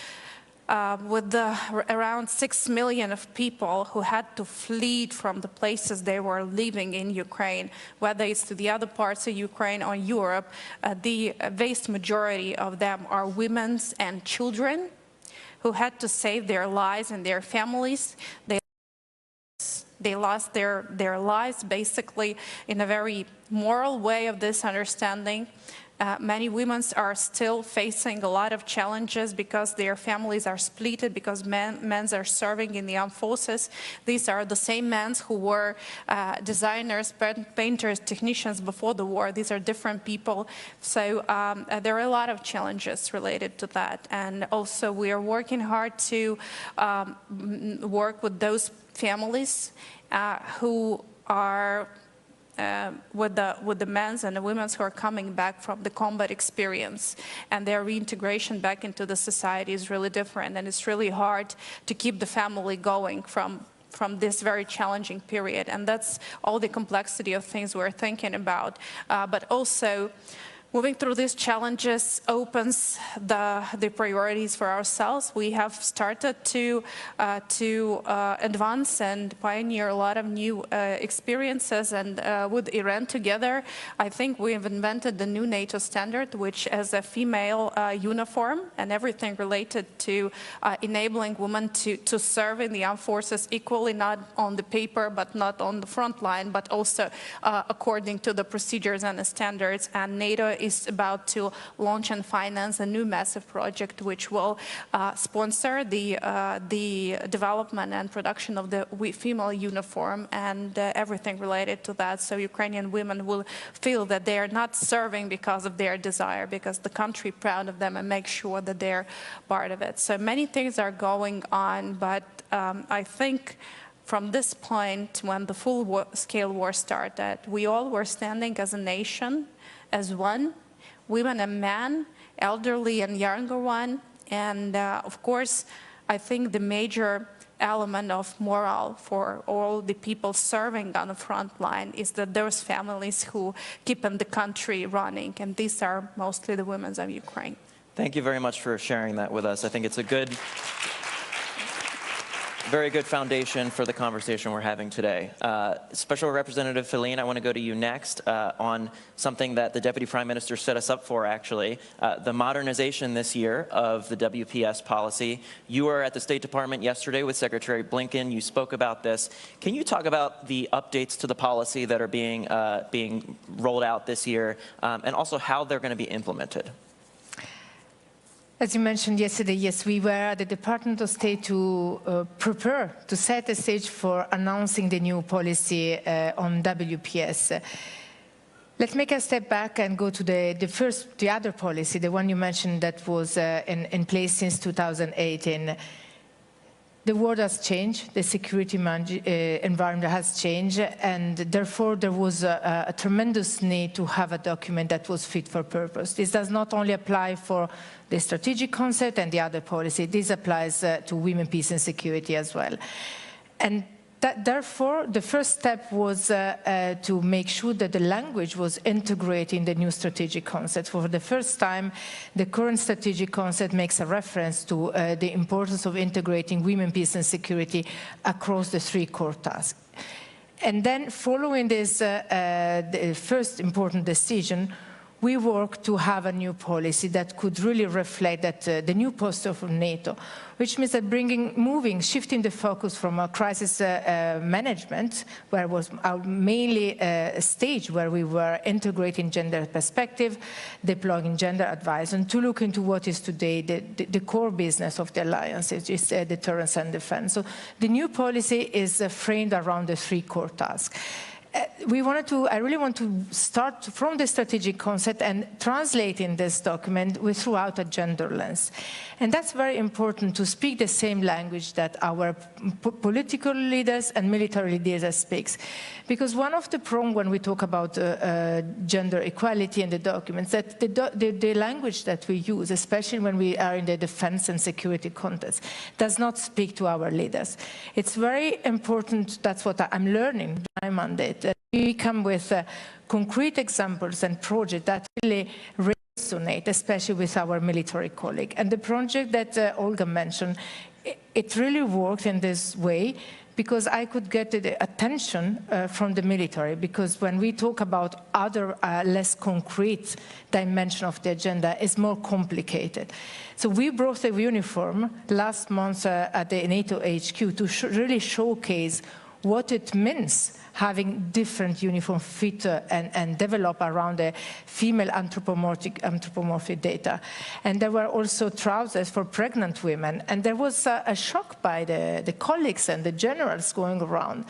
with around 6 million of people who had to flee from the places they were living in Ukraine, whether it's to the other parts of Ukraine or Europe, the vast majority of them are women and children who had to save their lives and their families. They lost their lives basically in a very moral way of this understanding. Many women are still facing a lot of challenges because their families are split, because men are serving in the armed forces. These are the same men who were designers, painters, technicians before the war. These are different people. So there are a lot of challenges related to that. And also we are working hard to work with those families who are with the men and the women who are coming back from the combat experience, and their reintegration back into the society is really different, and it's really hard to keep the family going from this very challenging period. And that's all the complexity of things we're thinking about. But also, moving through these challenges opens the priorities for ourselves. We have started to advance and pioneer a lot of new experiences, and with Iran together, I think we have invented the new NATO standard, which is a female uniform and everything related to enabling women to serve in the armed forces equally, not on the paper, but not on the front line, but also according to the procedures and the standards. And NATO is about to launch and finance a new massive project which will sponsor the development and production of the female uniform and everything related to that. So Ukrainian women will feel that they are not serving because of their desire, because the country is proud of them and makes sure that they're part of it. So many things are going on, but I think from this point, when the full-scale war started, we all were standing as a nation, as one, women and men, elderly and younger one. And of course, I think the major element of morale for all the people serving on the front line is that there's families who keep the country running, and these are mostly the women of Ukraine. Thank you very much for sharing that with us. I think it's a very good foundation for the conversation we're having today. Special Representative Feline, I want to go to you next on something that the Deputy Prime Minister set us up for, actually, the modernization this year of the WPS policy. You were at the State Department yesterday with Secretary Blinken. You spoke about this. Can you talk about the updates to the policy that are being rolled out this year, and also how they're going to be implemented? As you mentioned yesterday, yes, we were at the Department of State to prepare, to set the stage for announcing the new policy on WPS. Let's make a step back and go to the other policy, the one you mentioned that was in place since 2018. The world has changed, the security environment has changed, and therefore there was a tremendous need to have a document that was fit for purpose. This does not only apply for the strategic concept and the other policy, this applies to women, peace and security as well. And Therefore, the first step was to make sure that the language was integrated in the new strategic concept. For the first time, the current strategic concept makes a reference to the importance of integrating women, peace, and security across the 3 core tasks. And then, following this the first important decision, we worked to have a new policy that could really reflect that the new posture of NATO, which means that shifting the focus from a crisis management, where it was mainly a stage where we were integrating gender perspective, deploying gender advice, and to look into what is today the core business of the alliance, which is deterrence and defense. So the new policy is framed around the 3 core tasks. I really want to start from the strategic concept and translate in this document throughout a gender lens. And that's very important to speak the same language that our political leaders and military leaders speak. Because one of the problems when we talk about gender equality in the documents, that the language that we use, especially when we are in the defense and security context, does not speak to our leaders. It's very important, that's what I'm learning in my mandate, that we come with concrete examples and projects that really resonate, especially with our military colleagues. And the project that Olga mentioned, it really worked in this way because I could get the attention from the military, because when we talk about other less concrete dimension of the agenda, it's more complicated. So we brought a uniform last month at the NATO HQ to really showcase what it means having different uniform fit and develop around the female anthropomorphic data. And there were also trousers for pregnant women. And there was a shock by the colleagues and the generals going around.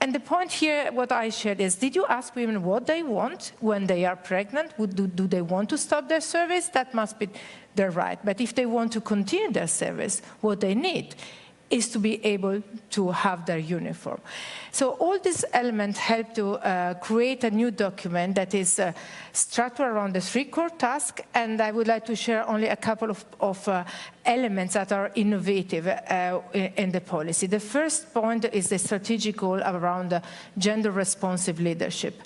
And the point here, what I shared is, did you ask women what they want when they are pregnant? Do they want to stop their service? That must be their right. But if they want to continue their service, what they need is to be able to have their uniform. So all these elements help to create a new document that is structured around the 3 core tasks, and I would like to share only a couple of elements that are innovative in the policy. The first point is the strategic goal around gender-responsive leadership.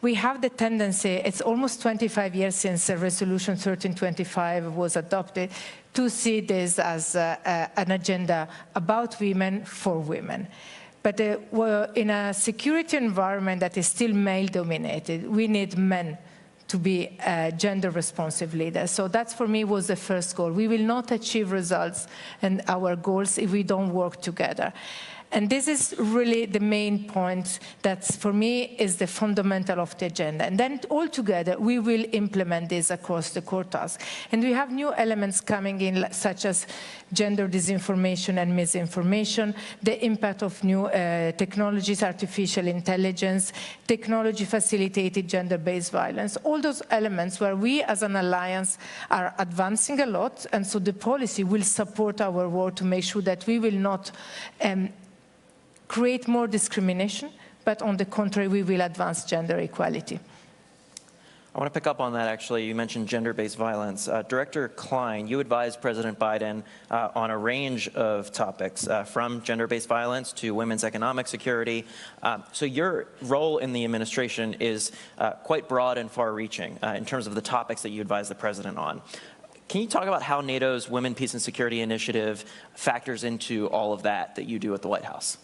We have the tendency, it's almost 25 years since Resolution 1325 was adopted, to see this as an agenda about women for women. But in a security environment that is still male-dominated, we need men to be gender-responsive leaders. So that, for me, was the first goal. We will not achieve results and our goals if we don't work together. And this is really the main point that, for me, is the fundamental of the agenda. And then, all together, we will implement this across the core tasks. And we have new elements coming in, such as gender disinformation and misinformation, the impact of new technologies, artificial intelligence, technology-facilitated gender-based violence, all those elements where we, as an alliance, are advancing a lot. And so the policy will support our work to make sure that we will not create more discrimination, but on the contrary, we will advance gender equality. I want to pick up on that, actually. You mentioned gender-based violence. Director Klein, you advised President Biden on a range of topics, from gender-based violence to women's economic security. So your role in the administration is quite broad and far-reaching in terms of the topics that you advise the president on. Can you talk about how NATO's Women, Peace, and Security Initiative factors into all of that you do at the White House?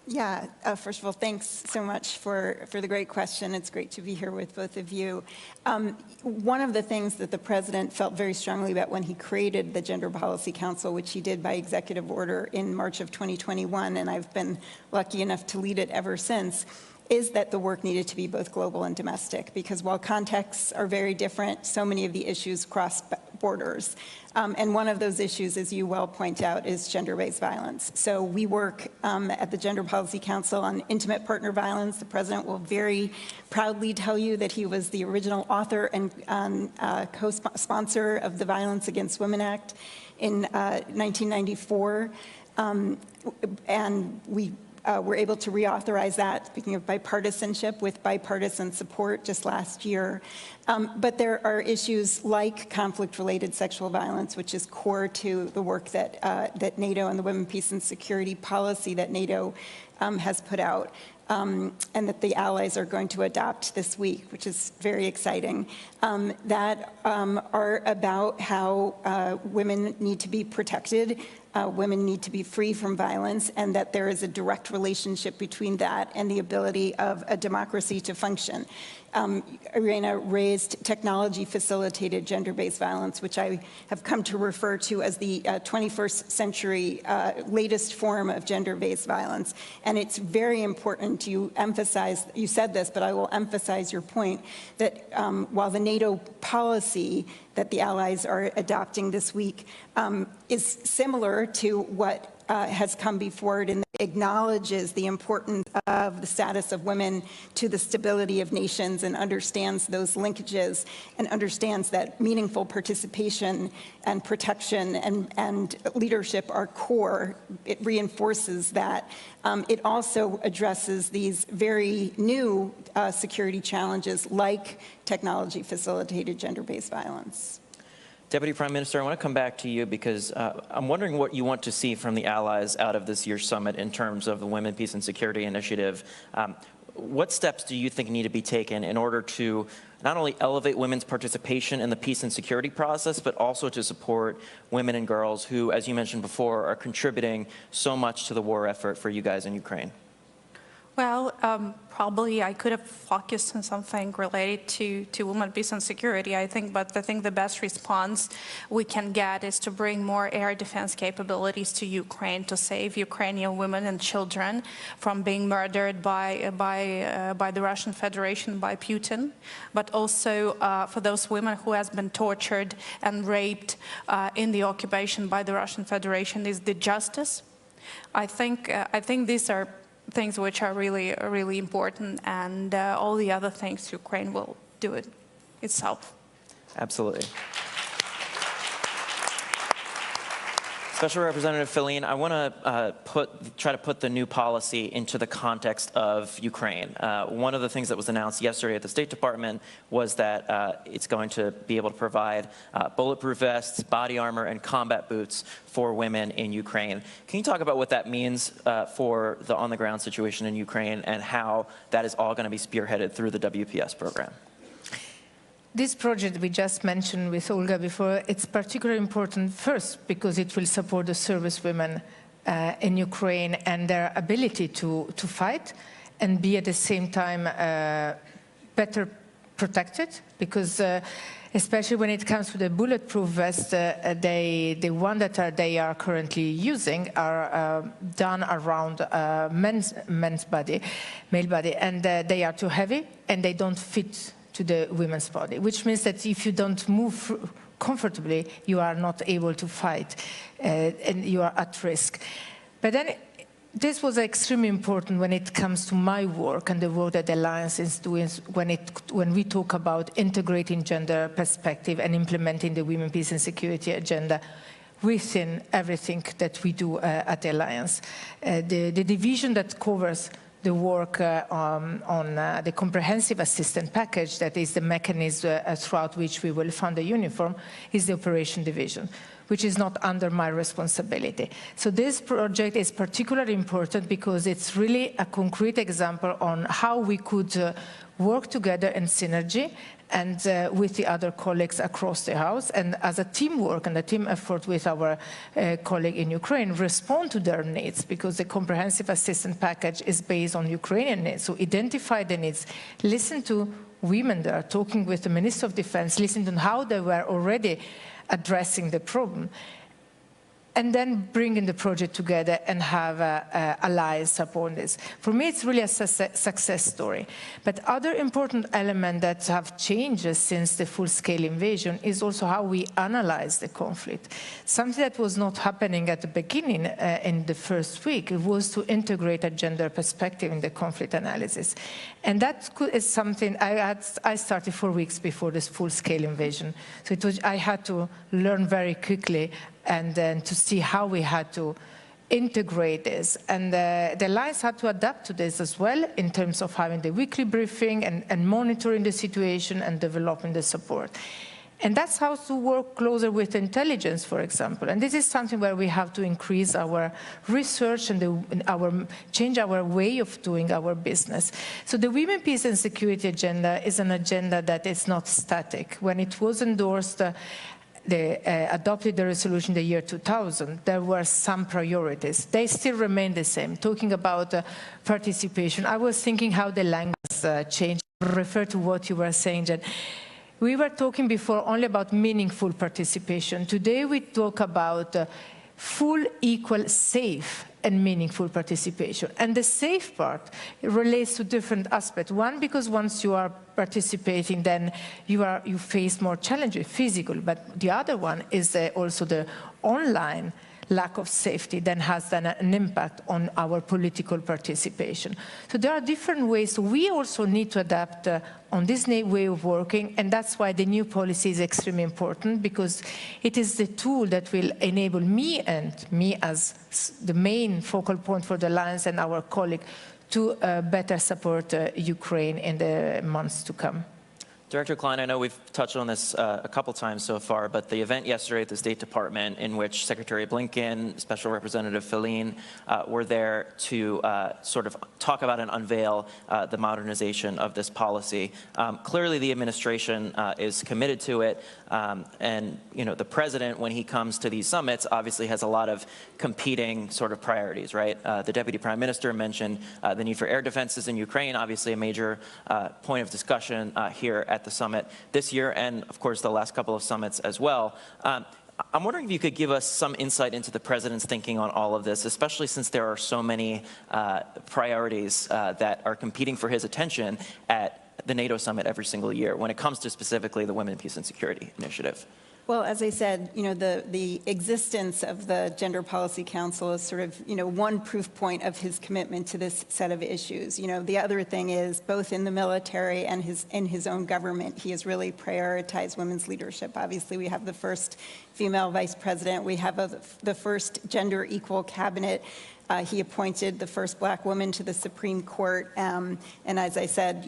Yeah, first of all, thanks so much for the great question. It's great to be here with both of you. One of the things that the president felt very strongly about when he created the Gender Policy Council, which he did by executive order in March of 2021, and I've been lucky enough to lead it ever since, is that the work needed to be both global and domestic, because while contexts are very different, so many of the issues cross borders. And one of those issues, as you well point out, is gender-based violence. So we work at the Gender Policy Council on intimate partner violence. The president will very proudly tell you that he was the original author and co-sponsor of the Violence Against Women Act in 1994. And we were able to reauthorize that, speaking of bipartisanship, with bipartisan support just last year. But there are issues like conflict-related sexual violence, which is core to the work that, that NATO and the Women, Peace and Security policy that NATO has put out. And that the allies are going to adopt this week, which is very exciting, that are about how women need to be protected, women need to be free from violence, and that there is a direct relationship between that and the ability of a democracy to function. Irina raised technology-facilitated gender-based violence, which I have come to refer to as the 21st century latest form of gender-based violence. And it's very important you emphasize, you said this, but I will emphasize your point, that while the NATO policy that the allies are adopting this week is similar to what has come before it and acknowledges the importance of the status of women to the stability of nations and understands those linkages and understands that meaningful participation and protection and leadership are core. It reinforces that. It also addresses these very new security challenges like technology-facilitated gender-based violence. Deputy Prime Minister, I want to come back to you because I'm wondering what you want to see from the allies out of this year's summit in terms of the Women, Peace and Security Initiative. What steps do you think need to be taken in order to not only elevate women's participation in the peace and security process, but also to support women and girls who, as you mentioned before, are contributing so much to the war effort for you guys in Ukraine? Well, probably I could have focused on something related to women, peace and security, I think, but I think the best response we can get is to bring more air defense capabilities to Ukraine to save Ukrainian women and children from being murdered by the Russian Federation, by Putin, but also for those women who has been tortured and raped in the occupation by the Russian Federation is the justice. I think these are things which are really important, and all the other things Ukraine will do it itself. Absolutely. Special Representative Filene, I want to try to put the new policy into the context of Ukraine. One of the things that was announced yesterday at the State Department was that it's going to be able to provide bulletproof vests, body armor, and combat boots for women in Ukraine. Can you talk about what that means for the on-the-ground situation in Ukraine and how that is all going to be spearheaded through the WPS program? This project we just mentioned with Olga before, it's particularly important first because it will support the service women in Ukraine and their ability to fight and be at the same time better protected, because especially when it comes to the bulletproof vest, the one that they are currently using are done around male body, and they are too heavy and they don't fit to the women's body, which means that if you don't move comfortably, you are not able to fight and you are at risk. But then this was extremely important when it comes to my work and the work that the Alliance is doing when we talk about integrating gender perspective and implementing the Women, Peace and Security agenda within everything that we do at the Alliance. The division that covers the work on the comprehensive assistance package, that is the mechanism throughout which we will fund the uniform, is the operation division, which is not under my responsibility. So this project is particularly important because it's really a concrete example on how we could work together in synergy and with the other colleagues across the House, and as a teamwork and a team effort with our colleague in Ukraine, respond to their needs, because the comprehensive assistance package is based on Ukrainian needs. So identify the needs, listen to women there, talking with the Minister of Defense, listen to how they were already addressing the problem, and then bringing the project together and have allies support this. For me, it's really a success story. But other important elements that have changed since the full-scale invasion is also how we analyze the conflict. Something that was not happening at the beginning in the first week was to integrate a gender perspective in the conflict analysis. And that is something I started 4 weeks before this full-scale invasion. So I had to learn very quickly and then to see how we had to integrate this. And the alliance had to adapt to this as well in terms of having the weekly briefing and monitoring the situation and developing the support. And that's how to work closer with intelligence, for example. And this is something where we have to increase our research and change our way of doing our business. So the Women, Peace and Security agenda is an agenda that is not static. When it was endorsed, adopted the resolution in the year 2000, there were some priorities. They still remain the same. Talking about participation, I was thinking how the language changed. Refer to what you were saying, Jen. We were talking before only about meaningful participation. Today we talk about full, equal, safe, and meaningful participation. And the safe part relates to different aspects. One, because once you are participating, then you face more challenges, physical. But the other one is also the online lack of safety then has an impact on our political participation. So there are different ways. So we also need to adapt on this way of working, and that's why the new policy is extremely important, because it is the tool that will enable me as the main focal point for the Alliance and our colleague to better support Ukraine in the months to come. Director Klein, I know we've touched on this a couple times so far, but the event yesterday at the State Department in which Secretary Blinken, Special Representative Feline were there to sort of talk about and unveil the modernization of this policy. Clearly the administration is committed to it, and the president, when he comes to these summits, obviously has a lot of competing sort of priorities, right? The Deputy Prime Minister mentioned the need for air defenses in Ukraine, obviously a major point of discussion here at the summit this year, and of course the last couple of summits as well. I'm wondering if you could give us some insight into the president's thinking on all of this, especially since there are so many priorities that are competing for his attention at the NATO summit every single year when it comes to specifically the Women, Peace and Security Initiative. Well, as I said, the existence of the Gender Policy Council is sort of, one proof point of his commitment to this set of issues. The other thing is, both in the military and in his own government, he has really prioritized women's leadership. Obviously, we have the first female vice president. We have the first gender equal cabinet. He appointed the first black woman to the Supreme Court. And as I said,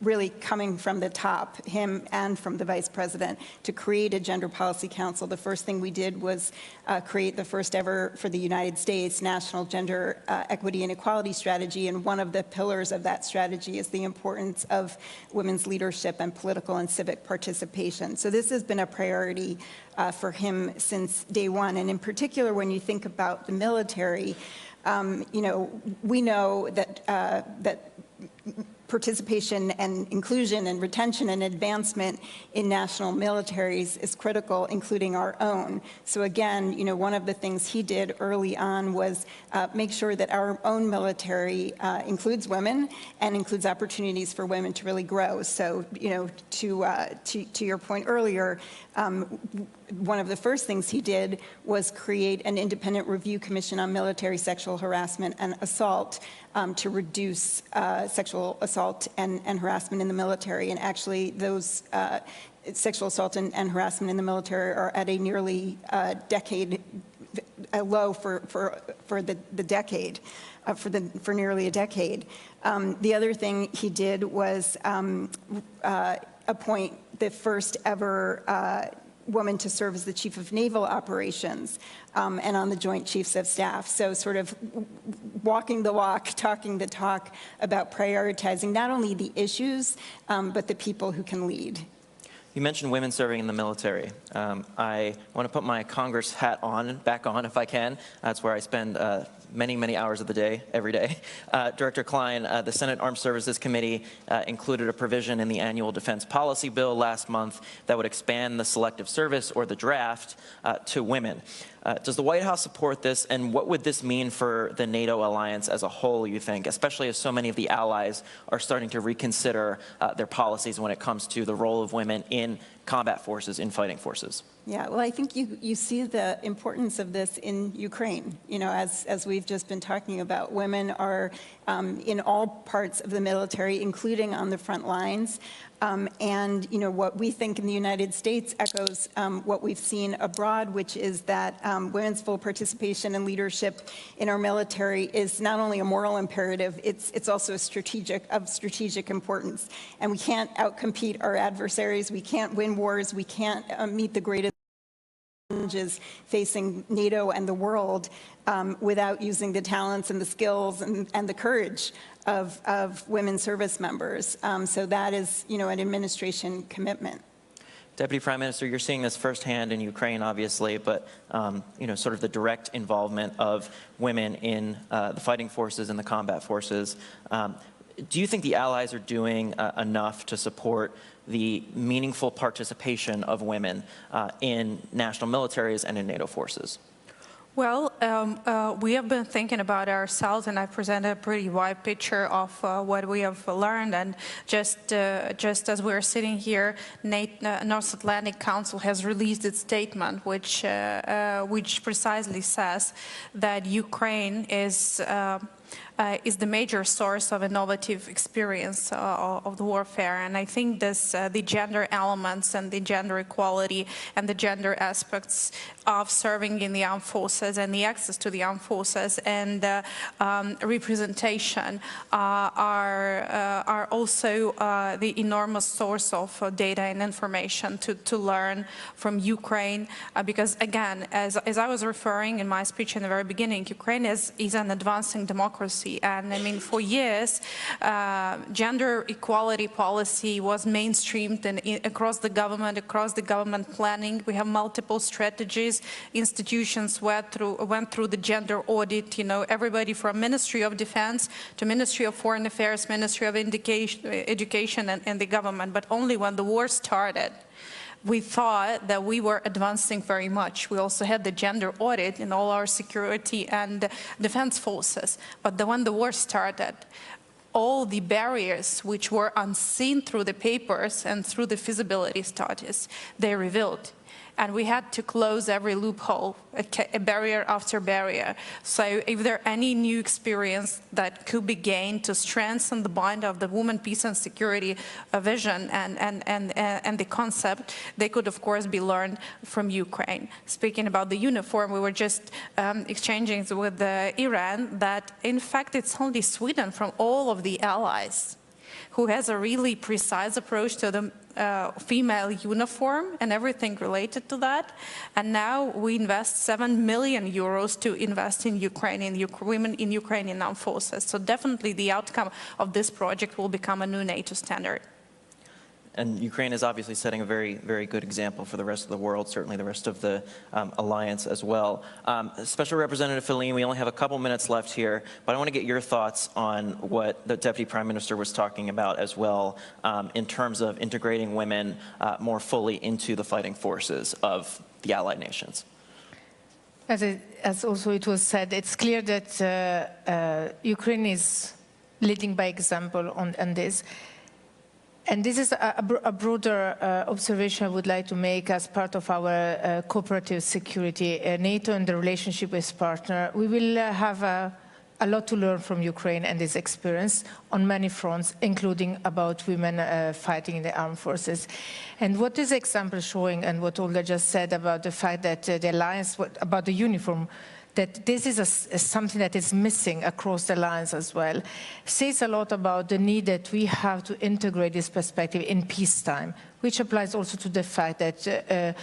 really coming from the top, him and from the vice president, to create a gender policy council. The first thing we did was create the first ever, for the United States, national gender equity and equality strategy, and one of the pillars of that strategy is the importance of women's leadership and political and civic participation. So this has been a priority for him since day one, and in particular when you think about the military, we know that participation and inclusion and retention and advancement in national militaries is critical, including our own. So again, one of the things he did early on was make sure that our own military includes women and includes opportunities for women to really grow. So, to your point earlier, one of the first things he did was create an independent review commission on military sexual harassment and assault to reduce sexual assault and harassment in the military. And actually, those sexual assault and harassment in the military are at a nearly decade low for nearly a decade. The other thing he did was appoint the first ever woman to serve as the Chief of Naval Operations and on the Joint Chiefs of Staff. So sort of walking the walk, talking the talk about prioritizing not only the issues, but the people who can lead. You mentioned women serving in the military. I want to put my Congress hat back on if I can. That's where I spend many, many hours of the day, every day. Director Klein, the Senate Armed Services Committee included a provision in the annual defense policy bill last month that would expand the selective service, or the draft, to women. Does the White House support this, and what would this mean for the NATO alliance as a whole, you think, especially as so many of the allies are starting to reconsider their policies when it comes to the role of women in combat forces, in fighting forces? Yeah, well, I think you see the importance of this in Ukraine. As we've we've just been talking about. Women are in all parts of the military, including on the front lines. And what we think in the United States echoes what we've seen abroad, which is that women's full participation and leadership in our military is not only a moral imperative, it's also of strategic importance. And we can't outcompete our adversaries, we can't win wars, we can't meet the greatest challenges facing NATO and the world without using the talents and the skills and the courage of women service members. So that is, an administration commitment. Deputy Prime Minister, you're seeing this firsthand in Ukraine, obviously, but sort of the direct involvement of women in the fighting forces and the combat forces. Do you think the allies are doing enough to support the meaningful participation of women in national militaries and in NATO forces? Well, we have been thinking about ourselves, and I presented a pretty wide picture of what we have learned. And just as we're sitting here, North Atlantic Council has released its statement, which precisely says that Ukraine is the major source of innovative experience of the warfare. And I think the gender elements and the gender equality and the gender aspects of serving in the armed forces and the access to the armed forces and representation are also the enormous source of data and information to learn from Ukraine. Because again, as I was referring in my speech in the very beginning, Ukraine is an advancing democracy. And I mean, for years, gender equality policy was mainstreamed across the government planning. We have multiple strategies. Institutions went through the gender audit. Everybody from Ministry of Defense to Ministry of Foreign Affairs, Ministry of Education, and the government. But only when the war started, we thought that we were advancing very much. We also had the gender audit in all our security and defense forces. But when the war started, all the barriers which were unseen through the papers and through the feasibility studies, they revealed. And we had to close every loophole, a barrier after barrier. So if there are any new experience that could be gained to strengthen the bond of the women, peace and security vision and the concept, they could of course be learned from Ukraine. Speaking about the uniform, we were just exchanging with Iran that in fact it's only Sweden from all of the allies who has a really precise approach to the female uniform and everything related to that. And now we invest 7 million euros to invest in Ukraine, in women in Ukrainian armed forces. So definitely the outcome of this project will become a new NATO standard. And Ukraine is obviously setting a very, very good example for the rest of the world, certainly the rest of the alliance as well. Special Representative Feline, we only have a couple minutes left here, but I want to get your thoughts on what the Deputy Prime Minister was talking about as well in terms of integrating women more fully into the fighting forces of the allied nations. As also it was said, it's clear that Ukraine is leading by example on this. And this is a broader observation I would like to make as part of our cooperative security, NATO and the relationship with partner. We will have a lot to learn from Ukraine and this experience on many fronts, including about women fighting in the armed forces. And what this example showing, and what Olga just said about the fact that the alliance, about the uniform, that this is something that is missing across the lines as well, says a lot about the need that we have to integrate this perspective in peacetime, which applies also to the fact that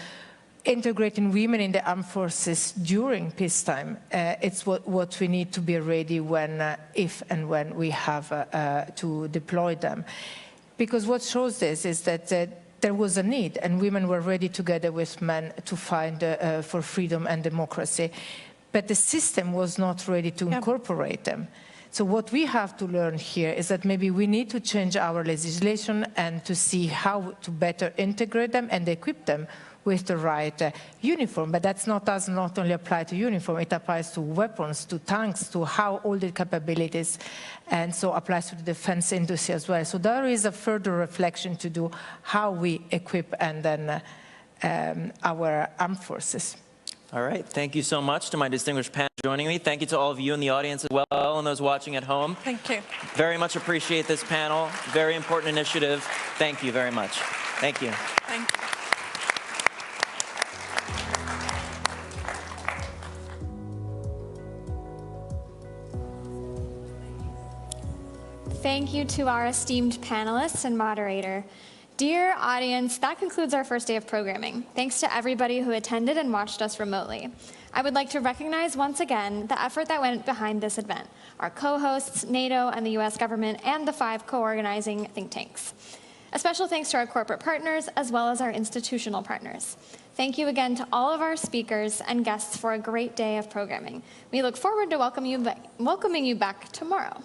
integrating women in the armed forces during peacetime, it's what we need to be ready when, if and when we have to deploy them. Because what shows this is that there was a need, and women were ready together with men to find for freedom and democracy. But the system was not ready to incorporate them. So what we have to learn here is that maybe we need to change our legislation and to see how to better integrate them and equip them with the right uniform. But that does not only apply to uniform, it applies to weapons, to tanks, to how all the capabilities, and so applies to the defense industry as well. So there is a further reflection to do how we equip and then our armed forces. All right, thank you so much to my distinguished panel joining me. Thank you to all of you in the audience as well and those watching at home. Thank you. Very much appreciate this panel. Very important initiative. Thank you very much. Thank you. Thank you. Thank you to our esteemed panelists and moderator. Dear audience, that concludes our first day of programming. Thanks to everybody who attended and watched us remotely. I would like to recognize once again the effort that went behind this event, our co-hosts, NATO and the US government, and the 5 co-organizing think tanks. A special thanks to our corporate partners as well as our institutional partners. Thank you again to all of our speakers and guests for a great day of programming. We look forward to welcoming you back tomorrow.